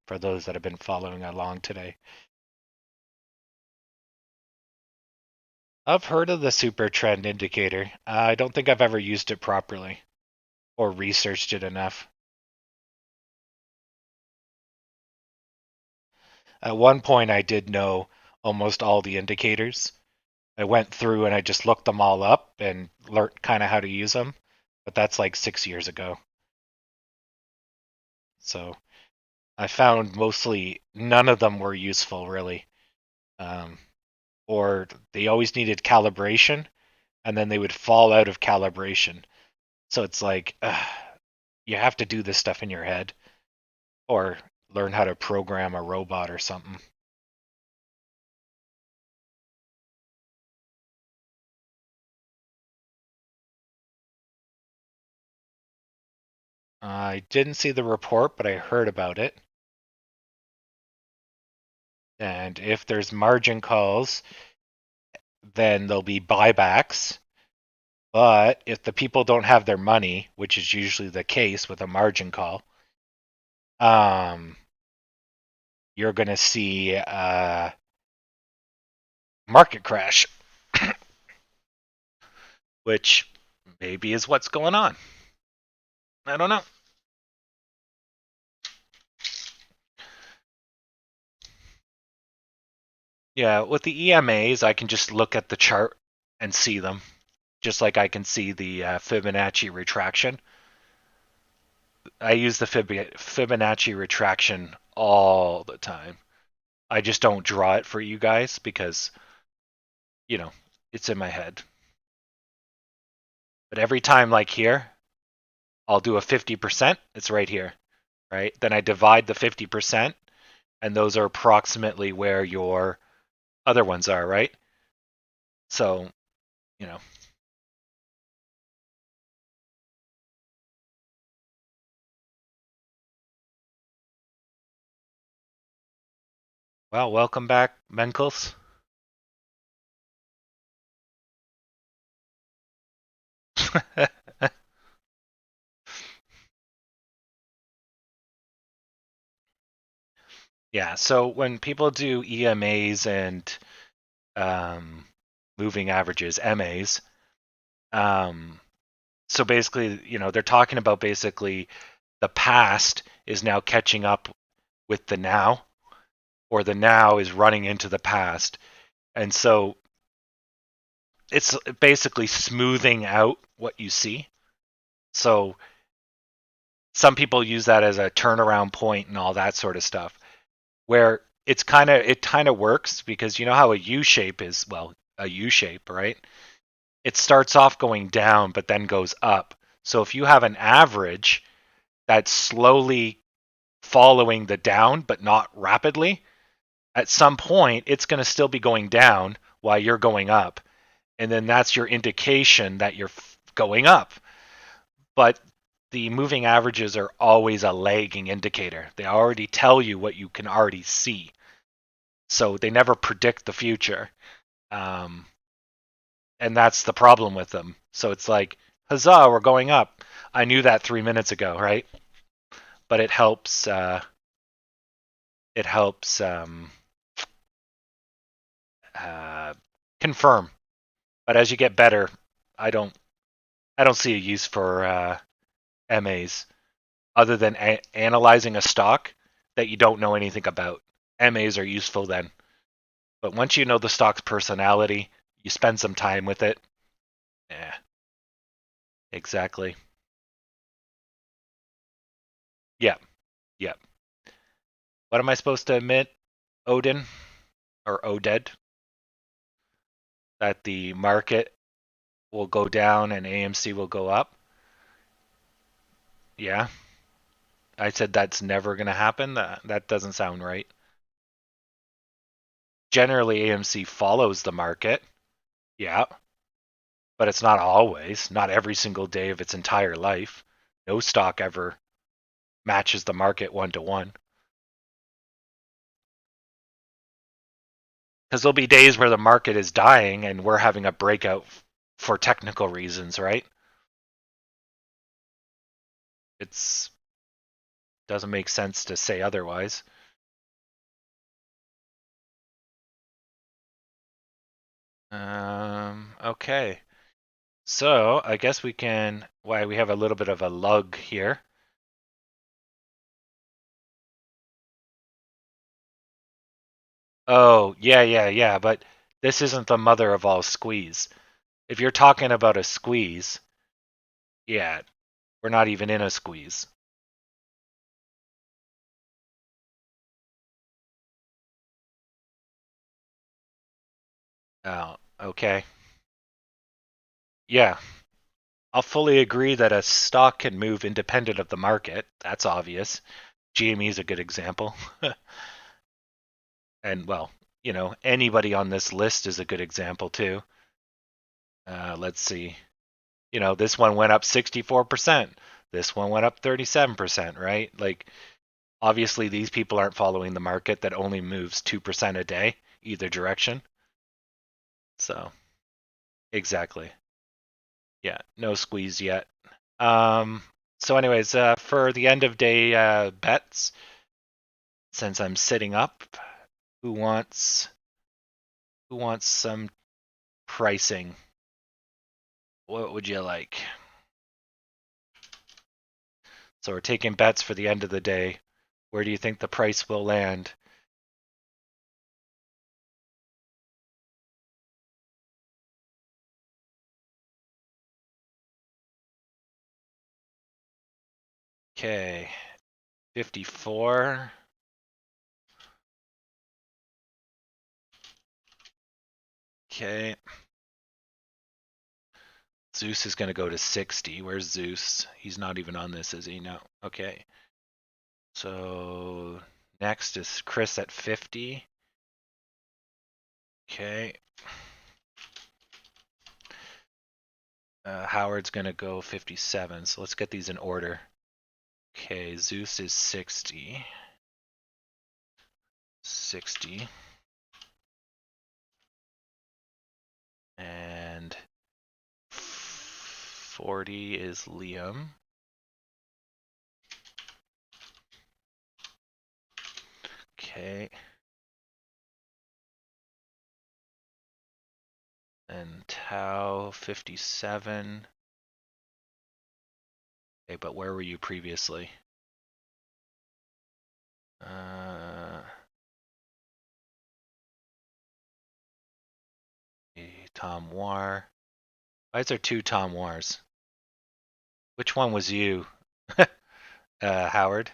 for those that have been following along today. I've heard of the super trend indicator. I don't think I've ever used it properly or researched it enough. At one point, I did know almost all the indicators. I went through and I just looked them all up and learned kind of how to use them, but that's like 6 years ago. So I found mostly none of them were useful, really. Or they always needed calibration, and then they would fall out of calibration. So it's like, you have to do this stuff in your head, or learn how to program a robot or something. I didn't see the report, but I heard about it. And if there's margin calls, then there'll be buybacks. But if the people don't have their money, which is usually the case with a margin call, you're going to see a market crash, which maybe is what's going on. I don't know. Yeah, with the EMAs, I can just look at the chart and see them, just like I can see the Fibonacci retraction. I use the Fibonacci retraction all the time. I just don't draw it for you guys because, it's in my head. But every time, like here, I'll do a 50%. It's right here, right? Then I divide the 50%, and those are approximately where your other ones are, right? So, you know. Well, welcome back, Menkels. Yeah, so when people do EMAs and moving averages, MAs, so basically, they're talking about basically the past is now catching up with the now, or the now is running into the past. And so it's basically smoothing out what you see. So some people use that as a turnaround point and all that sort of stuff, where it kind of works because you know how a U shape is, well, a U shape, right? It starts off going down but then goes up. So if you have an average that's slowly following the down but not rapidly, at some point it's going to still be going down while you're going up. And then that's your indication that you're going up. But the moving averages are always a lagging indicator. They already tell you what you can already see. So they never predict the future. And that's the problem with them. So it's like, huzzah, we're going up. I knew that 3 minutes ago, right? But it helps. It helps confirm. But as you get better, I don't. I don't see a use for MAs other than analyzing a stock that you don't know anything about. MAs are useful then. But once you know the stock's personality, you spend some time with it. Yeah, exactly. Yeah, yeah. What am I supposed to admit, Odin? or ODED, that the market will go down and AMC will go up. Yeah. I said that's never going to happen. That doesn't sound right. Generally, AMC follows the market. Yeah. But it's not always, not every single day of its entire life. No stock ever matches the market 1-to-1. Because there'll be days where the market is dying and we're having a breakout for technical reasons, right? It's doesn't make sense to say otherwise. Okay. So I guess we can. Why we have a little bit of a lug here. Oh, yeah. But this isn't the mother of all squeeze. If you're talking about a squeeze, yeah, we're not even in a squeeze. Oh, okay. Yeah, I'll fully agree that a stock can move independent of the market. That's obvious. GME is a good example. And, well, anybody on this list is a good example too. Let's see. This one went up 64%. This one went up 37%, right? Like, obviously, these people aren't following the market that only moves 2% a day, either direction. So, exactly. Yeah, no squeeze yet. So anyways, for the end of day bets, since I'm sitting up, who wants some pricing? What would you like? So we're taking bets for the end of the day. Where do you think the price will land? Okay, 54. Okay. Zeus is going to go to 60. Where's Zeus? He's not even on this, is he? No. Okay. So next is Chris at 50. Okay. Howard's going to go 57. So let's get these in order. Okay, Zeus is 60. 60. And 40 is Liam. Okay. And Tau 57. Okay, but where were you previously? Tom War. Why is there two Tom Wars? Which one was you? Howard?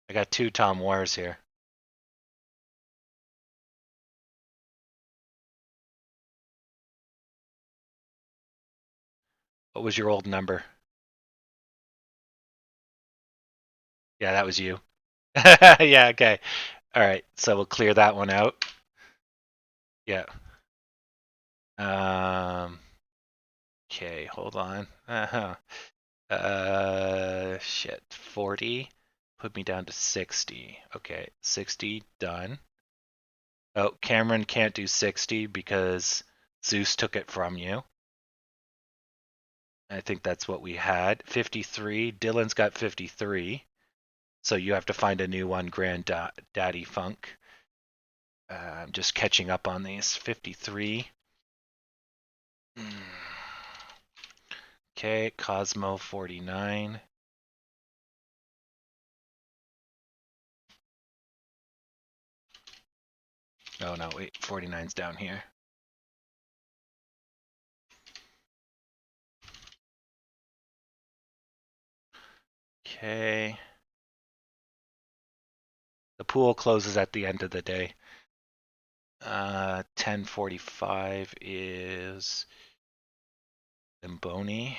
I got two Tom Wars here. What was your old number? Yeah, that was you. Yeah, okay. All right, so we'll clear that one out. Yeah. Okay, hold on. Shit. 40. Put me down to 60. Okay, 60 done. Oh, Cameron can't do 60 because Zeus took it from you. I think that's what we had. 53. Dylan's got 53. So you have to find a new one, Granddaddy Funk. I'm just catching up on these. 53. Okay, Cosmo 49. Oh no, wait, 49's down here. Okay. The pool closes at the end of the day. 10:45 is Zimboni.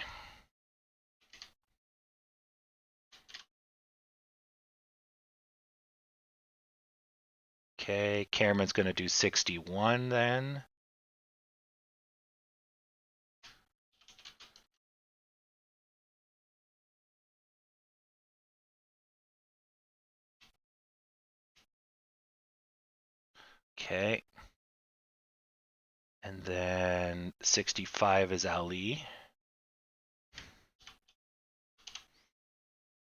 Okay, Cameron's going to do 61 then. Okay. And then 65 is Ali.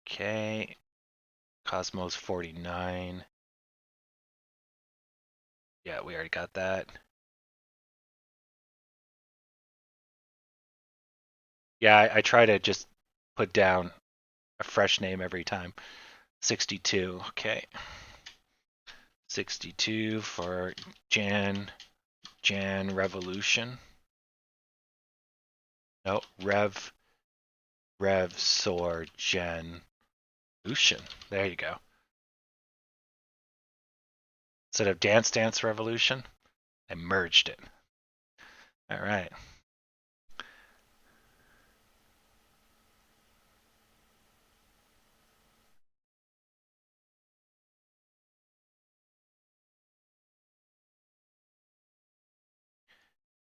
Okay. Cosmos 49. Yeah, we already got that. Yeah, I try to just put down a fresh name every time. 62. Okay. 62 for Jan Revolution. No, Rev Sor Gen Lucian. There you go. Instead of Dance Revolution, I merged it. All right.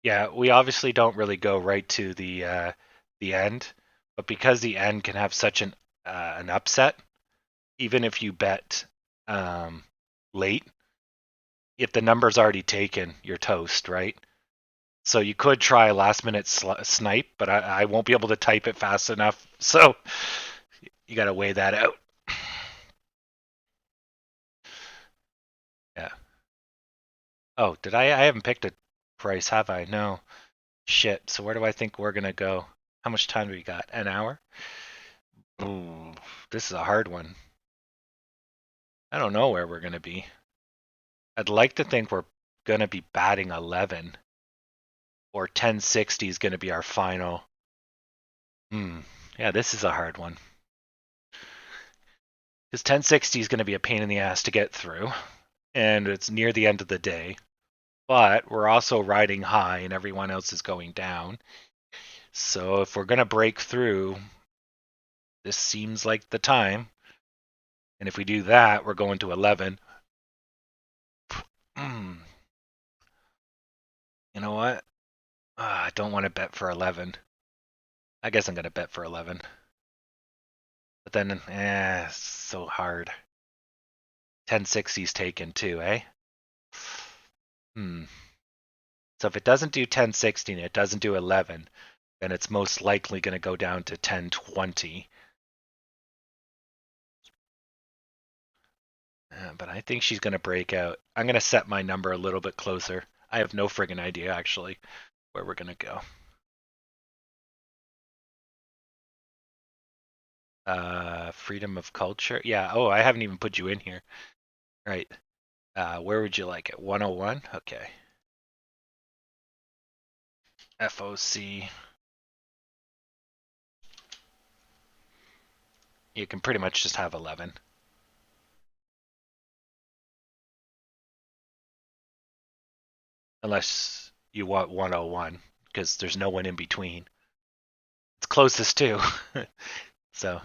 Yeah, we obviously don't really go right to the end, but because the end can have such an upset, even if you bet late, if the number's already taken, you're toast, right? So you could try a last minute snipe, but I won't be able to type it fast enough. So you got to weigh that out. Yeah. Oh, did I haven't picked a price, have I? No. Shit. So where do I think we're gonna go? How much time do we got? An hour? Ooh, this is a hard one. I don't know where we're gonna be. I'd like to think we're gonna be batting 11, or 1060 is gonna be our final. Yeah, this is a hard one. Because 1060 is gonna be a pain in the ass to get through, and it's near the end of the day. But we're also riding high, and everyone else is going down. So if we're gonna break through, this seems like the time. And if we do that, we're going to 11. You know what? I don't want to bet for 11. I guess I'm going to bet for 11. But then, it's so hard. 1060's taken too, eh? So if it doesn't do 1060 and it doesn't do 11, then it's most likely going to go down to 1020. But I think she's going to break out. I'm going to set my number a little bit closer. I have no friggin' idea, actually, where we're going to go. Freedom of culture. Yeah. Oh, I haven't even put you in here. Right. Where would you like it? 101? Okay. FOC. You can pretty much just have 11. Unless you want 101, because there's no one in between. It's closest too. So,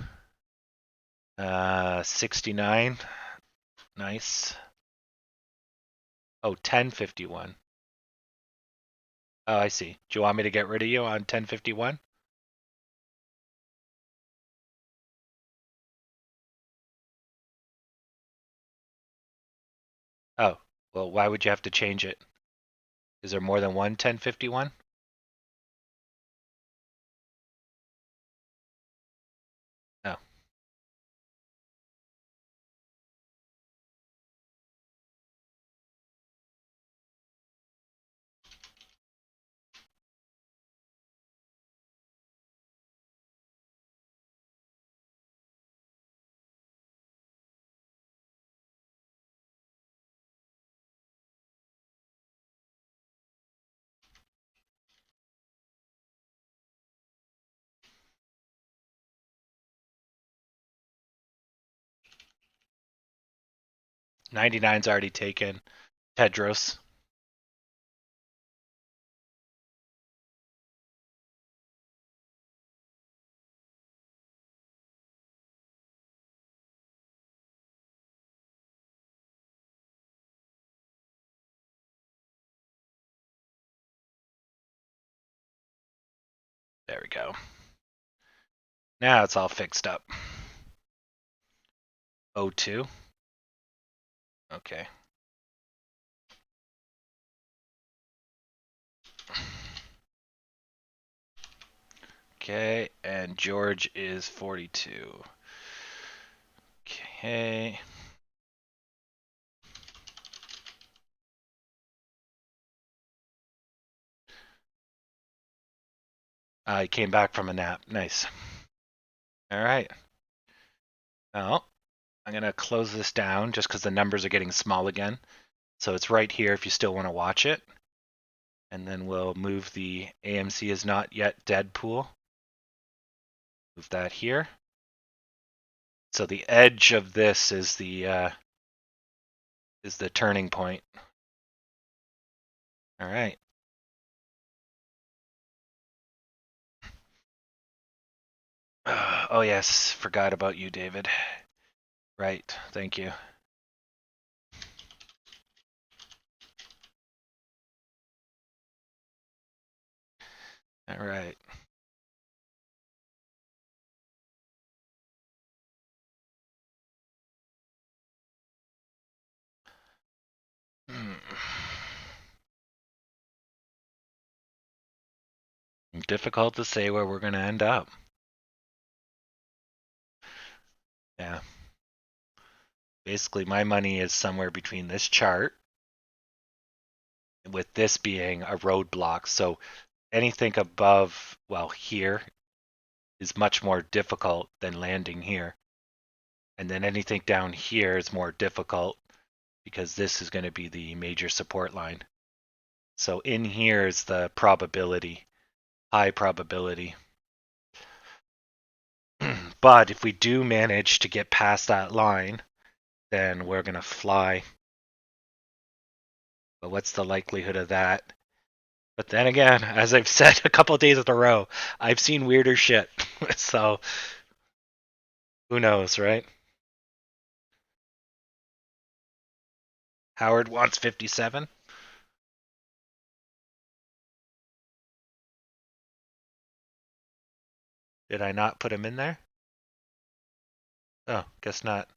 69. Nice. Oh, 1051. Oh, I see. Do you want me to get rid of you on 1051? Oh, well, why would you have to change it? Is there more than one 1051? No. 99's already taken. Tedros. There we go. Now it's all fixed up. 02. Okay. Okay, and George is 42. Okay. He came back from a nap. Nice. All right. Now, I'm going to close this down just because the numbers are getting small again. So it's right here if you still want to watch it. And then we'll move the AMC is not yet dead pool. Move that here. So the edge of this is the turning point. All right. Oh yes, forgot about you, David. Right, thank you. All right. Difficult to say where we're going to end up. Yeah. Basically, my money is somewhere between this chart, with this being a roadblock. So anything above, well, here is much more difficult than landing here. And then anything down here is more difficult because this is going to be the major support line. So in here is the probability, high probability. But if we do manage to get past that line, then we're going to fly. But what's the likelihood of that? But then again, as I've said a couple of days in a row, I've seen weirder shit. So who knows, right? Howard wants 57. Did I not put him in there? Oh, guess not.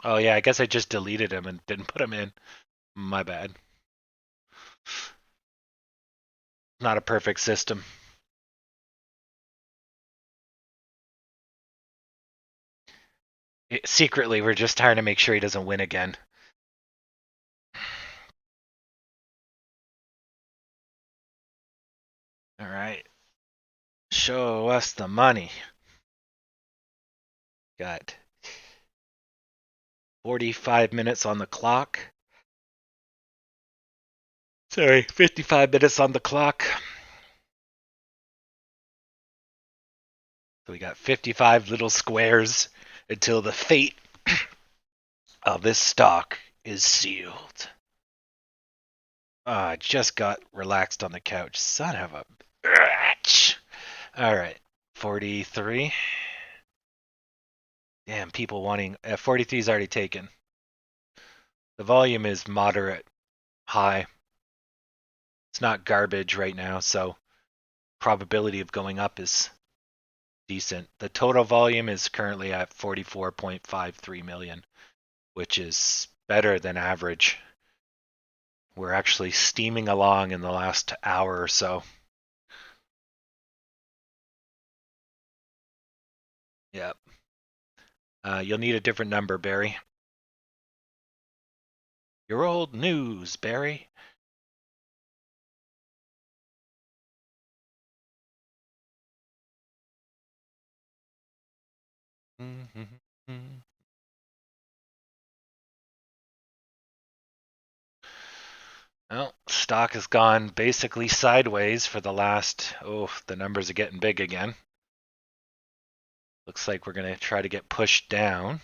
Oh yeah, I guess I just deleted him and didn't put him in. My bad. Not a perfect system. Secretly, we're just trying to make sure he doesn't win again. All right. Show us the money. Got 45 minutes on the clock. Sorry, 55 minutes on the clock. So we got 55 little squares until the fate of this stock is sealed. I just got relaxed on the couch. Son of a bitch. All right, 43. Damn, people wanting 43 is already taken. The volume is moderate, high. It's not garbage right now, so probability of going up is decent. The total volume is currently at 44.53 million, which is better than average. We're actually steaming along in the last hour or so. Yep. You'll need a different number, Barry. Your old news, Barry. Well, stock has gone basically sideways for the last, the numbers are getting big again. Looks like we're going to try to get pushed down.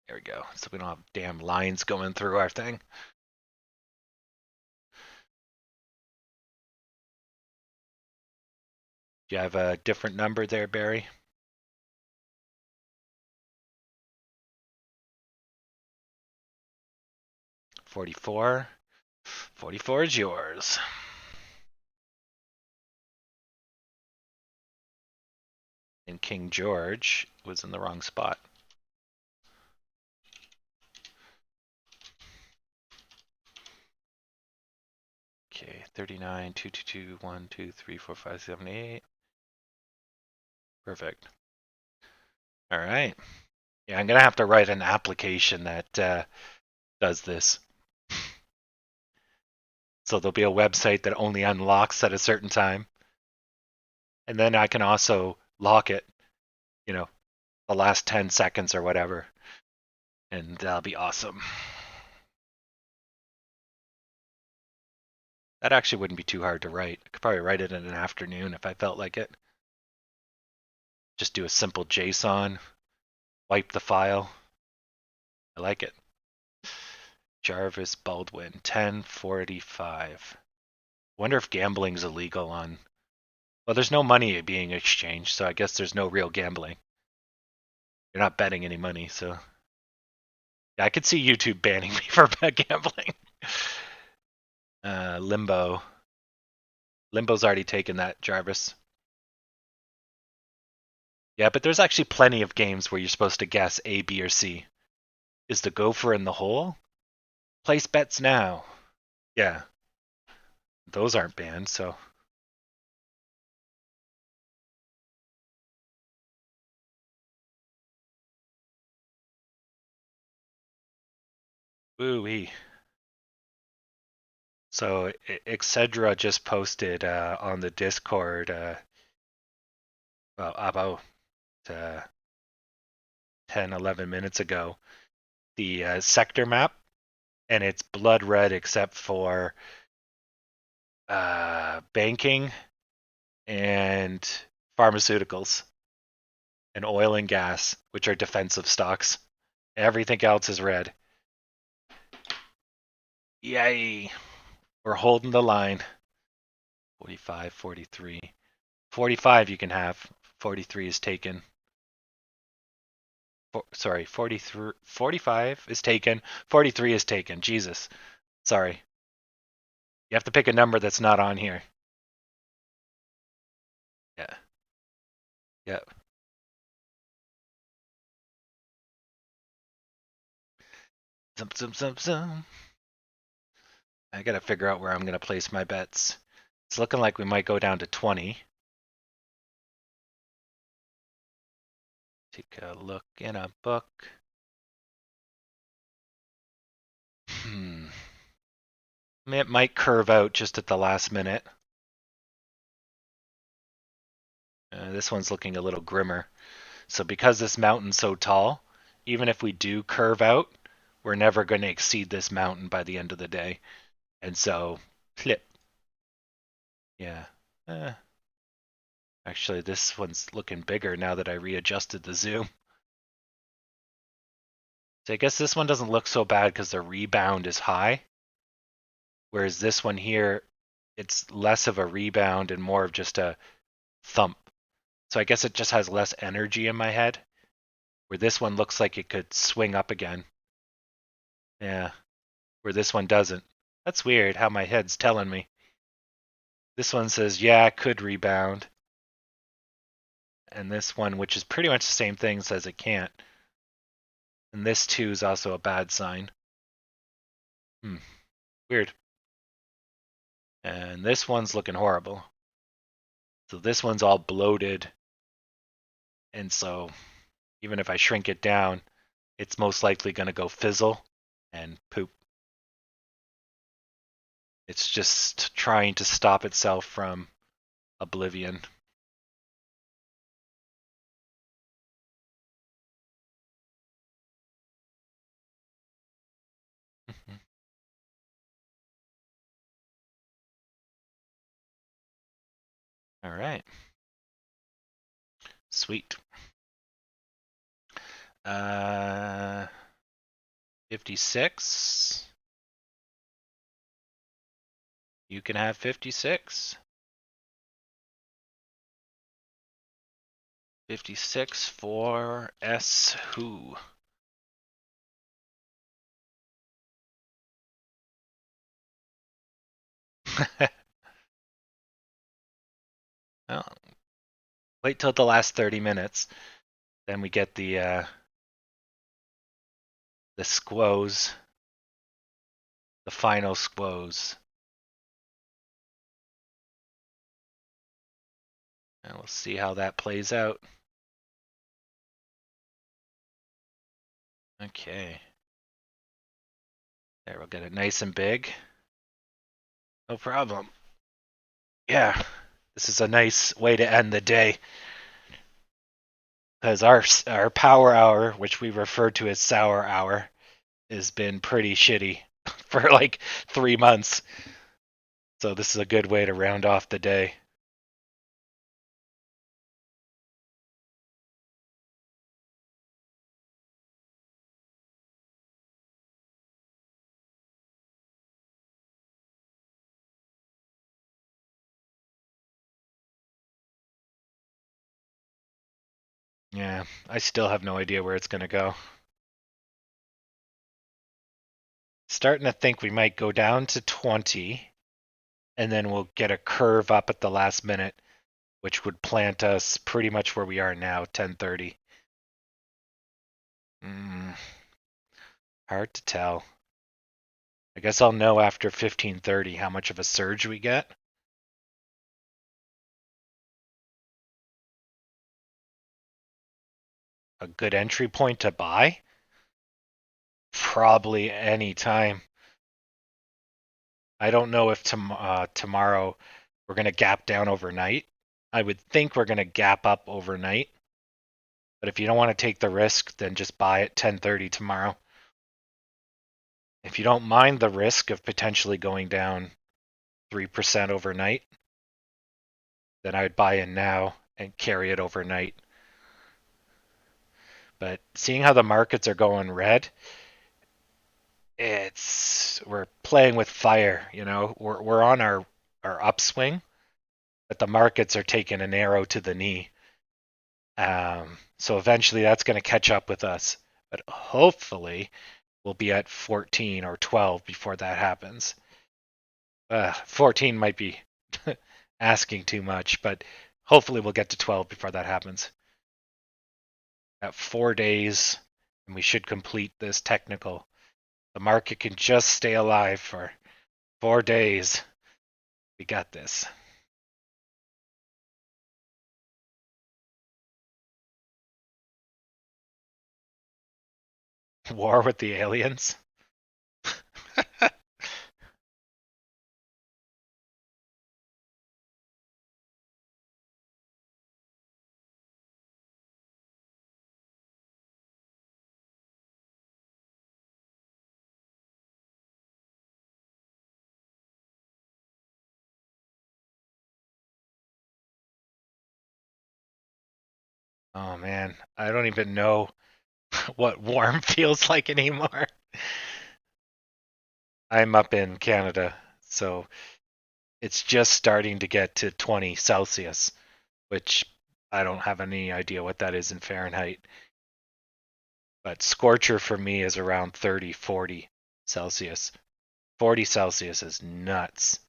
There we go. So we don't have damn lines going through our thing. Do you have a different number there, Barry? $44. $44 is yours. And King George was in the wrong spot. Okay, 39, 222, 1, 2, 3, 4, 5, 7, 8. Perfect. All right. Yeah, I'm going to have to write an application that does this. So there'll be a website that only unlocks at a certain time. And then I can also lock it, the last 10 seconds or whatever. And that'll be awesome. That actually wouldn't be too hard to write. I could probably write it in an afternoon if I felt like it. Just do a simple JSON, wipe the file. I like it. Jarvis Baldwin, 1045. Wonder if gambling's illegal on. Well, there's no money being exchanged, so I guess there's no real gambling. You're not betting any money, so. Yeah, I could see YouTube banning me for gambling. Limbo. Limbo's already taken that, Jarvis. Yeah, but there's actually plenty of games where you're supposed to guess A, B, or C. Is the gopher in the hole? Place bets now. Yeah. Those aren't banned, so. Woo-wee. So Excedra just posted on the Discord about 10, 11 minutes ago the sector map, and it's blood red except for banking and pharmaceuticals and oil and gas, which are defensive stocks. Everything else is red. Yay. We're holding the line. 45, 43. 45 you can have. 43 is taken. Sorry, 43, 45 is taken. 43 is taken. Jesus. Sorry. You have to pick a number that's not on here. Yeah. Yeah. Some. I gotta figure out where I'm gonna place my bets. It's looking like we might go down to 20. Take a look in a book. It might curve out just at the last minute. This one's looking a little grimmer. So because this mountain's so tall, even if we do curve out, we're never going to exceed this mountain by the end of the day. And so, flip. Yeah. Actually, this one's looking bigger now that I readjusted the zoom. So I guess this one doesn't look so bad because the rebound is high. Whereas this one here, it's less of a rebound and more of just a thump. So I guess it just has less energy in my head. Where this one looks like it could swing up again. Yeah. Where this one doesn't. That's weird how my head's telling me. This one says, yeah, it could rebound. And this one, which is pretty much the same thing, says it can't. And this too is also a bad sign. Weird. And this one's looking horrible. So this one's all bloated. And so even if I shrink it down, it's most likely going to go fizzle and poop. It's just trying to stop itself from oblivion. All right. Sweet. 56. You can have 56. 56 for S who? Well, wait till the last 30 minutes. Then we get the squoze. The final squoze. And we'll see how that plays out. Okay. There, we'll get it nice and big. No problem. Yeah, this is a nice way to end the day. Because our power hour, which we refer to as sour hour, has been pretty shitty for like 3 months. So this is a good way to round off the day. Yeah, I still have no idea where it's going to go. Starting to think we might go down to 20, and then we'll get a curve up at the last minute, which would plant us pretty much where we are now, 10:30. Hard to tell. I guess I'll know after 15:30 how much of a surge we get. A good entry point to buy? Probably any time. I don't know if tomorrow we're going to gap down overnight. I would think we're going to gap up overnight. But if you don't want to take the risk, then just buy at 10:30 tomorrow. If you don't mind the risk of potentially going down 3% overnight, then I would buy in now and carry it overnight. But seeing how the markets are going red, we're playing with fire. We're on our upswing, but the markets are taking an arrow to the knee. So eventually that's going to catch up with us. But hopefully we'll be at 14 or 12 before that happens. 14 might be asking too much, but hopefully we'll get to 12 before that happens. At 4 days, and we should complete this technical. The market can just stay alive for 4 days. We got this. War with the aliens? Oh man, I don't even know what warm feels like anymore. I'm up in Canada, so it's just starting to get to 20 Celsius, which I don't have any idea what that is in Fahrenheit. But scorcher for me is around 30, 40 Celsius. 40 Celsius is nuts.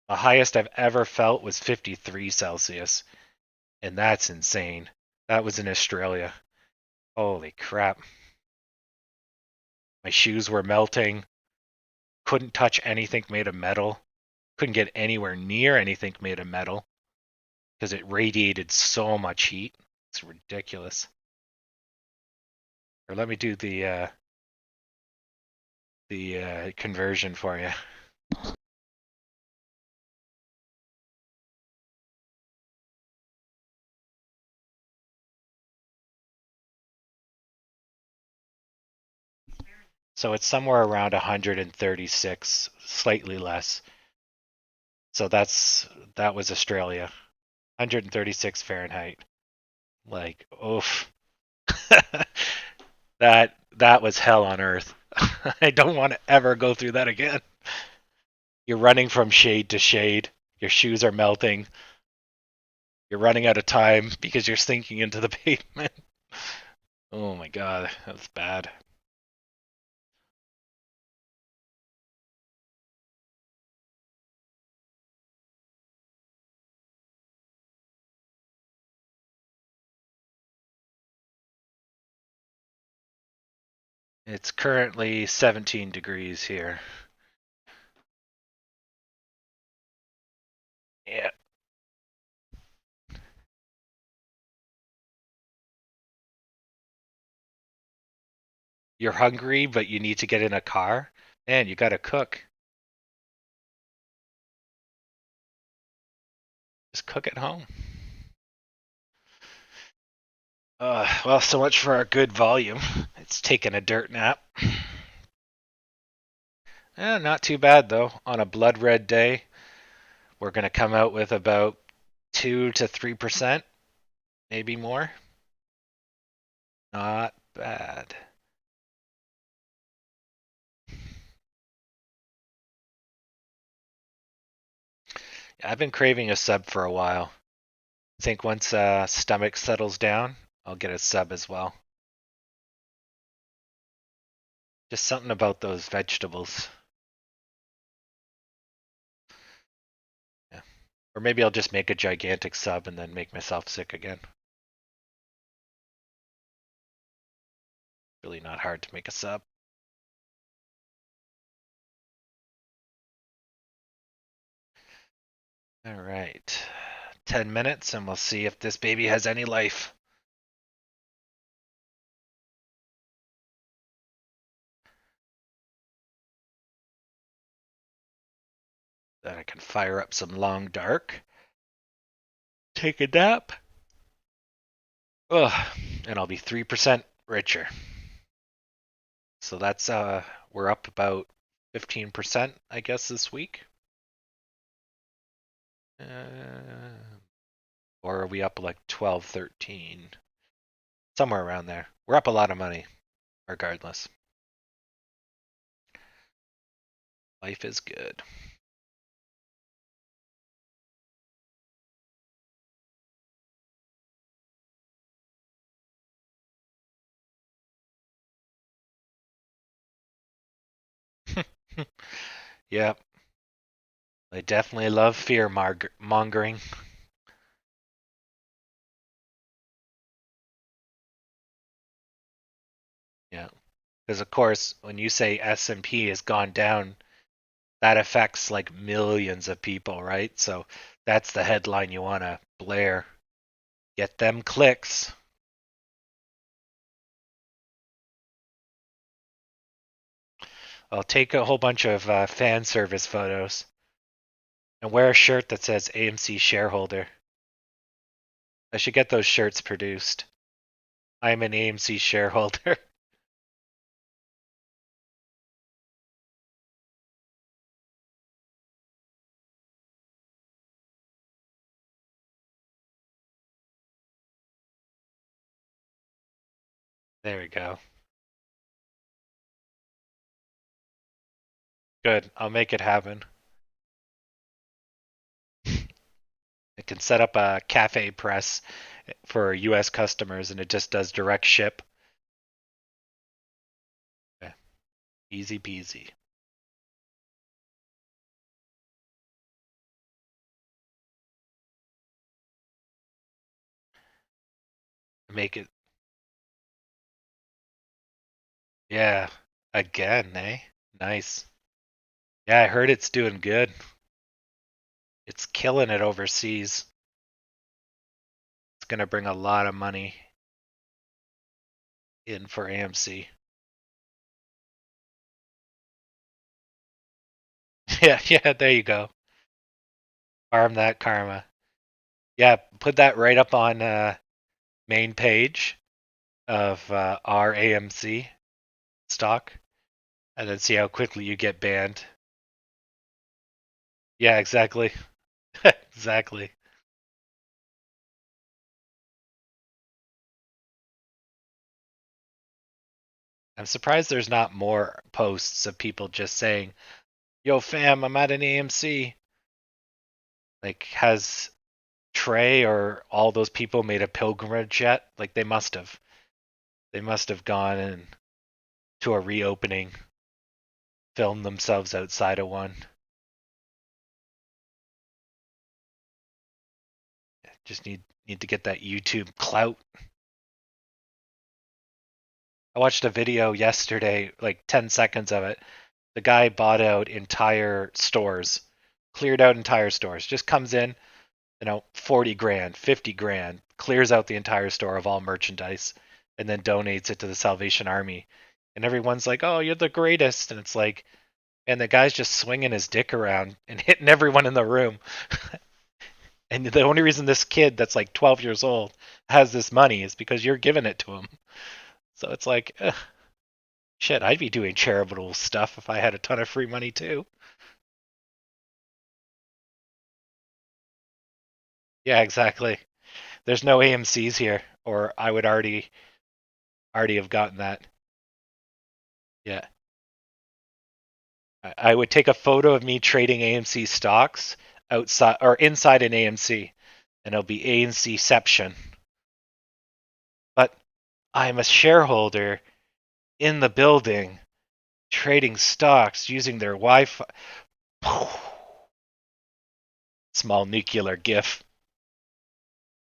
The highest I've ever felt was 53 Celsius, and that's insane. That was in Australia. Holy crap. My shoes were melting. Couldn't touch anything made of metal. Couldn't get anywhere near anything made of metal because it radiated so much heat. It's ridiculous. Or let me do the conversion for you. So it's somewhere around 136, slightly less. So that was Australia. 136 Fahrenheit. Like, oof. That was hell on earth. I don't want to ever go through that again. You're running from shade to shade. Your shoes are melting. You're running out of time because you're sinking into the pavement. Oh my god, that's bad. It's currently 17 degrees here. Yeah. You're hungry, but you need to get in a car? Man, you gotta cook. Just cook at home. Well, so much for our good volume. It's taking a dirt nap. Not too bad, though. On a blood red day, we're going to come out with about 2 to 3%, maybe more. Not bad. I've been craving a sub for a while. I think once stomach settles down, I'll get a sub as well. Just something about those vegetables. Yeah. Or maybe I'll just make a gigantic sub and then make myself sick again. Really not hard to make a sub. All right. 10 minutes and we'll see if this baby has any life. Then I can fire up some long dark. Take a nap. Ugh, and I'll be 3% richer. So that's we're up about 15%, I guess, this week. Or are we up like 12, 13? Somewhere around there. We're up a lot of money, regardless. Life is good. Yep. I definitely love fear mongering. Yeah. Because of course, when you say S&P has gone down, that affects like millions of people, right? So that's the headline you want to blare. Get them clicks. I'll take a whole bunch of fan service photos and wear a shirt that says AMC shareholder. I should get those shirts produced. I'm an AMC shareholder. There we go. Good. I'll make it happen. I can set up a cafe press for US customers and it just does direct ship. Okay. Easy peasy. Make it. Yeah. Again, eh? Nice. Yeah, I heard it's doing good. It's killing it overseas. It's going to bring a lot of money in for AMC. Yeah, yeah, there you go. Farm that karma. Yeah, put that right up on main page of our AMC stock. and then see how quickly you get banned. Yeah, exactly. Exactly. I'm surprised there's not more posts of people just saying, "Yo, fam, I'm at an AMC." Like, has Trey or all those people made a pilgrimage yet? Like, they must have. They must have gone and to a reopening, filmed themselves outside of one. Just need to get that YouTube clout. I watched a video yesterday, like 10 seconds of it. The guy bought out entire stores, cleared out entire stores, just comes in, 40 grand, 50 grand, clears out the entire store of all merchandise, and then donates it to the Salvation Army. And everyone's like, "Oh, you're the greatest." And it's like, and the guy's just swinging his dick around and hitting everyone in the room. And the only reason this kid that's like 12 years old has this money is because you're giving it to him. So it's like, shit, I'd be doing charitable stuff if I had a ton of free money too. Yeah, exactly. There's no AMC's here, or I would already have gotten that. Yeah. I would take a photo of me trading AMC stocks outside or inside an AMC, and it'll be AMCception. But I'm a shareholder in the building trading stocks using their Wi-Fi. Small nuclear GIF.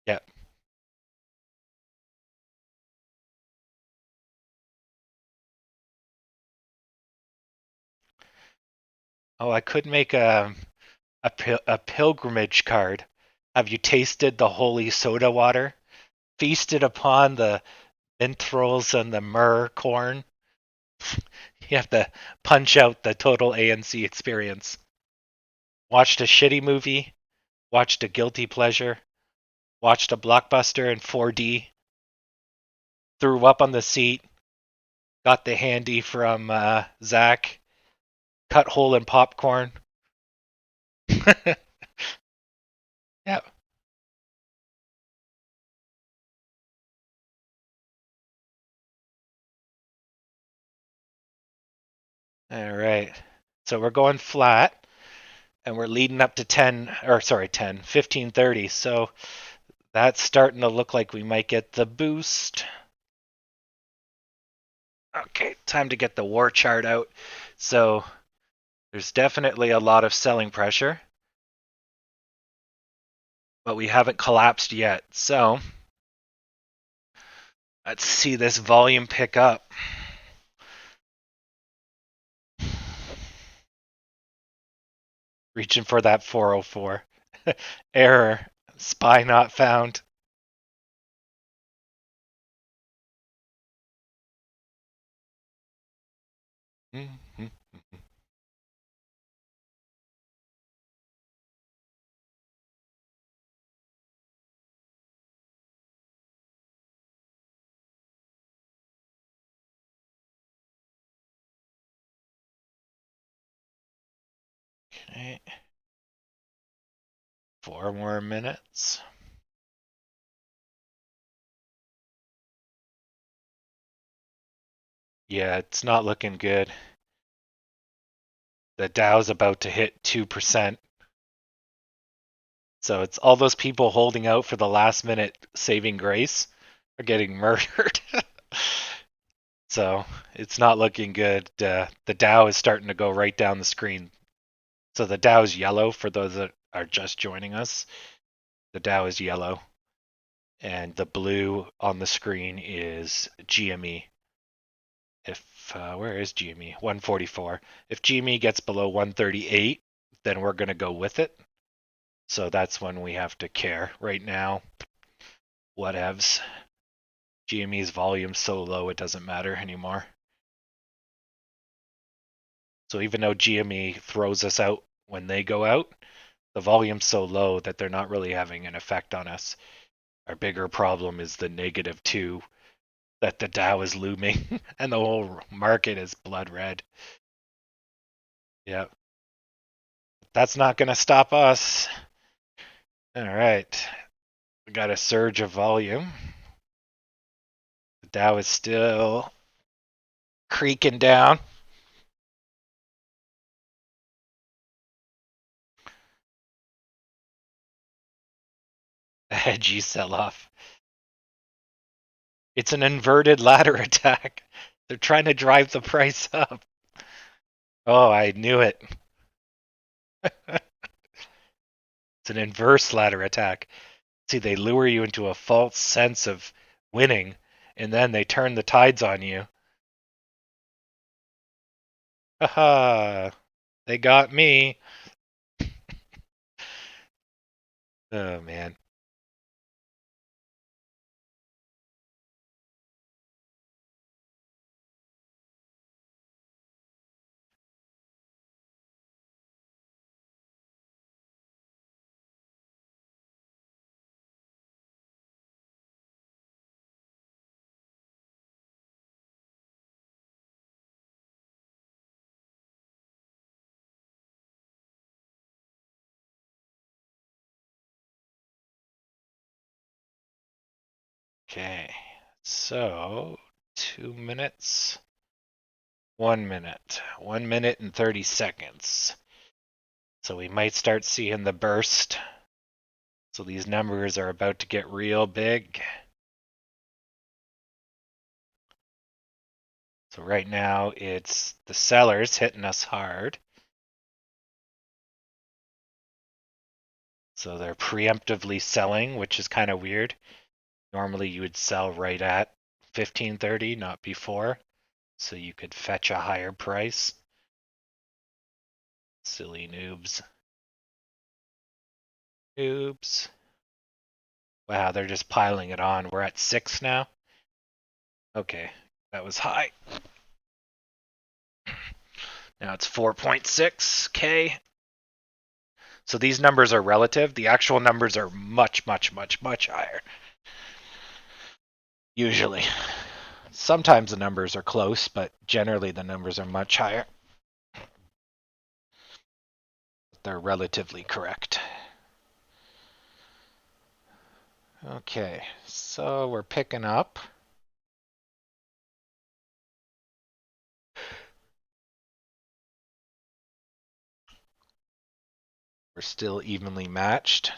Yeah. Oh, I could make a pilgrimage card. Have you tasted the holy soda water? Feasted upon the minstrels and the myrrh corn? You have to punch out the total ANC experience. Watched a shitty movie, watched a guilty pleasure, watched a blockbuster in 4D, threw up on the seat, got the handy from Zach, cut hole in popcorn. Yeah. All right. So we're going flat and we're leading up to 10 or sorry, 10, 15:30. So that's starting to look like we might get the boost. Okay, time to get the war chart out. So there's definitely a lot of selling pressure, but we haven't collapsed yet. So let's see this volume pick up. Reaching for that 404. Error. Spy not found. Mm-hmm. Okay. 4 more minutes. Yeah, it's not looking good. The Dow's about to hit 2%. So it's all those people holding out for the last minute saving grace are getting murdered. So it's not looking good. The Dow is starting to go right down the screen. So the Dow is yellow for those that are just joining us. The Dow is yellow. And the blue on the screen is GME. If where is GME? 144. If GME gets below 138, then we're going to go with it. So that's when we have to care. Right now, whatevs. GME's volume's so low it doesn't matter anymore. So even though GME throws us out when they go out, the volume's so low that they're not really having an effect on us. Our bigger problem is the -2 that the Dow is looming and the whole market is blood red. Yep. That's not going to stop us. All right. We got a surge of volume. The Dow is still creaking down. A hedgy sell-off. It's an inverted ladder attack. They're trying to drive the price up. Oh, I knew it. It's an inverse ladder attack. See, they lure you into a false sense of winning, and then they turn the tides on you. Haha, they got me. Oh, man. Okay, so 2 minutes, 1 minute, 1 minute and 30 seconds. So we might start seeing the burst. So these numbers are about to get real big. So right now it's the sellers hitting us hard. So they're preemptively selling, which is kind of weird. Normally you would sell right at 1530, not before. So you could fetch a higher price. Silly noobs. Oops. Wow, they're just piling it on. We're at 6 now. Okay, that was high. Now it's 4.6K. So these numbers are relative. The actual numbers are much, much, much, much higher. Usually. Sometimes the numbers are close, but generally the numbers are much higher. They're relatively correct. Okay, so we're picking up. We're still evenly matched.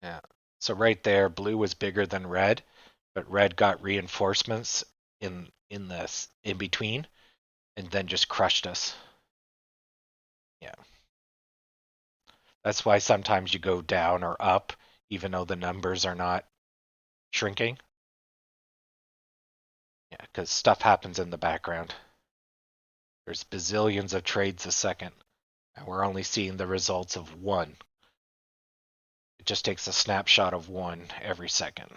Yeah. So right there, blue was bigger than red, but red got reinforcements in this in between, and then just crushed us. Yeah. That's why sometimes you go down or up, even though the numbers are not shrinking. Yeah, because stuff happens in the background. There's bazillions of trades a second, and we're only seeing the results of one. It just takes a snapshot of one every second.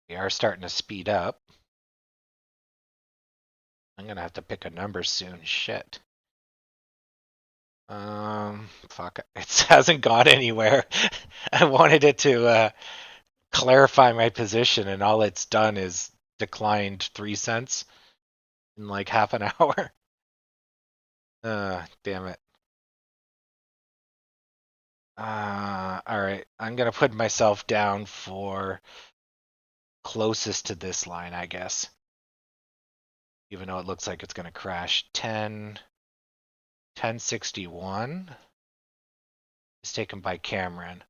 We are starting to speed up. I'm gonna have to pick a number soon. Shit. Fuck. It hasn't gone anywhere. I wanted it to clarify my position, and all it's done is declined 3 cents in like half an hour. Damn it. All right. I'm gonna put myself down for closest to this line, I guess. Even though it looks like it's gonna crash. 1061 is taken by Cameron.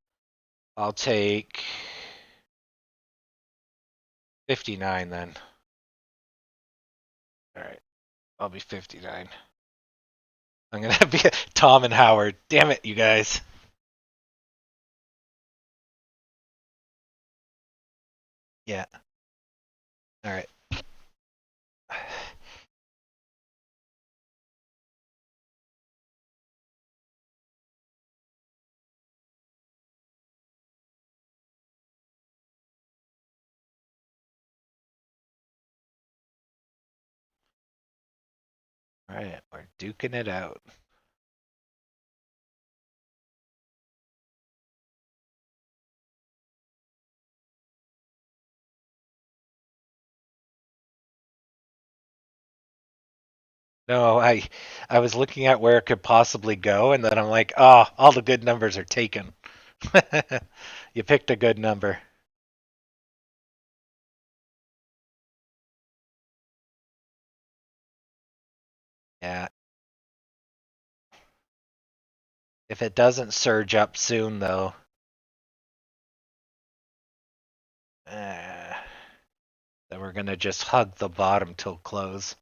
I'll take 59 then. All right. I'll be 59. I'm gonna be Tom and Howard. Damn it, you guys. Yeah. All right. Alright, we're duking it out. No, I was looking at where it could possibly go, and then I'm like, oh, all the good numbers are taken. You picked a good number. Yeah. If it doesn't surge up soon, though, then we're gonna just hug the bottom till close.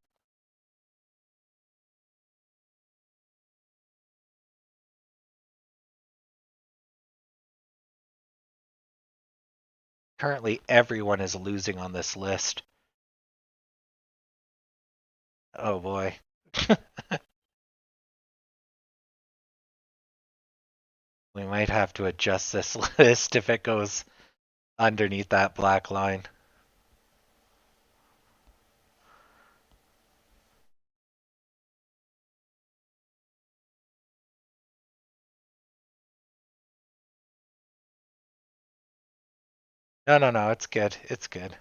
Currently, everyone is losing on this list. Oh boy. We might have to adjust this list if it goes underneath that black line. No, it's good. It's good.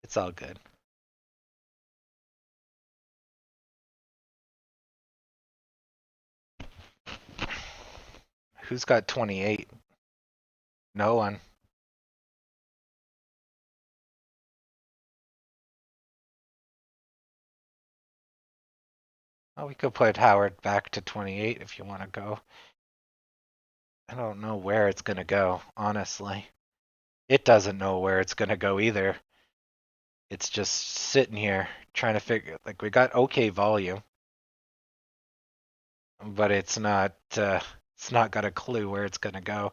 It's all good. Who's got 28? No one. Oh, we could put Howard back to 28 if you want to go. I don't know where it's going to go, honestly. It doesn't know where it's going to go either. It's just sitting here trying to figure, like, we got okay volume, but it's not got a clue where it's going to go.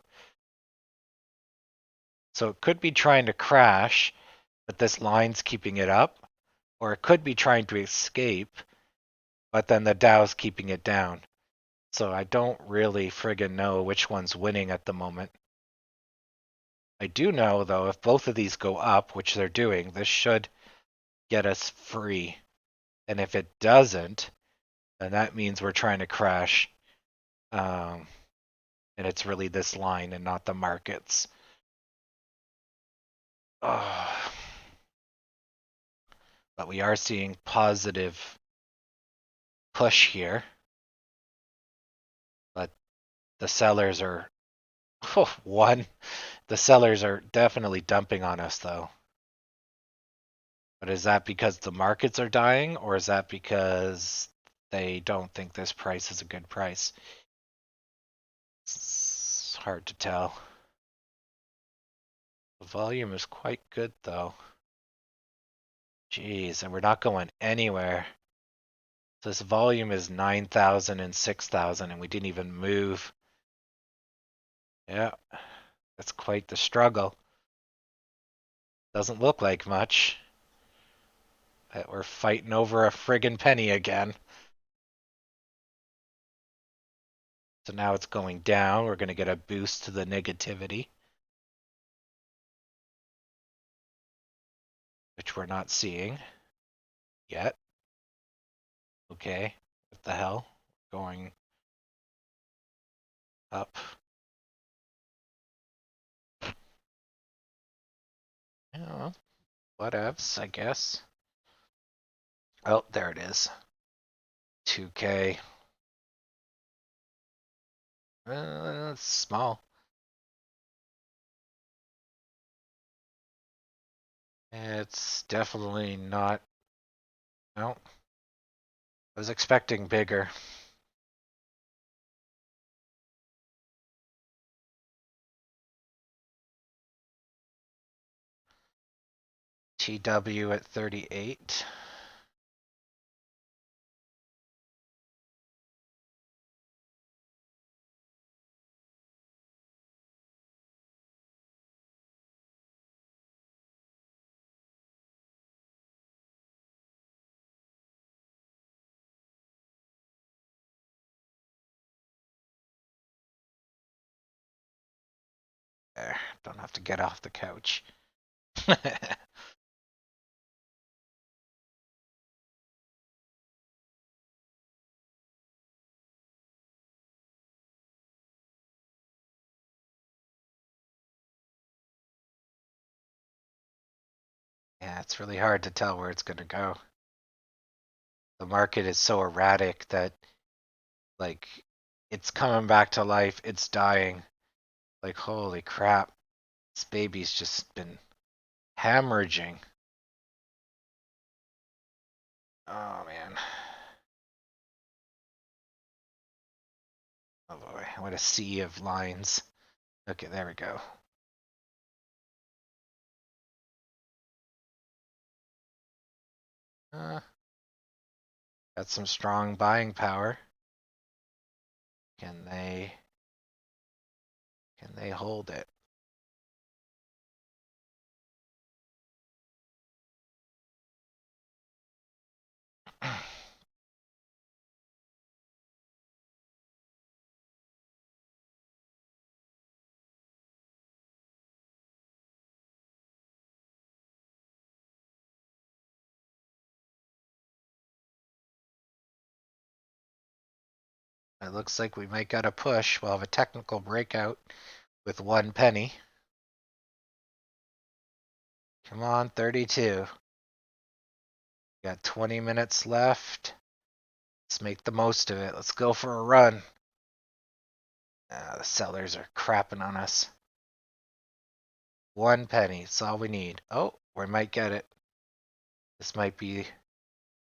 So it could be trying to crash, but this line's keeping it up, or it could be trying to escape, but then the Dow's keeping it down. So I don't really friggin' know which one's winning at the moment. I do know, though, if both of these go up, which they're doing, this should get us free. And if it doesn't, then that means we're trying to crash. And it's really this line and not the markets. Oh. But we are seeing positive push here. But the sellers are one. The sellers are definitely dumping on us, though. But is that because the markets are dying, or is that because they don't think this price is a good price? It's hard to tell. The volume is quite good, though. Jeez, and we're not going anywhere. This volume is 9,000 and 6,000, and we didn't even move. Yeah, that's quite the struggle. Doesn't look like much. But we're fighting over a friggin' penny again. So now it's going down. We're going to get a boost to the negativity, which we're not seeing yet. Okay, what the hell? Going up. Yeah, whatevs, I guess. Oh, there it is. 2K. It's small. It's definitely not. No, I was expecting bigger. TW at 38. There, don't have to get off the couch. Yeah, it's really hard to tell where it's going to go. The market is so erratic that, like, it's coming back to life, it's dying. Like, holy crap. This baby's just been hemorrhaging. Oh, man. Oh, boy. What a sea of lines. Okay, there we go. Got some strong buying power. Can they hold it? It looks like we might got a push. We'll have a technical breakout with 1 penny. Come on, 32. Got 20 minutes left. Let's make the most of it. Let's go for a run. The sellers are crapping on us. 1 penny. That's all we need. Oh, we might get it. This might be...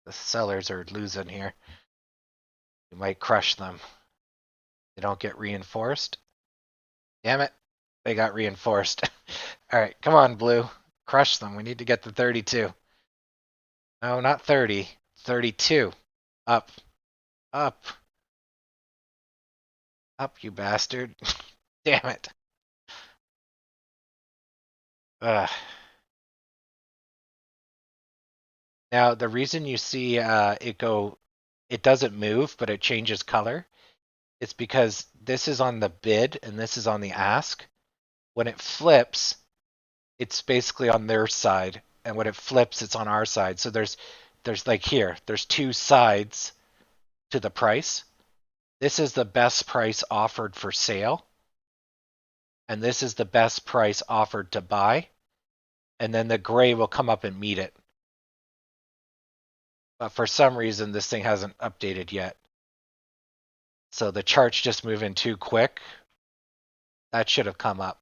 The sellers are losing here. We might crush them. They don't get reinforced. Damn it. They got reinforced. All right, come on, blue. Crush them. We need to get to 32. No, not 30. 32. Up. Up. Up, you bastard. Damn it. Ugh. Now, the reason you see it doesn't move, but it changes color, it's because this is on the bid and this is on the ask. When it flips, it's basically on their side, and when it flips, it's on our side. So there's like here, there's 2 sides to the price. This is the best price offered for sale, and this is the best price offered to buy, and then the gray will come up and meet it. But for some reason, this thing hasn't updated yet. So the chart's just moving too quick. That should have come up.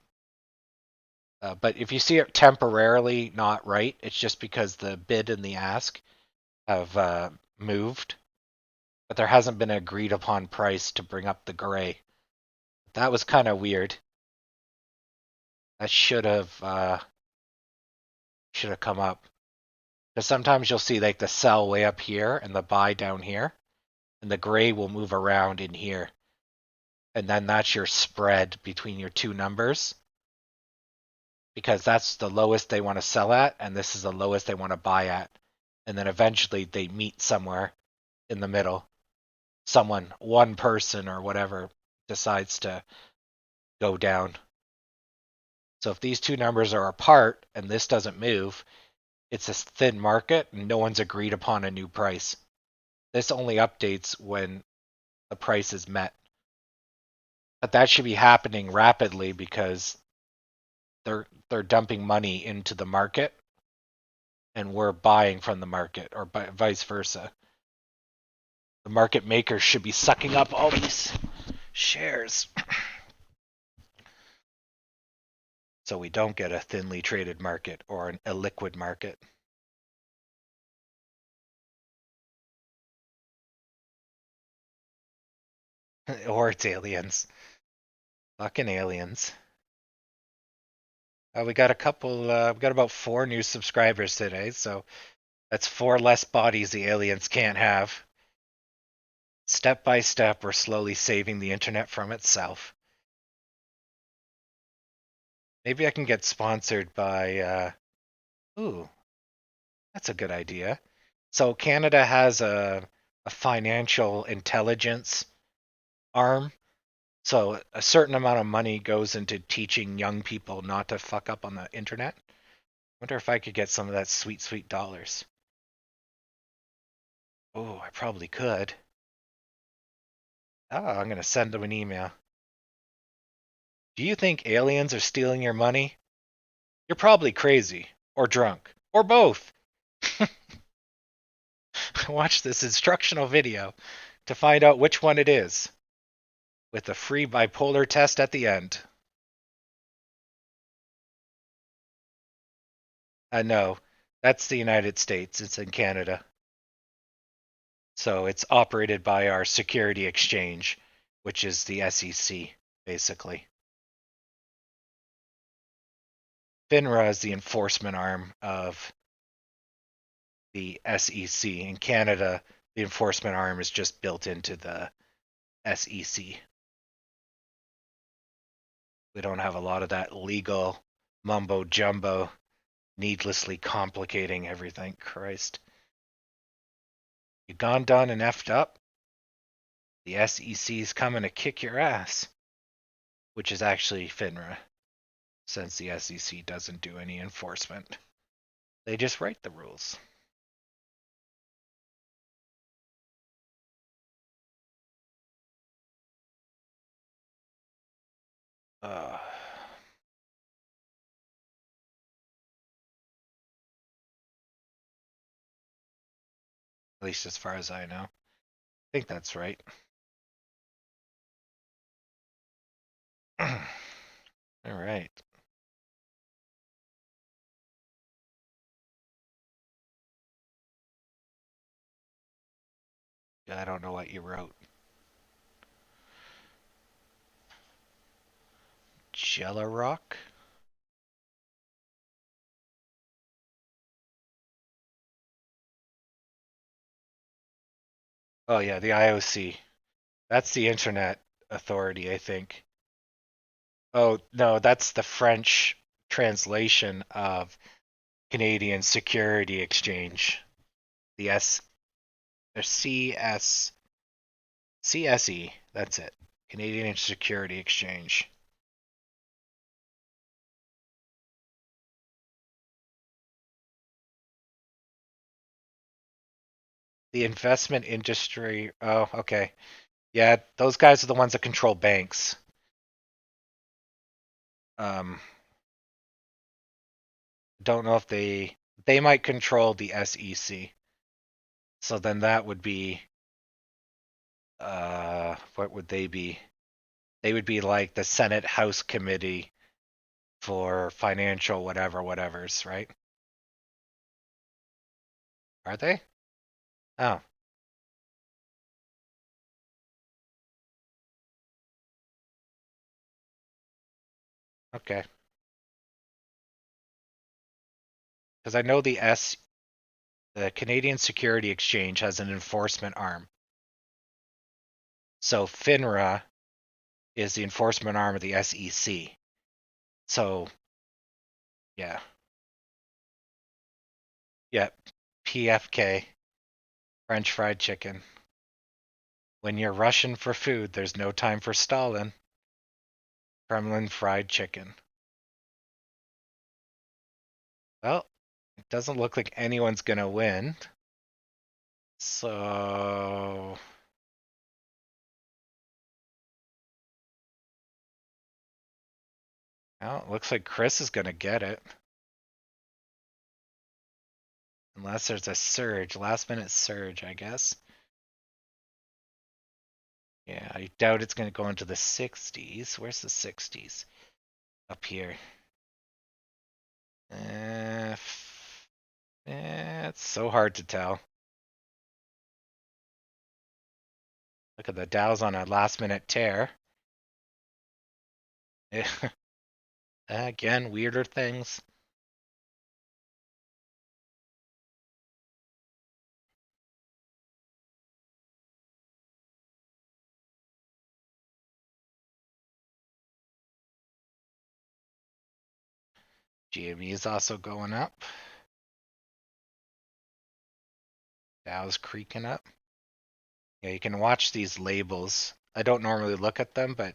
But if you see it temporarily not right, it's just because the bid and the ask have moved. But there hasn't been an agreed upon price to bring up the gray. That was kind of weird. That should have come up. Because sometimes you'll see like the sell way up here and the buy down here, and the gray will move around in here. And then that's your spread between your 2 numbers. Because that's the lowest they want to sell at, and this is the lowest they want to buy at. And then eventually they meet somewhere in the middle. One person or whatever decides to go down. So if these 2 numbers are apart and this doesn't move, it's a thin market and no one's agreed upon a new price. This only updates when the price is met. But that should be happening rapidly because they're dumping money into the market and we're buying from the market, or vice versa. The market makers should be sucking up all these shares. So we don't get a thinly traded market or an illiquid market. Or it's aliens. Fucking aliens. We got we got about 4 new subscribers today, so that's 4 less bodies the aliens can't have. Step by step, we're slowly saving the internet from itself. Maybe I can get sponsored by, ooh, that's a good idea. So Canada has a financial intelligence arm. So a certain amount of money goes into teaching young people not to fuck up on the internet. Wonder if I could get some of that sweet, sweet dollars. Oh, I probably could. Oh, I'm going to send them an email. Do you think aliens are stealing your money? You're probably crazy or drunk. or both. Watch this instructional video to find out which one it is, with a free bipolar test at the end. No, that's the United States. It's in Canada. So it's operated by our security exchange, which is the SEC, basically. FINRA is the enforcement arm of the SEC. In Canada, the enforcement arm is just built into the SEC. We don't have a lot of that legal mumbo jumbo, needlessly complicating everything. Christ. You gone done and effed up? The SEC's coming to kick your ass, which is actually FINRA, since the SEC doesn't do any enforcement. They just write the rules. At least as far as I know. I think that's right. All right. I don't know what you wrote. Jella Rock? Oh yeah, the IOC. That's the Internet Authority, I think. Oh no, that's the French translation of Canadian Security Exchange. The CSE. That's it. Canadian Security Exchange. The investment industry. Oh, okay. Yeah, those guys are the ones that control banks. Don't know if they might control the SEC. So then that would be what would they be? They would be like the Senate House Committee for financial whatevers, right? Are they? Oh, okay. Because I know the Canadian Security Exchange has an enforcement arm. So FINRA is the enforcement arm of the SEC. So yeah. Yeah. PFK, French fried chicken. When you're rushing for food, there's no time for Stalin. Kremlin fried chicken. Well, it doesn't look like anyone's gonna win. So well, it looks like Chris is gonna get it. Unless there's a surge, last minute surge, I guess. Yeah, I doubt it's gonna go into the 60s. Where's the 60s? Up here. It's so hard to tell. Look at the Dow's on a last minute tear. Again, weirder things. GME is also going up. Dow's creaking up. Yeah, you can watch these labels. I don't normally look at them, but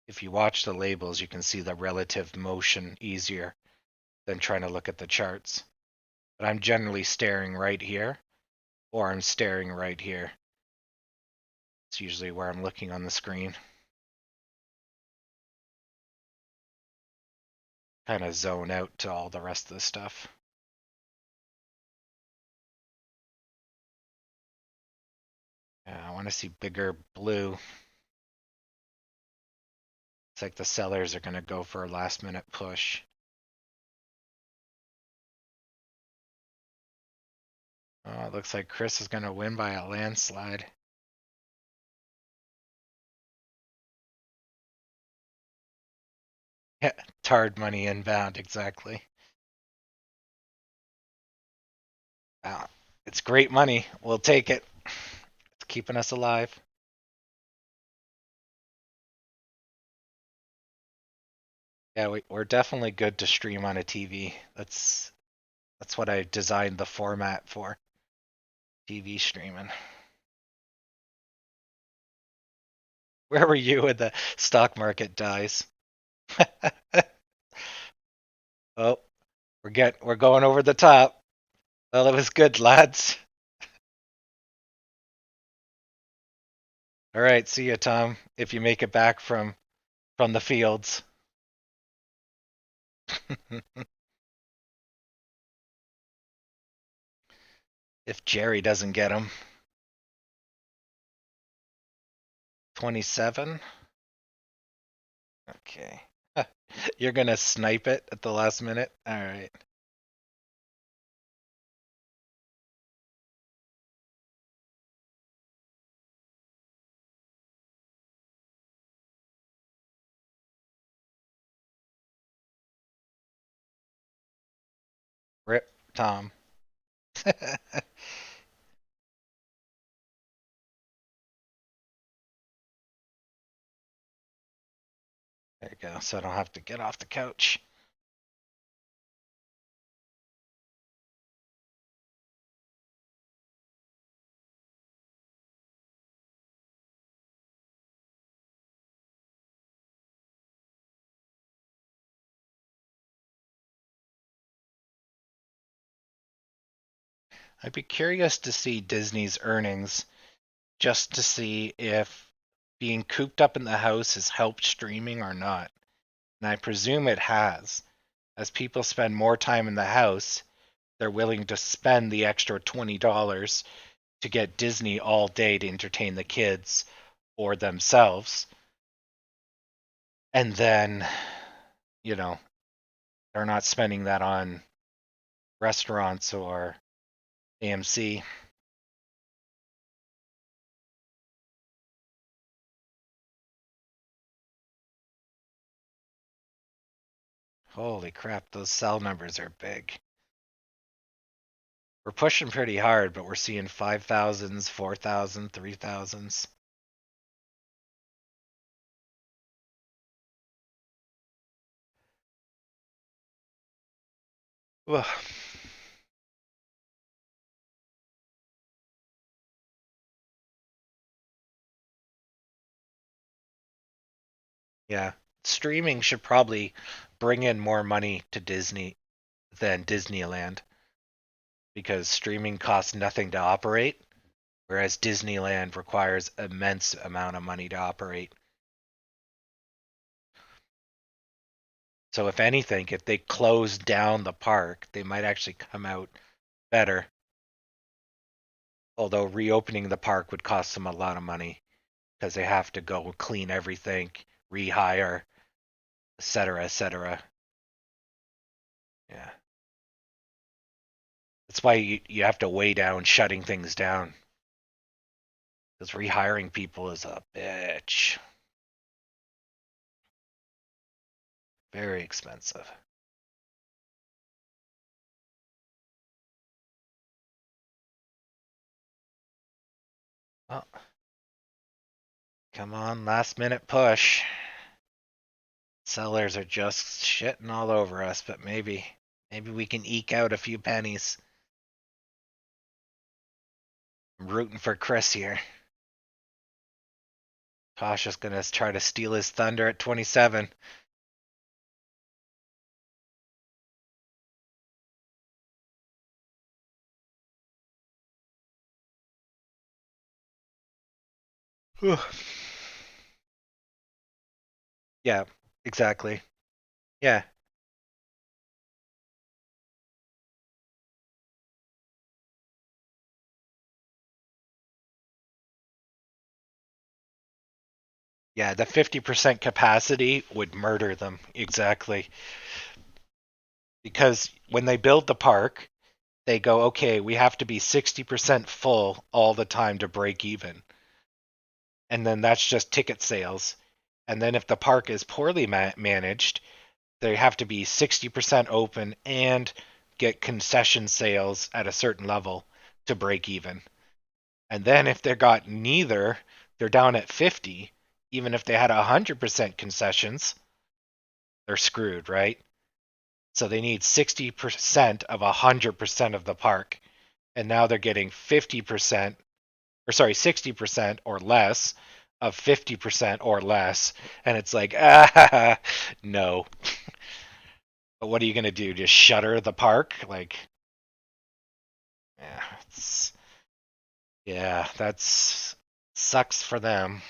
if you watch the labels, you can see the relative motion easier than trying to look at the charts. But I'm generally staring right here, or I'm staring right here. It's usually where I'm looking on the screen. Kind of zone out to all the rest of the stuff. Yeah, I want to see bigger blue. It's like the sellers are going to go for a last minute push. Oh, it looks like Chris is going to win by a landslide. Yeah, Tard money inbound, exactly. Wow. It's great money. We'll take it. It's keeping us alive. Yeah, we're definitely good to stream on a TV. That's what I designed the format for. TV streaming. Where were you when the stock market dies? Oh, we're going over the top. Well, it was good, lads. All right, see you, Tom. If you make it back from the fields. If Jerry doesn't get him. 27. Okay. You're gonna snipe it at the last minute? All right. Rip, Tom. There you go, so I don't have to get off the couch. I'd be curious to see Disney's earnings just to see if being cooped up in the house has helped streaming or not. And I presume it has. As people spend more time in the house, they're willing to spend the extra $20 to get Disney all day to entertain the kids or themselves. And then, you know, they're not spending that on restaurants or AMC. Holy crap, those cell numbers are big. We're pushing pretty hard, but we're seeing 5,000s, 4,000, 3,000s. Ugh. Yeah, streaming should probably bring in more money to Disney than Disneyland because streaming costs nothing to operate, whereas Disneyland requires immense amount of money to operate. So if anything, if they close down the park, they might actually come out better. Although reopening the park would cost them a lot of money because they have to go clean everything, rehire, etc., etc. Yeah. That's why you have to weigh down shutting things down. Because rehiring people is a bitch. Very expensive. Oh, come on, last minute push. Sellers are just shitting all over us, but maybe we can eke out a few pennies. I'm rooting for Chris here. Tasha's gonna try to steal his thunder at 27. Yeah, exactly. Yeah. Yeah, the 50% capacity would murder them. Exactly. Because when they build the park, they go, okay, we have to be 60% full all the time to break even. And then that's just ticket sales. And then if the park is poorly managed, they have to be 60% open and get concession sales at a certain level to break even. And then if they got neither, they're down at 50. Even if they had 100% concessions, they're screwed, right? So they need 60% of 100% of the park. And now they're getting 50%, or sorry, 60% or less of 50% or less. And it's like, no. But what are you going to do? Just shutter the park? Like, yeah, that's sucks for them.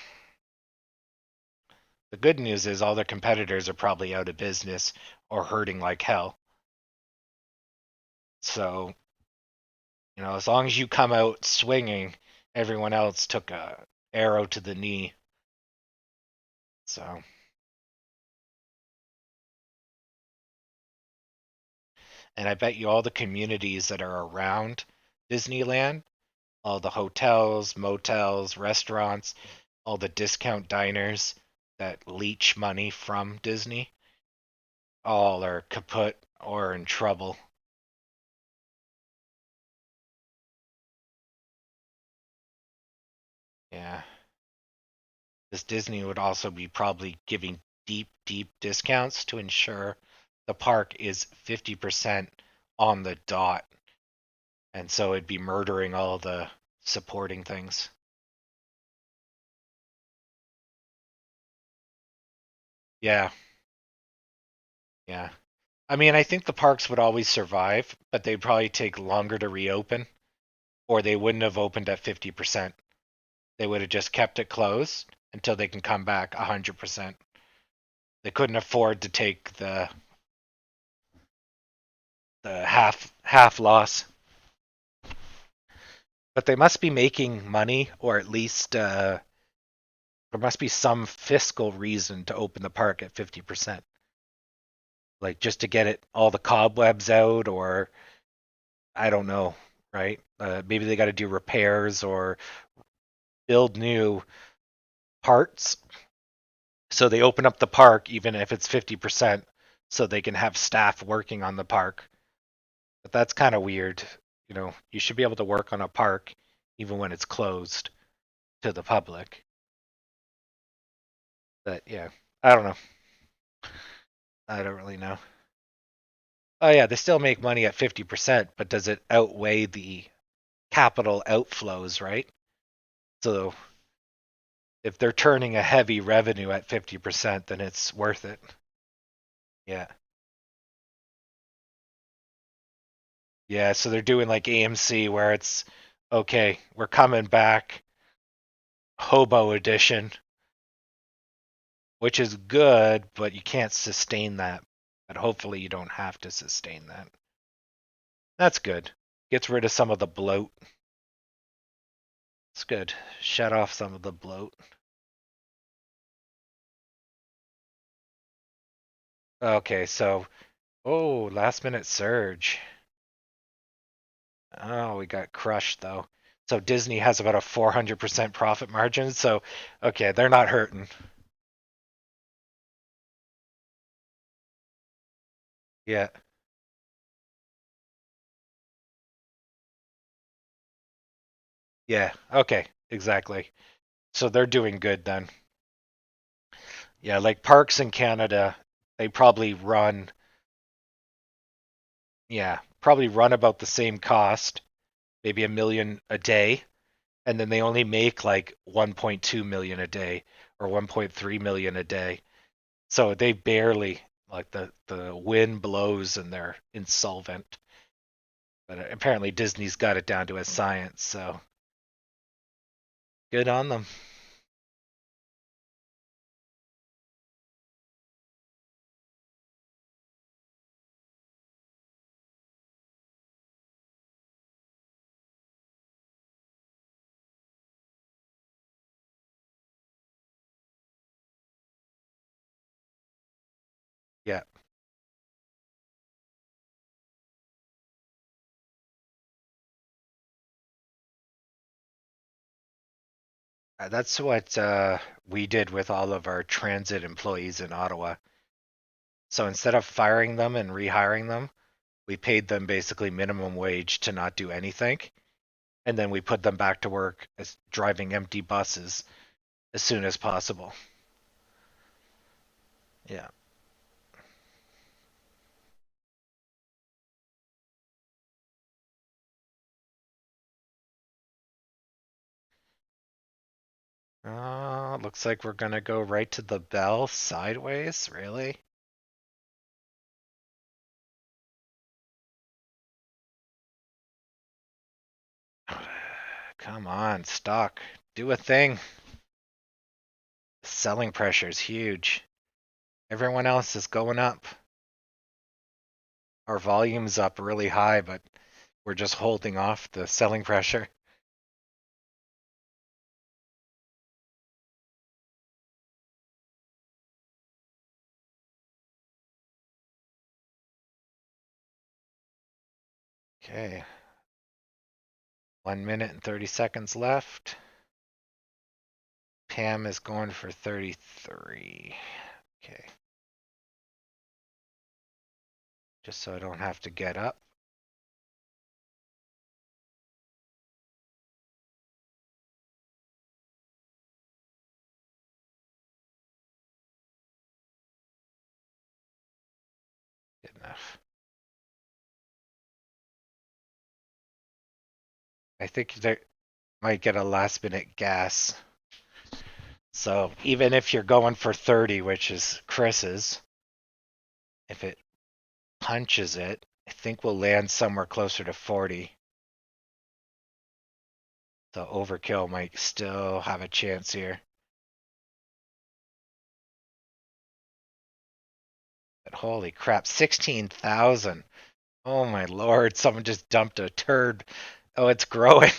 The good news is all their competitors are probably out of business or hurting like hell. So, as long as you come out swinging, everyone else took a arrow to the knee. So, and I bet you all the communities that are around Disneyland, all the hotels, motels, restaurants, all the discount diners that leech money from Disney, all are kaput or in trouble. Yeah. This Disney would also be probably giving deep, deep discounts to ensure the park is 50% on the dot. And so it'd be murdering all the supporting things. Yeah, yeah. I mean, I think the parks would always survive, but they'd probably take longer to reopen, or they wouldn't have opened at 50%. They would have just kept it closed until they can come back 100%. They couldn't afford to take the half loss. But they must be making money, or at least there must be some fiscal reason to open the park at 50%. Like just to get it all the cobwebs out, or I don't know, right? Maybe they got to do repairs or build new parts. So they open up the park even if it's 50%, so they can have staff working on the park. But that's kind of weird. You should be able to work on a park even when it's closed to the public. But yeah, I don't know. I don't really know. Oh yeah, they still make money at 50%, but does it outweigh the capital outflows, right? So if they're turning a heavy revenue at 50%, then it's worth it. Yeah. Yeah, so they're doing like AMC where it's okay, we're coming back, Hobo Edition, which is good, but you can't sustain that. But hopefully you don't have to sustain that. That's good. Gets rid of some of the bloat. It's good. Shut off some of the bloat. Okay, so last minute surge. Oh, we got crushed though. So Disney has about a 400% profit margin. So okay, they're not hurting. Yeah. Yeah. Okay. Exactly. So they're doing good then. Yeah, like parks in Canada, they probably run about the same cost, maybe 1 million a day, and then they only make like 1.2 million a day or 1.3 million a day. So they barely like the wind blows and they're insolvent. But apparently Disney's got it down to a science, so good on them. Yeah. That's what we did with all of our transit employees in Ottawa. So instead of firing them and rehiring them, we paid them basically minimum wage to not do anything. And then we put them back to work as driving empty buses as soon as possible. Yeah. Looks like we're gonna go right to the bell sideways, really? Come on, stock. Do a thing. Selling pressure is huge. Everyone else is going up. Our volume's up really high, but we're just holding off the selling pressure. Okay. 1 minute and 30 seconds left. Pam is going for 33. Okay. Just so I don't have to get up. Good enough. I think they might get a last minute gas. So even if you're going for 30, which is Chris's, if it punches it, I think we'll land somewhere closer to 40. So overkill might still have a chance here. But holy crap, 16,000. Oh my lord, someone just dumped a turd. Oh, it's growing.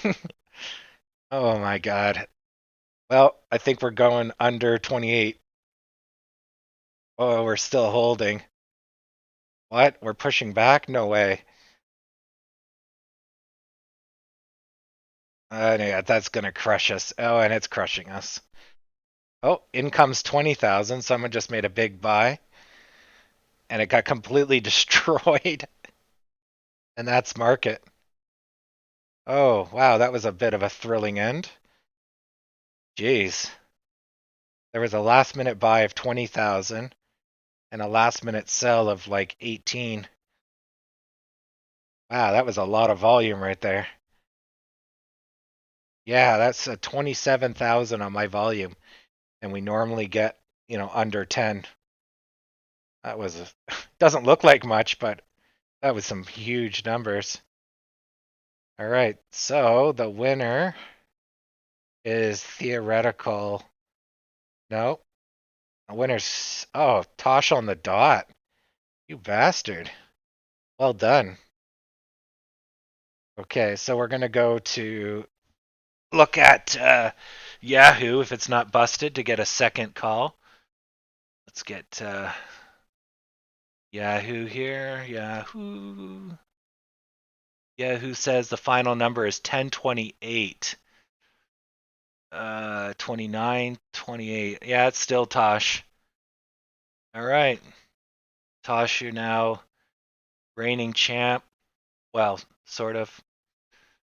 Oh my god. Well, I think we're going under 28. Oh, we're still holding. What? We're pushing back? No way. Yeah, that's gonna crush us. Oh, and it's crushing us. Oh, in comes 20,000. Someone just made a big buy. And it got completely destroyed. And that's market. Oh, wow, that was a bit of a thrilling end. Jeez. There was a last minute buy of 20,000 and a last minute sell of like 18. Wow, that was a lot of volume right there. Yeah, that's a 27,000 on my volume. And we normally get, under 10. That was doesn't look like much, but that was some huge numbers. All right, so the winner is theoretical. No, the winner's Tosh on the dot. You bastard. Well done. Okay, so we're gonna go to look at Yahoo if it's not busted to get a second call. Let's get Yahoo here. Yahoo. Yahoo says the final number is 1028. 29, 28. Yeah, it's still Tosh. All right. Tosh, you're now reigning champ. Well, sort of.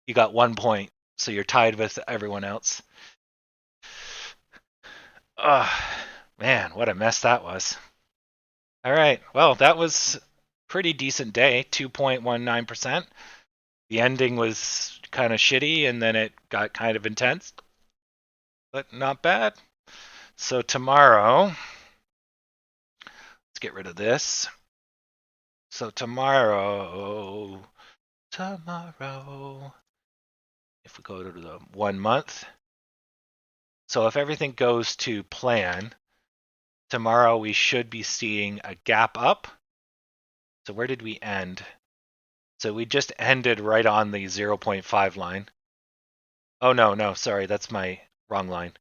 You got 1 point, so you're tied with everyone else. Oh, man, what a mess that was. All right. Well, that was pretty decent day, 2.19%. The ending was kind of shitty and then it got kind of intense, but not bad. So tomorrow, let's get rid of this. So tomorrow, if we go to the 1 month, so if everything goes to plan, tomorrow we should be seeing a gap up. So where did we end? So we just ended right on the 0.5 line. Oh, no, sorry, that's my wrong line.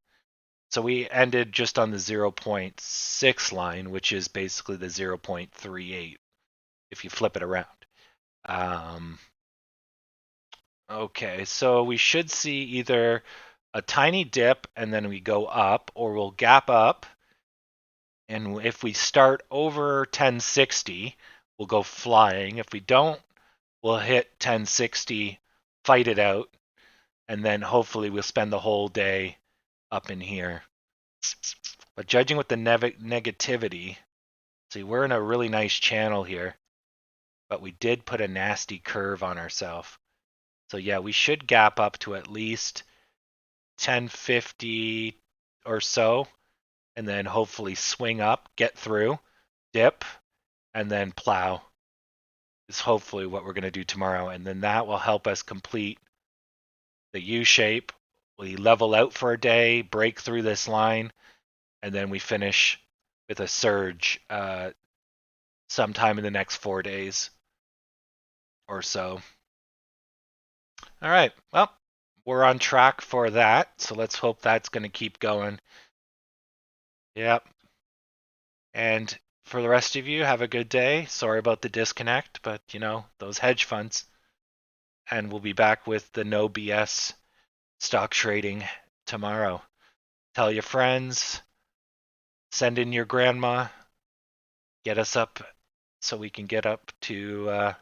So we ended just on the 0.6 line, which is basically the 0.38 if you flip it around. Okay, so we should see either a tiny dip and then we go up, or we'll gap up. And if we start over 1060, we'll go flying. If we don't, we'll hit 1060, fight it out, and then hopefully we'll spend the whole day up in here. But judging with the negativity, see, we're in a really nice channel here, but we did put a nasty curve on ourselves. So yeah, we should gap up to at least 1050 or so, and then hopefully swing up, get through, dip, and then plow is hopefully what we're going to do tomorrow. And then that will help us complete the U shape. We level out for a day, break through this line, and then we finish with a surge sometime in the next 4 days or so. All right. Well, we're on track for that. So let's hope that's going to keep going. Yep. And for the rest of you, have a good day. Sorry about the disconnect, but you know, those hedge funds. And we'll be back with the no BS stock trading tomorrow. Tell your friends, send in your grandma, get us up so we can get up to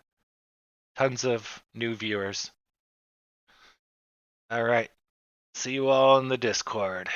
tons of new viewers. All right. See you all in the Discord.